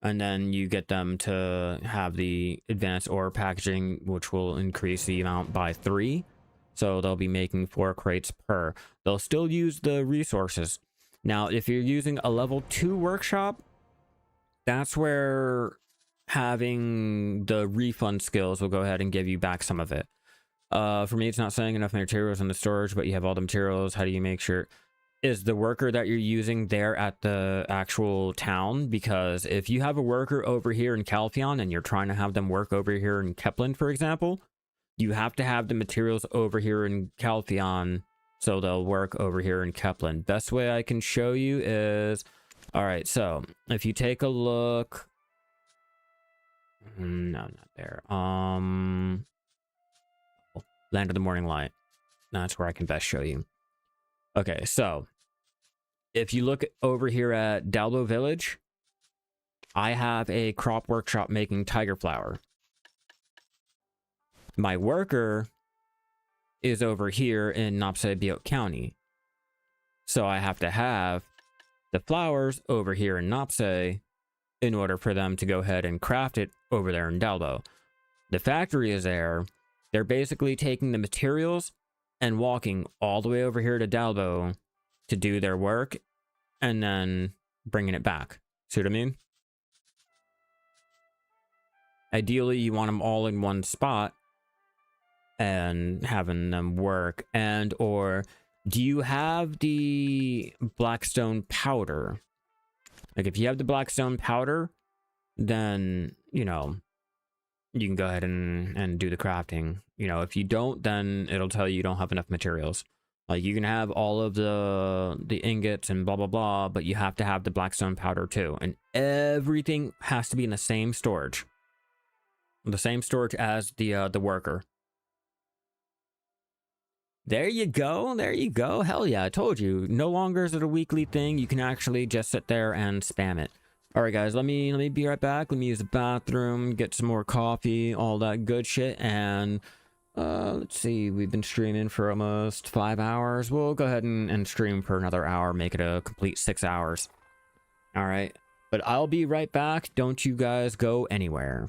And then you get them to have the advanced ore packaging, which will increase the amount by 3. So they'll be making 4 crates per. They'll still use the resources. Now, if you're using a level 2 workshop, that's where having the refund skills will go ahead and give you back some of it. For me, it's not saying enough materials in the storage, but you have all the materials. How do you make sure? Is the worker that you're using there at the actual town? Because if you have a worker over here in Calpheon and you're trying to have them work over here in Keplen, for example, you have to have the materials over here in Calpheon so they'll work over here in Keplen. Best way I can show you is, all right, so if you take a look, no, not there. Land of the Morning Light. That's where I can best show you. Okay, so if you look over here at Dalbo Village, I have a crop workshop making tiger flower. My worker is over here in Nopsabiot County. So I have to have the flowers over here in Nopse in order for them to go ahead and craft it over there in Dalbo. The factory is there. They're basically taking the materials and walking all the way over here to Dalbo to do their work and then bringing it back. See what I mean? Ideally, you want them all in one spot and having them work. And or do you have the Blackstone powder? Like if you have the Blackstone powder, then, you know, you can go ahead and do the crafting. You know, if you don't, then it'll tell you don't have enough materials. Like you can have all of the ingots and blah, blah, blah, but you have to have the Blackstone powder too. And everything has to be in the same storage. The same storage as the worker. There you go. There you go. Hell yeah, I told you. No longer is it a weekly thing. You can actually just sit there and spam it. All right, guys, let me be right back. Let me use the bathroom, get some more coffee, all that good shit. And let's see, we've been streaming for almost 5 hours. We'll go ahead and stream for another hour, make it a complete 6 hours. All right, but I'll be right back. Don't you guys go anywhere.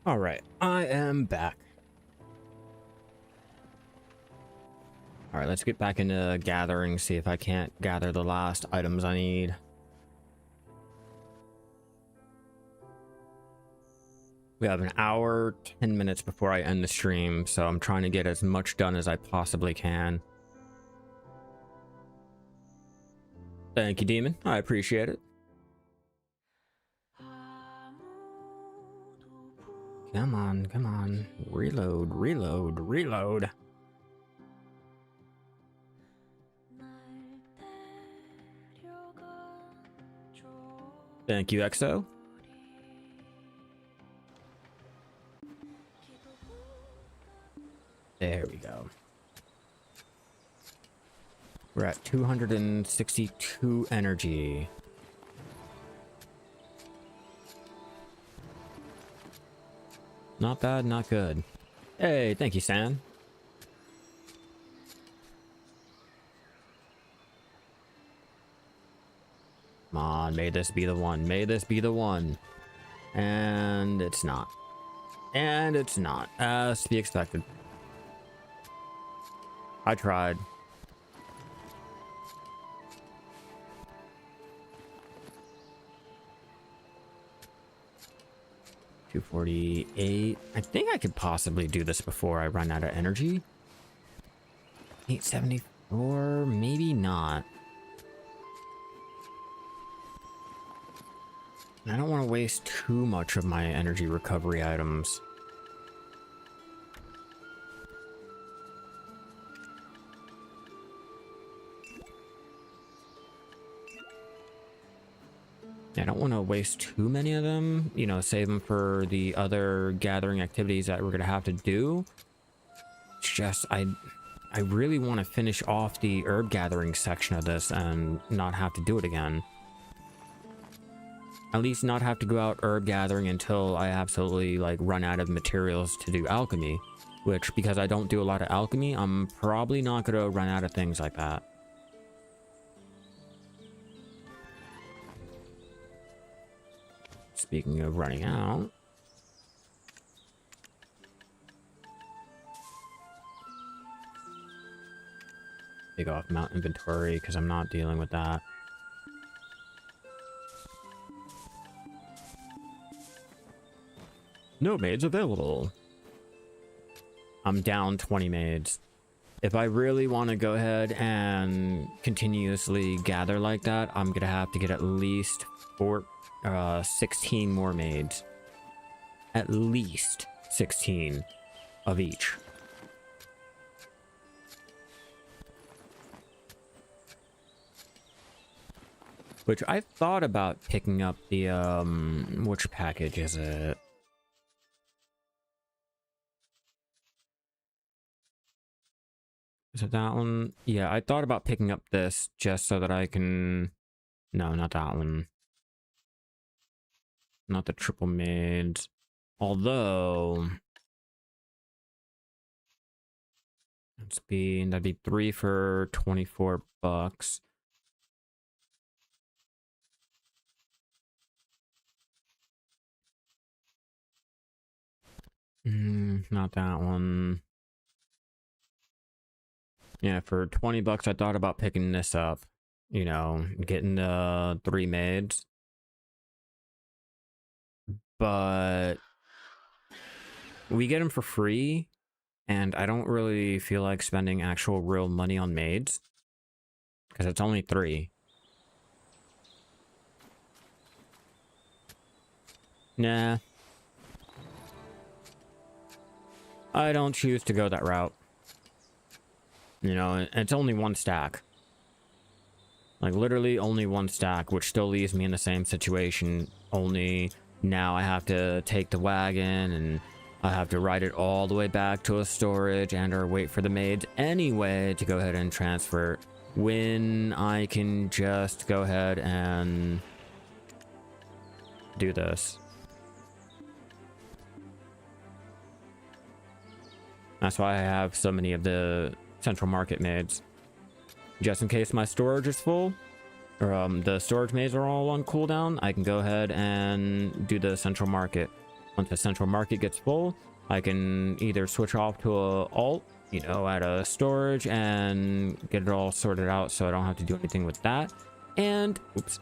All right, I am back. All right, let's get back into gathering, see if I can't gather the last items I need. We have an hour, 10 minutes before I end the stream, so I'm trying to get as much done as I possibly can. Thank you, Demon. I appreciate it. Come on, come on. Reload, reload, reload. Thank you, XO. There we go. We're at 262 energy. Not bad, not good. Hey, thank you, Sam. Come on, may this be the one. May this be the one. And it's not. And it's not. As to be expected. I tried. $248. I think I could possibly do this before I run out of energy. 874, maybe not. I don't want to waste too much of my energy recovery items. I don't want to waste too many of them, you know, save them for the other gathering activities that we're going to have to do. It's just, I really want to finish off the herb gathering section of this and not have to do it again. At least not have to go out herb gathering until I absolutely, like, run out of materials to do alchemy. Which, because I don't do a lot of alchemy, I'm probably not going to run out of things like that. Speaking of running out, take off mount inventory because I'm not dealing with that. No maids available. I'm down 20 maids. If I really want to go ahead and continuously gather like that, I'm gonna have to get at least 16 more maids. At least 16 of each. Which I thought about picking up the, which package is it? Is it that one? Yeah, I thought about picking up this just so that I can... No, not that one. Not the triple maids. Although... that'd be 3 for 24 bucks. Not that one. Yeah, for 20 bucks, I thought about picking this up. You know, getting the 3 maids. But we get them for free, and I don't really feel like spending actual real money on maids. Because it's only 3. Nah. I don't choose to go that route. You know, it's only 1 stack. Like, literally only 1 stack, which still leaves me in the same situation. Only now I have to take the wagon, and I have to ride it all the way back to a storage and or wait for the maids anyway to go ahead and transfer, when I can just go ahead and do this. That's why I have so many of the Central Market maids. Just in case my storage is full, or the storage maids are all on cooldown, I can go ahead and do the Central Market. Once the central market gets full, I can either switch off to a alt, you know, at a storage and get it all sorted out so I don't have to do anything with that. And, oops.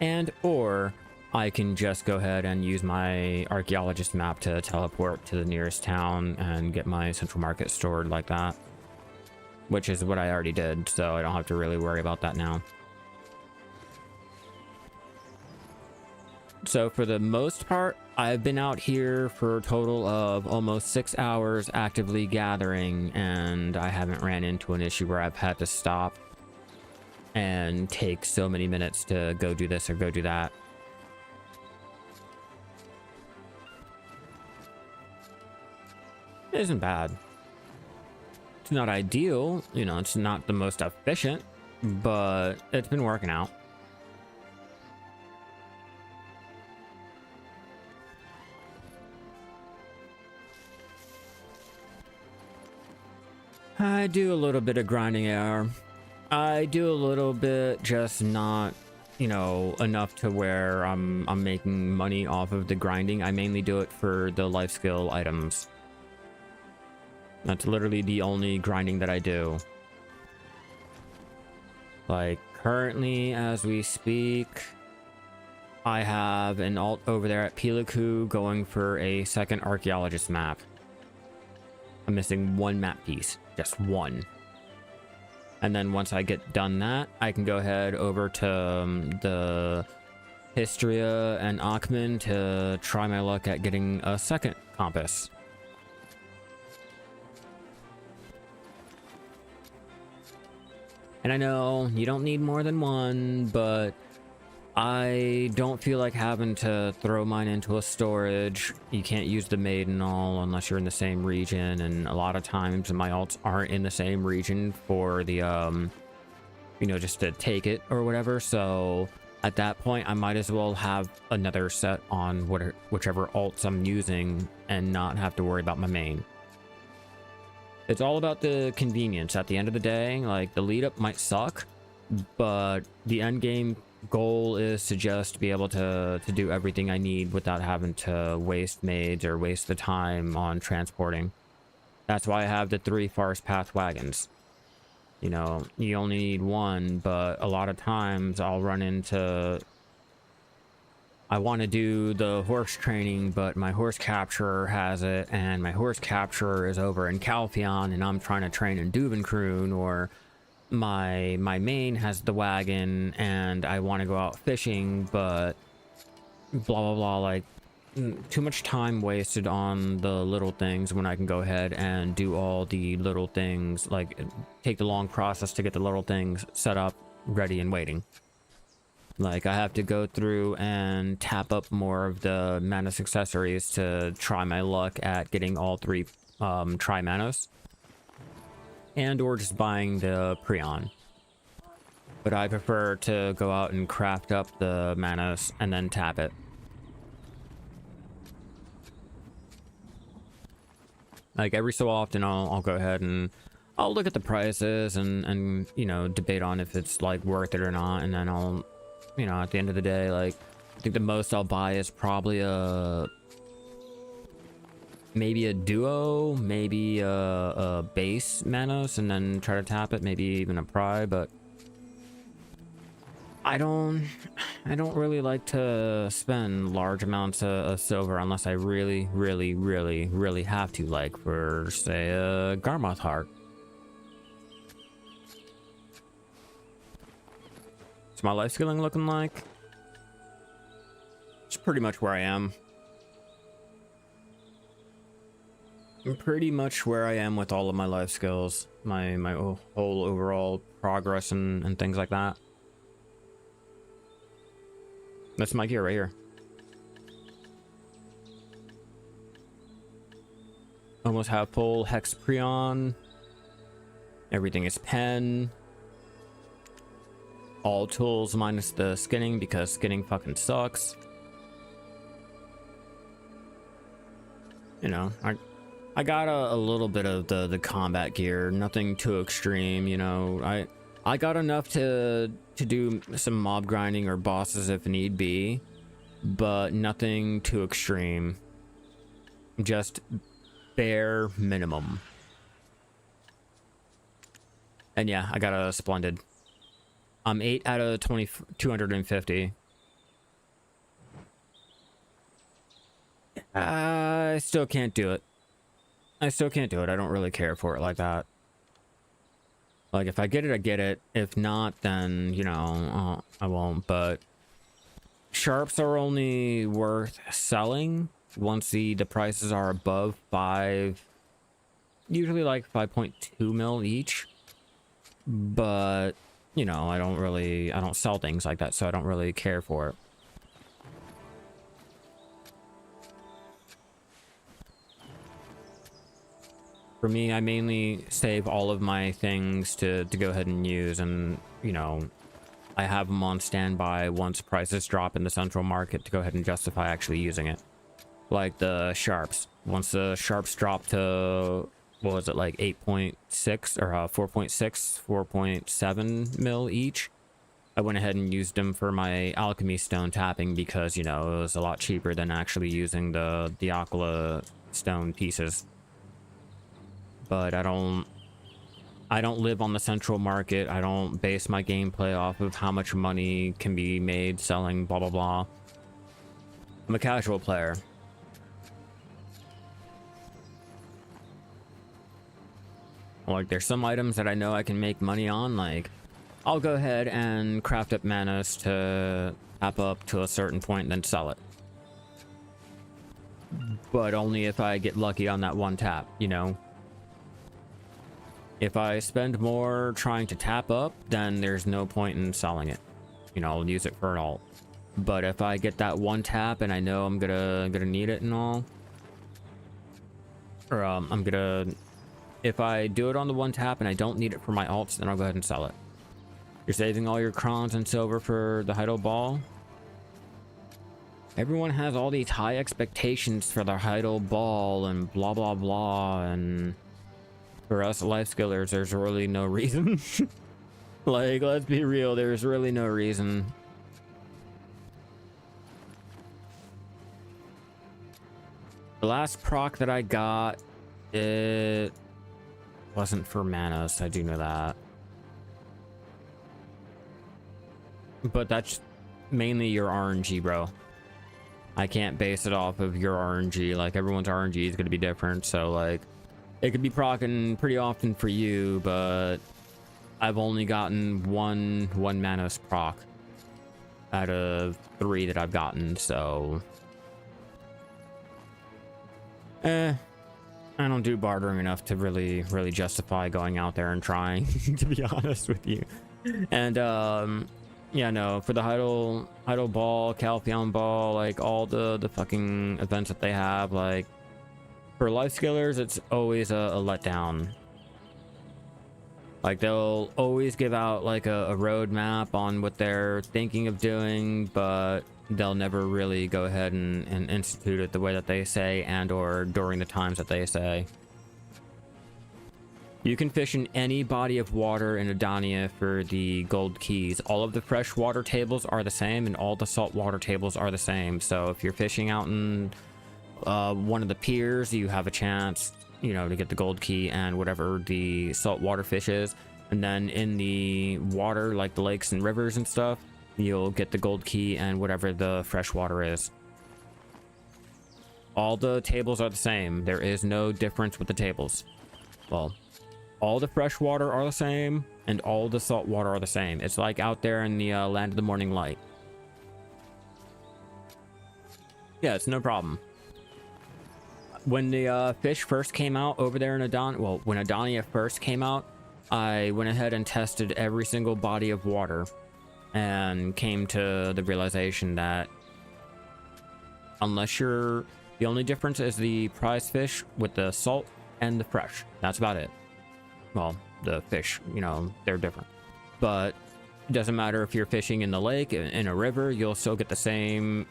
And, or I can just go ahead and use my archaeologist map to teleport to the nearest town and get my central market stored like that. Which is what I already did, so I don't have to really worry about that now. So for the most part, I've been out here for a total of almost 6 hours actively gathering, and I haven't ran into an issue where I've had to stop and take so many minutes to go do this or go do that. It isn't bad. It's not ideal, you know, it's not the most efficient, but it's been working out. I do a little bit of grinding hour. I do a little bit, just not, you know, enough to where I'm making money off of the grinding. I mainly do it for the life skill items. That's literally the only grinding that I do. Like, currently, as we speak, I have an alt over there at Peliku going for a second archaeologist map. I'm missing one map piece, just one. And then once I get done that, I can go ahead over to the Histria and Akhman to try my luck at getting a second compass. And I know you don't need more than one, but I don't feel like having to throw mine into a storage. You can't use the maid and all unless you're in the same region, and a lot of times my alts aren't in the same region for the you know, just to take it or whatever. So at that point I might as well have another set on whichever alts I'm using and not have to worry about my main. It's all about the convenience at the end of the day. Like, the lead up might suck, but the end game goal is to just be able to do everything I need without having to waste maids or waste the time on transporting. That's why I have the 3 forest path wagons. You know, you only need one, but a lot of times I'll run into, I want to do the horse training, but my horse capturer has it, and my horse capturer is over in Calpheon, and I'm trying to train in Duvenkroon, or my main has the wagon and I want to go out fishing, but blah blah blah. Like, too much time wasted on the little things when I can go ahead and do all the little things, like take the long process to get the little things set up, ready and waiting. Like, I have to go through and tap up more of the Manos accessories to try my luck at getting all 3 Tri-Manos. And or just buying the Prion. But I prefer to go out and craft up the Manos and then tap it. Like, every so often I'll go ahead and I'll look at the prices and you know, debate on if it's like worth it or not, and then I'll, you know, at the end of the day, like, I think the most I'll buy is probably maybe a duo, maybe a base Manos, and then try to tap it, maybe even a pry. But I don't really like to spend large amounts of silver unless I really have to, like for, say, a Garmoth heart. What's my life skilling looking like? It's pretty much where I am. I'm pretty much where I am with all of my life skills, my whole overall progress and things like that. That's my gear right here. Almost have full Hex Prion. Everything is pen. All tools minus the skinning, because skinning fucking sucks. You know, I got a little bit of the combat gear, nothing too extreme, you know. I got enough to do some mob grinding or bosses if need be, but nothing too extreme. Just bare minimum. And yeah, I got a splendid. I'm 8 out of 250. I still can't do it. I don't really care for it like that. Like, if I get it, I get it. If not, then, you know, I won't. But sharps are only worth selling once the prices are above 5, usually like 5.2 mil each. But, you know, I don't sell things like that, so I don't really care for it. For me, I mainly save all of my things to go ahead and use, and, you know, I have them on standby once prices drop in the central market to go ahead and justify actually using it. Like the sharps. Once the sharps drop to, what was it, like 8.6 or 4.6, 4.7 mil each, I went ahead and used them for my alchemy stone tapping because, you know, it was a lot cheaper than actually using the Aquila stone pieces. But I don't live on the central market. I don't base my gameplay off of how much money can be made selling blah blah blah. I'm a casual player. Like, there's some items that I know I can make money on, like I'll go ahead and craft up manas to tap up to a certain point and then sell it. But only if I get lucky on that one tap, you know? If I spend more trying to tap up, then there's no point in selling it. You know, I'll use it for an alt. But if I get that one tap and I know I'm gonna need it and all, or if I do it on the one tap and I don't need it for my alts, then I'll go ahead and sell it. You're saving all your crons and silver for the Heidel Ball? Everyone has all these high expectations for their Heidel Ball and blah blah blah, and for us life skillers, there's really no reason. Like, let's be real, there's really no reason. The last proc that I got, it wasn't for manas, I do know that. But that's mainly your RNG, bro. I can't base it off of your RNG. Like, everyone's RNG is going to be different, so like it could be proccing pretty often for you, but I've only gotten one Manos proc out of 3 that I've gotten, so I don't do bartering enough to really justify going out there and trying, to be honest with you. And yeah, no, for the Heidel Ball, Calpheon Ball, like all the fucking events that they have, like for life skillers, it's always a letdown. Like, they'll always give out like a roadmap on what they're thinking of doing, but they'll never really go ahead and institute it the way that they say, and or during the times that they say. You can fish in any body of water in Adania for the gold keys. All of the freshwater tables are the same, and all the saltwater tables are the same. So if you're fishing out in one of the piers, you have a chance, you know, to get the gold key and whatever the saltwater fish is. And then in the water, like the lakes and rivers and stuff, you'll get the gold key and whatever the freshwater is. All the tables are the same. There is no difference with the tables. Well, all the freshwater are the same, and all the saltwater are the same. It's like out there in the land of the morning light. Yeah, it's no problem. When the fish first came out over there in Adania, well, when Adania first came out, I went ahead and tested every single body of water and came to the realization that unless you're, the only difference is the prize fish with the salt and the fresh. That's about it. Well, the fish, you know, they're different. But it doesn't matter if you're fishing in the lake, in a river, you'll still get the same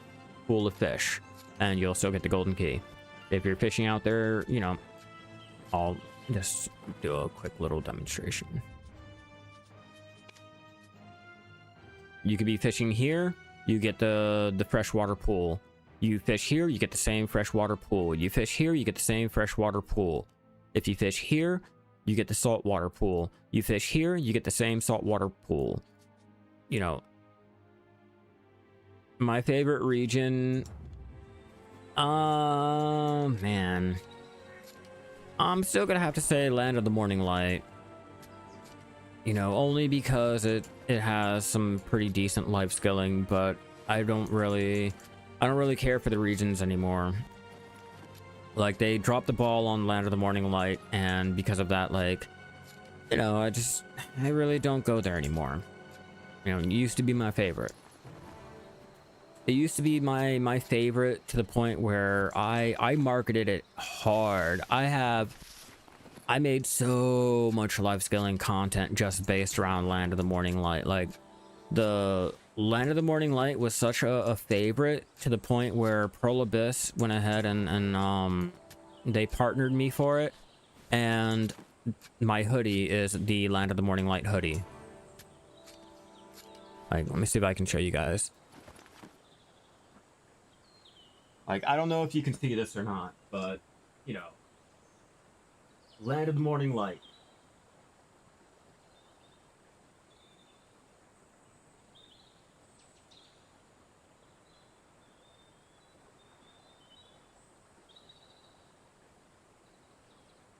pool of fish, and you'll still get the golden key. If you're fishing out there, you know, I'll just do a quick little demonstration. You could be fishing here, you get the freshwater pool. You fish here, you get the same freshwater pool. You fish here, you get the same freshwater pool. If you fish here, you get the saltwater pool. You fish here, you get the same saltwater pool. You know, my favorite region, man, I'm still gonna have to say Land of the Morning Light. You know, only because it has some pretty decent life skilling, but I don't really care for the regions anymore. Like, they dropped the ball on Land of the Morning Light, and because of that, like, you know, I really don't go there anymore. You know, it used to be my favorite. It used to be my favorite to the point where I marketed it hard. I made so much life scaling content just based around Land of the Morning Light. Like, the Land of the Morning Light was such a favorite to the point where Pearl Abyss went ahead and they partnered me for it, and my hoodie is the Land of the Morning Light hoodie. Like, let me see if I can show you guys. Like, I don't know if you can see this or not, but, you know, Land of the Morning Light.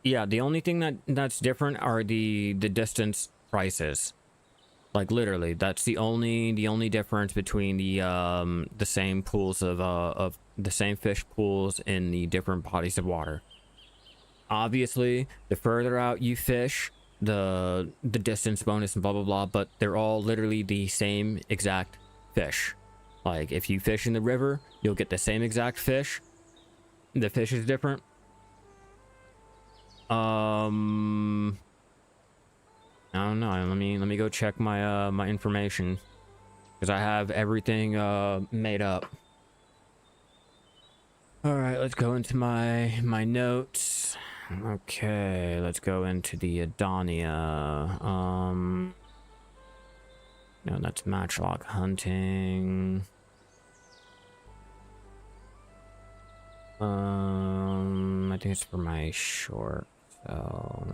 Yeah, the only thing that's different are the distance prices. Like, literally, that's the only difference between the same pools of the same fish pools in the different bodies of water. Obviously, the further out you fish, the distance bonus and blah blah blah, but they're all literally the same exact fish. Like, if you fish in the river, you'll get the same exact fish. The fish is different. I don't know. Let me go check my my information, because I have everything made up. All right, let's go into my notes. Okay, let's go into the Adonia. No, that's matchlock hunting. I think it's for my short. So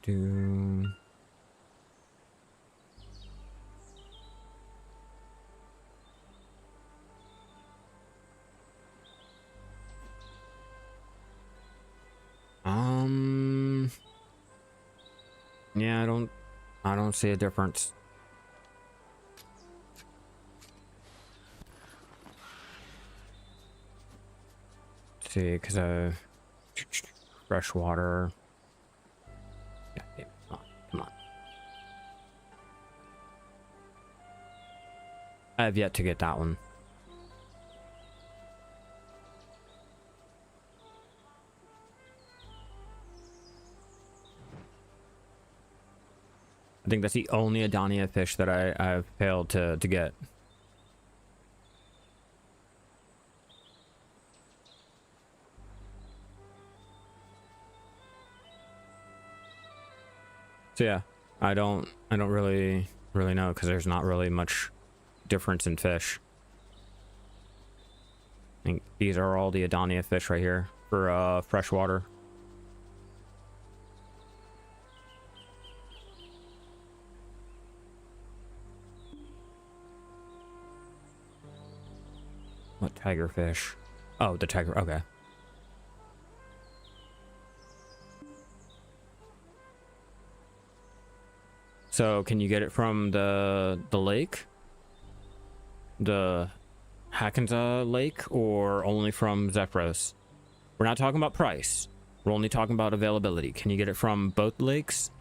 do. Yeah, I don't see a difference. Let's see, because fresh water. Yeah, come on. I have yet to get that one. I think that's the only Adonia fish that I've failed to get. So yeah, I don't really know, because there's not really much difference in fish. I think these are all the Adonia fish right here for freshwater. What tigerfish? Oh, the tiger. Okay. So can you get it from the lake? The Hackenza Lake, or only from Zephyros? We're not talking about price. We're only talking about availability. Can you get it from both lakes?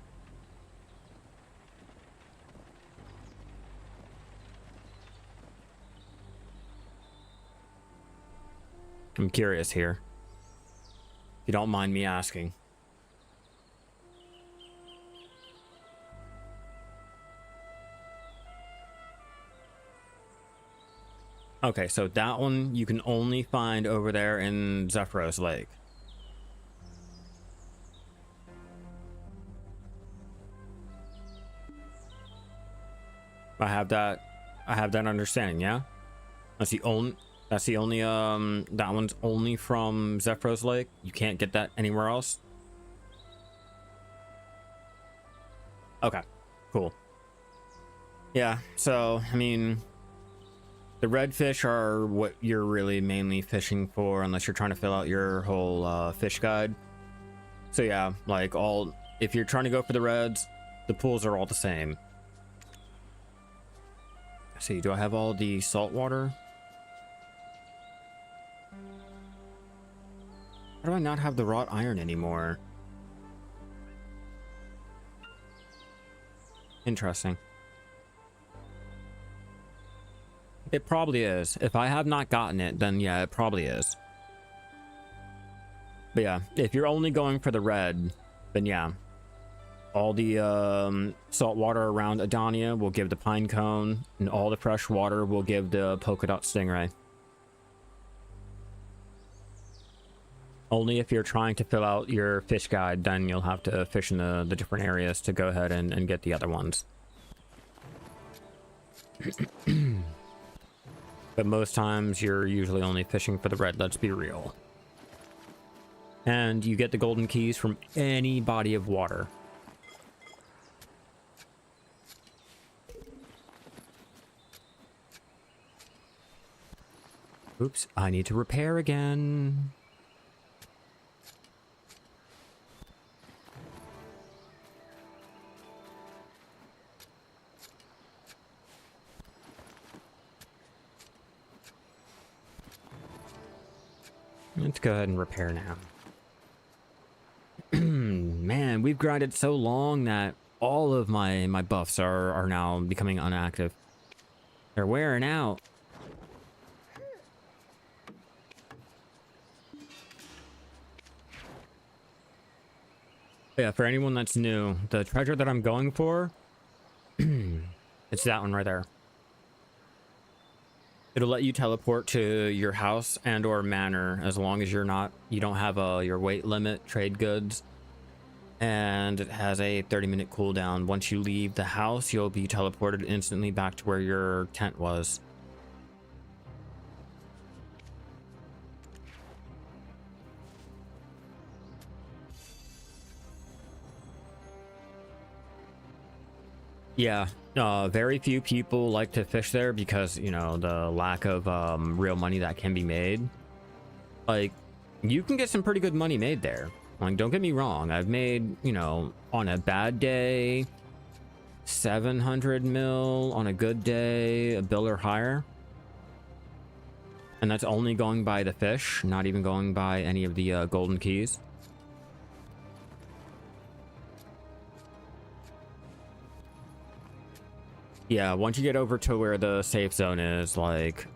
I'm curious here, if you don't mind me asking. Okay, so that one you can only find over there in Zephyros Lake. I have that. I have that understanding. Yeah, that's the only. That's the only. That one's only from Zephyr's Lake. You can't get that anywhere else. Okay, cool. Yeah. So I mean, the redfish are what you're really mainly fishing for, unless you're trying to fill out your whole fish guide. So yeah, like if you're trying to go for the reds, the pools are all the same. Let's see, do I have all the salt water? How do I not have the wrought iron anymore? Interesting. It probably is. If I have not gotten it, then yeah, it probably is. But yeah, if you're only going for the red, then yeah. All the salt water around Adonia will give the pine cone, and all the fresh water will give the polka dot stingray. Only if you're trying to fill out your fish guide, then you'll have to fish in the different areas to go ahead and get the other ones. But most times you're usually only fishing for the red, let's be real. And you get the golden keys from any body of water. Oops, I need to repair again. Let's go ahead and repair now. Man, we've grinded so long that all of my buffs are now becoming inactive. They're wearing out. Yeah, for anyone that's new, the treasure that I'm going for, it's that one right there. It'll let you teleport to your house and or manor as long as you don't have your weight limit, trade goods. And it has a 30-minute cooldown. Once you leave the house, you'll be teleported instantly back to where your tent was. Yeah, very few people like to fish there because, you know, the lack of real money that can be made. Like, you can get some pretty good money made there. Like, don't get me wrong, I've made, you know, on a bad day, 700 mil, on a good day, a bill or higher. And that's only going by the fish, not even going by any of the golden keys. Yeah, once you get over to where the safe zone is, like,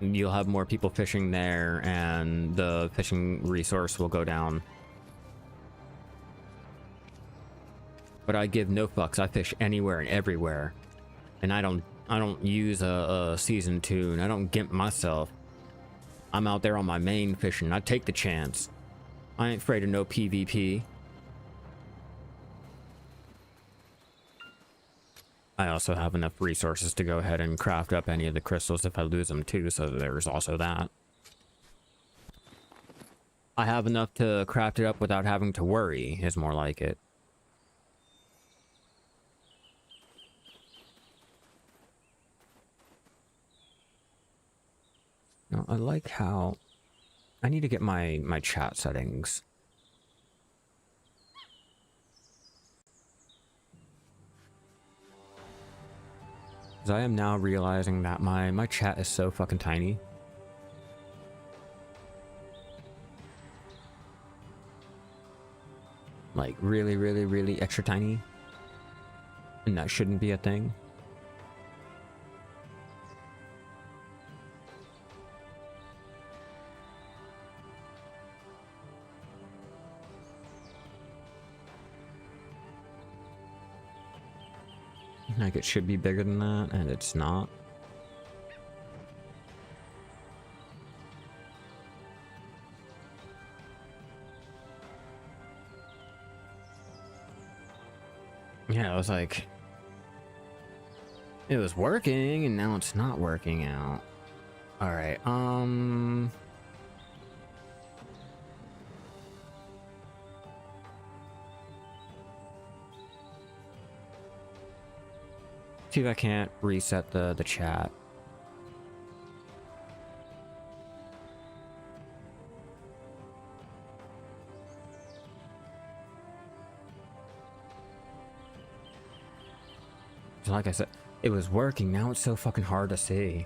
you'll have more people fishing there and the fishing resource will go down. But I give no fucks. I fish anywhere and everywhere. And I don't use a season tune. I don't gimp myself. I'm out there on my main fishing. I take the chance. I ain't afraid of no PvP. I also have enough resources to go ahead and craft up any of the crystals if I lose them too, so there's also that. I have enough to craft it up without having to worry, is more like it. Now, I like how... I need to get my chat settings. Because I am now realizing that my chat is so fucking tiny. Like, really, really, really extra tiny. And that shouldn't be a thing. Like, it should be bigger than that, and it's not. Yeah, I was like... It was working and now it's not working out. All right. See if I can't reset the chat. Like I said, it was working. Now it's so fucking hard to see.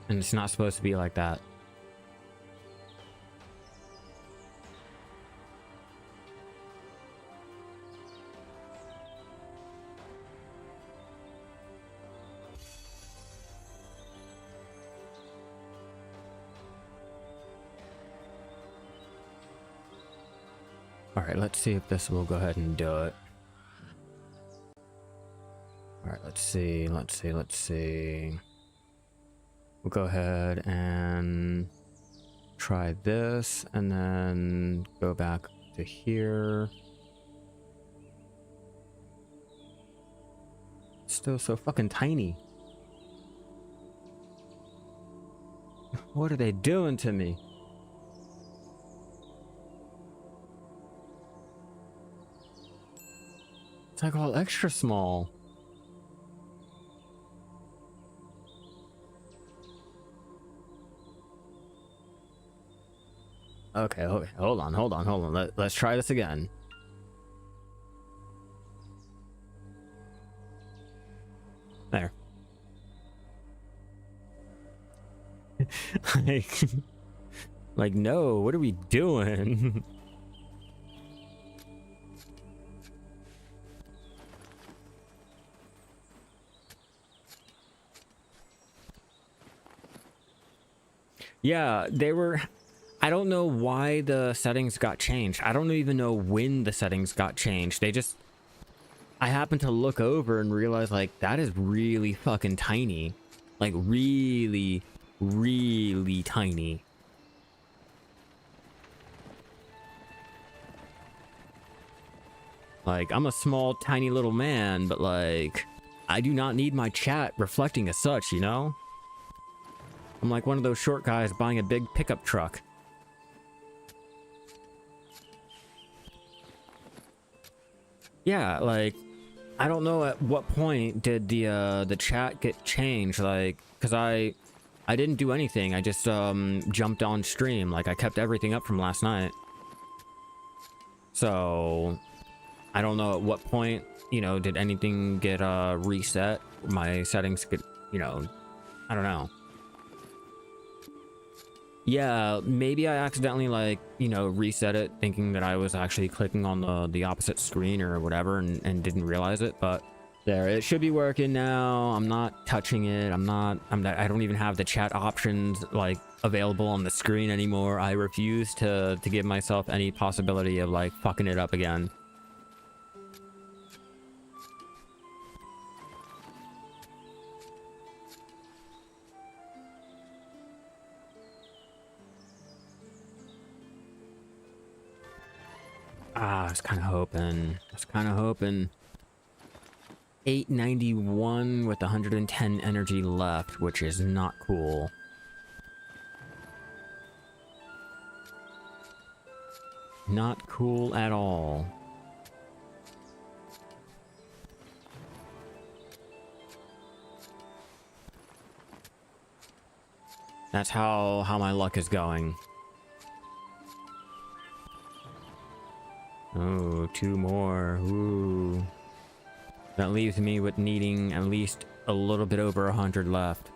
And it's not supposed to be like that. All right, let's see if this will go ahead and do it. All right, let's see. We'll go ahead and try this and then go back to here. Still so fucking tiny. What are they doing to me? It's like all extra small. Okay, hold on. Let's try this again. There. like, no, what are we doing? Yeah, they were... I don't know why the settings got changed. I don't even know when the settings got changed. They just... I happened to look over and realize, like, that is really fucking tiny. Like, really, really tiny. Like, I'm a small, tiny little man, but, like, I do not need my chat reflecting as such, you know? I'm like one of those short guys buying a big pickup truck. Yeah, like, I don't know at what point did the chat get changed, like, because I didn't do anything. I just jumped on stream. Like, I kept everything up from last night. So I don't know at what point, you know, did anything get reset? My settings get, you know, I don't know. Yeah, maybe I accidentally, like, you know, reset it thinking that I was actually clicking on the opposite screen or whatever and didn't realize it, but there, it should be working now. I'm not touching it. I don't even have the chat options, like, available on the screen anymore. I refuse to give myself any possibility of, like, fucking it up again. I was kind of hoping. 891 with 110 energy left, which is not cool. Not cool at all. That's how my luck is going. Oh, 2 more. Ooh. That leaves me with needing at least a little bit over 100 left.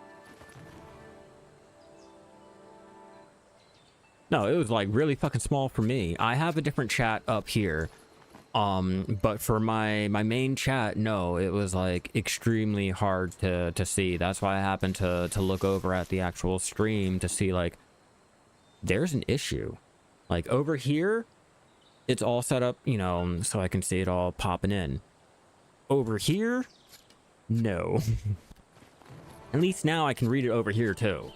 No, it was like really fucking small for me. I have a different chat up here. But for my main chat, no, it was like extremely hard to see. That's why I happened to look over at the actual stream to see, like, there's an issue. Like, over here, it's all set up, you know, so I can see it all popping in. Over here, no. At least now I can read it over here too.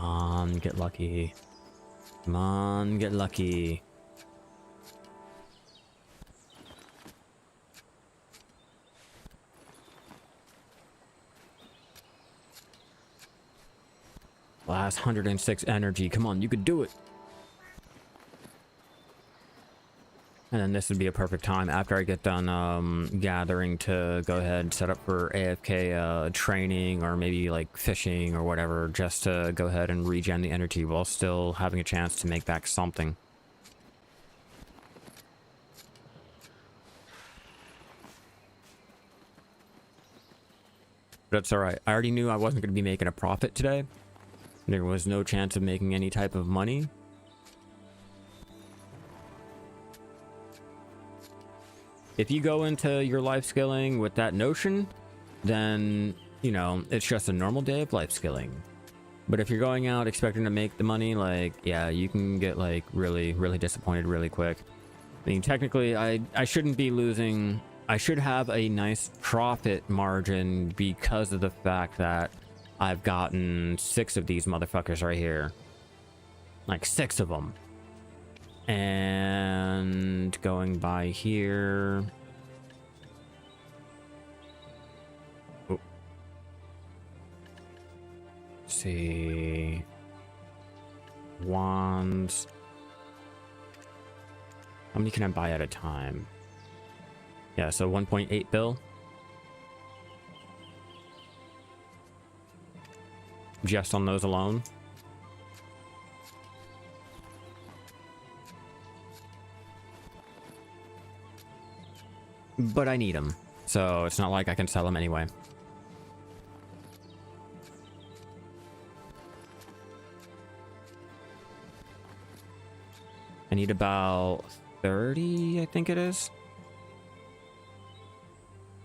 on, get lucky. Come on, get lucky. Last 106 energy. Come on, you could do it. And then this would be a perfect time after I get done gathering to go ahead and set up for AFK training or maybe like fishing or whatever, just to go ahead and regen the energy while still having a chance to make back something. But that's alright. I already knew I wasn't going to be making a profit today. There was no chance of making any type of money. If you go into your life skilling with that notion, then, you know, it's just a normal day of life skilling. But if you're going out expecting to make the money, like, yeah, you can get, like, really, really disappointed really quick. I mean, technically, I shouldn't be losing... I should have a nice profit margin because of the fact that I've gotten 6 of these motherfuckers right here. Like, 6 of them. And going by here. Oh. Let's see. Wands. How many can I buy at a time? Yeah, so 1.8 bill. Just on those alone. But I need them, so it's not like I can sell them anyway. I need about 30, I think it is.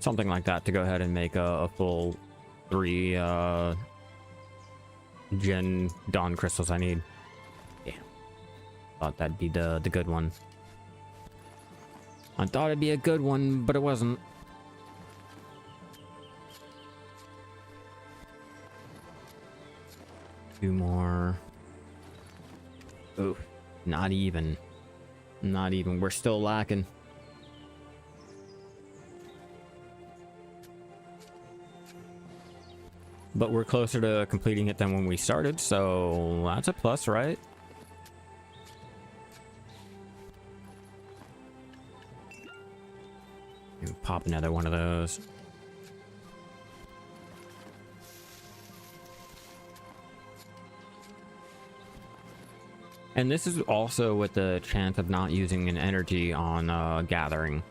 Something like that to go ahead and make a full 3 Gen Dawn crystals I need. Yeah. Thought that'd be the good one. I thought it'd be a good one, but it wasn't. Two more. Ooh, not even. Not even. We're still lacking. But we're closer to completing it than when we started, so that's a plus, right? Pop another one of those. And this is also with the chance of not using an energy on gathering.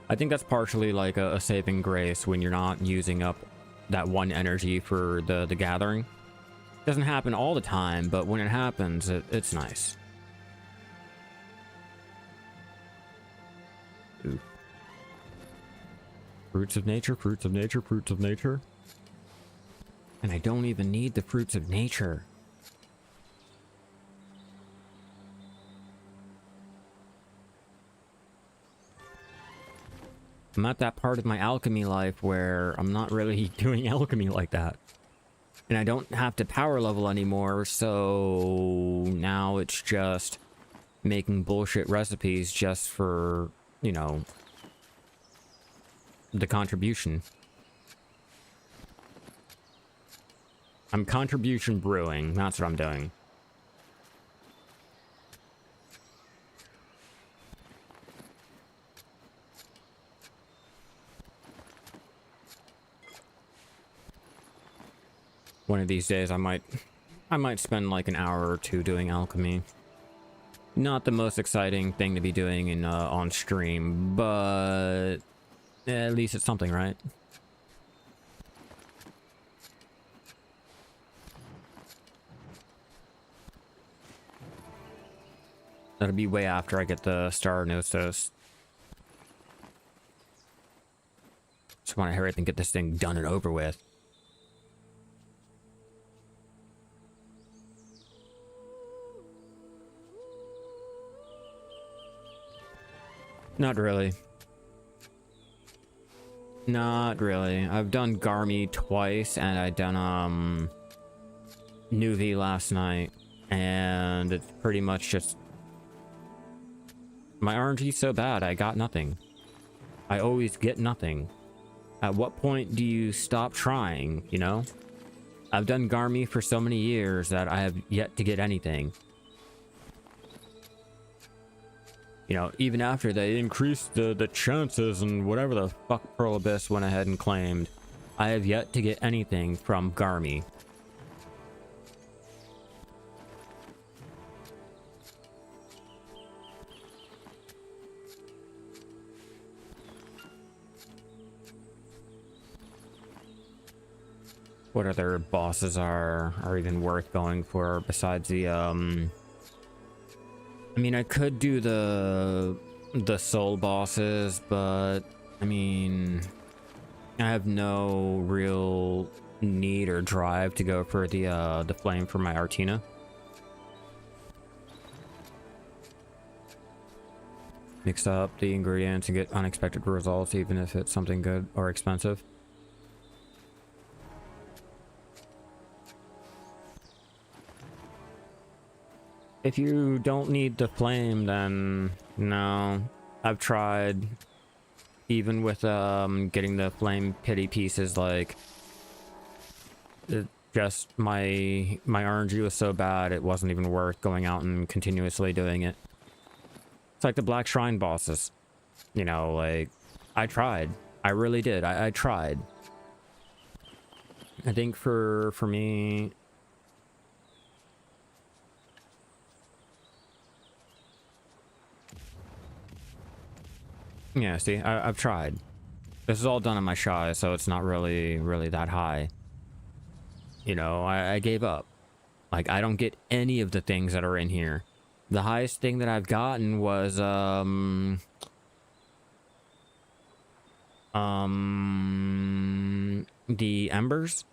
I think that's partially like a saving grace when you're not using up that one energy for the gathering. Doesn't happen all the time, but when it happens, it's nice. Ooh. Fruits of nature, fruits of nature, fruits of nature. And I don't even need the fruits of nature. I'm at that part of my alchemy life where I'm not really doing alchemy like that. And I don't have to power level anymore, so now it's just making bullshit recipes just for, you know, the contribution. I'm contribution brewing, that's what I'm doing. One of these days I might spend like an hour or two doing alchemy. Not the most exciting thing to be doing in on stream, but at least it's something, right? That'll be way after I get the Star of Nostos. Just want to hurry up and get this thing done and over with. Not really. Not really. I've done Garmy twice, and I done Nuvi last night, and it's pretty much just my RNG's so bad. I got nothing. I always get nothing. At what point do you stop trying? You know, I've done Garmy for so many years that I have yet to get anything. You know, even after they increased the chances and whatever the fuck Pearl Abyss went ahead and claimed, I have yet to get anything from Garmy. What other bosses are even worth going for besides the I mean, I could do the soul bosses, but I mean, I have no real need or drive to go for the flame for my Artina. Mix up the ingredients and get unexpected results, even if it's something good or expensive. If you don't need the flame, then no. I've tried, even with getting the flame pity pieces, like just my RNG was so bad it wasn't even worth going out and continuously doing it. It's like the Black Shrine bosses, you know, like I tried. I really did. I tried. I think for me, yeah, see, I've tried. This is all done on my shy, so it's not really that high. You know, I gave up. Like, I don't get any of the things that are in here. The highest thing that I've gotten was, the embers.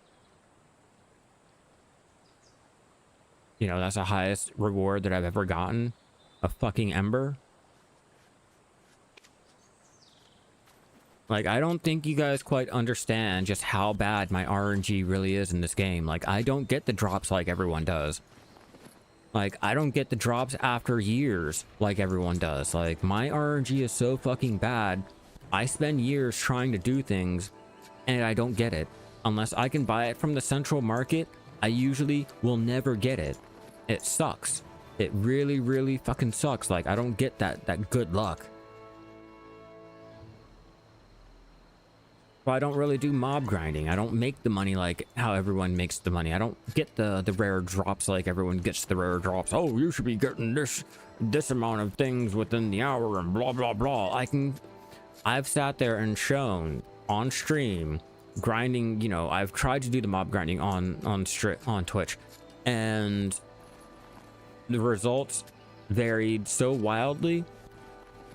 You know, that's the highest reward that I've ever gotten. A fucking ember. Like, I don't think you guys quite understand just how bad my RNG really is in this game. Like, I don't get the drops like everyone does. Like, I don't get the drops after years like everyone does. Like, my RNG is so fucking bad. I spend years trying to do things, and I don't get it. Unless I can buy it from the central market, I usually will never get it. It sucks. It really, really fucking sucks. Like, I don't get that good luck. Well, I don't really do mob grinding. I don't make the money like how everyone makes the money. I don't get the rare drops like everyone gets the rare drops. Oh, you should be getting this amount of things within the hour and blah, blah, blah. I've sat there and shown on stream grinding, you know, I've tried to do the mob grinding on Twitch, and the results varied so wildly.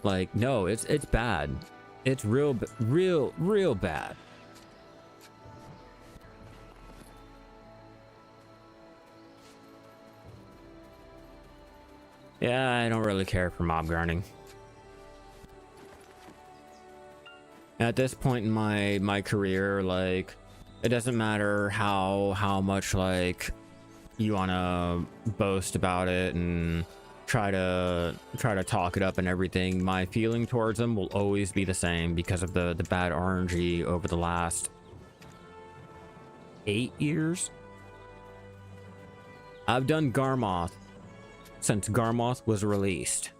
Like, no, it's bad. It's real bad. Yeah, I don't really care for mob grinding. At this point in my career, like, it doesn't matter how much, like, you want to boast about it and try to talk it up and everything. My feeling towards them will always be the same because of the bad RNG over the last 8 years. I've done Garmoth since Garmoth was released.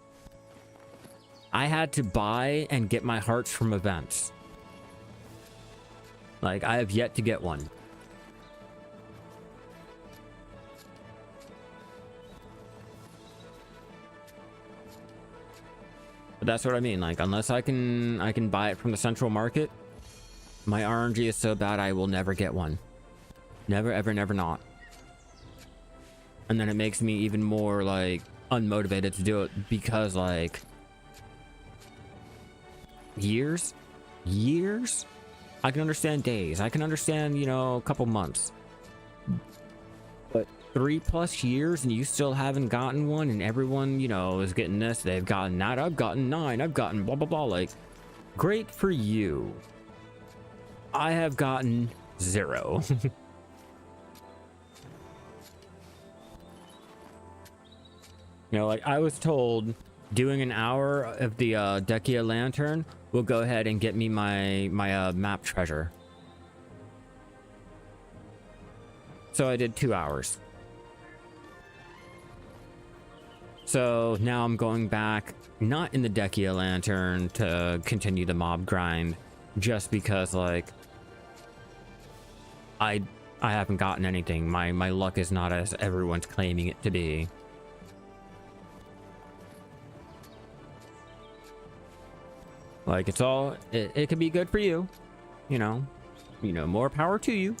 I had to buy and get my hearts from events. Like, I have yet to get one. But that's what I mean. Like, unless I can buy it from the central market, my RNG is so bad I will never get one. Never, ever, never not. And then it makes me even more, like, unmotivated to do it because, like, years? I can understand days. I can understand, you know, a couple months. But 3+ years and you still haven't gotten one, and everyone, you know, is getting this, they've gotten that, I've gotten 9, I've gotten blah blah blah. Like, great for you. I have gotten 0. You know, like I was told doing an hour of the Dekia Lantern will go ahead and get me my map treasure. So I did 2 hours. So now I'm going back, not in the Dekia Lantern, to continue the mob grind, just because like I haven't gotten anything. My luck is not as everyone's claiming it to be. Like it's all it could be good for you, you know, more power to you,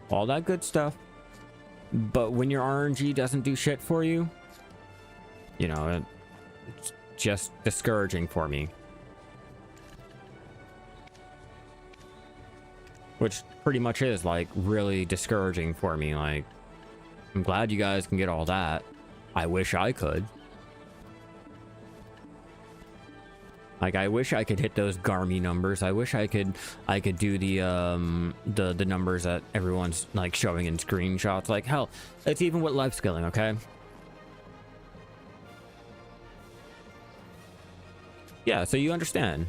all that good stuff. But when your RNG doesn't do shit for you, you know, it's just discouraging for me. Which pretty much is like really discouraging for me. Like, I'm glad you guys can get all that. I wish I could. Like, I wish I could hit those Garmy numbers. I wish I could do the numbers that everyone's like showing in screenshots. Like, hell, it's even with life skilling, okay? Yeah, so you understand.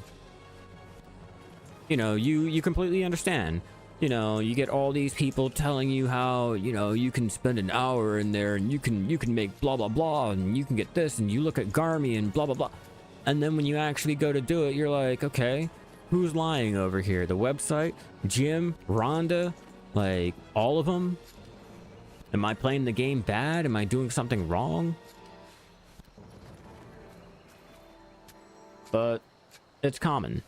You know, you completely understand. You know, you get all these people telling you how, you know, you can spend an hour in there and you can make blah blah blah and you can get this, and you look at Garmy and blah blah blah. And then when you actually go to do it, you're like, okay, who's lying over here? The website, Jim, Rhonda, like all of them? Am I playing the game bad? Am I doing something wrong? But it's common.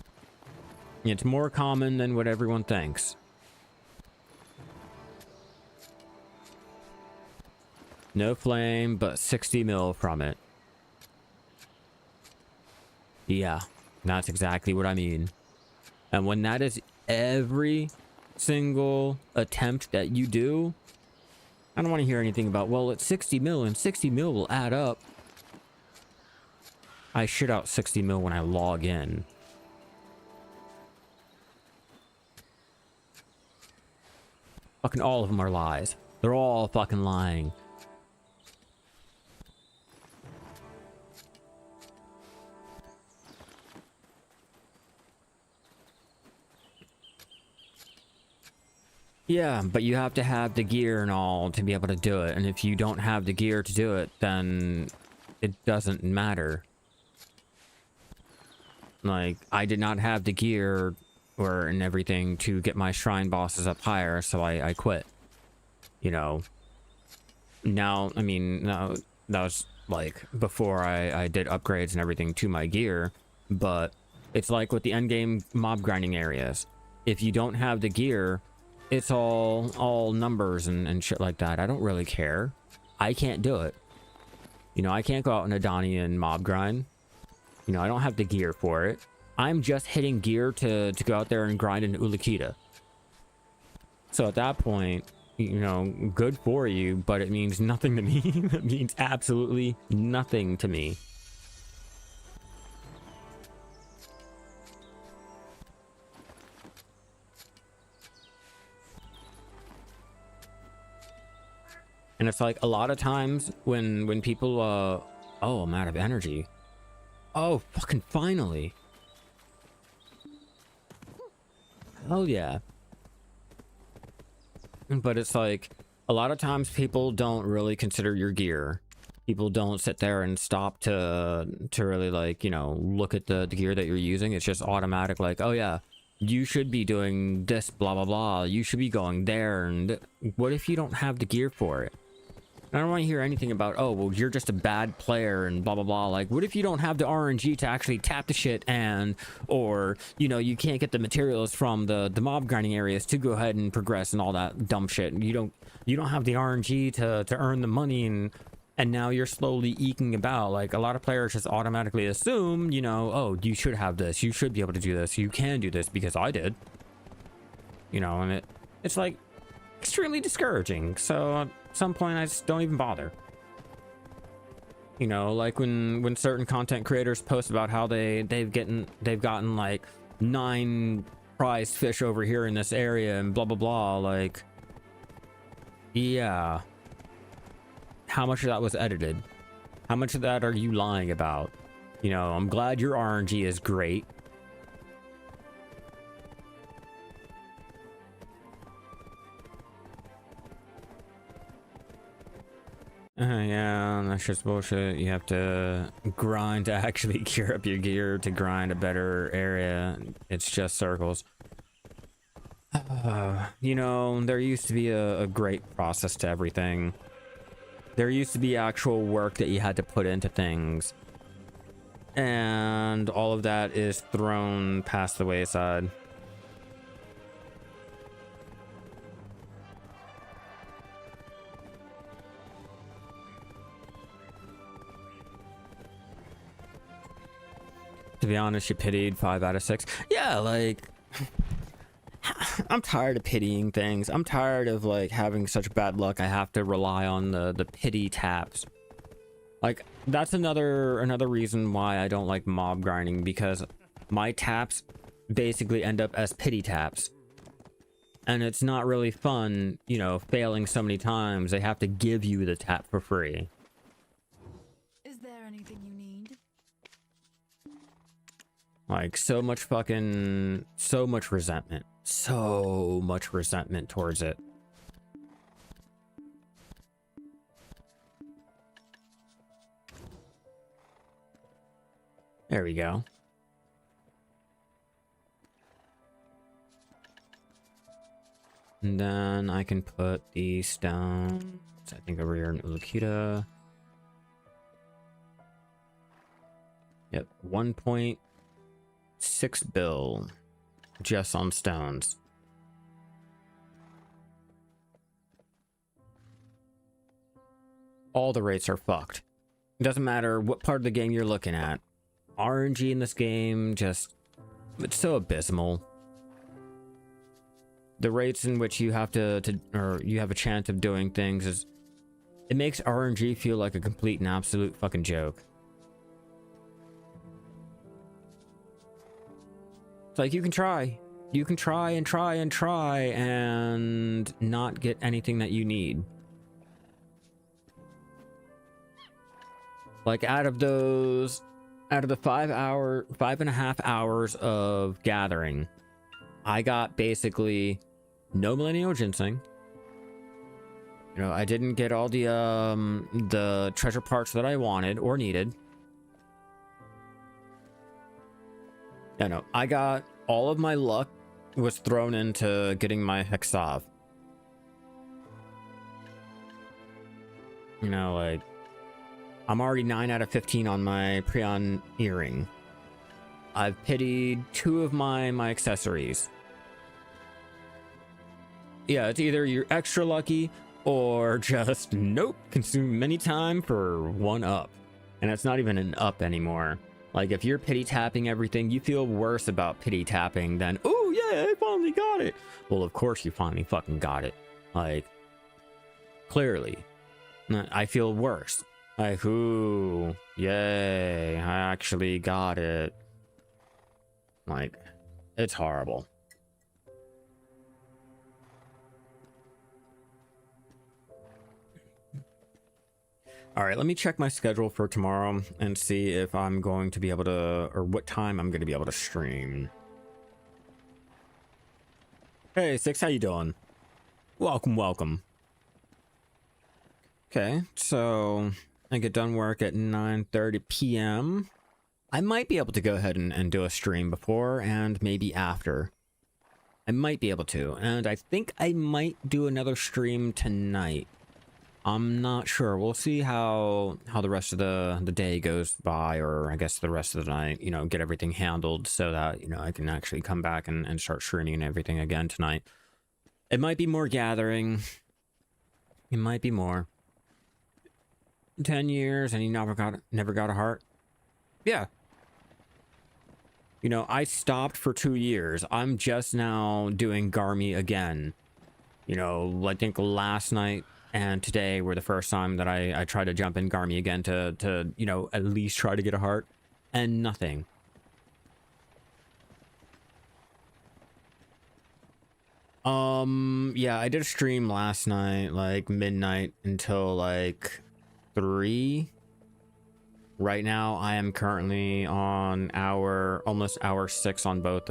It's more common than what everyone thinks. No flame, but 60 mil from it. Yeah, that's exactly what I mean. And when that is every single attempt that you do, I don't want to hear anything about, well, it's 60 mil and 60 mil will add up. I shit out 60 mil when I log in. Fucking all of them are lies. They're all fucking lying. Yeah, but you have to have the gear and all to be able to do it. And if you don't have the gear to do it, then it doesn't matter. Like, I did not have the gear and everything to get my shrine bosses up higher, so I quit. You know. Now, I mean, no, that was like before I did upgrades and everything to my gear. But it's like with the endgame mob grinding areas. If you don't have the gear, it's all numbers and shit like that. I don't really care. I can't do it. You know, I can't go out in a Donnie and mob grind. You know, I don't have the gear for it. I'm just hitting gear to go out there and grind in Ulukita. So at that point, you know, good for you, but it means nothing to me. It means absolutely nothing to me. And it's like a lot of times when people oh, I'm out of energy. Oh, fucking finally. Hell yeah. But it's like a lot of times people don't really consider your gear. People don't sit there and stop to really, like, you know, look at the gear that you're using. It's just automatic, like, oh yeah, you should be doing this, blah blah blah, you should be going there. And what if you don't have the gear for it? I don't want to hear anything about, oh, well, you're just a bad player and blah, blah, blah. Like, what if you don't have the RNG to actually tap the shit or, you know, you can't get the materials from the mob grinding areas to go ahead and progress and all that dumb shit. You don't have the RNG to earn the money and now you're slowly eking about. Like, a lot of players just automatically assume, you know, oh, you should have this. You should be able to do this. You can do this because I did. You know, and it's like extremely discouraging. So at some point I just don't even bother. You know, like when certain content creators post about how they've gotten like 9 prized fish over here in this area and blah blah blah. Like, yeah, how much of that was edited? How much of that are you lying about? You know, I'm glad your RNG is great. Yeah, that's just bullshit. You have to grind to actually gear up your gear to grind a better area. It's just circles. You know, there used to be a great process to everything. There used to be actual work that you had to put into things. And all of that is thrown past the wayside. To be honest, you pitied 5 out of 6. Yeah, like, I'm tired of pitying things. I'm tired of like having such bad luck. I have to rely on the pity taps. Like, that's another reason why I don't like mob grinding, because my taps basically end up as pity taps. And it's not really fun, you know, failing so many times. They have to give you the tap for free. Is there anything you need? Like, so much resentment. So much resentment towards it. There we go. And then I can put the stones, I think, over here in Ulukita. Yep, 1.6 bill just on stones. All the rates are fucked. It doesn't matter what part of the game you're looking at. RNG in this game, just, it's so abysmal. The rates in which you have or you have a chance of doing things is, it makes RNG feel like a complete and absolute fucking joke. It's like, you can try and try and try and not get anything that you need. Like, out of the 5.5 hours of gathering, I got basically no millennial ginseng. You know, I didn't get all the treasure parts that I wanted or needed. Yeah, no, I got all of my luck was thrown into getting my Hexav. You know, like, I'm already 9 out of 15 on my Prion earring. I've pitied 2 of my accessories. Yeah, it's either you're extra lucky or just nope, consume many time for 1 up. And it's not even an up anymore. Like, if you're pity tapping everything, you feel worse about pity tapping than, oh yeah, I finally got it. Well, of course you finally fucking got it. Like, clearly. I feel worse. Like, ooh, yay, I actually got it. Like, it's horrible. All right, let me check my schedule for tomorrow and see if I'm going to be able to, or what time I'm going to be able to stream. Hey, Six, how you doing? Welcome, welcome. Okay, so I get done work at 9:30 p.m. I might be able to go ahead and do a stream before and maybe after. I might be able to, and I think I might do another stream tonight. I'm not sure. We'll see how the rest of the day goes by, or I guess the rest of the night, you know, get everything handled so that, you know, I can actually come back and start streaming and everything again tonight. It might be more gathering. It might be more. 10 years and you never got a heart? Yeah. You know, I stopped for 2 years. I'm just now doing Garmy again. You know, I think last night and today were the first time that I tried to jump in Garmy again to, you know, at least try to get a heart. And nothing. Yeah, I did a stream last night, like midnight until like 3. Right now, I am currently on almost hour 6 on both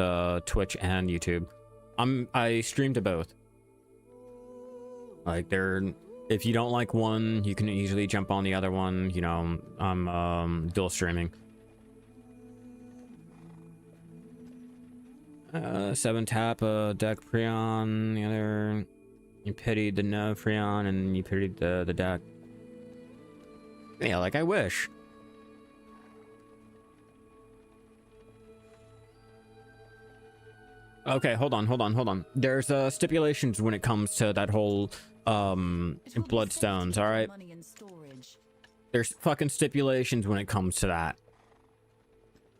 Twitch and YouTube. I stream to both. Like if you don't like one, you can easily jump on the other one. You know, I'm dual streaming. 7 tap deck Prion, the other you pitied the no Prion and you pitied the deck. Yeah, like I wish. Okay, hold on. There's stipulations when it comes to that whole bloodstones, all right? Money in storage. There's fucking stipulations when it comes to that.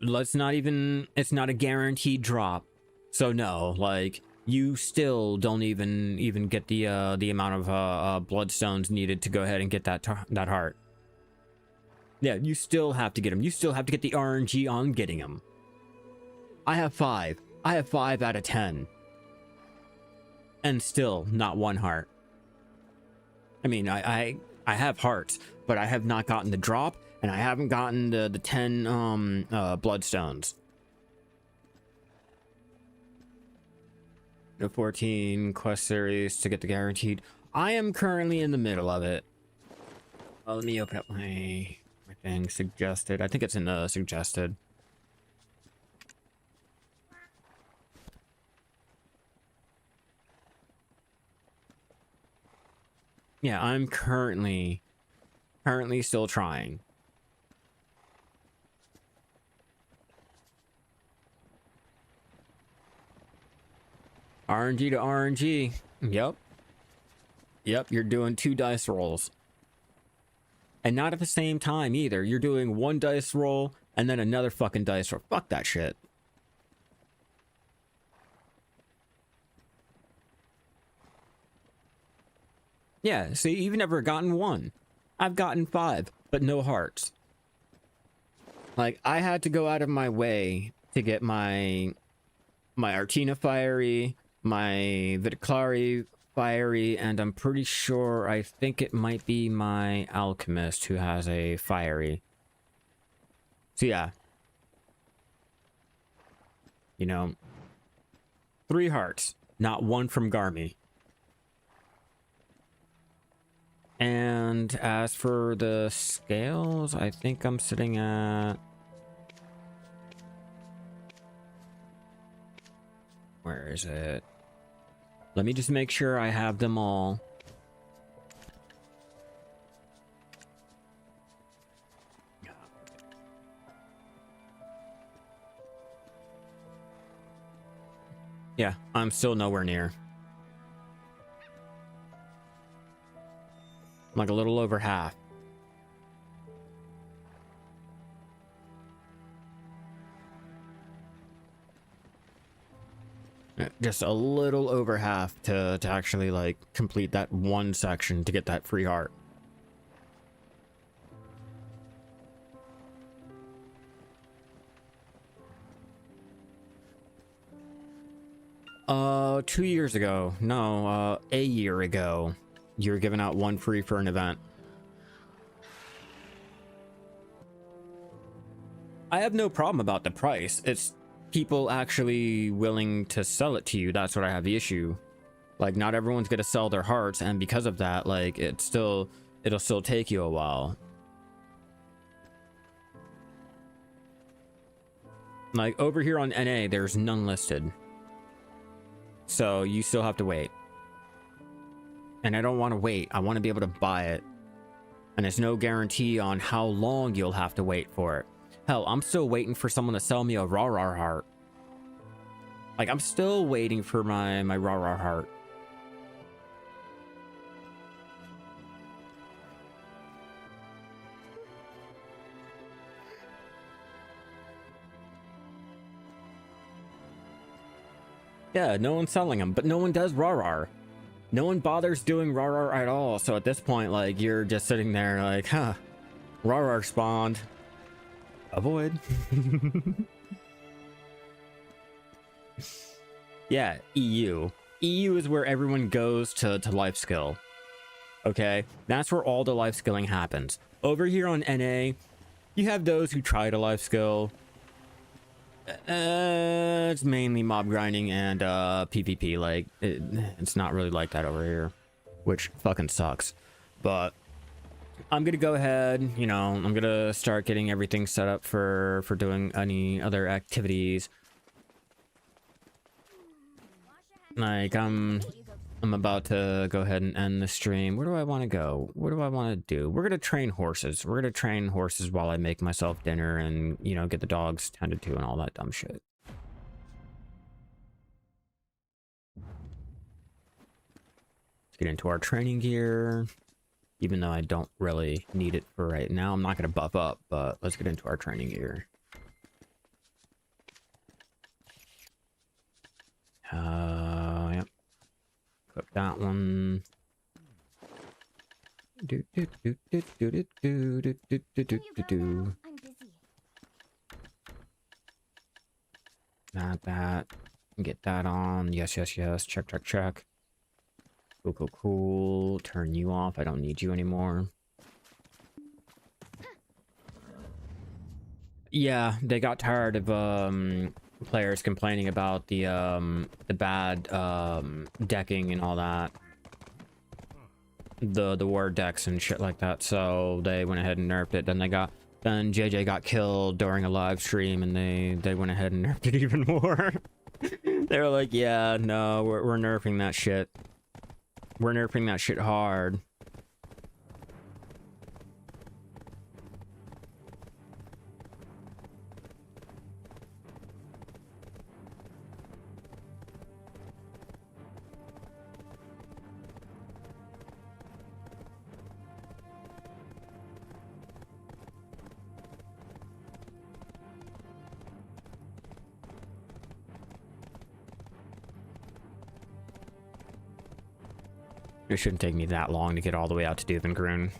It's not a guaranteed drop. So no, like you still don't even get the amount of bloodstones needed to go ahead and get that heart. Yeah, you still have to get them. You still have to get the RNG on getting them. I have 5. I have 5 out of 10. And still not one heart. I mean, I have hearts, but I have not gotten the drop, and I haven't gotten the 10 bloodstones. The 14 quest series to get the guaranteed. I am currently in the middle of it. Let me open up my thing. Suggested. I think it's in the suggested. Yeah, I'm currently still trying. RNG to RNG. Yep, you're doing 2 dice rolls. And not at the same time either. You're doing 1 dice roll and then another fucking dice roll. Fuck that shit. Yeah, see, you've never gotten 1. I've gotten 5, but no hearts. Like, I had to go out of my way to get my Artina Fiery, my Vidiclari Fiery, and I'm pretty sure, I think it might be my Alchemist who has a Fiery. So yeah. You know, 3 hearts, not 1 from Garmy. And as for the scales, I think I'm sitting at... Where is it? Let me just make sure I have them all. Yeah, I'm still nowhere near. Like a little over half. Just a little over half to actually like complete that 1 section to get that free heart. Uh, 2 years ago. No, a year ago. You were giving out 1 free for an event. I have no problem about the price. It's people actually willing to sell it to you. That's what I have the issue. Like, not everyone's gonna sell their hearts, and because of that, like, it'll still take you a while. Like, over here on NA, there's none listed. So, you still have to wait. And I don't want to wait. I want to be able to buy it. And there's no guarantee on how long you'll have to wait for it. Hell, I'm still waiting for someone to sell me a Rawr heart. Like, I'm still waiting for my Rawr heart. Yeah, no one's selling them, but no one does Rawr. No one bothers doing Rawr at all, so at this point, like, you're just sitting there like, huh, Rawr spawned. Avoid. Yeah, EU. EU is where everyone goes to life skill. Okay, that's where all the life skilling happens. Over here on NA, you have those who try to life skill. It's mainly mob grinding and PvP. Like it's not really like that over here, which fucking sucks. But I'm gonna go ahead, you know, I'm gonna start getting everything set up for doing any other activities. Like I'm about to go ahead and end the stream. Where do I want to go? What do I want to do? We're gonna train horses. We're gonna train horses while I make myself dinner and, you know, get the dogs tended to and all that dumb shit. Let's get into our training gear. Even though I don't really need it for right now. I'm not gonna buff up, but let's get into our training gear. Yep. Clip that one. Do do do do do do do do do do do do do. I'm busy. That. Get that on. Yes, yes, yes. Check, check, check. Cool, cool, cool. Turn you off. I don't need you anymore. Yeah, they got tired of players complaining about the bad decking and all that. The war decks and shit like that. So they went ahead and nerfed it. Then JJ got killed during a live stream, and they went ahead and nerfed it even more. They were like, yeah, no, we're nerfing that shit. We're nerfing that shit hard. It shouldn't take me that long to get all the way out to Duvengrun.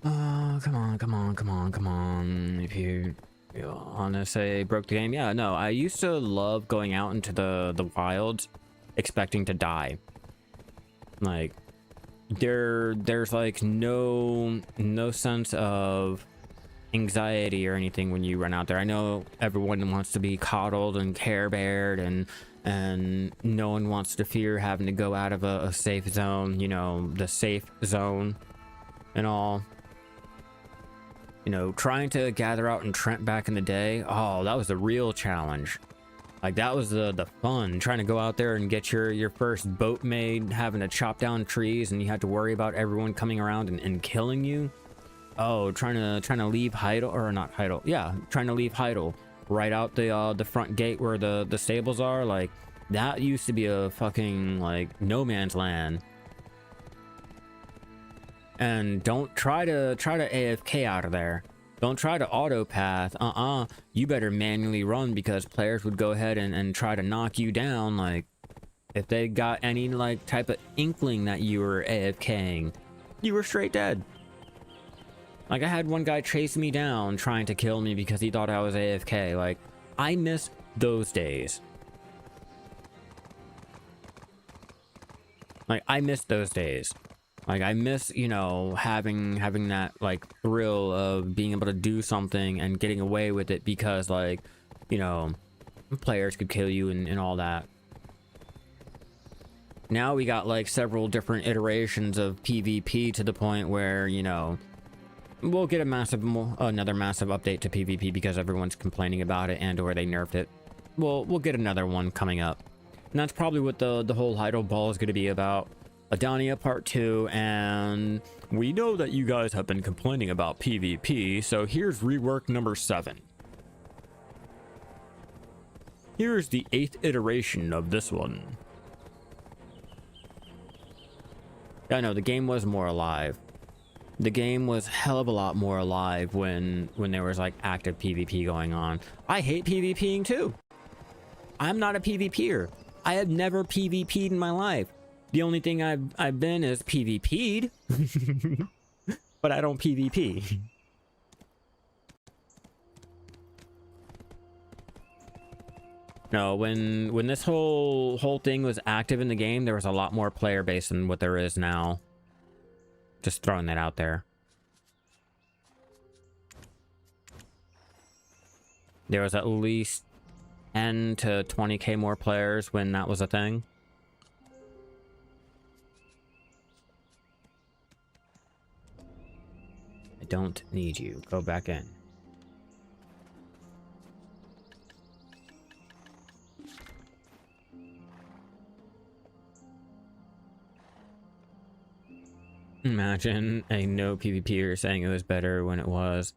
Oh, come on, come on, come on, come on. If you want to say broke the game, yeah, no, I used to love going out into the wilds expecting to die. Like there's like no sense of anxiety or anything when you run out there. I know everyone wants to be coddled and care bared, and no one wants to fear having to go out of a safe zone, you know, the safe zone and all. You know, trying to gather out in Trent back in the day, oh, that was the real challenge. Like, that was the fun, trying to go out there and get your first boat made, having to chop down trees, and you had to worry about everyone coming around and killing you. Oh, trying to leave Heidel, or not Heidel, yeah, trying to leave Heidel right out the front gate where the stables are. Like, that used to be a fucking, like, no man's land. And don't try to AFK out of there. Don't try to auto path. You better manually run, because players would go ahead and try to knock you down. Like, if they got any like type of inkling that you were AFKing, you were straight dead. Like, I had one guy chase me down trying to kill me because he thought I was AFK. Like, I miss those days. Like, I miss those days. Like, I miss, you know, having that, like, thrill of being able to do something and getting away with it because, like, you know, players could kill you and all that. Now we got, like, several different iterations of PvP to the point where, you know, we'll get another massive update to PvP because everyone's complaining about it and or they nerfed it. We'll get another one coming up. And that's probably what the whole Heidel Ball is going to be about. Adania Part 2, and we know that you guys have been complaining about PvP, so here's rework number 7. Here's the 8th iteration of this one. Yeah, I know, the game was more alive. The game was hell of a lot more alive when there was like active PvP going on. I hate PvPing too. I'm not a PvPer. I have never PvP'd in my life. The only thing I've been is PvP'd, but I don't PvP. No, when this whole thing was active in the game, there was a lot more player base than what there is now. Just throwing that out there. There was at least 10 to 20k more players when that was a thing. I don't need you. Go back in. Imagine a no PvPer saying it was better when it was.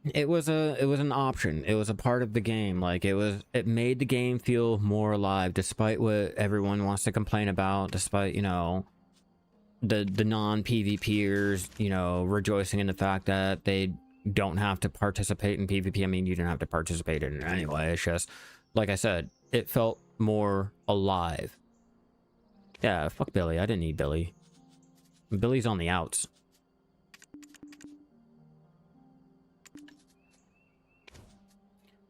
It was an option. It was a part of the game. Like it made the game feel more alive, despite what everyone wants to complain about, despite, you know, the non-PvPers, you know, rejoicing in the fact that they don't have to participate in PvP. I mean, you don't have to participate in it anyway. It's just, like I said, it felt more alive. Yeah, fuck Billy. I didn't need Billy. Billy's on the outs.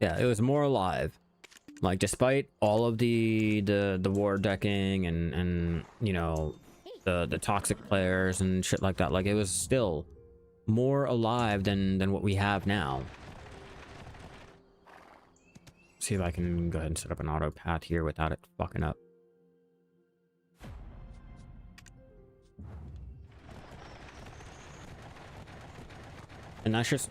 Yeah, it was more alive. Like, despite all of the war decking and you know, the toxic players and shit like that, like, it was still more alive than what we have now. See if I can go ahead and set up an auto path here without it fucking up. And that's just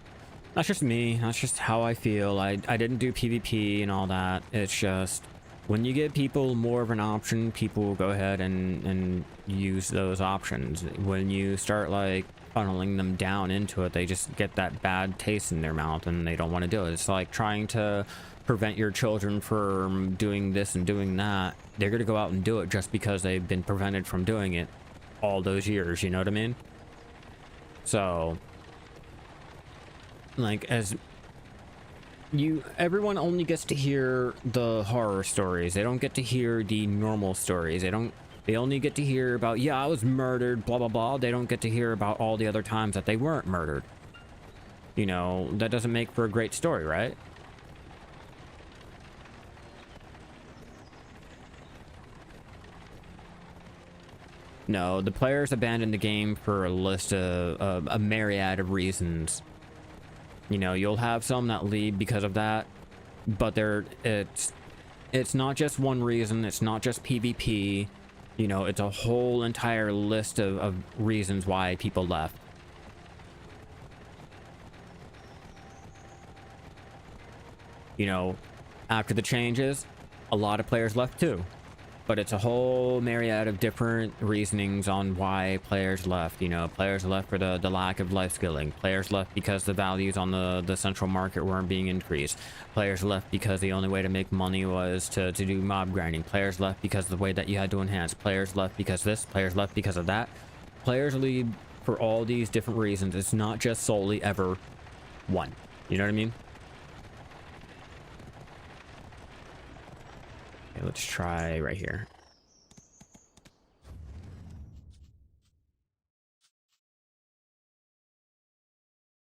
me. That's just how I feel. I didn't do PvP and all that. It's just when you give people more of an option, people will go ahead and use those options. When you start like funneling them down into it, they just get that bad taste in their mouth and they don't want to do it. It's like trying to prevent your children from doing this and doing that. They're going to go out and do it just because they've been prevented from doing it all those years. You know what I mean? So, like, everyone only gets to hear the horror stories. They don't get to hear the normal stories. They only get to hear about, yeah, I was murdered, blah, blah, blah. They don't get to hear about all the other times that they weren't murdered. You know, that doesn't make for a great story, right? No, the players abandoned the game for a list of a myriad of reasons. You know, you'll have some that leave because of that, but it's not just one reason. It's not just PvP. You know, it's a whole entire list of reasons why people left. You know, after the changes, a lot of players left too. But it's a whole myriad of different reasonings on why players left. You know, players left for the lack of life skilling. Players left because the values on the central market weren't being increased. Players left because the only way to make money was to do mob grinding. Players left because of the way that you had to enhance. Players left because this. Players left because of that. Players leave for all these different reasons. It's not just solely ever one. You know what I mean? Okay, let's try right here.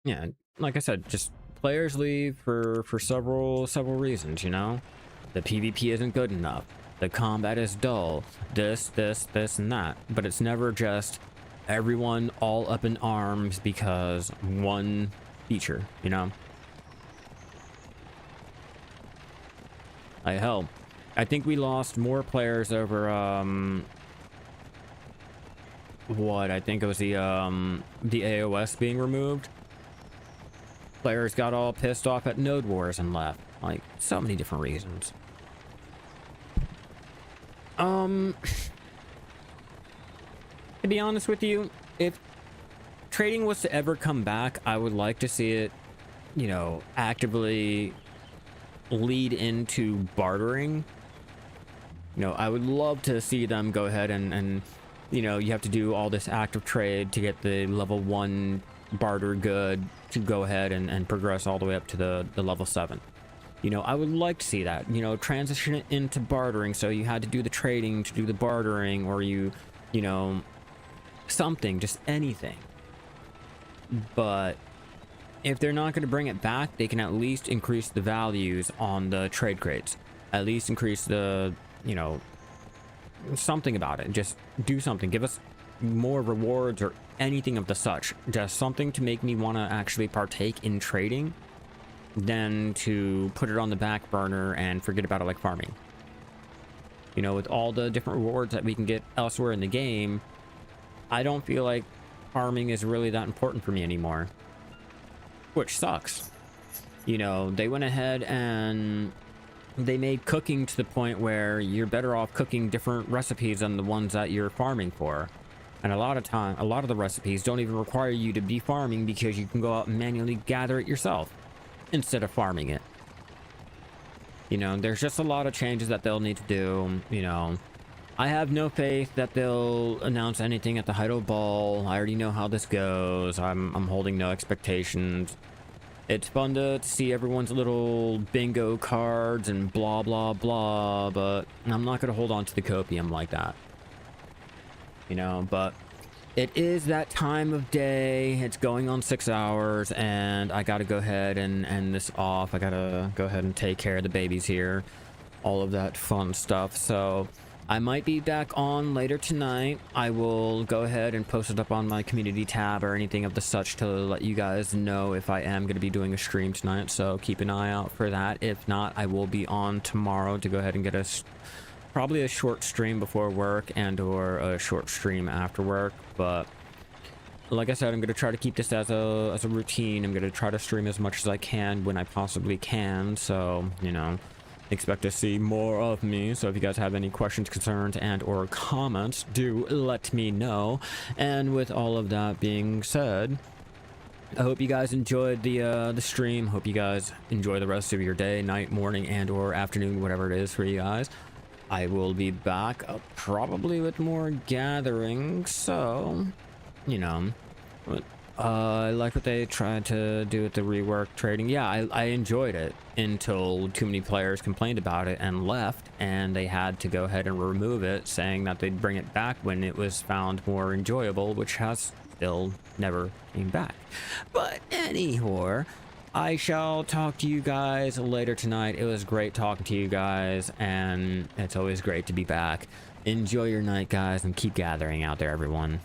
Yeah, like I said, just players leave for several reasons, you know? The PvP isn't good enough. The combat is dull. This, and that. But it's never just everyone all up in arms because one feature, you know? Like, hell, I think we lost more players over, what? I think it was the AOS being removed. Players got all pissed off at Node Wars and left. Like, so many different reasons. To be honest with you, if trading was to ever come back, I would like to see it, you know, actively lead into bartering. You know, I would love to see them go ahead and you know, you have to do all this active trade to get the level 1 barter good to go ahead and progress all the way up to the level 7. You know, I would like to see that, you know, transition it into bartering, so you had to do the trading to do the bartering, or you know, something, just anything. But if they're not going to bring it back, they can at least increase the values on the trade crates. At least increase the, you know, something about it. Just do something. Give us more rewards or anything of the such. Just something to make me want to actually partake in trading than to put it on the back burner and forget about it like farming. You know, with all the different rewards that we can get elsewhere in the game, I don't feel like farming is really that important for me anymore. Which sucks. You know, they went ahead and they made cooking to the point where you're better off cooking different recipes than the ones that you're farming for. And a lot of the recipes don't even require you to be farming, because you can go out and manually gather it yourself instead of farming it. You know, there's just a lot of changes that they'll need to do. You know, I have no faith that they'll announce anything at the Heido Ball. I already know how this goes. I'm holding no expectations. It's fun to see everyone's little bingo cards and blah blah blah, but I'm not going to hold on to the copium like that. You know, but it is that time of day. It's going on 6 hours, and I got to go ahead and end this off. I got to go ahead and take care of the babies here. All of that fun stuff. So I might be back on later tonight. I will go ahead and post it up on my community tab or anything of the such to let you guys know if I am going to be doing a stream tonight. So keep an eye out for that. If not, I will be on tomorrow to go ahead and get probably a short stream before work and or a short stream after work. But like I said, I'm going to try to keep this as a routine. I'm going to try to stream as much as I can when I possibly can. So, you know, expect to see more of me. So if you guys have any questions, concerns, and or comments, do let me know. And with all of that being said, I hope you guys enjoyed the stream. Hope you guys enjoy the rest of your day, night, morning, and or afternoon, whatever it is for you guys. I will be back probably with more gatherings. So, you know, I like what they tried to do with the rework trading. Yeah, I enjoyed it until too many players complained about it and left, and they had to go ahead and remove it, saying that they'd bring it back when it was found more enjoyable, which has still never came back. But anyhow, I shall talk to you guys later tonight. It was great talking to you guys, and it's always great to be back. Enjoy your night, guys, and keep gathering out there, everyone.